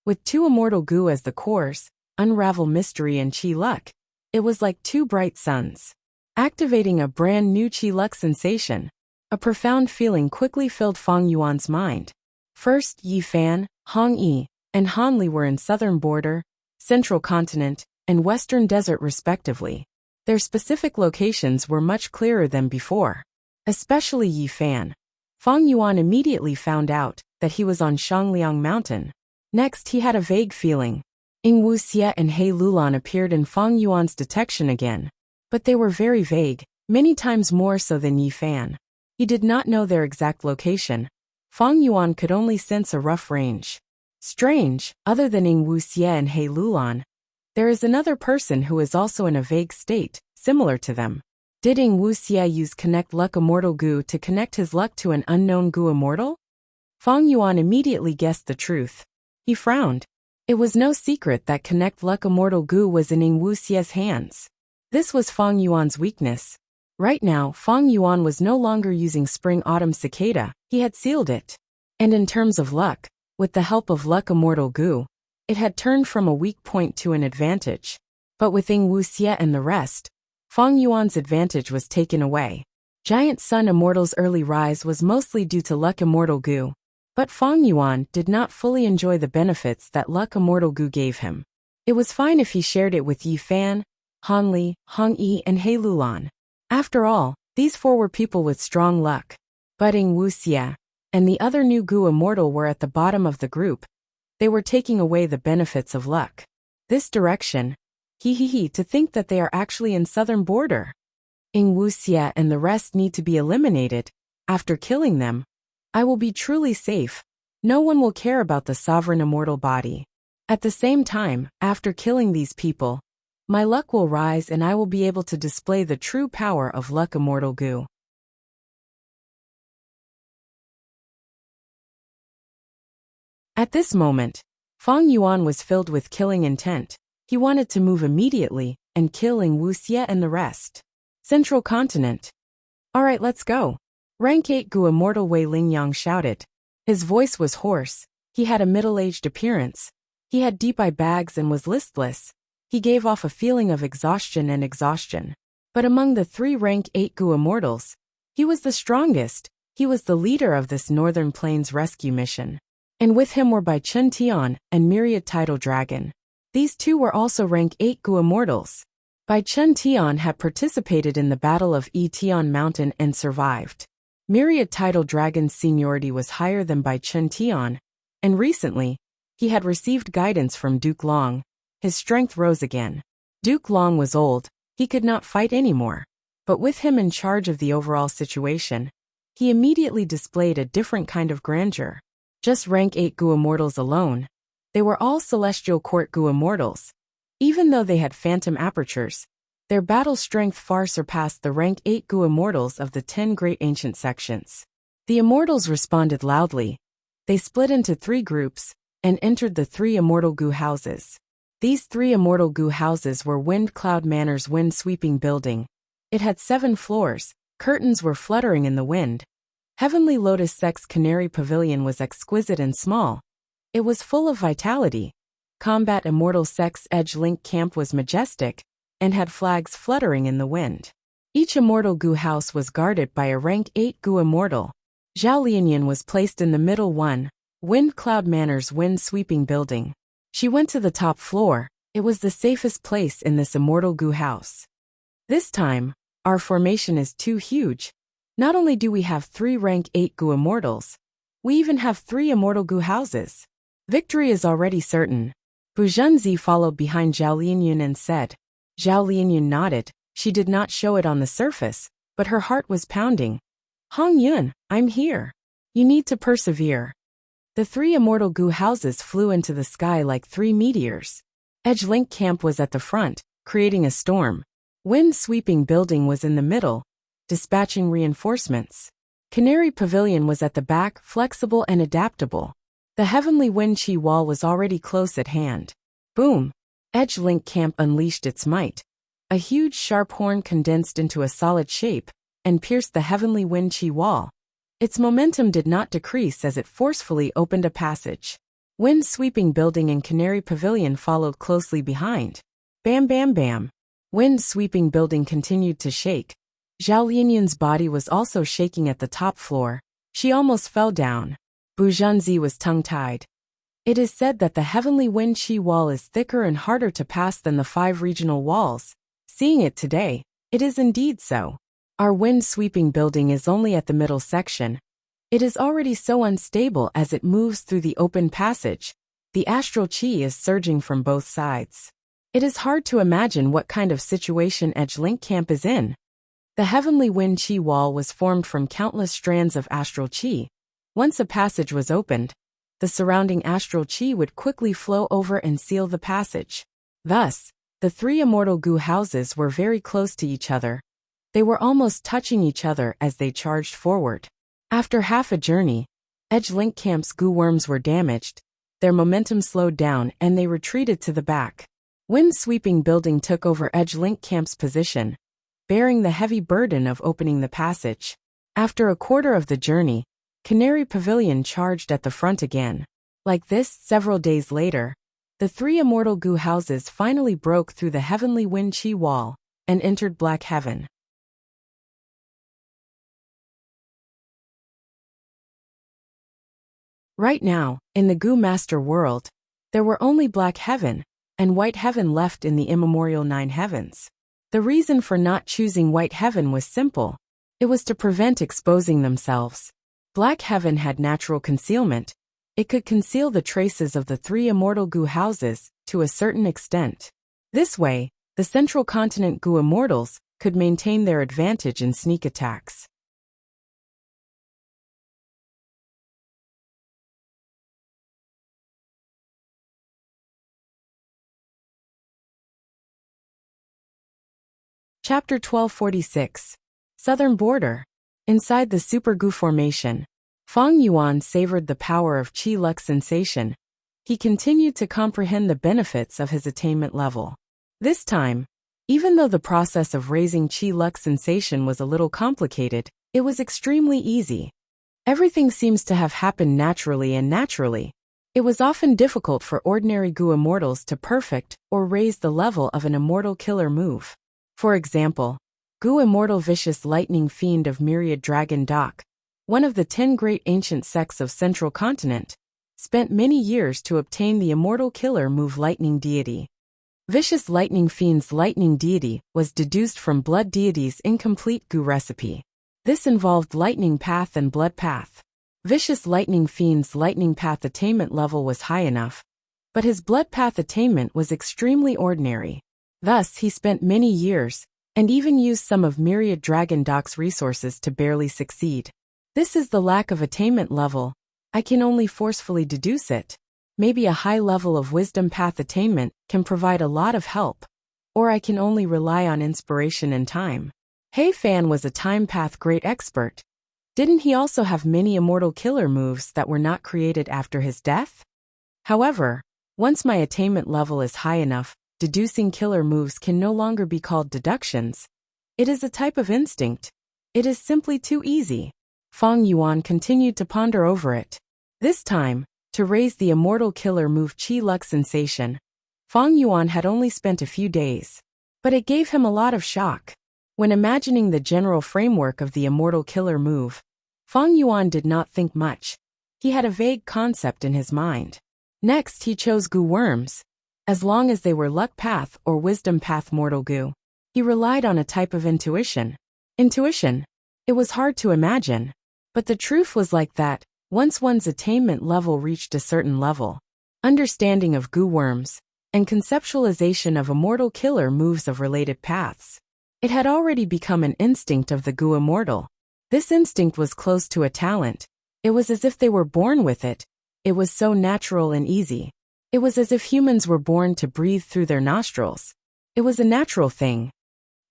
With 2 Immortal Goo as the cores, Unravel Mystery and Qi Luck, it was like 2 bright suns. Activating a brand new Qi Luck sensation, a profound feeling quickly filled Fang Yuan's mind. First, Yifan, Hongyi, and Hanli were in southern border, central continent, and western desert respectively. Their specific locations were much clearer than before. Especially Yifan. Fang Yuan immediately found out that he was on Shangliang Mountain. Next, he had a vague feeling. Wuxia and He Lulan appeared in Fang Yuan's detection again. But they were very vague, many times more so than Yifan. He did not know their exact location. Fang Yuan could only sense a rough range. Strange, other than Wuxia and He Lulan, there is another person who is also in a vague state, similar to them. Did Wuxia use Connect Luck Immortal Goo to connect his luck to an unknown Goo Immortal? Fang Yuan immediately guessed the truth. He frowned. It was no secret that Connect Luck Immortal Goo was in Wuxia's hands. This was Fang Yuan's weakness. Right now, Fang Yuan was no longer using Spring Autumn Cicada, he had sealed it. And in terms of luck, with the help of Luck Immortal Goo, it had turned from a weak point to an advantage. But with Wuxia and the rest, Fang Yuan's advantage was taken away. Giant Sun Immortal's early rise was mostly due to Luck Immortal Goo. But Fang Yuan did not fully enjoy the benefits that Luck Immortal Goo gave him. It was fine if he shared it with Yifan, Hanli, Hongyi, and He Lulan. After all, these 4 were people with strong luck. But Wuxia and the other new Goo Immortal were at the bottom of the group. They were taking away the benefits of luck. This direction, to think that they are actually in southern border. Wuxia and the rest need to be eliminated. After killing them, I will be truly safe. No one will care about the sovereign immortal body. At the same time, after killing these people, my luck will rise and I will be able to display the true power of Luck Immortal Goo. At this moment, Fang Yuan was filled with killing intent. He wanted to move immediately and kill Wuxia and the rest. Central Continent. Alright, let's go. Rank 8 Goo Immortal Wei Lingyang shouted. His voice was hoarse. He had a middle-aged appearance. He had deep eye bags and was listless. He gave off a feeling of exhaustion. But among the 3 rank 8 Goo Immortals, he was the strongest. He was the leader of this Northern Plains rescue mission. And with him were Bai Chun Tian and Myriad Tidal Dragon. These 2 were also rank 8 Goo Immortals. Bai Chun Tian had participated in the Battle of Tian Mountain and survived. Myriad Tidal Dragon's seniority was higher than Bai Chun Tian, and recently, he had received guidance from Duke Long. His strength rose again. Duke Long was old, he could not fight anymore. But with him in charge of the overall situation, he immediately displayed a different kind of grandeur. Just rank 8 Goo Immortals alone. They were all Celestial Court Goo Immortals. Even though they had phantom apertures, their battle strength far surpassed the rank 8 Goo Immortals of the 10 great ancient sections. The Immortals responded loudly. They split into 3 groups. and entered the 3 immortal goo houses. These 3 immortal goo houses were Wind Cloud Manor's wind-sweeping building. It had 7 floors, curtains were fluttering in the wind. Heavenly Lotus Sex Canary Pavilion was exquisite and small. It was full of vitality. Combat Immortal Sex Edge Link Camp was majestic, and had flags fluttering in the wind. Each immortal goo house was guarded by a rank 8 goo immortal. Zhao Lianyan was placed in the middle one, Wind Cloud Manor's wind-sweeping building. She went to the top floor. It was the safest place in this immortal goo house. This time, our formation is too huge. Not only do we have 3 rank 8 goo immortals, we even have 3 immortal goo houses. Victory is already certain. Bu Zhenzi followed behind Zhao Lianyan and said. Zhao Lianyan nodded. She did not show it on the surface, but her heart was pounding. Hong Yun, I'm here. You need to persevere. The 3 immortal goo houses flew into the sky like 3 meteors. Edge Link Camp was at the front, creating a storm. Wind-sweeping building was in the middle, dispatching reinforcements. Canary Pavilion was at the back, flexible and adaptable. The heavenly wind chi wall was already close at hand. Boom! Edge Link Camp unleashed its might. A huge sharp horn condensed into a solid shape and pierced the heavenly wind chi wall. Its momentum did not decrease as it forcefully opened a passage. Wind-sweeping building and Canary Pavilion followed closely behind. Bam bam bam. Wind-sweeping building continued to shake. Zhao Lianyan's body was also shaking at the top floor. She almost fell down. Bu Zhenzi was tongue-tied. It is said that the heavenly wind chi wall is thicker and harder to pass than the 5 regional walls. Seeing it today, it is indeed so. Our wind-sweeping building is only at the middle section. It is already so unstable as it moves through the open passage. The astral chi is surging from both sides. It is hard to imagine what kind of situation Edge Link Camp is in. The heavenly wind chi wall was formed from countless strands of astral chi. Once a passage was opened, the surrounding astral chi would quickly flow over and seal the passage. Thus, the 3 immortal goo houses were very close to each other. They were almost touching each other as they charged forward. After half a journey, Edge Link Camp's goo worms were damaged. Their momentum slowed down and they retreated to the back. Wind-sweeping building took over Edge Link Camp's position, bearing the heavy burden of opening the passage. After a quarter of the journey, Canary Pavilion charged at the front again. Like this, several days later, the 3 immortal goo houses finally broke through the heavenly wind chi wall and entered Black Heaven. Right now, in the Goo Master world, there were only Black Heaven and White Heaven left in the immemorial 9 heavens. The reason for not choosing White Heaven was simple. It was to prevent exposing themselves. Black Heaven had natural concealment. It could conceal the traces of the 3 immortal goo houses to a certain extent. This way, the central continent goo immortals could maintain their advantage in sneak attacks. Chapter 1246. Southern Border. Inside the Super Goo Formation, Fang Yuan savored the power of Qi Lux sensation. He continued to comprehend the benefits of his attainment level. This time, even though the process of raising Qi Lux sensation was a little complicated, it was extremely easy. Everything seems to have happened naturally. It was often difficult for ordinary Goo immortals to perfect or raise the level of an immortal killer move. For example, Goo Immortal Vicious Lightning Fiend of Myriad Dragon Doc, one of the 10 great ancient sects of Central Continent, spent many years to obtain the immortal killer move Lightning Deity. Vicious Lightning Fiend's Lightning Deity was deduced from Blood Deity's incomplete Goo recipe. This involved Lightning Path and Blood Path. Vicious Lightning Fiend's Lightning Path attainment level was high enough, but his Blood Path attainment was extremely ordinary. Thus, he spent many years, and even used some of Myriad Dragon Doc's resources to barely succeed. This is the lack of attainment level. I can only forcefully deduce it. Maybe a high level of Wisdom Path attainment can provide a lot of help. Or I can only rely on inspiration and time. Hei Fan was a Time Path great expert. Didn't he also have many immortal killer moves that were not created after his death? However, once my attainment level is high enough, deducing killer moves can no longer be called deductions. It is a type of instinct. It is simply too easy. Fang Yuan continued to ponder over it. This time, to raise the immortal killer move Qi Luck sensation, Fang Yuan had only spent a few days. But it gave him a lot of shock. When imagining the general framework of the immortal killer move, Fang Yuan did not think much. He had a vague concept in his mind. Next, he chose Gu worms. As long as they were luck path or wisdom path mortal Gu, he relied on a type of intuition. Intuition? It was hard to imagine. But the truth was like that, once one's attainment level reached a certain level, understanding of Gu worms, and conceptualization of immortal killer moves of related paths, it had already become an instinct of the Gu immortal. This instinct was close to a talent. It was as if they were born with it. It was so natural and easy. It was as if humans were born to breathe through their nostrils. It was a natural thing.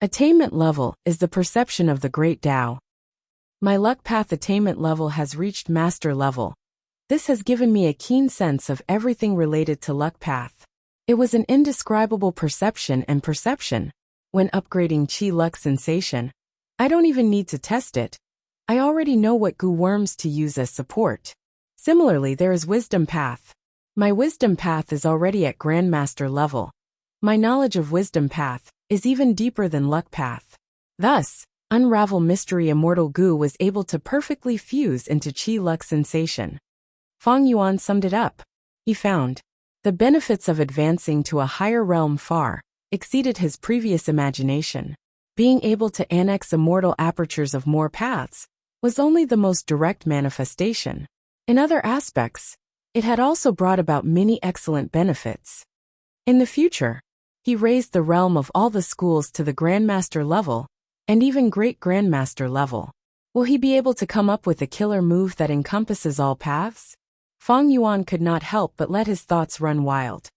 Attainment level is the perception of the great Tao. My luck path attainment level has reached master level. This has given me a keen sense of everything related to luck path. It was an indescribable perception and perception. When upgrading Qi Luck sensation, I don't even need to test it. I already know what Gu worms to use as support. Similarly, there is wisdom path. My wisdom path is already at grandmaster level. My knowledge of wisdom path is even deeper than luck path. Thus, unravel mystery immortal Gu was able to perfectly fuse into Qi Luck sensation. Fang Yuan summed it up. He found the benefits of advancing to a higher realm far exceeded his previous imagination. Being able to annex immortal apertures of more paths was only the most direct manifestation. In other aspects, it had also brought about many excellent benefits. In the future, he raised the realm of all the schools to the Grandmaster level, and even Great Grandmaster level. Will he be able to come up with a killer move that encompasses all paths? Fang Yuan could not help but let his thoughts run wild.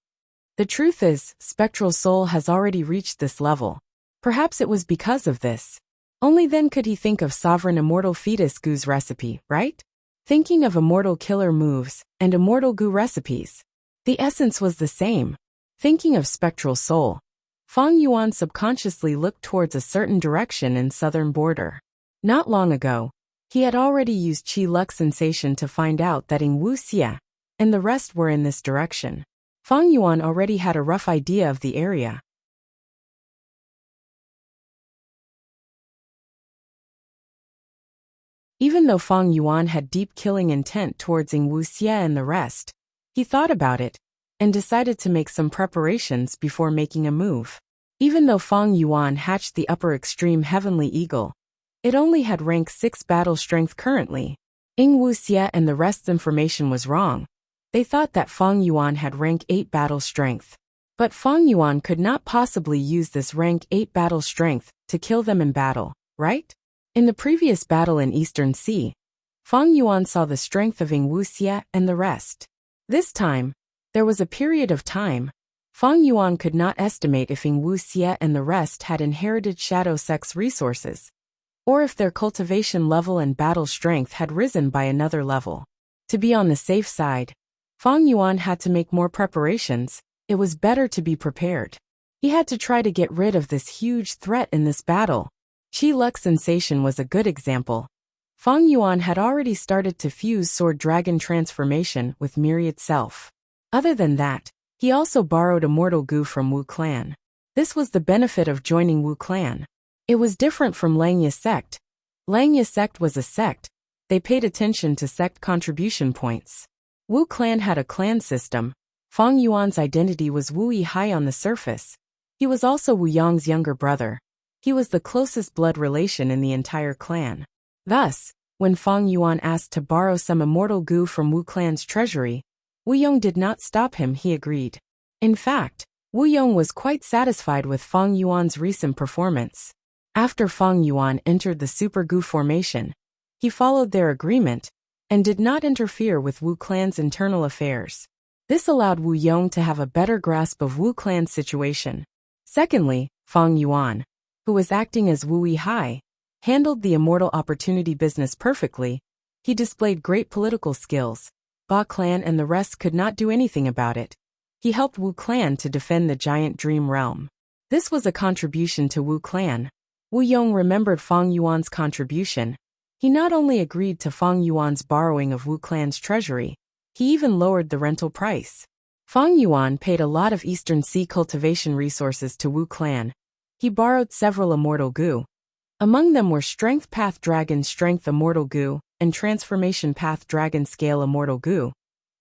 The truth is, Spectral Soul has already reached this level. Perhaps it was because of this. Only then could he think of Sovereign Immortal Fetus Gu's recipe, right? Thinking of immortal killer moves and immortal Gu recipes. The essence was the same. Thinking of Spectral Soul, Fang Yuan subconsciously looked towards a certain direction in southern border. Not long ago, he had already used Qi Luck sensation to find out that in Wuxia and the rest were in this direction. Fang Yuan already had a rough idea of the area. Even though Fang Yuan had deep killing intent towards Wuxia and the rest, he thought about it and decided to make some preparations before making a move. Even though Fang Yuan hatched the upper extreme Heavenly Eagle, it only had rank 6 battle strength currently. Wuxia and the rest's information was wrong. They thought that Fang Yuan had rank 8 battle strength. But Fang Yuan could not possibly use this rank 8 battle strength to kill them in battle, right? In the previous battle in Eastern Sea, Fang Yuan saw the strength of Wuxia and the rest. This time, there was a period of time. Fang Yuan could not estimate if Wuxia and the rest had inherited Shadow Sex resources, or if their cultivation level and battle strength had risen by another level. To be on the safe side, Fang Yuan had to make more preparations. It was better to be prepared. He had to try to get rid of this huge threat in this battle. Qi Luck sensation was a good example. Fang Yuan had already started to fuse Sword Dragon transformation with Myriad Self. Other than that, he also borrowed Immortal Gu from Wu Clan. This was the benefit of joining Wu Clan. It was different from Langya sect. Langya sect was a sect. They paid attention to sect contribution points. Wu Clan had a clan system. Fang Yuan's identity was Wu Yihai on the surface. He was also Wu Yong's younger brother. He was the closest blood relation in the entire clan. Thus, when Fang Yuan asked to borrow some Immortal Gu from Wu Clan's treasury, Wu Yong did not stop him. He agreed. In fact, Wu Yong was quite satisfied with Fang Yuan's recent performance. After Fang Yuan entered the Super Gu formation, he followed their agreement and did not interfere with Wu Clan's internal affairs. This allowed Wu Yong to have a better grasp of Wu Clan's situation. Secondly, Fang Yuan, who was acting as Wu Yihai, handled the Immortal Opportunity business perfectly. He displayed great political skills, Ba clan and the rest could not do anything about it. He helped Wu clan to defend the giant dream realm. This was a contribution to Wu clan. Wu Yong remembered Fang Yuan's contribution. He not only agreed to Fang Yuan's borrowing of Wu clan's treasury, he even lowered the rental price. Fang Yuan paid a lot of Eastern Sea cultivation resources to Wu clan. He borrowed several immortal goo. Among them were Strength Path Dragon Strength Immortal Goo and Transformation Path Dragon Scale Immortal Goo.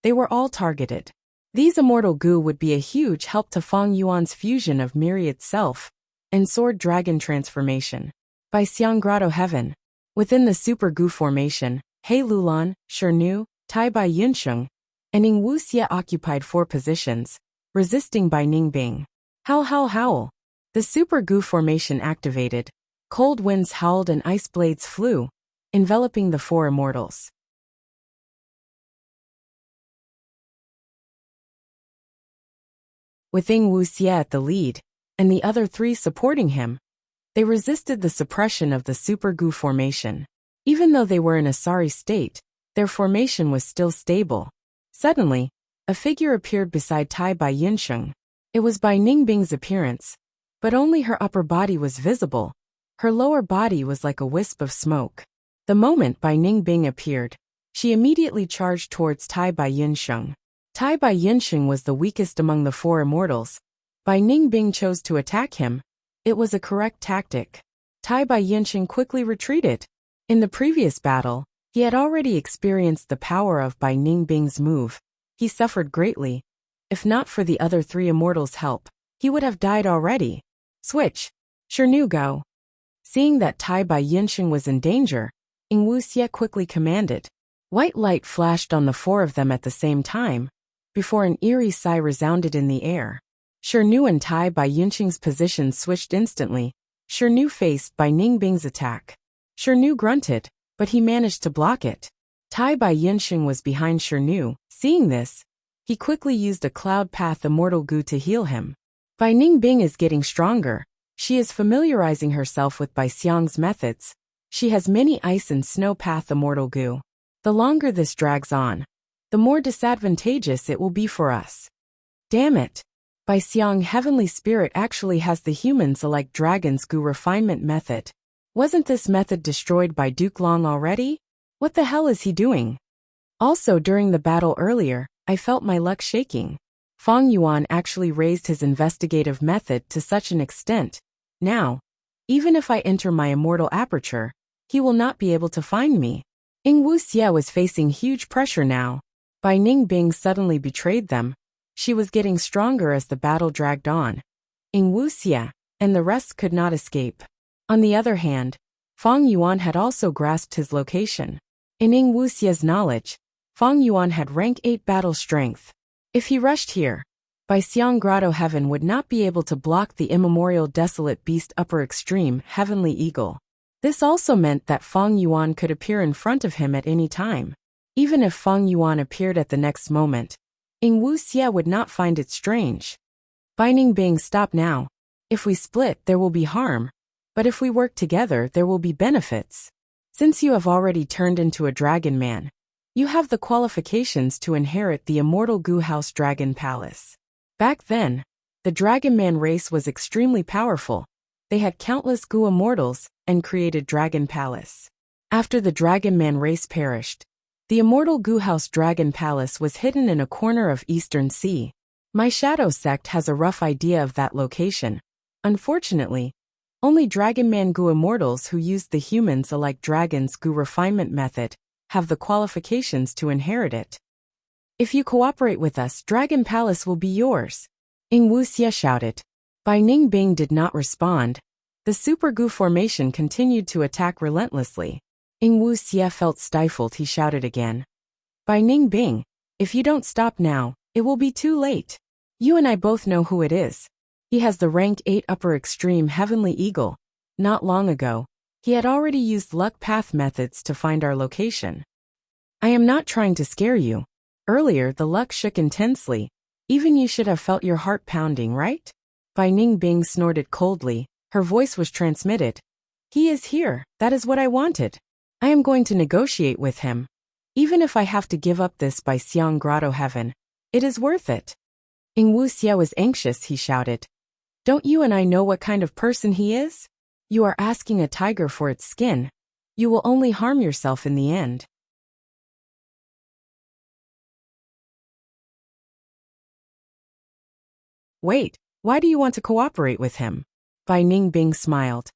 They were all targeted. These immortal goo would be a huge help to Fang Yuan's fusion of Myriad Self and Sword Dragon transformation. By Xiang Grotto Heaven. Within the Super Goo formation, He Lulan, Shirnu, Tai Bai Yunsheng, and Ing Wuxia occupied 4 positions, resisting Bai Ningbing. Howl howl howl. The Super Goo formation activated. Cold winds howled and ice blades flew, enveloping the 4 immortals. With Ing Wuxia at the lead, and the other 3 supporting him, they resisted the suppression of the Super Goo formation. Even though they were in a sorry state, their formation was still stable. Suddenly, a figure appeared beside Tai Bai Yunsheng. It was Bai Ningbing's appearance, but only her upper body was visible. Her lower body was like a wisp of smoke. The moment Bai Ningbing appeared, she immediately charged towards Tai Bai Yunsheng. Tai Bai Yunsheng was the weakest among the 4 immortals. Bai Ningbing chose to attack him. It was a correct tactic. Tai Bai Yunsheng quickly retreated. In the previous battle, he had already experienced the power of Bai Ningbing's move. He suffered greatly. If not for the other 3 immortals' help, he would have died already. Switch. Shirnu go. Seeing that Tai Bai Yunsheng was in danger, Ing Wuxia quickly commanded. White light flashed on the 4 of them at the same time, before an eerie sigh resounded in the air. Shirnu and Tai Bai Yunsheng's positions switched instantly. Shirnu faced Bai Ningbing's attack. Shirnu grunted, but he managed to block it. Tai Bai Yunsheng was behind Shirnu. Seeing this, he quickly used a Cloud Path Immortal Goo to heal him. Bai Ningbing is getting stronger. She is familiarizing herself with Bai Xiang's methods. She has many Ice and Snow Path Immortal Goo. The longer this drags on, the more disadvantageous it will be for us. Damn it! Bai Xiang Heavenly Spirit actually has the humans-alike Dragon's Goo refinement method. Wasn't this method destroyed by Duke Long already? What the hell is he doing? Also during the battle earlier, I felt my luck shaking. Fang Yuan actually raised his investigative method to such an extent. Now, even if I enter my immortal aperture, he will not be able to find me. Ing Wuxia was facing huge pressure now. Bai Ningbing suddenly betrayed them. She was getting stronger as the battle dragged on. Ing Wuxia and the rest could not escape. On the other hand, Fang Yuan had also grasped his location. In Ing Wuxia's knowledge, Fang Yuan had rank 8 battle strength. If he rushed here, Bai Xiang Grotto Heaven would not be able to block the immemorial desolate beast upper extreme Heavenly Eagle. This also meant that Fang Yuan could appear in front of him at any time. Even if Fang Yuan appeared at the next moment, Ing Wuxia would not find it strange. Bai Ningbing, stop now. If we split, there will be harm. But if we work together, there will be benefits. Since you have already turned into a dragon man, you have the qualifications to inherit the immortal Goo House Dragon Palace. Back then, the Dragon Man race was extremely powerful. They had countless Goo immortals and created Dragon Palace. After the Dragon Man race perished, the immortal Goo House Dragon Palace was hidden in a corner of Eastern Sea. My Shadow sect has a rough idea of that location. Unfortunately, only Dragon Man Goo immortals who used the humans-alike Dragon's Goo refinement method have the qualifications to inherit it. If you cooperate with us, Dragon Palace will be yours. Ing Wuxia shouted. Bai Ningbing did not respond. The Super Goo formation continued to attack relentlessly. Ing Wuxia felt stifled. He shouted again. Bai Ningbing, if you don't stop now, it will be too late. You and I both know who it is. He has the rank 8 upper extreme Heavenly Eagle. Not long ago, he had already used luck path methods to find our location. I am not trying to scare you. Earlier the luck shook intensely. Even you should have felt your heart pounding, right? Bai Ningbing snorted coldly. Her voice was transmitted. He is here. That is what I wanted. I am going to negotiate with him. Even if I have to give up this by Xiang Grotto heaven, it is worth it. Wuxia was anxious, he shouted. Don't you and I know what kind of person he is? You are asking a tiger for its skin. You will only harm yourself in the end. Wait, why do you want to cooperate with him? Bai Ningbing smiled.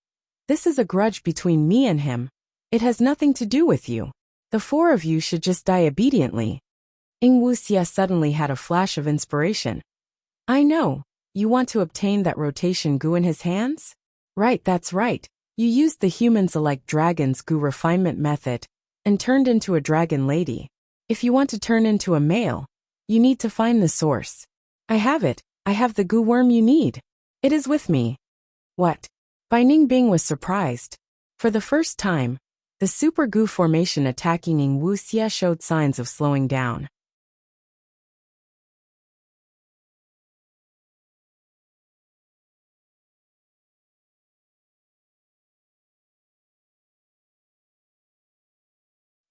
This is a grudge between me and him. It has nothing to do with you. The four of you should just die obediently. Wuxia suddenly had a flash of inspiration. I know. You want to obtain that rotation goo in his hands? Right, that's right. You used the humans-alike dragon's goo refinement method and turned into a dragon lady. If you want to turn into a male, you need to find the source. I have it. I have the goo worm you need. It is with me. What? Bai Ningbing was surprised. For the first time, the super goo formation attacking Wuxia showed signs of slowing down.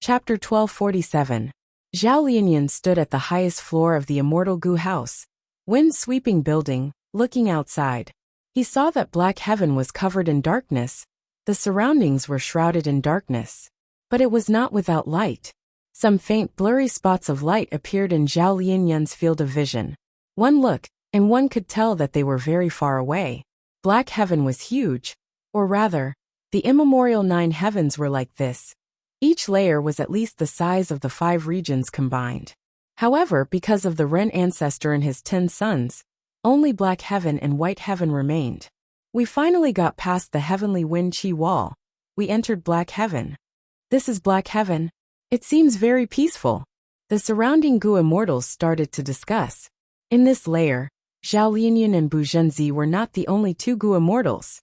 Chapter 1247. Zhao Lianyan stood at the highest floor of the immortal goo house, wind-sweeping building, looking outside. He saw that black heaven was covered in darkness. The surroundings were shrouded in darkness. But it was not without light. Some faint blurry spots of light appeared in Zhao Lianyan's field of vision. One look, and one could tell that they were very far away. Black heaven was huge, or rather, the immemorial 9 heavens were like this. Each layer was at least the size of the 5 regions combined. However, because of the Ren ancestor and his 10 sons, only black heaven and white heaven remained. We finally got past the heavenly wind chi wall. We entered black heaven. This is black heaven. It seems very peaceful. The surrounding goo immortals started to discuss. In this layer, Zhao Lianyan and Bu Zhenzi were not the only 2 goo immortals.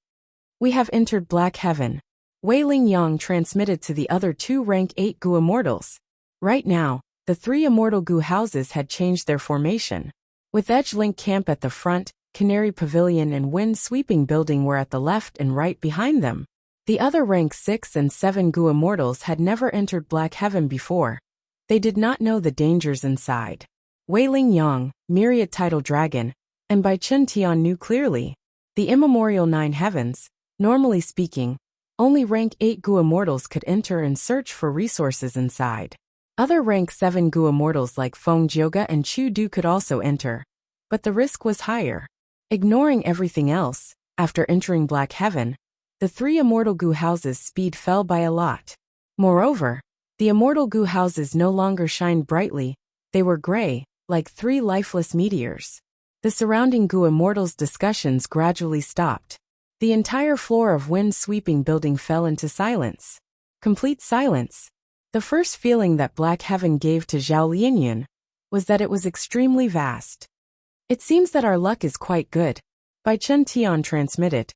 We have entered black heaven. Wei Lingyang transmitted to the other 2 rank 8 goo immortals. Right now, the 3 immortal goo houses had changed their formation. With Edge-Link Camp at the front, Canary Pavilion and Wind-Sweeping Building were at the left and right behind them. The other rank 6 and 7 goo immortals had never entered black heaven before. They did not know the dangers inside. Wei Lingyang, Myriad Tidal Dragon, and Bai Chen Tian knew clearly. The immemorial 9 heavens, normally speaking, only rank 8 goo immortals could enter and search for resources inside. Other rank 7 goo immortals like Feng Jioga and Chu Du could also enter, but the risk was higher. Ignoring everything else, after entering black heaven, the 3 immortal goo houses' speed fell by a lot. Moreover, the immortal goo houses no longer shined brightly, they were gray, like 3 lifeless meteors. The surrounding goo immortals' discussions gradually stopped. The entire floor of Wind-Sweeping Building fell into silence. Complete silence. The first feeling that black heaven gave to Zhao Lianyan was that it was extremely vast. It seems that our luck is quite good. Bai Chen Tian transmitted.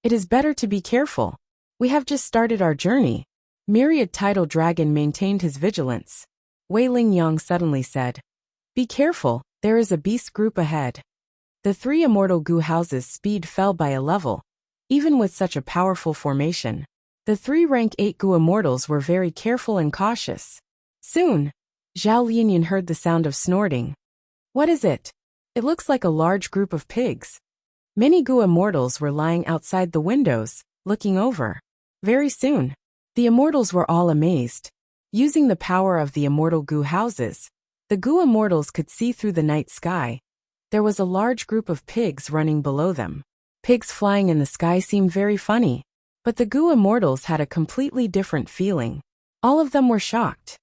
It is better to be careful. We have just started our journey. Myriad Tidal Dragon maintained his vigilance. Wei Lingyang suddenly said, Be careful, there is a beast group ahead. The 3 immortal goo houses' speed fell by a level. Even with such a powerful formation, the 3 rank 8 goo immortals were very careful and cautious. Soon, Zhao Lianyan heard the sound of snorting. What is it? It looks like a large group of pigs. Many goo immortals were lying outside the windows, looking over. Very soon, the immortals were all amazed. Using the power of the immortal goo houses, the goo immortals could see through the night sky. There was a large group of pigs running below them. Pigs flying in the sky seemed very funny, but the goo immortals had a completely different feeling. All of them were shocked.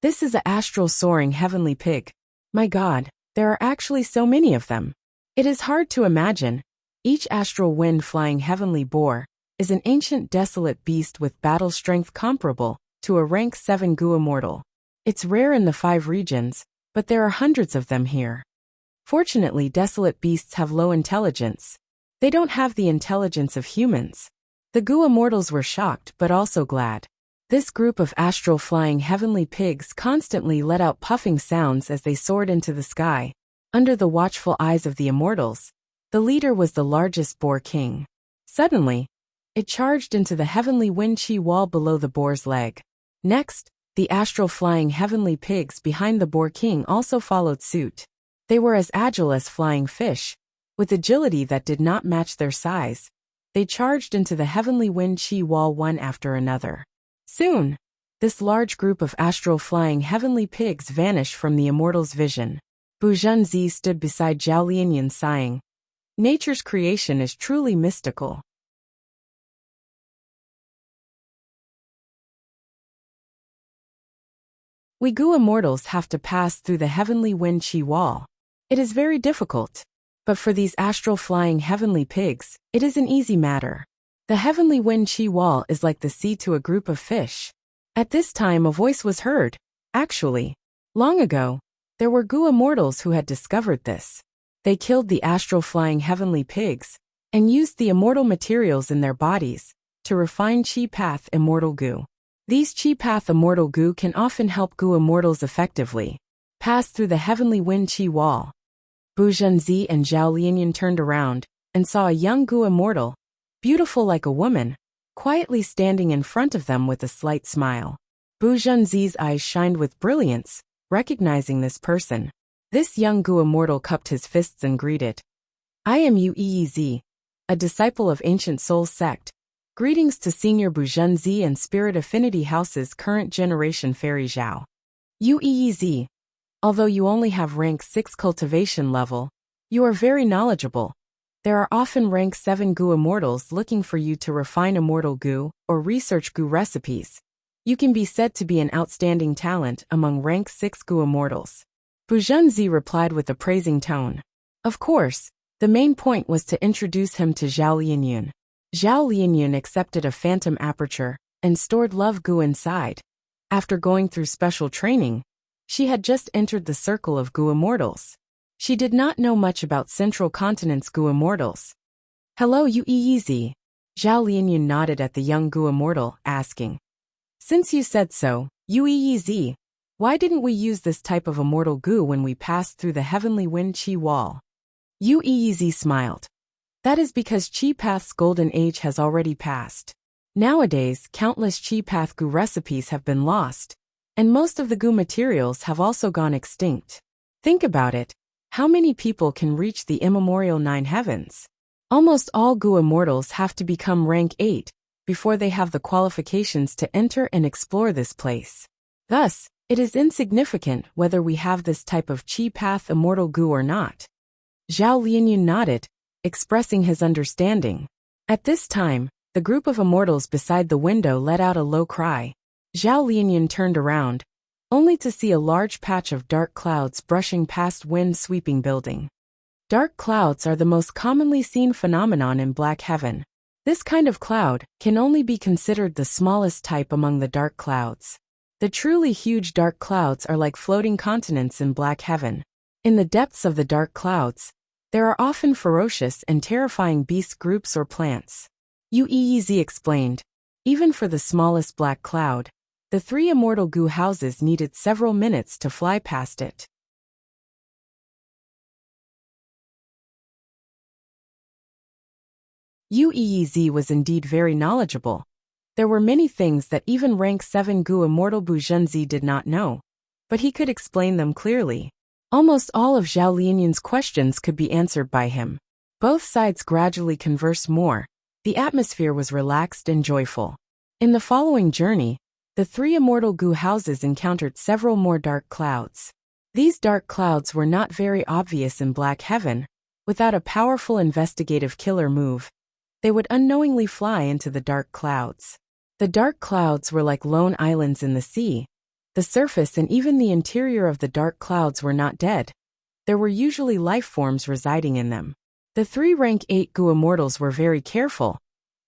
This is an astral soaring heavenly pig. My God, there are actually so many of them. It is hard to imagine. Each astral wind flying heavenly boar is an ancient desolate beast with battle strength comparable to a rank 7 goo immortal. It's rare in the 5 regions, but there are hundreds of them here. Fortunately, desolate beasts have low intelligence. They don't have the intelligence of humans. The goo immortals were shocked but also glad. This group of astral flying heavenly pigs constantly let out puffing sounds as they soared into the sky. Under the watchful eyes of the immortals, the leader was the largest boar king. Suddenly, it charged into the heavenly wind chi wall below the boar's leg. Next, The astral flying heavenly pigs behind the boar king also followed suit. They were as agile as flying fish. With agility that did not match their size, they charged into the heavenly wind chi wall one after another. Soon, this large group of astral flying heavenly pigs vanished from the immortal's vision. Bu Zhenzi stood beside Zhao Lianyan sighing. Nature's creation is truly mystical. We Gu immortals have to pass through the heavenly wind chi wall. It is very difficult. But for these astral flying heavenly pigs, it is an easy matter. The heavenly wind chi wall is like the sea to a group of fish. At this time a voice was heard. Actually, long ago, there were Gu immortals who had discovered this. They killed the astral flying heavenly pigs, and used the immortal materials in their bodies, to refine chi path immortal Gu. These chi path immortal Gu can often help Gu immortals effectively pass through the heavenly wind chi wall. Bu Zhenzi and Zhao Lianyan turned around, and saw a young Gu immortal, beautiful like a woman, quietly standing in front of them with a slight smile. Bu Zhenzi's eyes shined with brilliance, recognizing this person. This young Gu immortal cupped his fists and greeted. I am Yuezi, a disciple of Ancient Soul Sect. Greetings to Senior Bu Zhenzi and Spirit Affinity House's current generation Fairy Zhao. Yuezi. Although you only have rank 6 cultivation level, you are very knowledgeable. There are often rank 7 Gu immortals looking for you to refine immortal Gu or research Gu recipes. You can be said to be an outstanding talent among rank 6 Gu immortals. Bu Zhenzi replied with a praising tone. Of course, the main point was to introduce him to Zhao Lianyan. Zhao Lianyan accepted a phantom aperture and stored love Gu inside. After going through special training, she had just entered the circle of Gu immortals. She did not know much about Central Continent's Gu immortals. Hello Yuezi. Zhao Lianyan nodded at the young Gu immortal, asking. Since you said so, Yuezi, why didn't we use this type of immortal Gu when we passed through the heavenly wind chi wall? Yuezi smiled. That is because Chi Path's golden age has already passed. Nowadays, countless Chi Path Gu recipes have been lost, and most of the Gu materials have also gone extinct. Think about it. How many people can reach the immemorial 9 heavens? Almost all Gu immortals have to become rank 8 before they have the qualifications to enter and explore this place. Thus, it is insignificant whether we have this type of Chi Path immortal Gu or not. Zhao Lianyan nodded, expressing his understanding. At this time, the group of immortals beside the window let out a low cry. Zhao Lianyan turned around, only to see a large patch of dark clouds brushing past wind-sweeping building. Dark clouds are the most commonly seen phenomenon in Black Heaven. This kind of cloud can only be considered the smallest type among the dark clouds. The truly huge dark clouds are like floating continents in Black Heaven. In the depths of the dark clouds, there are often ferocious and terrifying beast groups or plants. Yuezi explained. Even for the smallest black cloud, the 3 immortal Gu houses needed several minutes to fly past it. Yuezi was indeed very knowledgeable. There were many things that even rank 7 Gu immortal Bu Zhenzi did not know, but he could explain them clearly. Almost all of Zhao Lianyan's questions could be answered by him. Both sides gradually conversed more. The atmosphere was relaxed and joyful. In the following journey, the 3 immortal Gu houses encountered several more dark clouds. These dark clouds were not very obvious in Black Heaven. Without a powerful investigative killer move, they would unknowingly fly into the dark clouds. The dark clouds were like lone islands in the sea. The surface and even the interior of the dark clouds were not dead. There were usually life forms residing in them. The 3 rank 8 Gu immortals were very careful.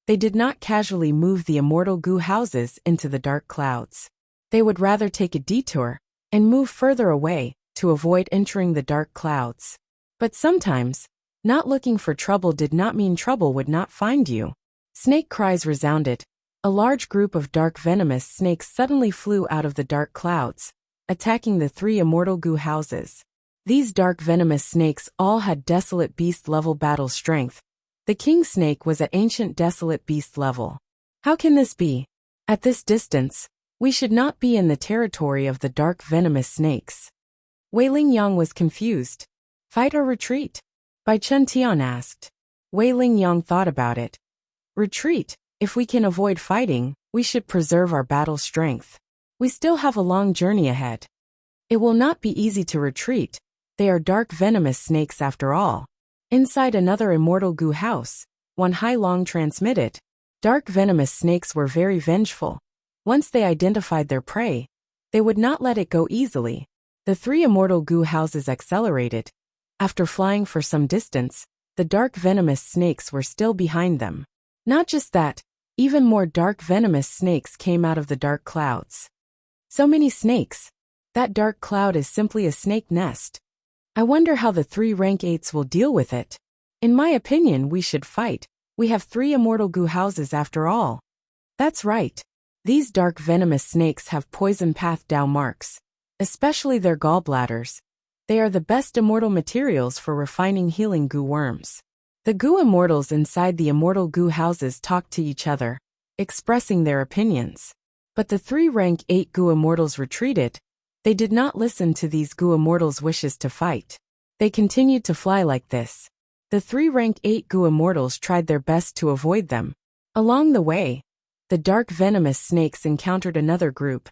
They did not casually move the immortal Gu houses into the dark clouds. They would rather take a detour and move further away to avoid entering the dark clouds. But sometimes, not looking for trouble did not mean trouble would not find you. Snake cries resounded. A large group of dark venomous snakes suddenly flew out of the dark clouds, attacking the 3 immortal Gu houses. These dark venomous snakes all had desolate beast level battle strength. The king snake was at ancient desolate beast level. How can this be? At this distance, We should not be in the territory of the dark venomous snakes. Wei Lingyang was confused. Fight or retreat? Bai Chen Tian asked. Wei Lingyang thought about it. Retreat. If we can avoid fighting, we should preserve our battle strength. We still have a long journey ahead. It will not be easy to retreat. They are dark venomous snakes after all. Inside another immortal goo house, Wan Hai Long transmitted. Dark venomous snakes were very vengeful. Once they identified their prey, they would not let it go easily. The three immortal goo houses accelerated. After flying for some distance, the dark venomous snakes were still behind them. Not just that, even more dark venomous snakes came out of the dark clouds. So many snakes. That dark cloud is simply a snake nest. I wonder how the three rank 8s will deal with it. In my opinion, we should fight. We have three immortal goo houses after all. That's right. These dark venomous snakes have poison path Dao marks, especially their gallbladders. They are the best immortal materials for refining healing goo worms. The goo immortals inside the immortal goo houses talked to each other, expressing their opinions. But the three rank 8 goo immortals retreated. They did not listen to these goo immortals' wishes to fight. They continued to fly like this. The three rank 8 goo immortals tried their best to avoid them. Along the way, the dark venomous snakes encountered another group.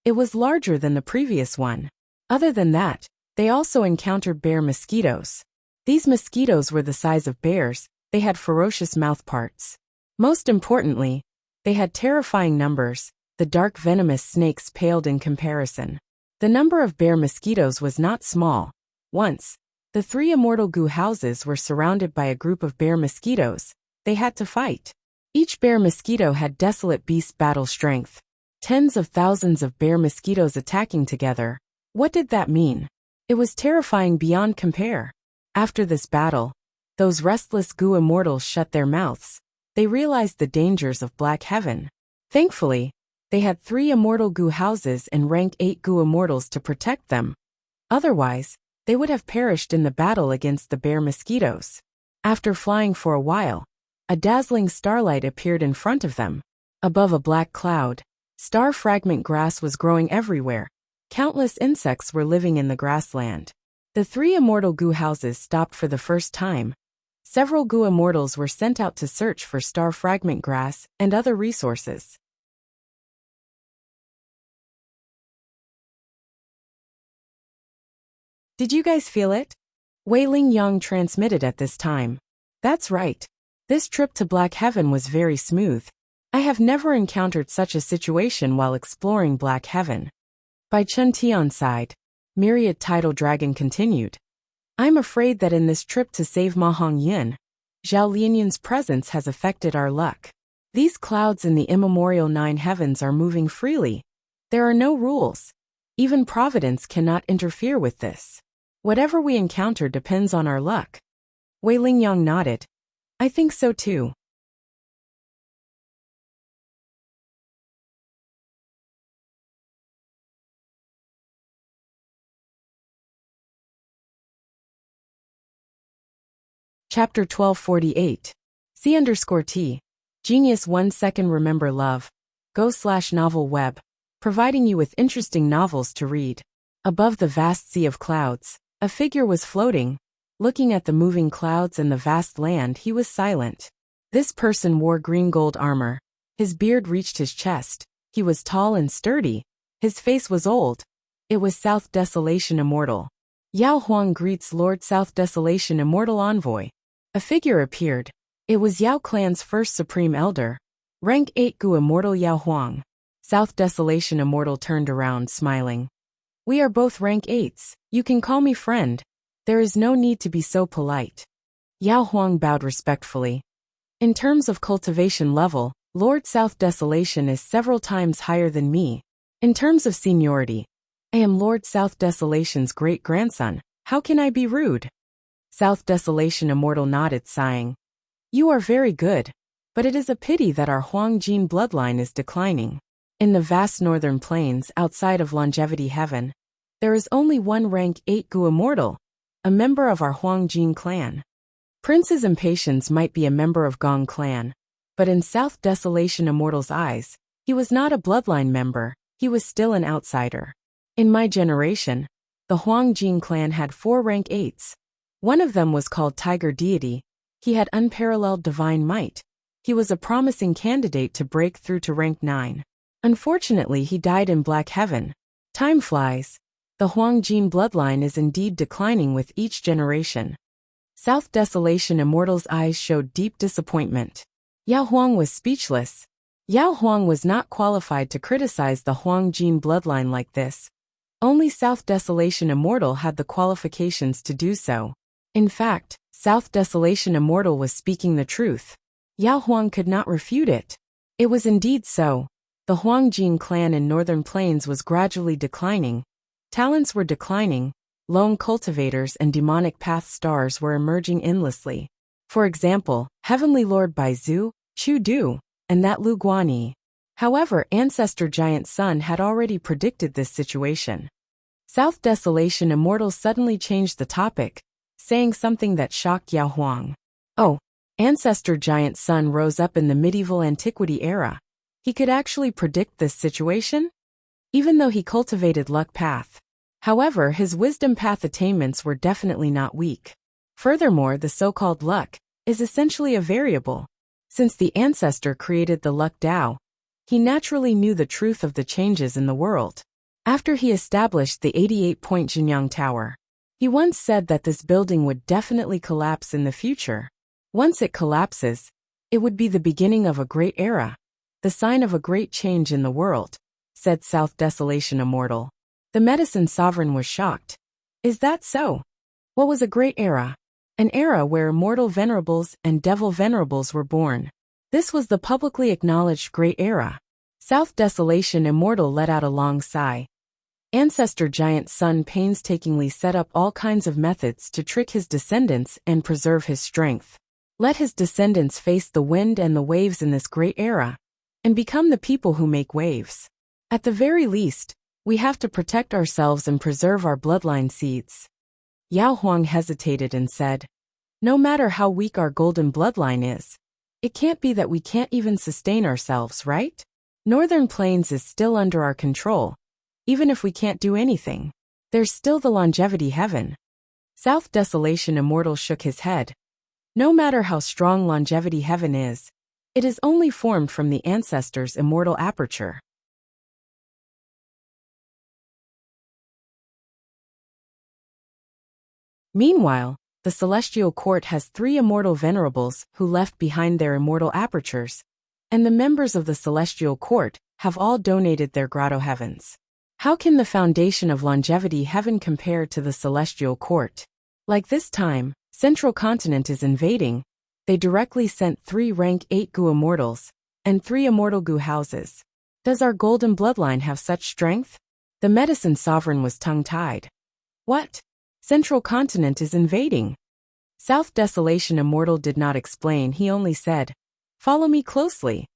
It was larger than the previous one. Other than that, they also encountered bear mosquitoes. These mosquitoes were the size of bears. They had ferocious mouthparts. Most importantly, they had terrifying numbers. The dark venomous snakes paled in comparison. The number of bear mosquitoes was not small. Once, the three immortal goo houses were surrounded by a group of bear mosquitoes. They had to fight. Each bear mosquito had desolate beast battle strength. Tens of thousands of bear mosquitoes attacking together. What did that mean? It was terrifying beyond compare. After this battle, those restless goo immortals shut their mouths. They realized the dangers of Black Heaven. Thankfully, they had three immortal goo houses and rank 8 goo immortals to protect them. Otherwise, they would have perished in the battle against the bear mosquitoes. After flying for a while, a dazzling starlight appeared in front of them. Above a black cloud, star fragment grass was growing everywhere. Countless insects were living in the grassland. The three immortal goo houses stopped for the first time. Several goo immortals were sent out to search for star fragment grass and other resources. Did you guys feel it? Wei Lingyang transmitted at this time. That's right. This trip to Black Heaven was very smooth. I have never encountered such a situation while exploring Black Heaven. Bai Chen Tian sighed. Myriad Tidal Dragon continued. I'm afraid that in this trip to save Ma Hongyan, Zhao Lianyun's presence has affected our luck. These clouds in the immemorial 9 heavens are moving freely. There are no rules. Even Providence cannot interfere with this. Whatever we encounter depends on our luck. Wei Lingyang nodded. I think so too. Chapter 1248. C_T. Genius 1 second remember love. Go/novel web. Providing you with interesting novels to read. Above the vast sea of clouds, a figure was floating. Looking at the moving clouds and the vast land, he was silent. This person wore green gold armor. His beard reached his chest. He was tall and sturdy. His face was old. It was South Desolation Immortal. Yao Huang greets Lord South Desolation Immortal Envoy. A figure appeared. It was Yao Clan's first Supreme Elder. Rank 8 Gu Immortal Yao Huang. South Desolation Immortal turned around, smiling. We are both rank 8s. You can call me friend. There is no need to be so polite. Yao Huang bowed respectfully. In terms of cultivation level, Lord South Desolation is several times higher than me. In terms of seniority, I am Lord South Desolation's great-grandson. How can I be rude? South Desolation Immortal nodded, sighing. You are very good, but it is a pity that our Huang Jin bloodline is declining. In the vast northern plains outside of Longevity Heaven, there is only one rank 8 Gu Immortal, a member of our Huang Jin clan. Prince's Impatience might be a member of Gong clan, but in South Desolation Immortal's eyes, he was not a bloodline member. he was still an outsider. In my generation, the Huangjing clan had 4 rank 8s. One of them was called Tiger Deity. He had unparalleled divine might. He was a promising candidate to break through to rank 9. Unfortunately, he died in Black Heaven. Time flies. The Huangjing bloodline is indeed declining with each generation. South Desolation Immortal's eyes showed deep disappointment. Yao Huang was speechless. Yao Huang was not qualified to criticize the Huangjing bloodline like this. Only South Desolation Immortal had the qualifications to do so. In fact, South Desolation Immortal was speaking the truth. Yao Huang could not refute it. It was indeed so. The Huangjing clan in Northern Plains was gradually declining. Talents were declining. Lone cultivators and demonic path stars were emerging endlessly. For example, Heavenly Lord Baizu, Chu Du, and that Lu Guanyi. However, Ancestor Giant Sun had already predicted this situation. South Desolation Immortal suddenly changed the topic, saying something that shocked Yao Huang. Oh, Ancestor Giant Sun rose up in the medieval antiquity era. He could actually predict this situation? Even though he cultivated luck path. However, his wisdom path attainments were definitely not weak. Furthermore, the so-called luck is essentially a variable. Since the ancestor created the luck Tao, he naturally knew the truth of the changes in the world. After he established the 88-point Jinyang Tower, he once said that this building would definitely collapse in the future. Once it collapses, it would be the beginning of a great era, the sign of a great change in the world, said South Desolation Immortal. The Medicine Sovereign was shocked. Is that so? What was a great era? An era where immortal venerables and devil venerables were born. This was the publicly acknowledged great era. South Desolation Immortal let out a long sigh. Ancestor Giant Sun painstakingly set up all kinds of methods to trick his descendants and preserve his strength. Let his descendants face the wind and the waves in this great era, and become the people who make waves. At the very least, we have to protect ourselves and preserve our bloodline seeds. Yao Huang hesitated and said, no matter how weak our golden bloodline is, it can't be that we can't even sustain ourselves, right? Northern Plains is still under our control. Even if we can't do anything, there's still the longevity heaven. South Desolation Immortal shook his head. No matter how strong longevity heaven is, it is only formed from the ancestors' immortal aperture. Meanwhile, the Celestial Court has 3 immortal venerables who left behind their immortal apertures, and the members of the Celestial Court have all donated their grotto heavens. How can the foundation of longevity heaven compare to the Celestial Court? Like this time, Central Continent is invading. They directly sent 3 rank 8 Gu immortals, and 3 immortal Gu houses. Does our golden bloodline have such strength? The Medicine Sovereign was tongue-tied. What? Central Continent is invading. South Desolation Immortal did not explain, he only said, follow me closely.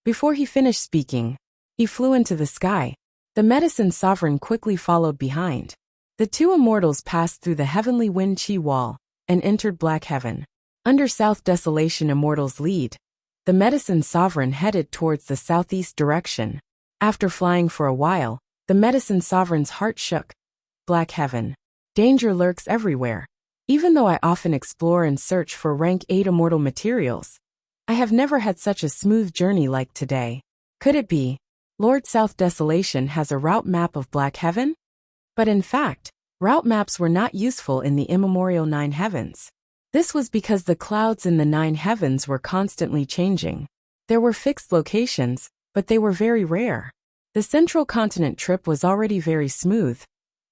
Before he finished speaking, he flew into the sky. The Medicine Sovereign quickly followed behind. The 2 immortals passed through the heavenly wind chi wall and entered Black Heaven. Under South Desolation Immortal's lead, the Medicine Sovereign headed towards the southeast direction. After flying for a while, the Medicine Sovereign's heart shook. Black Heaven. Danger lurks everywhere. Even though I often explore and search for rank 8 immortal materials, I have never had such a smooth journey like today. Could it be Lord South Desolation has a route map of Black Heaven? But in fact, route maps were not useful in the immemorial 9 heavens. This was because the clouds in the 9 heavens were constantly changing. There were fixed locations, but they were very rare. The Central Continent trip was already very smooth,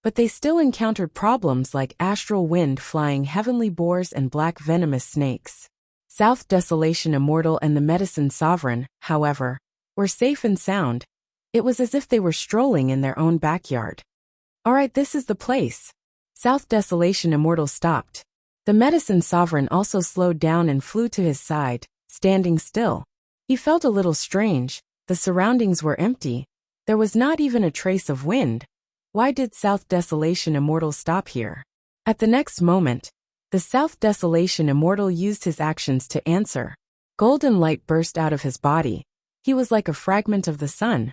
but they still encountered problems like astral wind flying heavenly boars and black venomous snakes. South Desolation Immortal and the Medicine Sovereign, however, were safe and sound. It was as if they were strolling in their own backyard. Alright, this is the place. South Desolation Immortal stopped. The Medicine Sovereign also slowed down and flew to his side, standing still. He felt a little strange. The surroundings were empty. There was not even a trace of wind. Why did South Desolation Immortal stop here? At the next moment, the South Desolation Immortal used his actions to answer. Golden light burst out of his body. He was like a fragment of the sun.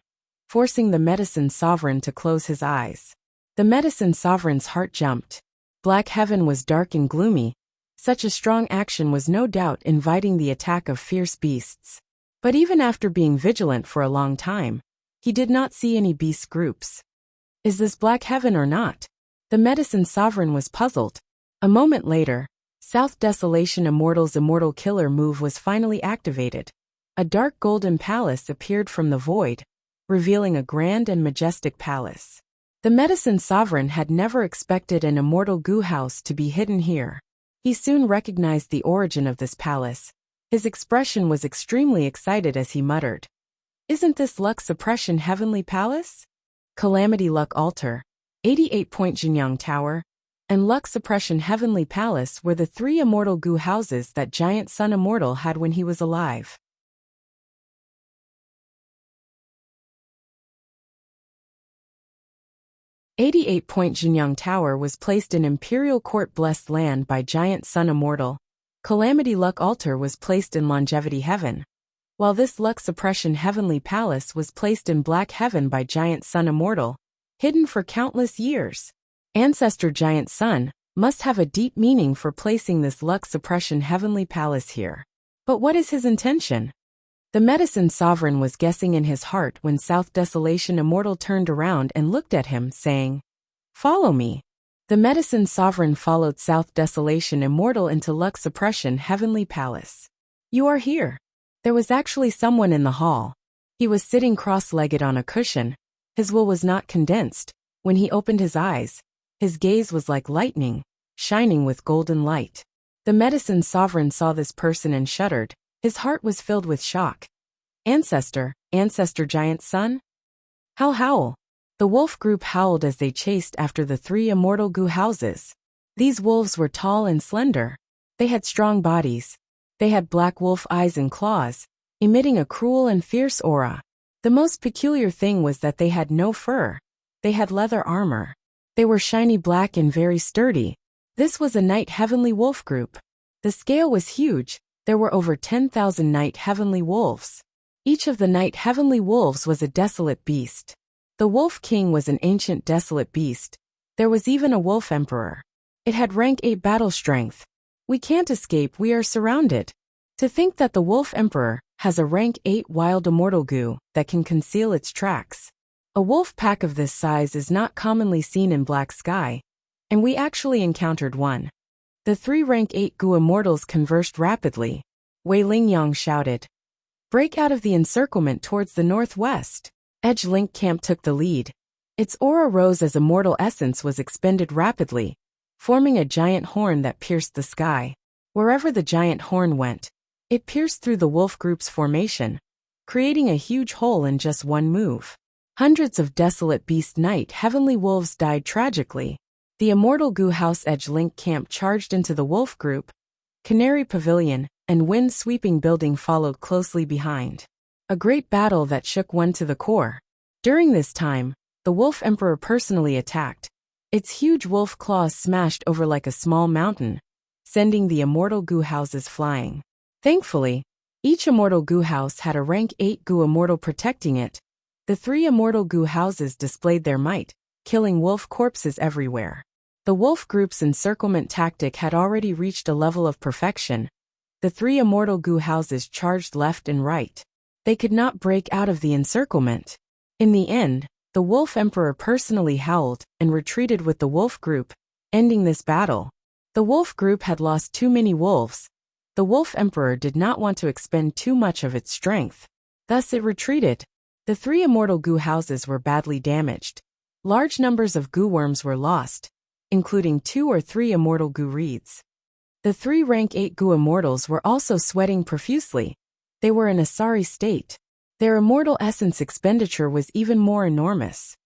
forcing the medicine sovereign to close his eyes. The medicine sovereign's heart jumped. Black heaven was dark and gloomy. Such a strong action was no doubt inviting the attack of fierce beasts. But even after being vigilant for a long time, he did not see any beast groups. Is this black heaven or not? The medicine sovereign was puzzled. A moment later, South Desolation Immortal's immortal killer move was finally activated. A dark golden palace appeared from the void, revealing a grand and majestic palace. The medicine sovereign had never expected an immortal goo house to be hidden here. He soon recognized the origin of this palace. His expression was extremely excited as he muttered, "Isn't this Luck Suppression Heavenly Palace? Calamity Luck Altar, 88-point Jinyang Tower, and Luck Suppression Heavenly Palace were the three immortal goo houses that Giant Sun Immortal had when he was alive." 88-point Jinyang Tower was placed in Imperial Court Blessed Land by Giant Sun Immortal. Calamity Luck Altar was placed in Longevity Heaven, while this Luck Suppression Heavenly Palace was placed in Black Heaven by Giant Sun Immortal, hidden for countless years. Ancestor Giant Sun must have a deep meaning for placing this Luck Suppression Heavenly Palace here. But what is his intention? The medicine sovereign was guessing in his heart when South Desolation Immortal turned around and looked at him, saying, "Follow me." The medicine sovereign followed South Desolation Immortal into Luck Suppression Heavenly Palace. "You are here." There was actually someone in the hall. He was sitting cross-legged on a cushion. His will was not condensed. When he opened his eyes, his gaze was like lightning, shining with golden light. The medicine sovereign saw this person and shuddered. His heart was filled with shock. Ancestor Giant Sun? Howl. The wolf group howled as they chased after the three immortal goo houses. These wolves were tall and slender. They had strong bodies. They had black wolf eyes and claws, emitting a cruel and fierce aura. The most peculiar thing was that they had no fur. They had leather armor. They were shiny black and very sturdy. This was a Night Heavenly Wolf group. The scale was huge. There were over 10,000 Night Heavenly Wolves. Each of the Night Heavenly Wolves was a desolate beast. The Wolf King was an ancient desolate beast. There was even a Wolf Emperor. It had rank 8 battle strength. "We can't escape, we are surrounded." To think that the Wolf Emperor has a rank 8 wild immortal goo that can conceal its tracks. A wolf pack of this size is not commonly seen in Black Sky, and we actually encountered one. The three rank 8 goo immortals conversed rapidly. Wei Lingyang shouted, "Break out of the encirclement towards the northwest." Edge Link Camp took the lead. Its aura rose as immortal essence was expended rapidly, forming a giant horn that pierced the sky. Wherever the giant horn went, it pierced through the wolf group's formation, creating a huge hole in just one move. Hundreds of desolate beast Night Heavenly Wolves died tragically. The immortal goo house Edge Link Camp charged into the wolf group. Canary Pavilion and Wind Sweeping Building followed closely behind. A great battle that shook one to the core. During this time, the Wolf Emperor personally attacked. Its huge wolf claws smashed over like a small mountain, sending the immortal goo houses flying. Thankfully, each immortal goo house had a rank 8 goo immortal protecting it. The three immortal goo houses displayed their might, killing wolf corpses everywhere. The wolf group's encirclement tactic had already reached a level of perfection. The three immortal goo houses charged left and right. They could not break out of the encirclement. In the end, the Wolf Emperor personally howled and retreated with the wolf group, ending this battle. The wolf group had lost too many wolves. The Wolf Emperor did not want to expend too much of its strength. Thus it retreated. The three immortal goo houses were badly damaged. Large numbers of goo worms were lost, including 2 or 3 immortal goo reeds. The 3 rank 8 goo immortals were also sweating profusely. They were in a sorry state. Their immortal essence expenditure was even more enormous.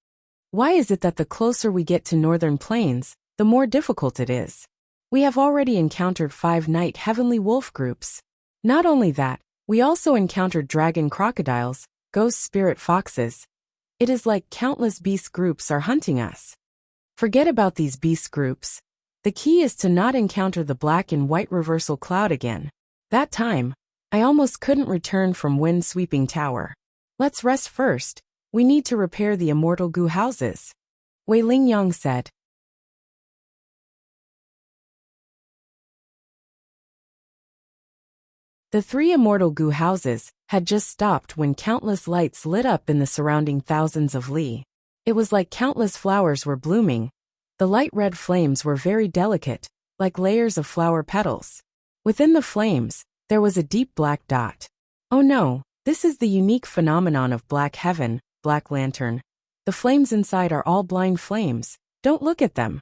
Why is it that the closer we get to Northern Plains, the more difficult it is? We have already encountered 5 Night Heavenly Wolf groups. Not only that, we also encountered dragon crocodiles, ghost spirit foxes. It is like countless beast groups are hunting us. Forget about these beast groups. The key is to not encounter the black and white reversal cloud again. That time, I almost couldn't return from Wind Sweeping Tower. Let's rest first. We need to repair the immortal Gu houses, Wei Lingyang said. The 3 immortal Gu houses had just stopped when countless lights lit up in the surrounding thousands of li. It was like countless flowers were blooming. The light red flames were very delicate, like layers of flower petals. Within the flames, there was a deep black dot. Oh no, this is the unique phenomenon of black heaven, black lantern. The flames inside are all blind flames. Don't look at them.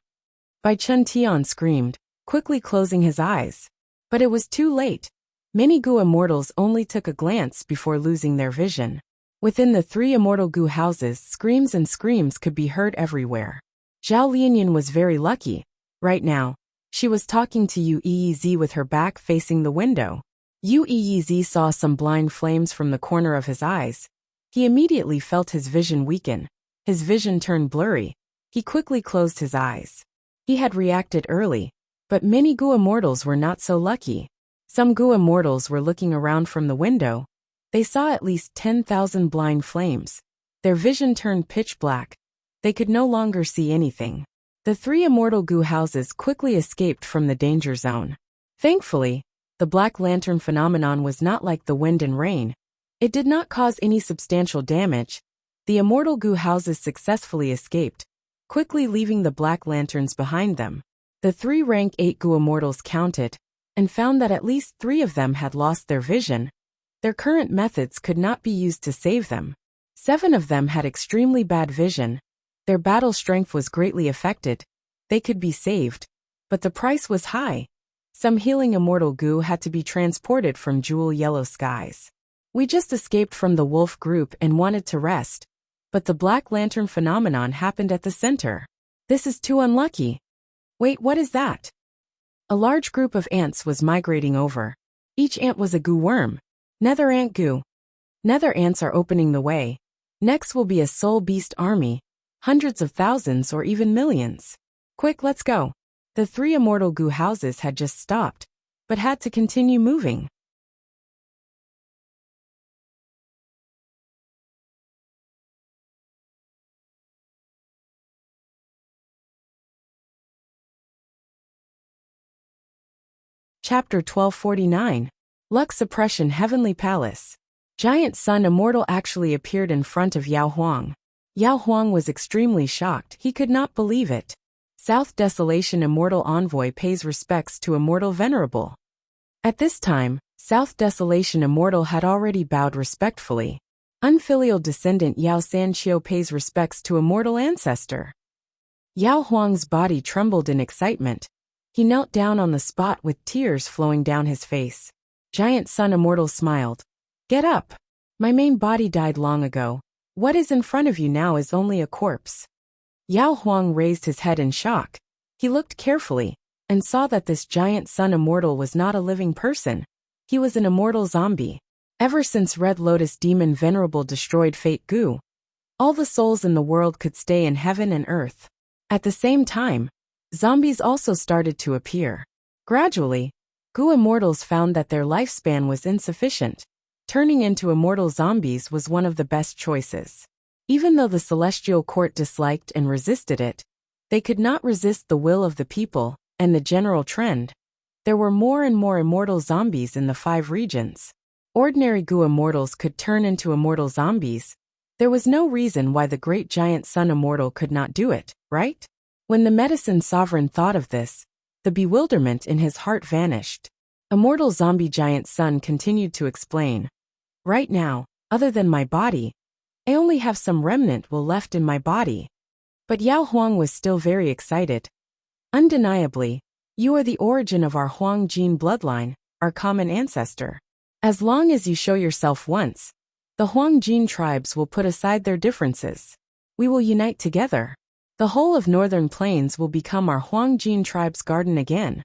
Bai Chun Tian screamed, quickly closing his eyes. But it was too late. Many Gu immortals only took a glance before losing their vision. Within the 3 immortal Gu houses, screams and screams could be heard everywhere. Zhao Lianyan was very lucky. Right now, she was talking to Yu Yizi with her back facing the window. Yu Yizi saw some blind flames from the corner of his eyes. He immediately felt his vision weaken. His vision turned blurry. He quickly closed his eyes. He had reacted early, but many Gu immortals were not so lucky. Some Gu immortals were looking around from the window. They saw at least 10,000 blind flames. Their vision turned pitch black. They could no longer see anything. The 3 immortal Gu houses quickly escaped from the danger zone. Thankfully, the black lantern phenomenon was not like the wind and rain. It did not cause any substantial damage. The immortal Gu houses successfully escaped, quickly leaving the black lanterns behind them. The 3 rank 8 Gu immortals counted, and found that at least 3 of them had lost their vision. Their current methods could not be used to save them. 7 of them had extremely bad vision. Their battle strength was greatly affected. They could be saved, but the price was high. Some healing immortal Gu had to be transported from jewel yellow skies. We just escaped from the wolf group and wanted to rest, but the black lantern phenomenon happened at the center. This is too unlucky. Wait, what is that? A large group of ants was migrating over. Each ant was a Gu worm. Nether ant Gu. Nether ants are opening the way. Next will be a soul beast army. Hundreds of thousands or even millions. Quick, let's go. The 3 immortal Gu houses had just stopped, but had to continue moving. Chapter 1249. Luck Suppression Heavenly Palace. Giant Sun Immortal actually appeared in front of Yao Huang. Yao Huang was extremely shocked. He could not believe it. South Desolation Immortal Envoy pays respects to Immortal Venerable. At this time, South Desolation Immortal had already bowed respectfully. Unfilial descendant Yao Sanqiu pays respects to Immortal Ancestor. Yao Huang's body trembled in excitement. He knelt down on the spot with tears flowing down his face. Giant Sun Immortal smiled. Get up. My main body died long ago. What is in front of you now is only a corpse. Yao Huang raised his head in shock. He looked carefully, and saw that this Giant Sun Immortal was not a living person. He was an immortal zombie. Ever since Red Lotus Demon Venerable destroyed Fate Gu, all the souls in the world could stay in heaven and earth. At the same time, zombies also started to appear. Gradually, Gu immortals found that their lifespan was insufficient. Turning into immortal zombies was one of the best choices. Even though the Celestial Court disliked and resisted it, they could not resist the will of the people and the general trend. There were more and more immortal zombies in the 5 regions. Ordinary Gu immortals could turn into immortal zombies. There was no reason why the great Giant Sun Immortal could not do it, right? When the Medicine Sovereign thought of this, the bewilderment in his heart vanished. Immortal Zombie Giant Sun continued to explain. Right now, other than my body, I only have some remnant will left in my body. But Yao Huang was still very excited. Undeniably, you are the origin of our Huang Jin bloodline, our common ancestor. As long as you show yourself once, the Huang Jin tribes will put aside their differences. We will unite together. The whole of Northern Plains will become our Huang Jin tribe's garden again.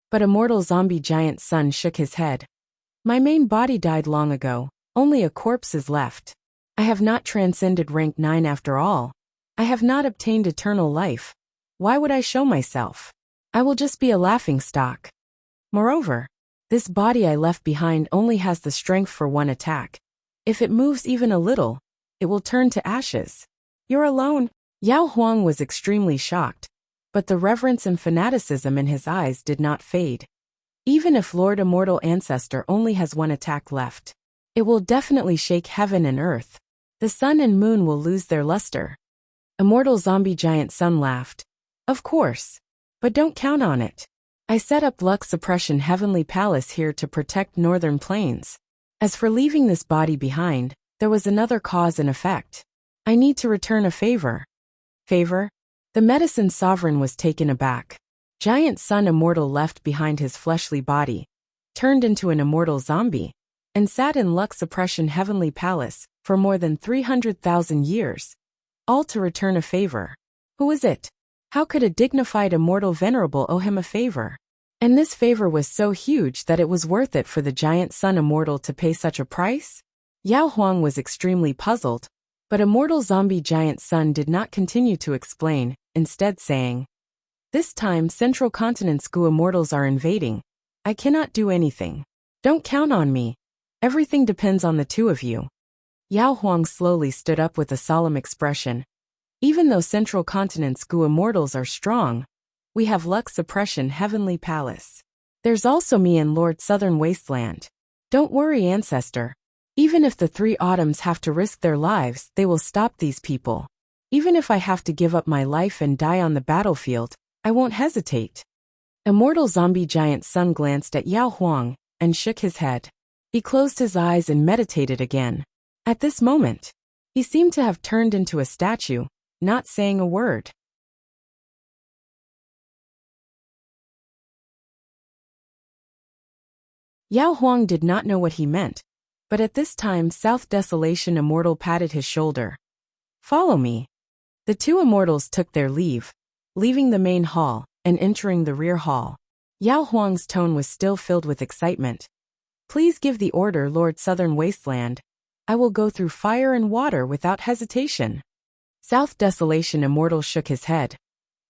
But Immortal Zombie Giant Sun shook his head. My main body died long ago. Only a corpse is left. I have not transcended rank 9 after all. I have not obtained eternal life. Why would I show myself? I will just be a laughingstock. Moreover, this body I left behind only has the strength for one attack. If it moves even a little, it will turn to ashes. You're alone? Yao Huang was extremely shocked, but the reverence and fanaticism in his eyes did not fade. Even if Lord Immortal Ancestor only has one attack left, it will definitely shake heaven and earth. The sun and moon will lose their luster. Immortal Zombie Giant Sun laughed. Of course. But don't count on it. I set up Lux Suppression Heavenly Palace here to protect Northern Plains. As for leaving this body behind, there was another cause and effect. I need to return a favor. Favor? The Medicine Sovereign was taken aback. Giant Sun Immortal left behind his fleshly body, turned into an immortal zombie, and sat in Lux Suppression Heavenly Palace for more than 300,000 years. All to return a favor. Who is it? How could a dignified immortal venerable owe him a favor? And this favor was so huge that it was worth it for the Giant Sun Immortal to pay such a price? Yao Huang was extremely puzzled, but Immortal Zombie Giant Sun did not continue to explain, instead saying, "This time Central Continent's Gu Immortals are invading. I cannot do anything. Don't count on me. Everything depends on the two of you." Yao Huang slowly stood up with a solemn expression. Even though Central Continent's Gu Immortals are strong, we have Lux Suppression Heavenly Palace. There's also me and Lord Southern Wasteland. Don't worry, Ancestor. Even if the three autumns have to risk their lives, they will stop these people. Even if I have to give up my life and die on the battlefield, I won't hesitate. Immortal Zombie Giant Sun glanced at Yao Huang and shook his head. He closed his eyes and meditated again. At this moment, he seemed to have turned into a statue, not saying a word. Yao Huang did not know what he meant, but at this time South Desolation Immortal patted his shoulder. Follow me. The two immortals took their leave, leaving the main hall and entering the rear hall. Yao Huang's tone was still filled with excitement. Please give the order, Lord Southern Wasteland. I will go through fire and water without hesitation. South Desolation Immortal shook his head.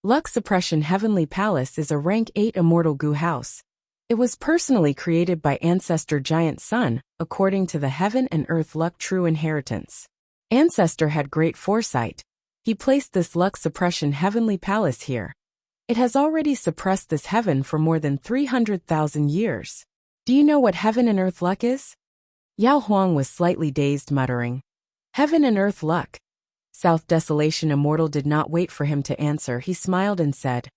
Lux Suppression Heavenly Palace is a rank 8 immortal Gu house. It was personally created by Ancestor Giant Sun, according to the Heaven and Earth Luck True Inheritance. Ancestor had great foresight. He placed this Lux Suppression Heavenly Palace here. It has already suppressed this heaven for more than 300,000 years. Do you know what Heaven and Earth Luck is? Yao Huang was slightly dazed, muttering, Heaven and Earth Luck. South Desolation Immortal did not wait for him to answer. He smiled and said,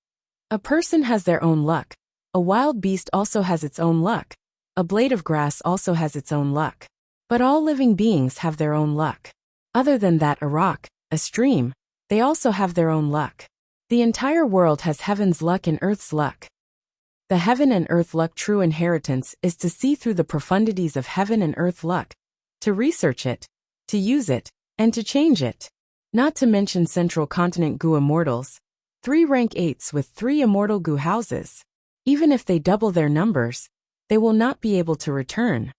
A person has their own luck. A wild beast also has its own luck. A blade of grass also has its own luck. But all living beings have their own luck. Other than that, a rock, a stream, they also have their own luck. The entire world has heaven's luck and earth's luck. The Heaven and Earth Luck True Inheritance is to see through the profundities of Heaven and Earth Luck, to research it, to use it, and to change it. Not to mention Central Continent Gu Immortals, 3 rank 8s with 3 immortal Gu houses. Even if they double their numbers, they will not be able to return.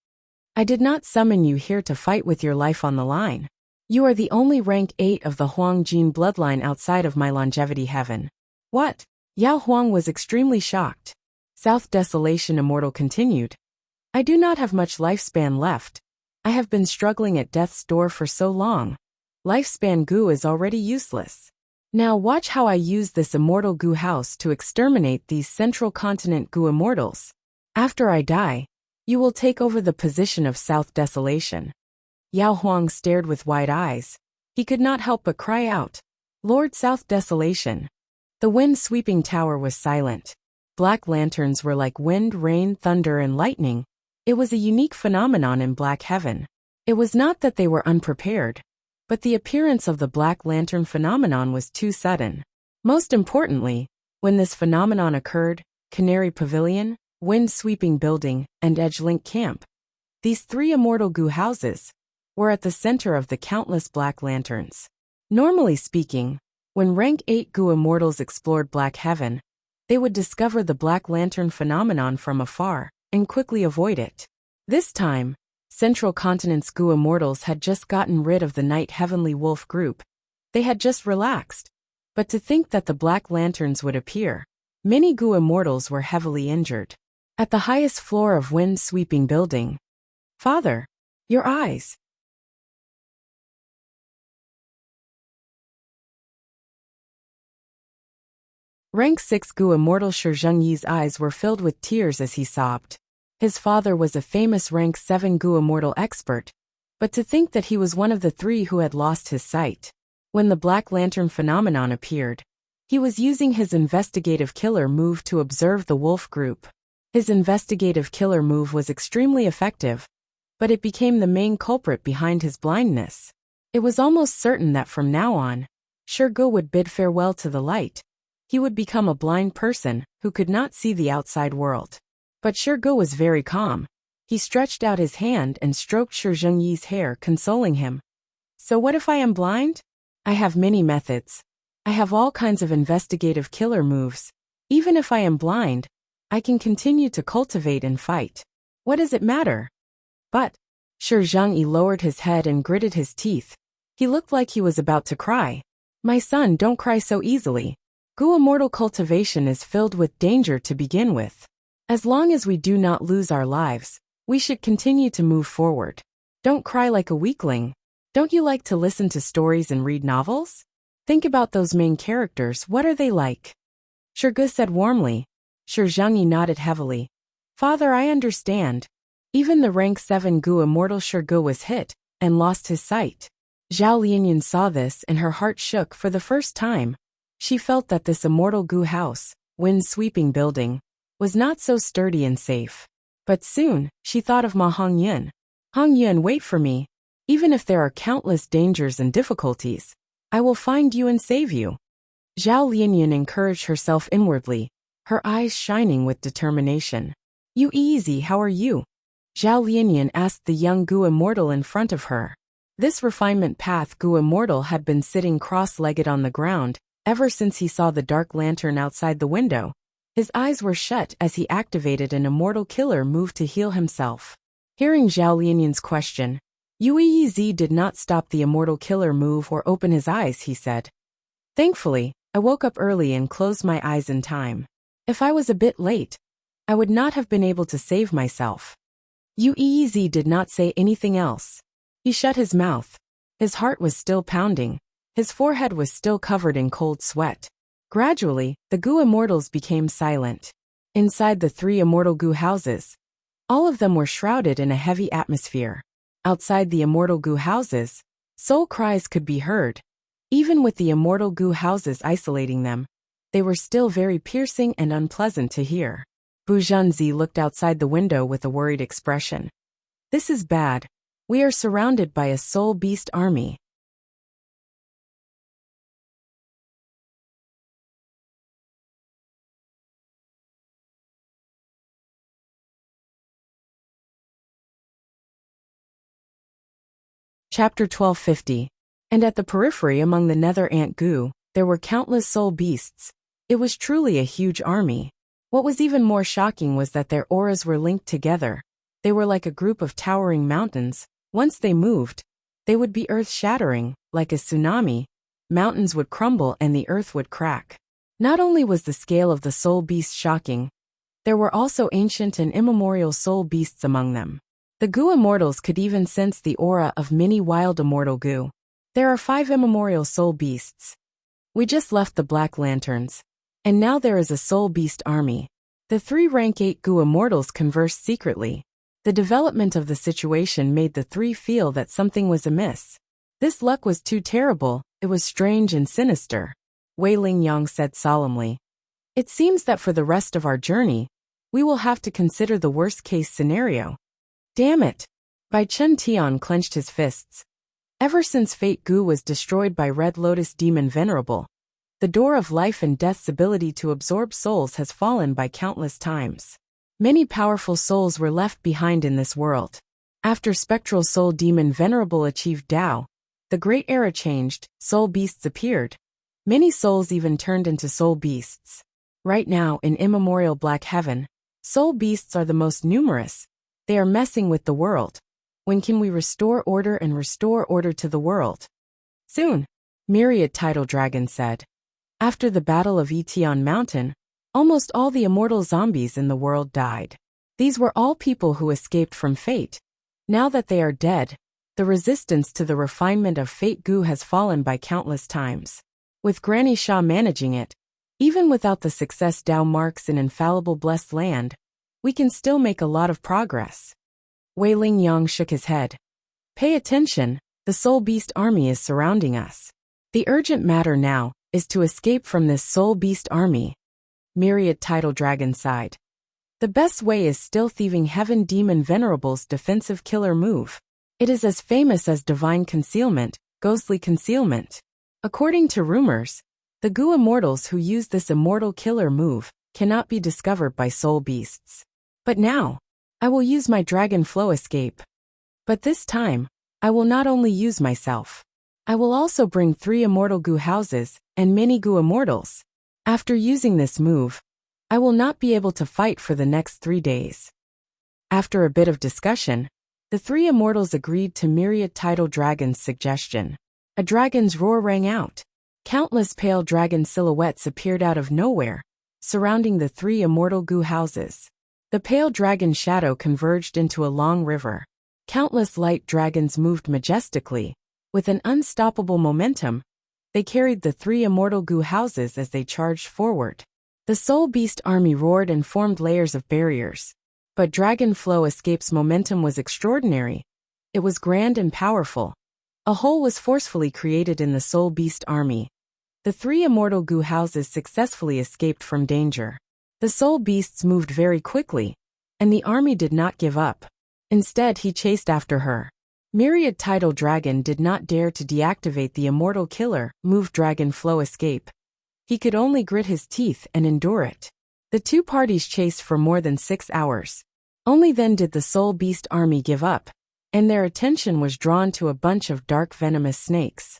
I did not summon you here to fight with your life on the line. You are the only rank 8 of the Huang Jin bloodline outside of my longevity heaven. What? Yao Huang was extremely shocked. South Desolation Immortal continued. I do not have much lifespan left. I have been struggling at death's door for so long. Lifespan Gu is already useless. Now watch how I use this immortal Gu house to exterminate these Central Continent Gu Immortals. After I die, you will take over the position of South Desolation. Yao Huang stared with wide eyes. He could not help but cry out, Lord South Desolation. The wind-sweeping tower was silent. Black lanterns were like wind, rain, thunder, and lightning. It was a unique phenomenon in Black Heaven. It was not that they were unprepared, but the appearance of the Black Lantern phenomenon was too sudden. Most importantly, when this phenomenon occurred, Canary Pavilion, Wind-Sweeping Building, and Edgelink Camp, these 3 immortal Gu houses, were at the center of the countless Black Lanterns. Normally speaking, when rank 8 Gu Immortals explored Black Heaven, they would discover the Black Lantern phenomenon from afar and quickly avoid it. This time, Central Continent's Gu Immortals had just gotten rid of the Night Heavenly Wolf group. They had just relaxed. But to think that the Black Lanterns would appear, many Gu Immortals were heavily injured. At the highest floor of Wind-Sweeping Building. Father, your eyes. Rank 6 Gu immortal Shi Zhengyi's eyes were filled with tears as he sobbed. His father was a famous rank 7 Gu immortal expert, but to think that he was one of the 3 who had lost his sight. When the Black Lantern phenomenon appeared, he was using his investigative killer move to observe the wolf group. His investigative killer move was extremely effective, but it became the main culprit behind his blindness. It was almost certain that from now on, Shi Ge would bid farewell to the light. He would become a blind person who could not see the outside world. But Shi Ge was very calm. He stretched out his hand and stroked Shi Zhengyi's hair, consoling him. So what if I am blind? I have many methods. I have all kinds of investigative killer moves. Even if I am blind, I can continue to cultivate and fight. What does it matter? But Shi Zhengyi lowered his head and gritted his teeth. He looked like he was about to cry. My son, don't cry so easily. Gu immortal cultivation is filled with danger to begin with. As long as we do not lose our lives, we should continue to move forward. Don't cry like a weakling. Don't you like to listen to stories and read novels? Think about those main characters. What are they like? Shi Ge said warmly. Shi Zhengyi nodded heavily. Father, I understand. Even the rank 7 Gu immortal Shi Ge was hit and lost his sight. Zhao Lianyan saw this and her heart shook for the first time. She felt that this immortal Gu house, wind-sweeping building, was not so sturdy and safe. But soon, she thought of Ma Hongyun. Hongyun, wait for me. Even if there are countless dangers and difficulties, I will find you and save you. Zhao Lianyan encouraged herself inwardly, her eyes shining with determination. You easy, how are you? Zhao Lianyan asked the young Gu immortal in front of her. This refinement path Gu immortal had been sitting cross-legged on the ground ever since he saw the dark lantern outside the window. His eyes were shut as he activated an immortal killer move to heal himself. Hearing Zhao Lianyan's question, Yue Zi did not stop the immortal killer move or open his eyes, he said. Thankfully, I woke up early and closed my eyes in time. If I was a bit late, I would not have been able to save myself. Yue Zi did not say anything else. He shut his mouth. His heart was still pounding. His forehead was still covered in cold sweat. Gradually, the Gu immortals became silent. Inside the 3 immortal Gu houses, all of them were shrouded in a heavy atmosphere. Outside the immortal Gu houses, soul cries could be heard. Even with the immortal Gu houses isolating them, they were still very piercing and unpleasant to hear. Bu Zhenzi looked outside the window with a worried expression. This is bad. We are surrounded by a soul beast army. Chapter 1250. And at the periphery among the nether ant Gu, there were countless soul beasts. It was truly a huge army. What was even more shocking was that their auras were linked together. They were like a group of towering mountains. Once they moved, they would be earth-shattering, like a tsunami. Mountains would crumble and the earth would crack. Not only was the scale of the soul beast shocking, there were also ancient and immemorial soul beasts among them. The Gu immortals could even sense the aura of many wild immortal Gu. There are 5 immemorial soul beasts. We just left the Black Lanterns, and now there is a soul beast army. The 3 rank 8 Gu immortals conversed secretly. The development of the situation made the 3 feel that something was amiss. This luck was too terrible, it was strange and sinister. Wei Lingyang said solemnly. It seems that for the rest of our journey, we will have to consider the worst-case scenario. Damn it! Bai Chen Tian clenched his fists. Ever since Fate Gu was destroyed by Red Lotus Demon Venerable, the door of life and death's ability to absorb souls has fallen by countless times. Many powerful souls were left behind in this world. After Spectral Soul Demon Venerable achieved Tao, the great era changed, soul beasts appeared. Many souls even turned into soul beasts. Right now, in immemorial Black Heaven, soul beasts are the most numerous. They are messing with the world. When can we restore order to the world? Soon, Myriad Tidal Dragon said. After the Battle of Etion Mountain, almost all the immortal zombies in the world died. These were all people who escaped from fate. Now that they are dead, the resistance to the refinement of Fate Gu has fallen by countless times. With Granny Sha managing it, Even without the success Tao marks in infallible blessed land, we can still make a lot of progress. Wei Ling Yang shook his head. Pay attention, the soul beast army is surrounding us. The urgent matter now is to escape from this soul beast army. Myriad Tidal Dragon sighed. The best way is still thieving Heaven Demon Venerable's defensive killer move. It is as famous as divine concealment, ghostly concealment. According to rumors, the Gu immortals who use this immortal killer move cannot be discovered by soul beasts. But now, I will use my dragon flow escape. But this time, I will not only use myself. I will also bring 3 immortal Gu houses and many Gu immortals. After using this move, I will not be able to fight for the next 3 days. After a bit of discussion, the 3 immortals agreed to Myriad Tidal Dragon's suggestion. A dragon's roar rang out. Countless pale dragon silhouettes appeared out of nowhere, surrounding the 3 immortal Gu houses. The pale dragon shadow converged into a long river. Countless light dragons moved majestically. With an unstoppable momentum, they carried the 3 immortal Gu houses as they charged forward. The Soul Beast army roared and formed layers of barriers. But Dragon Flow Escape's momentum was extraordinary. It was grand and powerful. A hole was forcefully created in the Soul Beast army. The 3 immortal Gu houses successfully escaped from danger. The Soul Beasts moved very quickly, and the army did not give up. Instead, he chased after her. Myriad Tidal Dragon did not dare to deactivate the immortal killer move Dragon Flow Escape. He could only grit his teeth and endure it. The 2 parties chased for more than 6 hours. Only then did the Soul Beast army give up, and their attention was drawn to a bunch of dark venomous snakes.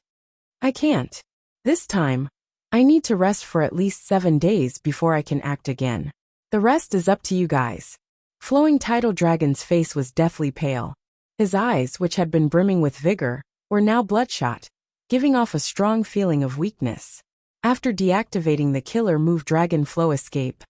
I can't. This time, I need to rest for at least 7 days before I can act again. The rest is up to you guys. Flowing Tidal Dragon's face was deathly pale. His eyes, which had been brimming with vigor, were now bloodshot, giving off a strong feeling of weakness. After deactivating the killer move Dragon Flow Escape,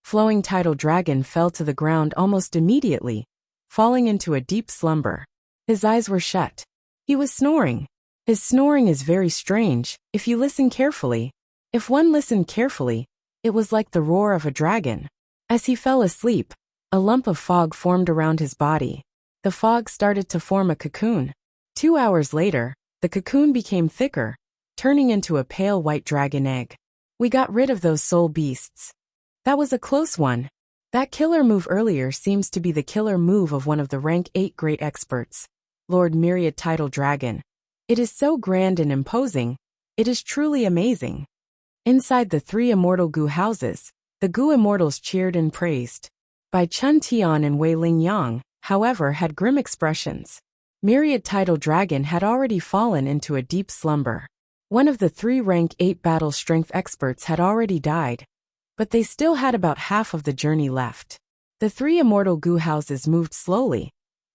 Flowing Tidal Dragon fell to the ground almost immediately, falling into a deep slumber. His eyes were shut. He was snoring. His snoring is very strange, if you listen carefully. If one listened carefully, it was like the roar of a dragon. As he fell asleep, a lump of fog formed around his body. The fog started to form a cocoon. 2 hours later, the cocoon became thicker, turning into a pale white dragon egg. We got rid of those soul beasts. That was a close one. That killer move earlier seems to be the killer move of one of the rank 8 great experts, Lord Myriad Tidal Dragon. It is so grand and imposing. It is truly amazing. Inside the 3 immortal Gu houses, the Gu immortals cheered and praised. Bai Chun Tian and Wei Ling Yang, however, had grim expressions. Myriad Tidal Dragon had already fallen into a deep slumber. One of the 3 rank 8 battle strength experts had already died, but they still had about half of the journey left. The 3 immortal Gu houses moved slowly.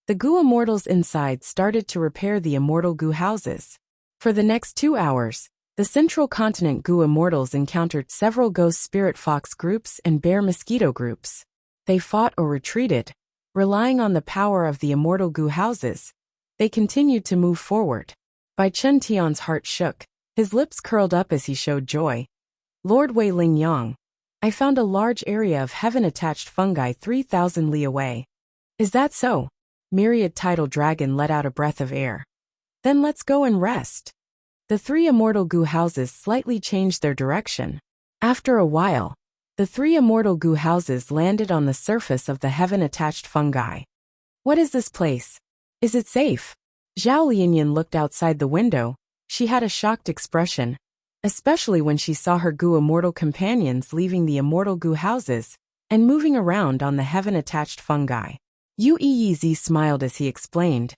The Gu immortals inside started to repair the immortal Gu houses. For the next 2 hours, the Central Continent Gu immortals encountered several ghost spirit fox groups and bear mosquito groups. They fought or retreated. Relying on the power of the immortal Gu houses, they continued to move forward. Bai Chun Tian's heart shook. His lips curled up as he showed joy. Lord Wei Ling Yang, I found a large area of heaven-attached fungi 3,000 li away. Is that so? Myriad Tidal Dragon let out a breath of air. Then let's go and rest. The 3 immortal Gu houses slightly changed their direction. After a while, the 3 immortal Gu houses landed on the surface of the heaven-attached fungi. What is this place? Is it safe? Zhao Lianyan looked outside the window. She had a shocked expression, especially when she saw her Gu immortal companions leaving the immortal Gu houses and moving around on the heaven-attached fungi. Yu Yizi smiled as he explained.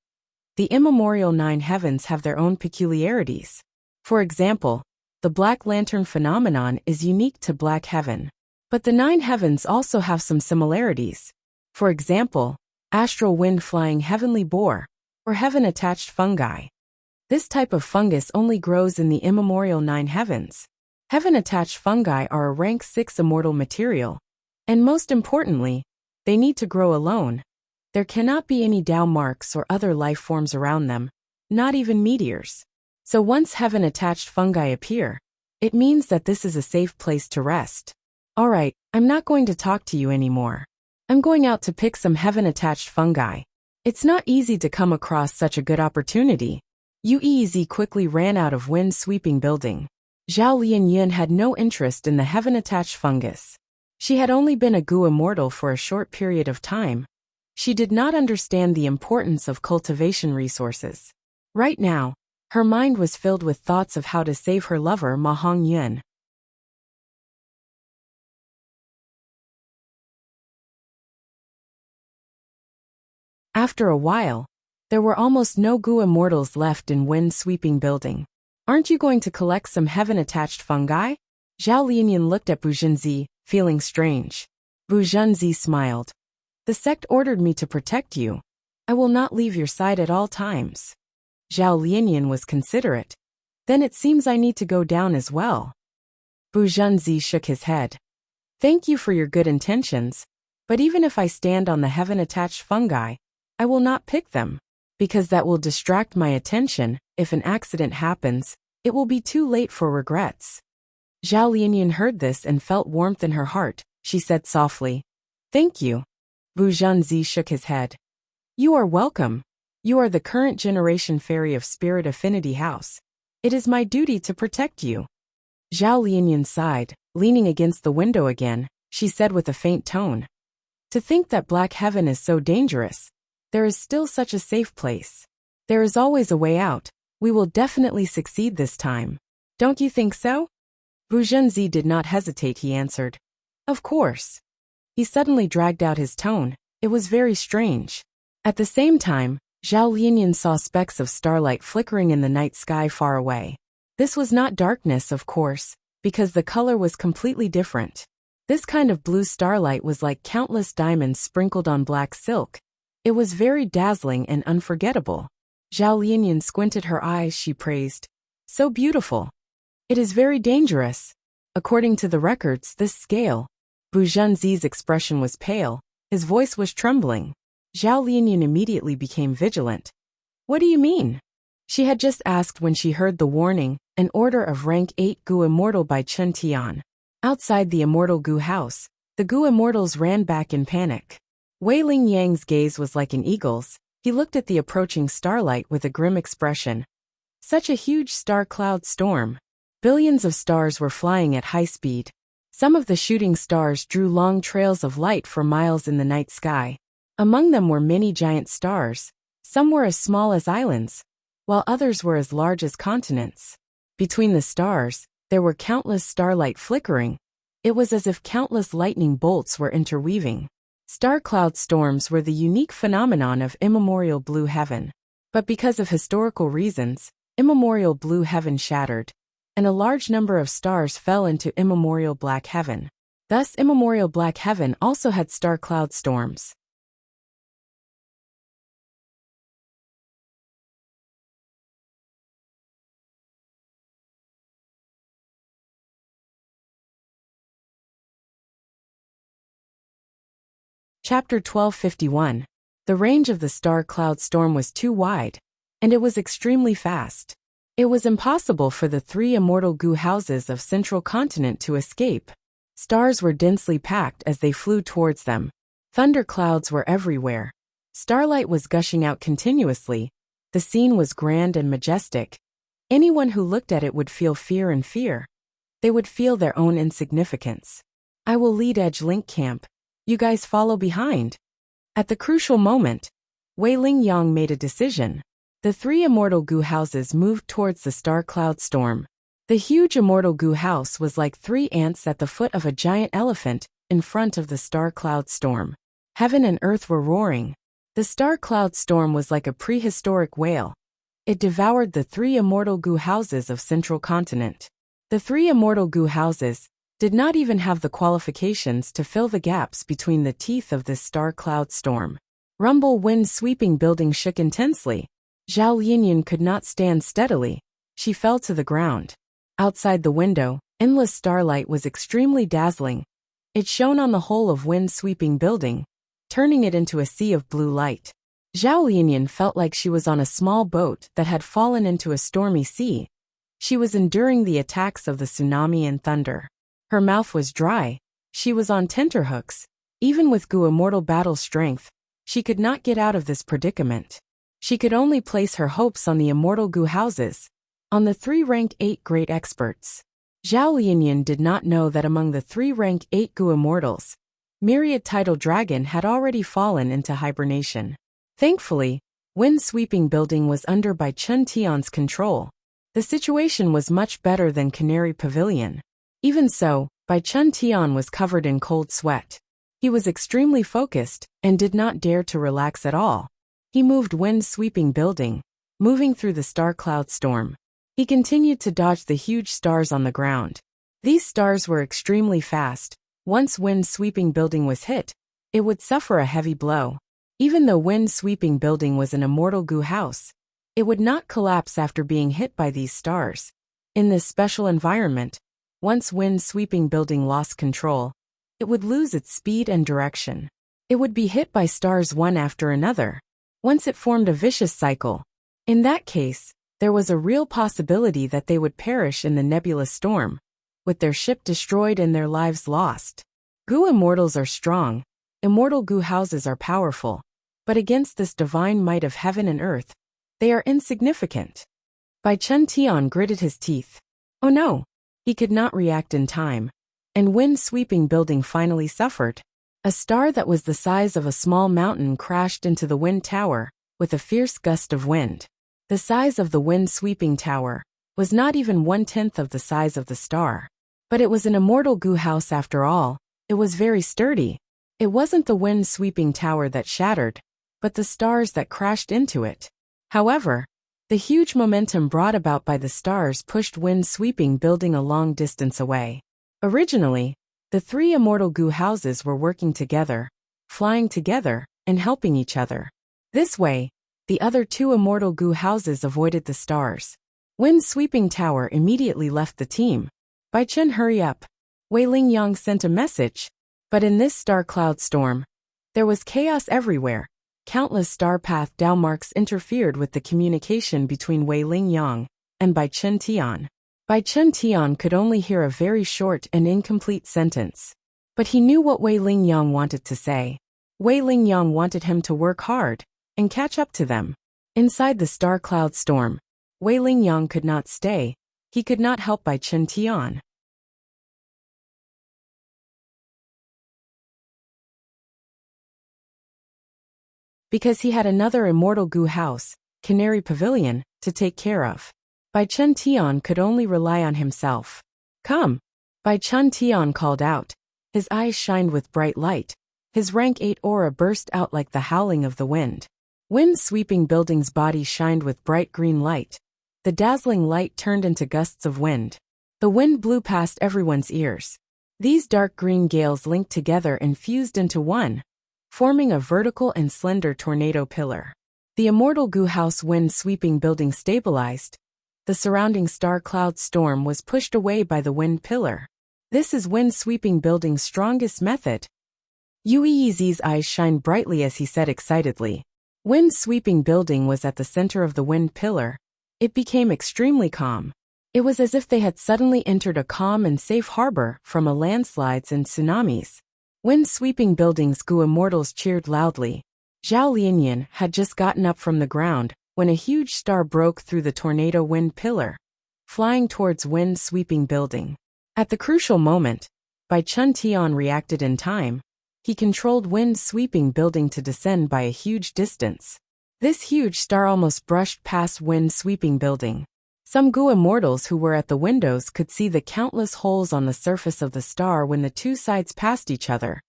The immemorial 9 heavens have their own peculiarities. For example, the Black Lantern phenomenon is unique to Black Heaven. But the 9 heavens also have some similarities. For example, astral wind flying heavenly boar, or heaven-attached fungi. This type of fungus only grows in the immemorial 9 heavens. Heaven-attached fungi are a rank 6 immortal material. And most importantly, they need to grow alone. There cannot be any Tao marks or other life forms around them, not even meteors. So once heaven-attached fungi appear, it means that this is a safe place to rest. Alright, I'm not going to talk to you anymore. I'm going out to pick some heaven-attached fungi. It's not easy to come across such a good opportunity. Yuezi quickly ran out of wind-sweeping building. Zhao Lianyin had no interest in the heaven-attached fungus. She had only been a Gu immortal for a short period of time. She did not understand the importance of cultivation resources. Right now, her mind was filled with thoughts of how to save her lover Ma Hongyuan. After a while, there were almost no Gu immortals left in wind-sweeping building. Aren't you going to collect some heaven-attached fungi? Zhao Lianyin looked at Bu Zhenzi, feeling strange. Bu Zhenzi smiled. The sect ordered me to protect you. I will not leave your side at all times. Zhao Lianyin was considerate. Then it seems I need to go down as well. Bu Zhenzi shook his head. Thank you for your good intentions, but even if I stand on the heaven-attached fungi, I will not pick them, because that will distract my attention. If an accident happens, it will be too late for regrets. Zhao Lianyin heard this and felt warmth in her heart. She said softly, Thank you. Bu Zhenzi shook his head. You are welcome. You are the current generation fairy of Spirit Affinity House. It is my duty to protect you. Zhao Lianyin sighed, leaning against the window again. She said with a faint tone. To think that Black Heaven is so dangerous. There is still such a safe place. There is always a way out. We will definitely succeed this time. Don't you think so? Bu Zhenzi did not hesitate, he answered. Of course. He suddenly dragged out his tone. It was very strange. At the same time, Zhao Lianyin saw specks of starlight flickering in the night sky far away. This was not darkness, of course, because the color was completely different. This kind of blue starlight was like countless diamonds sprinkled on black silk. It was very dazzling and unforgettable. Zhao Lianyin squinted her eyes, she praised. So beautiful. It is very dangerous. According to the records, this scale. Bu Zhenzi's expression was pale. His voice was trembling. Zhao Lianyin immediately became vigilant. What do you mean? She had just asked when she heard the warning, an order of rank 8 Gu Immortal by Chen Tian. Outside the Immortal Gu house, the Gu Immortals ran back in panic. Wei Ling Yang's gaze was like an eagle's. He looked at the approaching starlight with a grim expression. Such a huge star cloud storm. Billions of stars were flying at high speed. Some of the shooting stars drew long trails of light for miles in the night sky. Among them were many giant stars. Some were as small as islands, while others were as large as continents. Between the stars, there were countless starlight flickering. It was as if countless lightning bolts were interweaving. Star cloud storms were the unique phenomenon of immemorial blue heaven. But because of historical reasons, immemorial blue heaven shattered, and a large number of stars fell into immemorial black heaven. Thus, immemorial black heaven also had star cloud storms. Chapter 1251. The range of the star cloud storm was too wide, and it was extremely fast. It was impossible for the 3 immortal Gu houses of Central Continent to escape. Stars were densely packed as they flew towards them. Thunder clouds were everywhere. Starlight was gushing out continuously. The scene was grand and majestic. Anyone who looked at it would feel fear and fear. They would feel their own insignificance. I will lead Edge Link Camp. You guys follow behind. At the crucial moment, Wei Ling Yang made a decision. The 3 immortal Gu houses moved towards the star cloud storm. The huge immortal Gu house was like 3 ants at the foot of a giant elephant in front of the star cloud storm. Heaven and earth were roaring. The star cloud storm was like a prehistoric whale. It devoured the 3 immortal Gu houses of Central Continent. The 3 immortal Gu houses did not even have the qualifications to fill the gaps between the teeth of this star cloud storm. Rumble wind sweeping building shook intensely. Zhao Lianyin could not stand steadily. She fell to the ground. Outside the window, endless starlight was extremely dazzling. It shone on the whole of wind sweeping building. turning it into a sea of blue light. Zhao Lianyan felt like she was on a small boat that had fallen into a stormy sea. She was enduring the attacks of the tsunami and thunder. Her mouth was dry. She was on tenterhooks. Even with Gu immortal battle strength, she could not get out of this predicament. She could only place her hopes on the immortal Gu houses, on the 3 rank 8 great experts. Zhao Lianyan did not know that among the 3 rank 8 Gu immortals, Myriad Tidal Dragon had already fallen into hibernation. Thankfully, Wind-Sweeping Building was under Bai Chun Tian's control. The situation was much better than Canary Pavilion. Even so, Bai Chun Tian was covered in cold sweat. He was extremely focused and did not dare to relax at all. He moved Wind-Sweeping Building, moving through the star cloud storm. He continued to dodge the huge stars on the ground. These stars were extremely fast. Once Wind-Sweeping Building was hit, it would suffer a heavy blow. Even though Wind-Sweeping Building was an immortal Gu house, it would not collapse after being hit by these stars. In this special environment, once Wind-Sweeping Building lost control, it would lose its speed and direction. It would be hit by stars one after another. Once it formed a vicious cycle. In that case, there was a real possibility that they would perish in the nebulous storm, with their ship destroyed and their lives lost. Gu immortals are strong. Immortal Gu houses are powerful. But against this divine might of heaven and earth, they are insignificant. Bai Chun Tian gritted his teeth. Oh no! He could not react in time. And Wind-Sweeping Building finally suffered. A star that was the size of a small mountain crashed into the wind tower, with a fierce gust of wind. The size of the Wind-Sweeping Tower was not even 1/10 of the size of the star. But it was an immortal Gu house after all. It was very sturdy. It wasn't the Wind-Sweeping Tower that shattered, but the stars that crashed into it. However, the huge momentum brought about by the stars pushed Wind-Sweeping Building a long distance away. Originally, the 3 immortal Gu houses were working together, flying together, and helping each other. This way, the other 2 immortal Gu houses avoided the stars. Wind-Sweeping Tower immediately left the team. Bai Chun, hurry up. Wei Lingyang sent a message. But in this star cloud storm, there was chaos everywhere. Countless star path Dao marks interfered with the communication between Wei Lingyang and Bai Chun Tian. Bai Chun Tian could only hear a very short and incomplete sentence. But he knew what Wei Lingyang wanted to say. Wei Lingyang wanted him to work hard and catch up to them. Inside the star cloud storm, Wei Lingyang could not stay. He could not help Bai Chun Tian. Because he had another immortal Gu house, Canary Pavilion, to take care of. Bai Chun Tian could only rely on himself. Come! Bai Chun Tian called out. His eyes shined with bright light. His rank 8 aura burst out like the howling of the wind. Wind-Sweeping Building's body shined with bright green light. The dazzling light turned into gusts of wind. The wind blew past everyone's ears. These dark green gales linked together and fused into one, forming a vertical and slender tornado pillar. The immortal Gu house Wind-Sweeping Building stabilized. The surrounding star cloud storm was pushed away by the wind pillar. This is Wind-Sweeping Building's strongest method. Yuezi's eyes shined brightly as he said excitedly. Wind-Sweeping Building was at the center of the wind pillar. It became extremely calm. It was as if they had suddenly entered a calm and safe harbor from landslides and tsunamis. Wind-Sweeping Building's Gu immortals cheered loudly. Zhao Lianyan had just gotten up from the ground when a huge star broke through the tornado wind pillar, flying towards Wind-Sweeping Building. At the crucial moment, Bai Chun Tian reacted in time. He controlled Wind-Sweeping Building to descend by a huge distance. This huge star almost brushed past Wind-Sweeping Building. Some Gu immortals who were at the windows could see the countless holes on the surface of the star when the 2 sides passed each other.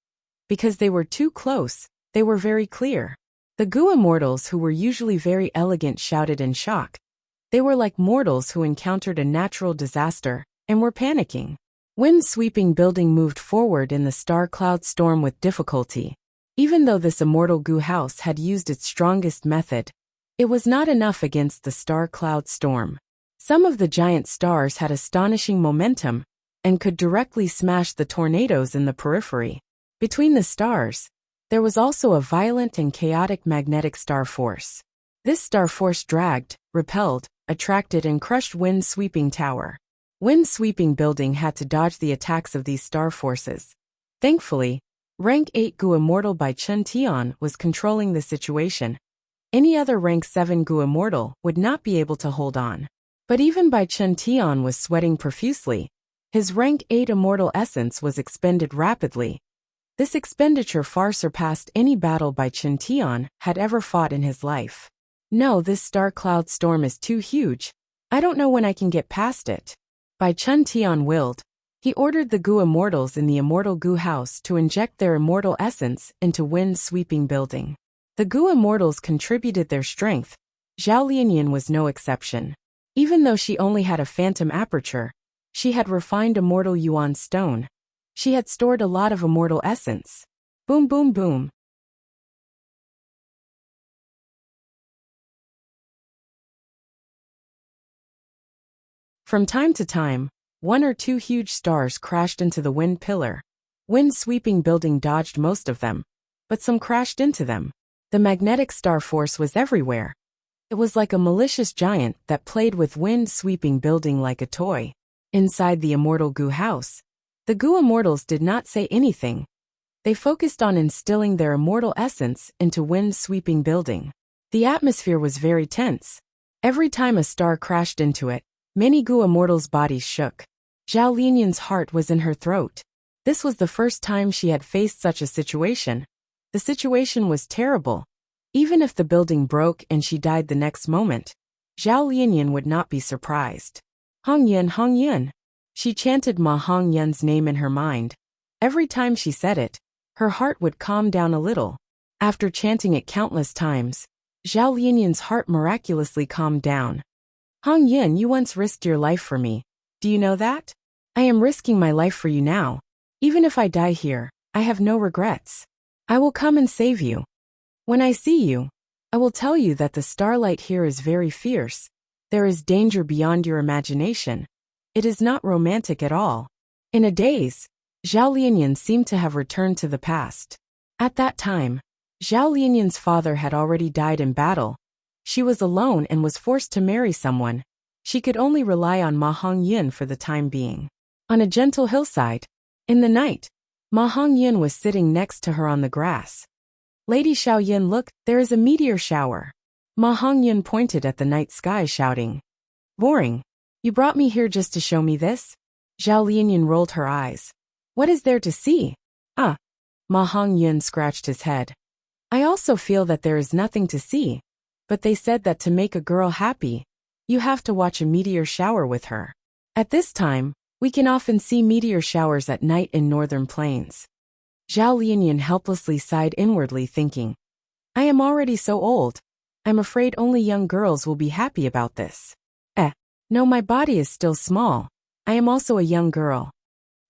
Because they were too close, they were very clear. The Gu immortals who were usually very elegant shouted in shock. They were like mortals who encountered a natural disaster and were panicking. Wind-Sweeping Building moved forward in the star cloud storm with difficulty. Even though this immortal Gu house had used its strongest method, it was not enough against the star cloud storm. Some of the giant stars had astonishing momentum and could directly smash the tornadoes in the periphery. Between the stars, There was also a violent and chaotic magnetic star force. This star force dragged, repelled, attracted and crushed wind-sweeping tower. Wind-sweeping building had to dodge the attacks of these star forces. Thankfully, Rank 8 Gu Immortal by Chun Tian was controlling the situation. Any other Rank 7 Gu Immortal would not be able to hold on. But even Bai Chun Tian was sweating profusely. His Rank 8 Immortal essence was expended rapidly. This expenditure far surpassed any battle Bai Chun Tian had ever fought in his life. No, this star cloud storm is too huge. I don't know when I can get past it. Bai Chun Tian willed. He ordered the Gu Immortals in the Immortal Gu House to inject their immortal essence into wind-sweeping building. The Gu Immortals contributed their strength. Zhao Lianyan was no exception. Even though she only had a phantom aperture, she had refined immortal yuan stone. She had stored a lot of immortal essence. Boom boom boom. From time to time, one or two huge stars crashed into the wind pillar. Wind-sweeping building dodged most of them, but some crashed into them. The magnetic star force was everywhere. It was like a malicious giant that played with wind-sweeping building like a toy. Inside the Immortal Gu House, the Gu Immortals did not say anything. They focused on instilling their immortal essence into wind-sweeping building. The atmosphere was very tense. Every time a star crashed into it, many Gu Immortals' bodies shook. Zhao Lianyan's heart was in her throat. This was the first time she had faced such a situation. The situation was terrible. Even if the building broke and she died the next moment, Zhao Lianyan would not be surprised. Hong Yan, Hong Yan. She chanted Ma Hong Yan's name in her mind. Every time she said it, her heart would calm down a little. After chanting it countless times, Zhao Lianyan's heart miraculously calmed down. Hong Yan, you once risked your life for me. Do you know that? I am risking my life for you now. Even if I die here, I have no regrets. I will come and save you. When I see you, I will tell you that the starlight here is very fierce. There is danger beyond your imagination. It is not romantic at all. In a daze, Zhao Lianyan seemed to have returned to the past. At that time, Zhao Lianyan's father had already died in battle. She was alone and was forced to marry someone. She could only rely on Ma Hongyan for the time being. On a gentle hillside, in the night, Ma Hongyan was sitting next to her on the grass. Lady Xiaoyan, look, there is a meteor shower. Ma Hongyan pointed at the night sky shouting. Boring. You brought me here just to show me this? Zhao Lianyan rolled her eyes. What is there to see? Ah. Ma Hongyan scratched his head. I also feel that there is nothing to see. But they said that to make a girl happy, you have to watch a meteor shower with her. At this time, we can often see meteor showers at night in northern plains. Zhao Lianyan helplessly sighed inwardly thinking, I am already so old. I'm afraid only young girls will be happy about this. No, my body is still small. I am also a young girl.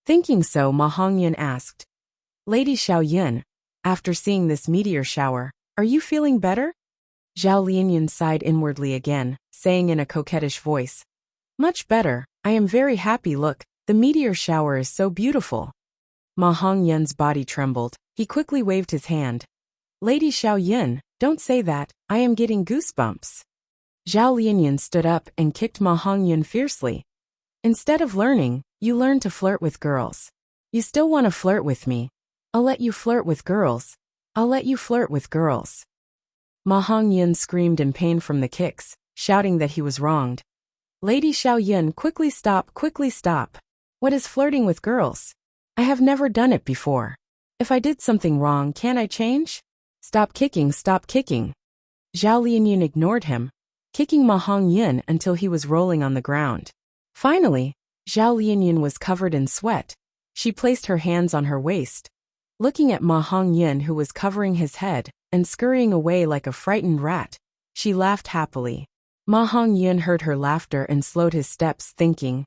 Thinking so, Ma Hongyan asked, Lady Xiaoyan, after seeing this meteor shower, are you feeling better? Zhao Lianyan sighed inwardly again, saying in a coquettish voice, Much better, I am very happy. Look, the meteor shower is so beautiful. Ma Hongyan's body trembled. He quickly waved his hand. Lady Xiaoyan, don't say that, I am getting goosebumps. Zhao Lianyan stood up and kicked Ma Hongyan fiercely. Instead of learning, you learn to flirt with girls. You still want to flirt with me? I'll let you flirt with girls. I'll let you flirt with girls. Ma Hongyan screamed in pain from the kicks, shouting that he was wronged. Lady Xiaoyan, quickly stop, quickly stop. What is flirting with girls? I have never done it before. If I did something wrong, can I change? Stop kicking, stop kicking. Zhao Lianyan ignored him, kicking Ma Hongyan until he was rolling on the ground. Finally, Zhao Lianyan was covered in sweat. She placed her hands on her waist. Looking at Ma Hongyan, who was covering his head and scurrying away like a frightened rat, she laughed happily. Ma Hongyan heard her laughter and slowed his steps, thinking,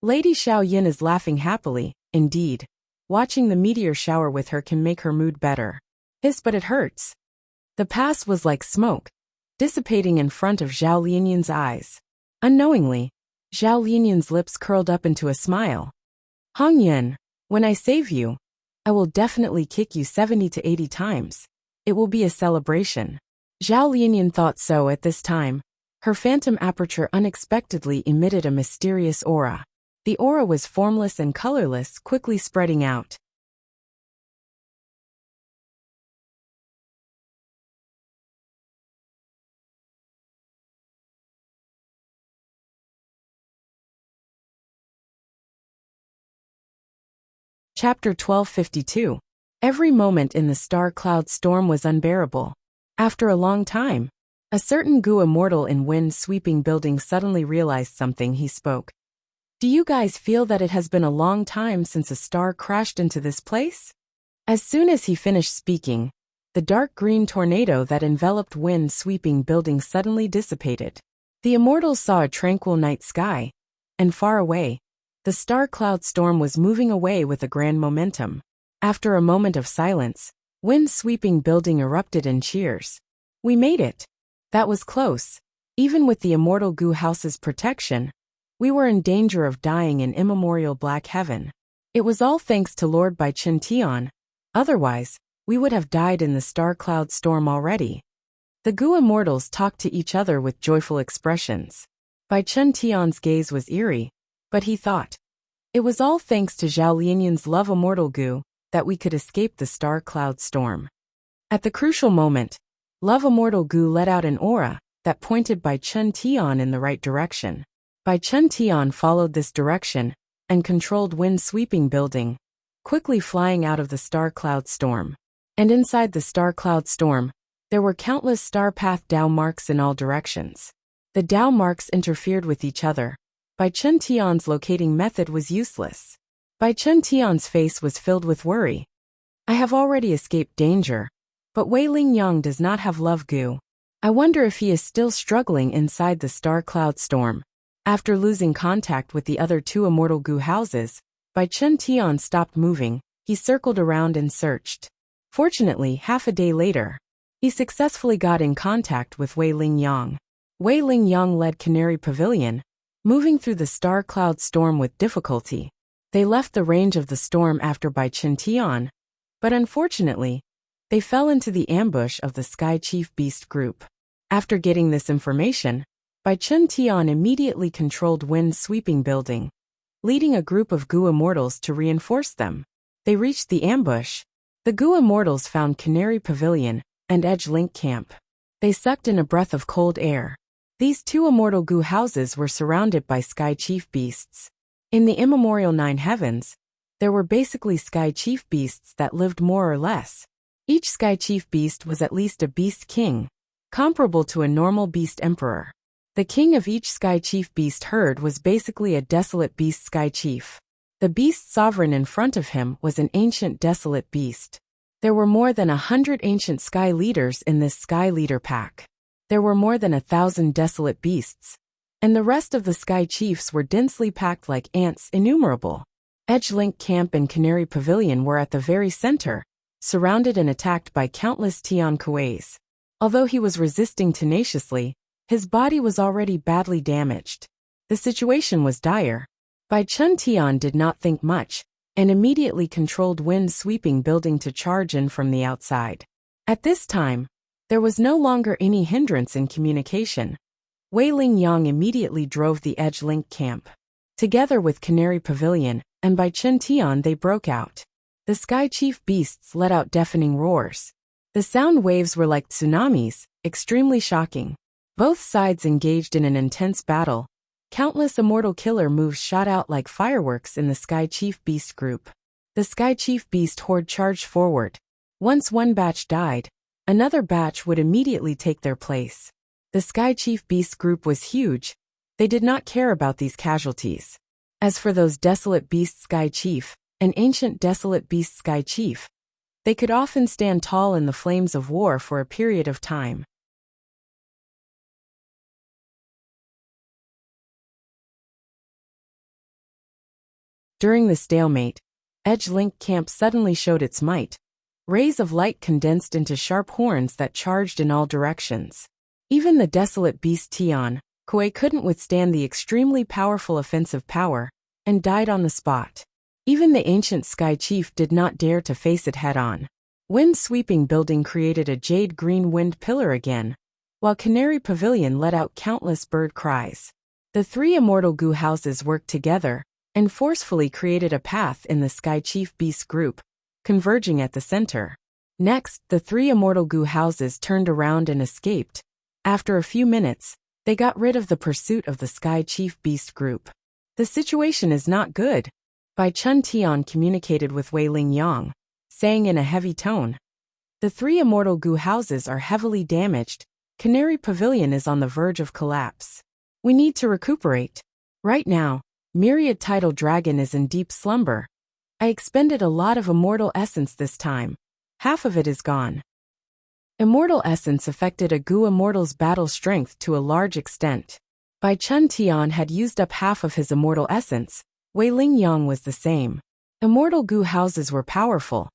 Lady Xiaoyan is laughing happily. Indeed, watching the meteor shower with her can make her mood better. But it hurts. The past was like smoke, dissipating in front of Zhao Lianyan's eyes. Unknowingly, Zhao Lianyan's lips curled up into a smile. Hongyan, when I save you, I will definitely kick you 70 to 80 times. It will be a celebration. Zhao Lianyan thought so at this time. Her phantom aperture unexpectedly emitted a mysterious aura. The aura was formless and colorless, quickly spreading out. Chapter 1252. Every moment in the star cloud storm was unbearable. After a long time, a certain Gu immortal in wind-sweeping building suddenly realized something. He spoke. Do you guys feel that it has been a long time since a star crashed into this place? As soon as he finished speaking, the dark green tornado that enveloped wind-sweeping building suddenly dissipated. The immortals saw a tranquil night sky, and far away, the star cloud storm was moving away with a grand momentum. After a moment of silence, wind-sweeping building erupted in cheers. We made it. That was close. Even with the immortal Gu house's protection, we were in danger of dying in immemorial black heaven. It was all thanks to Lord Bai Chen Tian. Otherwise, we would have died in the star cloud storm already. The Gu immortals talked to each other with joyful expressions. Bai Chen Tian's gaze was eerie, but he thought, it was all thanks to Zhao Lianyan's love immortal Gu that we could escape the star cloud storm. At the crucial moment, love immortal Gu let out an aura that pointed Bai Chen Tian in the right direction. Bai Chen Tian followed this direction and controlled wind-sweeping building, quickly flying out of the star cloud storm. And inside the star cloud storm, there were countless star path Dao marks in all directions. The Dao marks interfered with each other. Bai Chen Tian's locating method was useless. Bai Chen Tian's face was filled with worry. I have already escaped danger, but Wei Lingyang does not have love Gu. I wonder if he is still struggling inside the star cloud storm. After losing contact with the other two immortal Gu houses, Bai Chen Tian stopped moving. He circled around and searched. Fortunately, half a day later, he successfully got in contact with Wei Lingyang. Wei Lingyang led Canary Pavilion, moving through the star cloud storm with difficulty. They left the range of the storm after Bai Chen Tian, but unfortunately, they fell into the ambush of the Sky Chief Beast group. After getting this information, Bai Chen Tian immediately controlled wind-sweeping building, leading a group of Gu immortals to reinforce them. They reached the ambush. The Gu immortals found Canary Pavilion and Edge Link Camp. They sucked in a breath of cold air. These two immortal Gu houses were surrounded by Sky Chief Beasts. In the immemorial Nine Heavens, there were basically Sky Chief Beasts that lived more or less. Each Sky Chief Beast was at least a Beast King, comparable to a normal Beast Emperor. The king of each Sky Chief Beast herd was basically a desolate beast Sky Chief. The beast sovereign in front of him was an ancient desolate beast. There were more than 100 ancient sky leaders in this Sky Leader pack. There were more than 1,000 desolate beasts, and the rest of the Sky Chiefs were densely packed like ants, innumerable. Edge Link Camp and Canary Pavilion were at the very center, surrounded and attacked by countless Tian Kueis. Although he was resisting tenaciously, his body was already badly damaged. The situation was dire. Bai Chen Tian did not think much, and immediately controlled wind-sweeping building to charge in from the outside. At this time, there was no longer any hindrance in communication. Wei Lingyang immediately drove the Edge Link Camp. Together with Canary Pavilion and Bai Chen Tian, they broke out. The Sky Chief Beasts let out deafening roars. The sound waves were like tsunamis, extremely shocking. Both sides engaged in an intense battle. Countless immortal killer moves shot out like fireworks in the Sky Chief Beast group. The Sky Chief Beast horde charged forward. Once one batch died, another batch would immediately take their place. The Sky Chief Beast group was huge. They did not care about these casualties. As for those desolate beast Sky Chief, an ancient desolate beast Sky Chief, they could often stand tall in the flames of war for a period of time. During the stalemate, Edge Link Camp suddenly showed its might. Rays of light condensed into sharp horns that charged in all directions. Even the desolate beast Tian Kuei couldn't withstand the extremely powerful offensive power, and died on the spot. Even the ancient Sky Chief did not dare to face it head-on. Wind-sweeping building created a jade-green wind pillar again, while Canary Pavilion let out countless bird cries. The three immortal goo houses worked together and forcefully created a path in the Sky Chief Beast group, converging at the center. Next, the three immortal goo houses turned around and escaped. After a few minutes, they got rid of the pursuit of the Sky Chief Beast group. The situation is not good. Bai Chun Tian communicated with Wei Ling Yang, saying in a heavy tone, "The three immortal goo houses are heavily damaged. Canary Pavilion is on the verge of collapse. We need to recuperate. Right now, Myriad Tidal Dragon is in deep slumber. I expended a lot of immortal essence this time. Half of it is gone." Immortal essence affected a goo immortal's battle strength to a large extent. Bai Chun Tian had used up half of his immortal essence. Wei Ling Yang was the same. Immortal goo houses were powerful,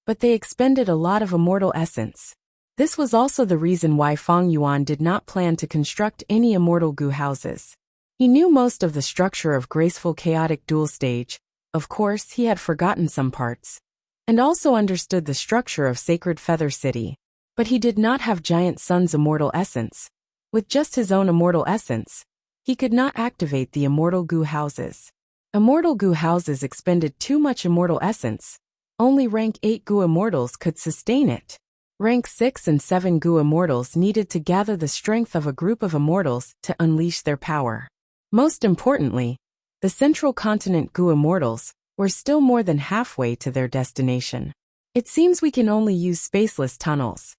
but they expended a lot of immortal essence. This was also the reason why Fang Yuan did not plan to construct any immortal goo houses. He knew most of the structure of graceful chaotic dual stage. Of course, he had forgotten some parts, and also understood the structure of Sacred Feather City. But he did not have Giant Sun's immortal essence. With just his own immortal essence, he could not activate the immortal goo houses. Immortal goo houses expended too much immortal essence. Only rank 8 goo immortals could sustain it. Rank 6 and 7 goo immortals needed to gather the strength of a group of immortals to unleash their power. Most importantly, the Central Continent goo immortals were still more than halfway to their destination. "It seems we can only use spaceless tunnels,"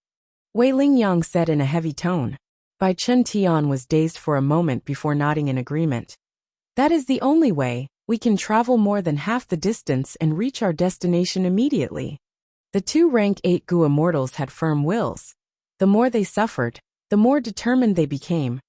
Wei Ling Yang said in a heavy tone. Bai Chun Tian was dazed for a moment before nodding in agreement. "That is the only way. We can travel more than half the distance and reach our destination immediately." The two rank 8 goo immortals had firm wills. The more they suffered, the more determined they became.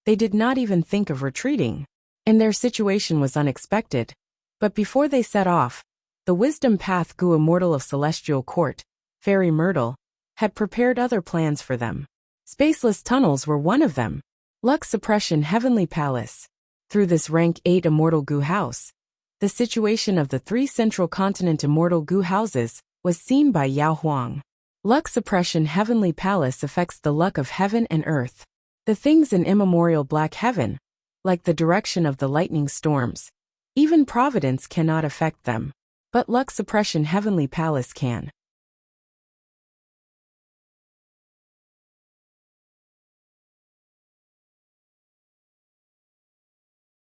They did not even think of retreating. And their situation was unexpected. But before they set off, the Wisdom Path goo immortal of Celestial Court, Fairy Myrtle, had prepared other plans for them. Spaceless tunnels were one of them. Luck Suppression Heavenly Palace. Through this rank 8 immortal goo house, the situation of the 3 Central Continent immortal goo houses was seen by Yao Huang. Luck Suppression Heavenly Palace affects the luck of heaven and earth. The things in immemorial black heaven, like the direction of the lightning storms, even Providence cannot affect them. But Luck Suppression Heavenly Palace can.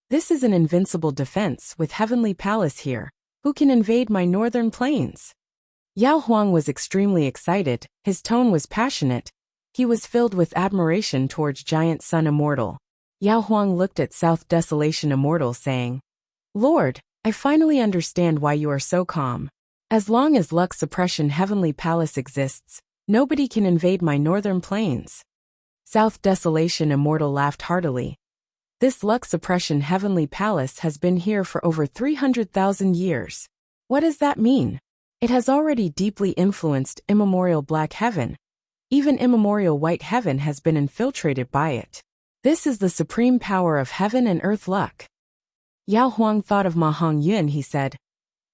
This is an invincible defense with Heavenly Palace here. Who can invade my northern plains? Yao Huang was extremely excited. His tone was passionate. He was filled with admiration towards Giant Sun Immortal. Yao Huang looked at South Desolation Immortal saying, "Lord, I finally understand why you are so calm. As long as Luck Suppression Heavenly Palace exists, nobody can invade my northern plains." South Desolation Immortal laughed heartily. "This Luck Suppression Heavenly Palace has been here for over 300,000 years. What does that mean? It has already deeply influenced immemorial black heaven. Even immemorial white heaven has been infiltrated by it. This is the supreme power of heaven and earth luck." Yao Huang thought of Ma Hongyun. He said,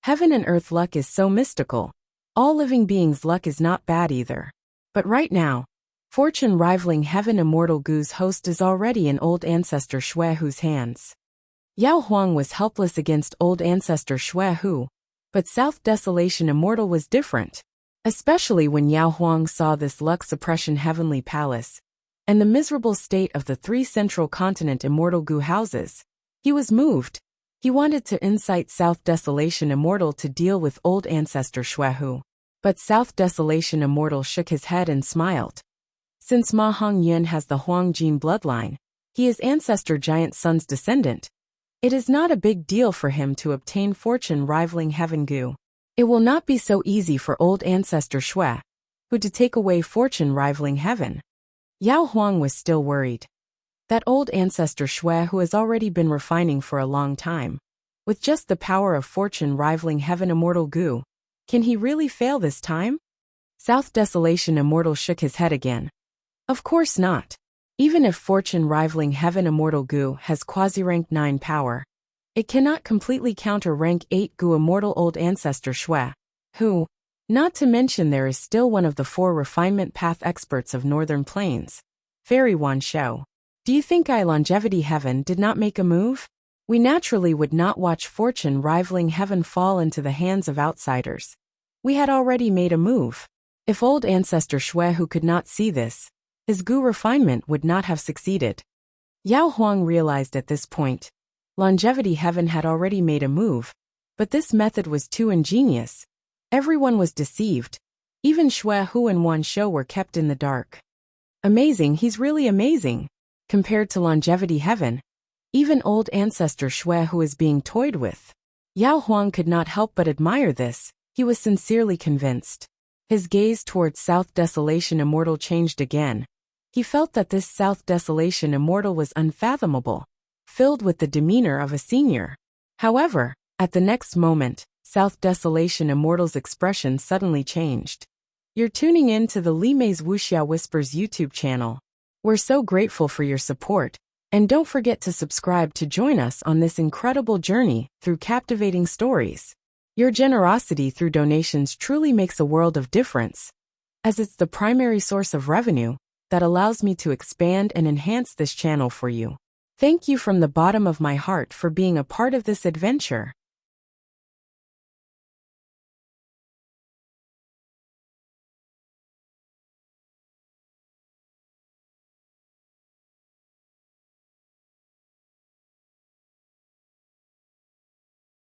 "Heaven and earth luck is so mystical. All living beings' luck is not bad either. But right now, fortune rivaling heaven immortal goo's host is already in old ancestor Shui Hu's hands." Yao Huang was helpless against old ancestor Shui Hu, but South Desolation Immortal was different. Especially when Yao Huang saw this Luck Suppression Heavenly Palace, and the miserable state of the 3 Central Continent immortal goo houses. He was moved. He wanted to incite South Desolation Immortal to deal with old ancestor Shui Hu. But South Desolation Immortal shook his head and smiled. Since Ma Hongyun has the Huangjin bloodline, he is ancestor Giant Sun's descendant. It is not a big deal for him to obtain fortune rivaling heaven goo. It will not be so easy for old ancestor Shui Hu to take away fortune rivaling heaven. Yao Huang was still worried. That old ancestor Shui Hu has already been refining for a long time. With just the power of fortune rivaling heaven immortal goo, can he really fail this time? South Desolation Immortal shook his head again. Of course not. Even if fortune rivaling heaven immortal goo has quasi-rank 9 power, It cannot completely counter rank 8 Gu immortal old ancestor Shui, who, not to mention there is still one of the 4 refinement path experts of Northern Plains, Fairy Wan Shou. Do you think longevity heaven did not make a move? We naturally would not watch fortune rivaling heaven fall into the hands of outsiders. We had already made a move. If old ancestor Shui who could not see this, his Gu refinement would not have succeeded. Yao Huang realized at this point, longevity heaven had already made a move, but this method was too ingenious. Everyone was deceived. Even Shui Hu and Wan Shou were kept in the dark. Amazing, he's really amazing. Compared to longevity heaven, even old ancestor Shui Hu is being toyed with. Yao Huang could not help but admire this. He was sincerely convinced. His gaze towards South Desolation Immortal changed again. He felt that this South Desolation Immortal was unfathomable, filled with the demeanor of a senior. However, at the next moment, South Desolation Immortal's expression suddenly changed. You're tuning in to the Li Mei's Wuxia Whispers YouTube channel. We're so grateful for your support, and don't forget to subscribe to join us on this incredible journey through captivating stories. Your generosity through donations truly makes a world of difference, as it's the primary source of revenue that allows me to expand and enhance this channel for you. Thank you from the bottom of my heart for being a part of this adventure.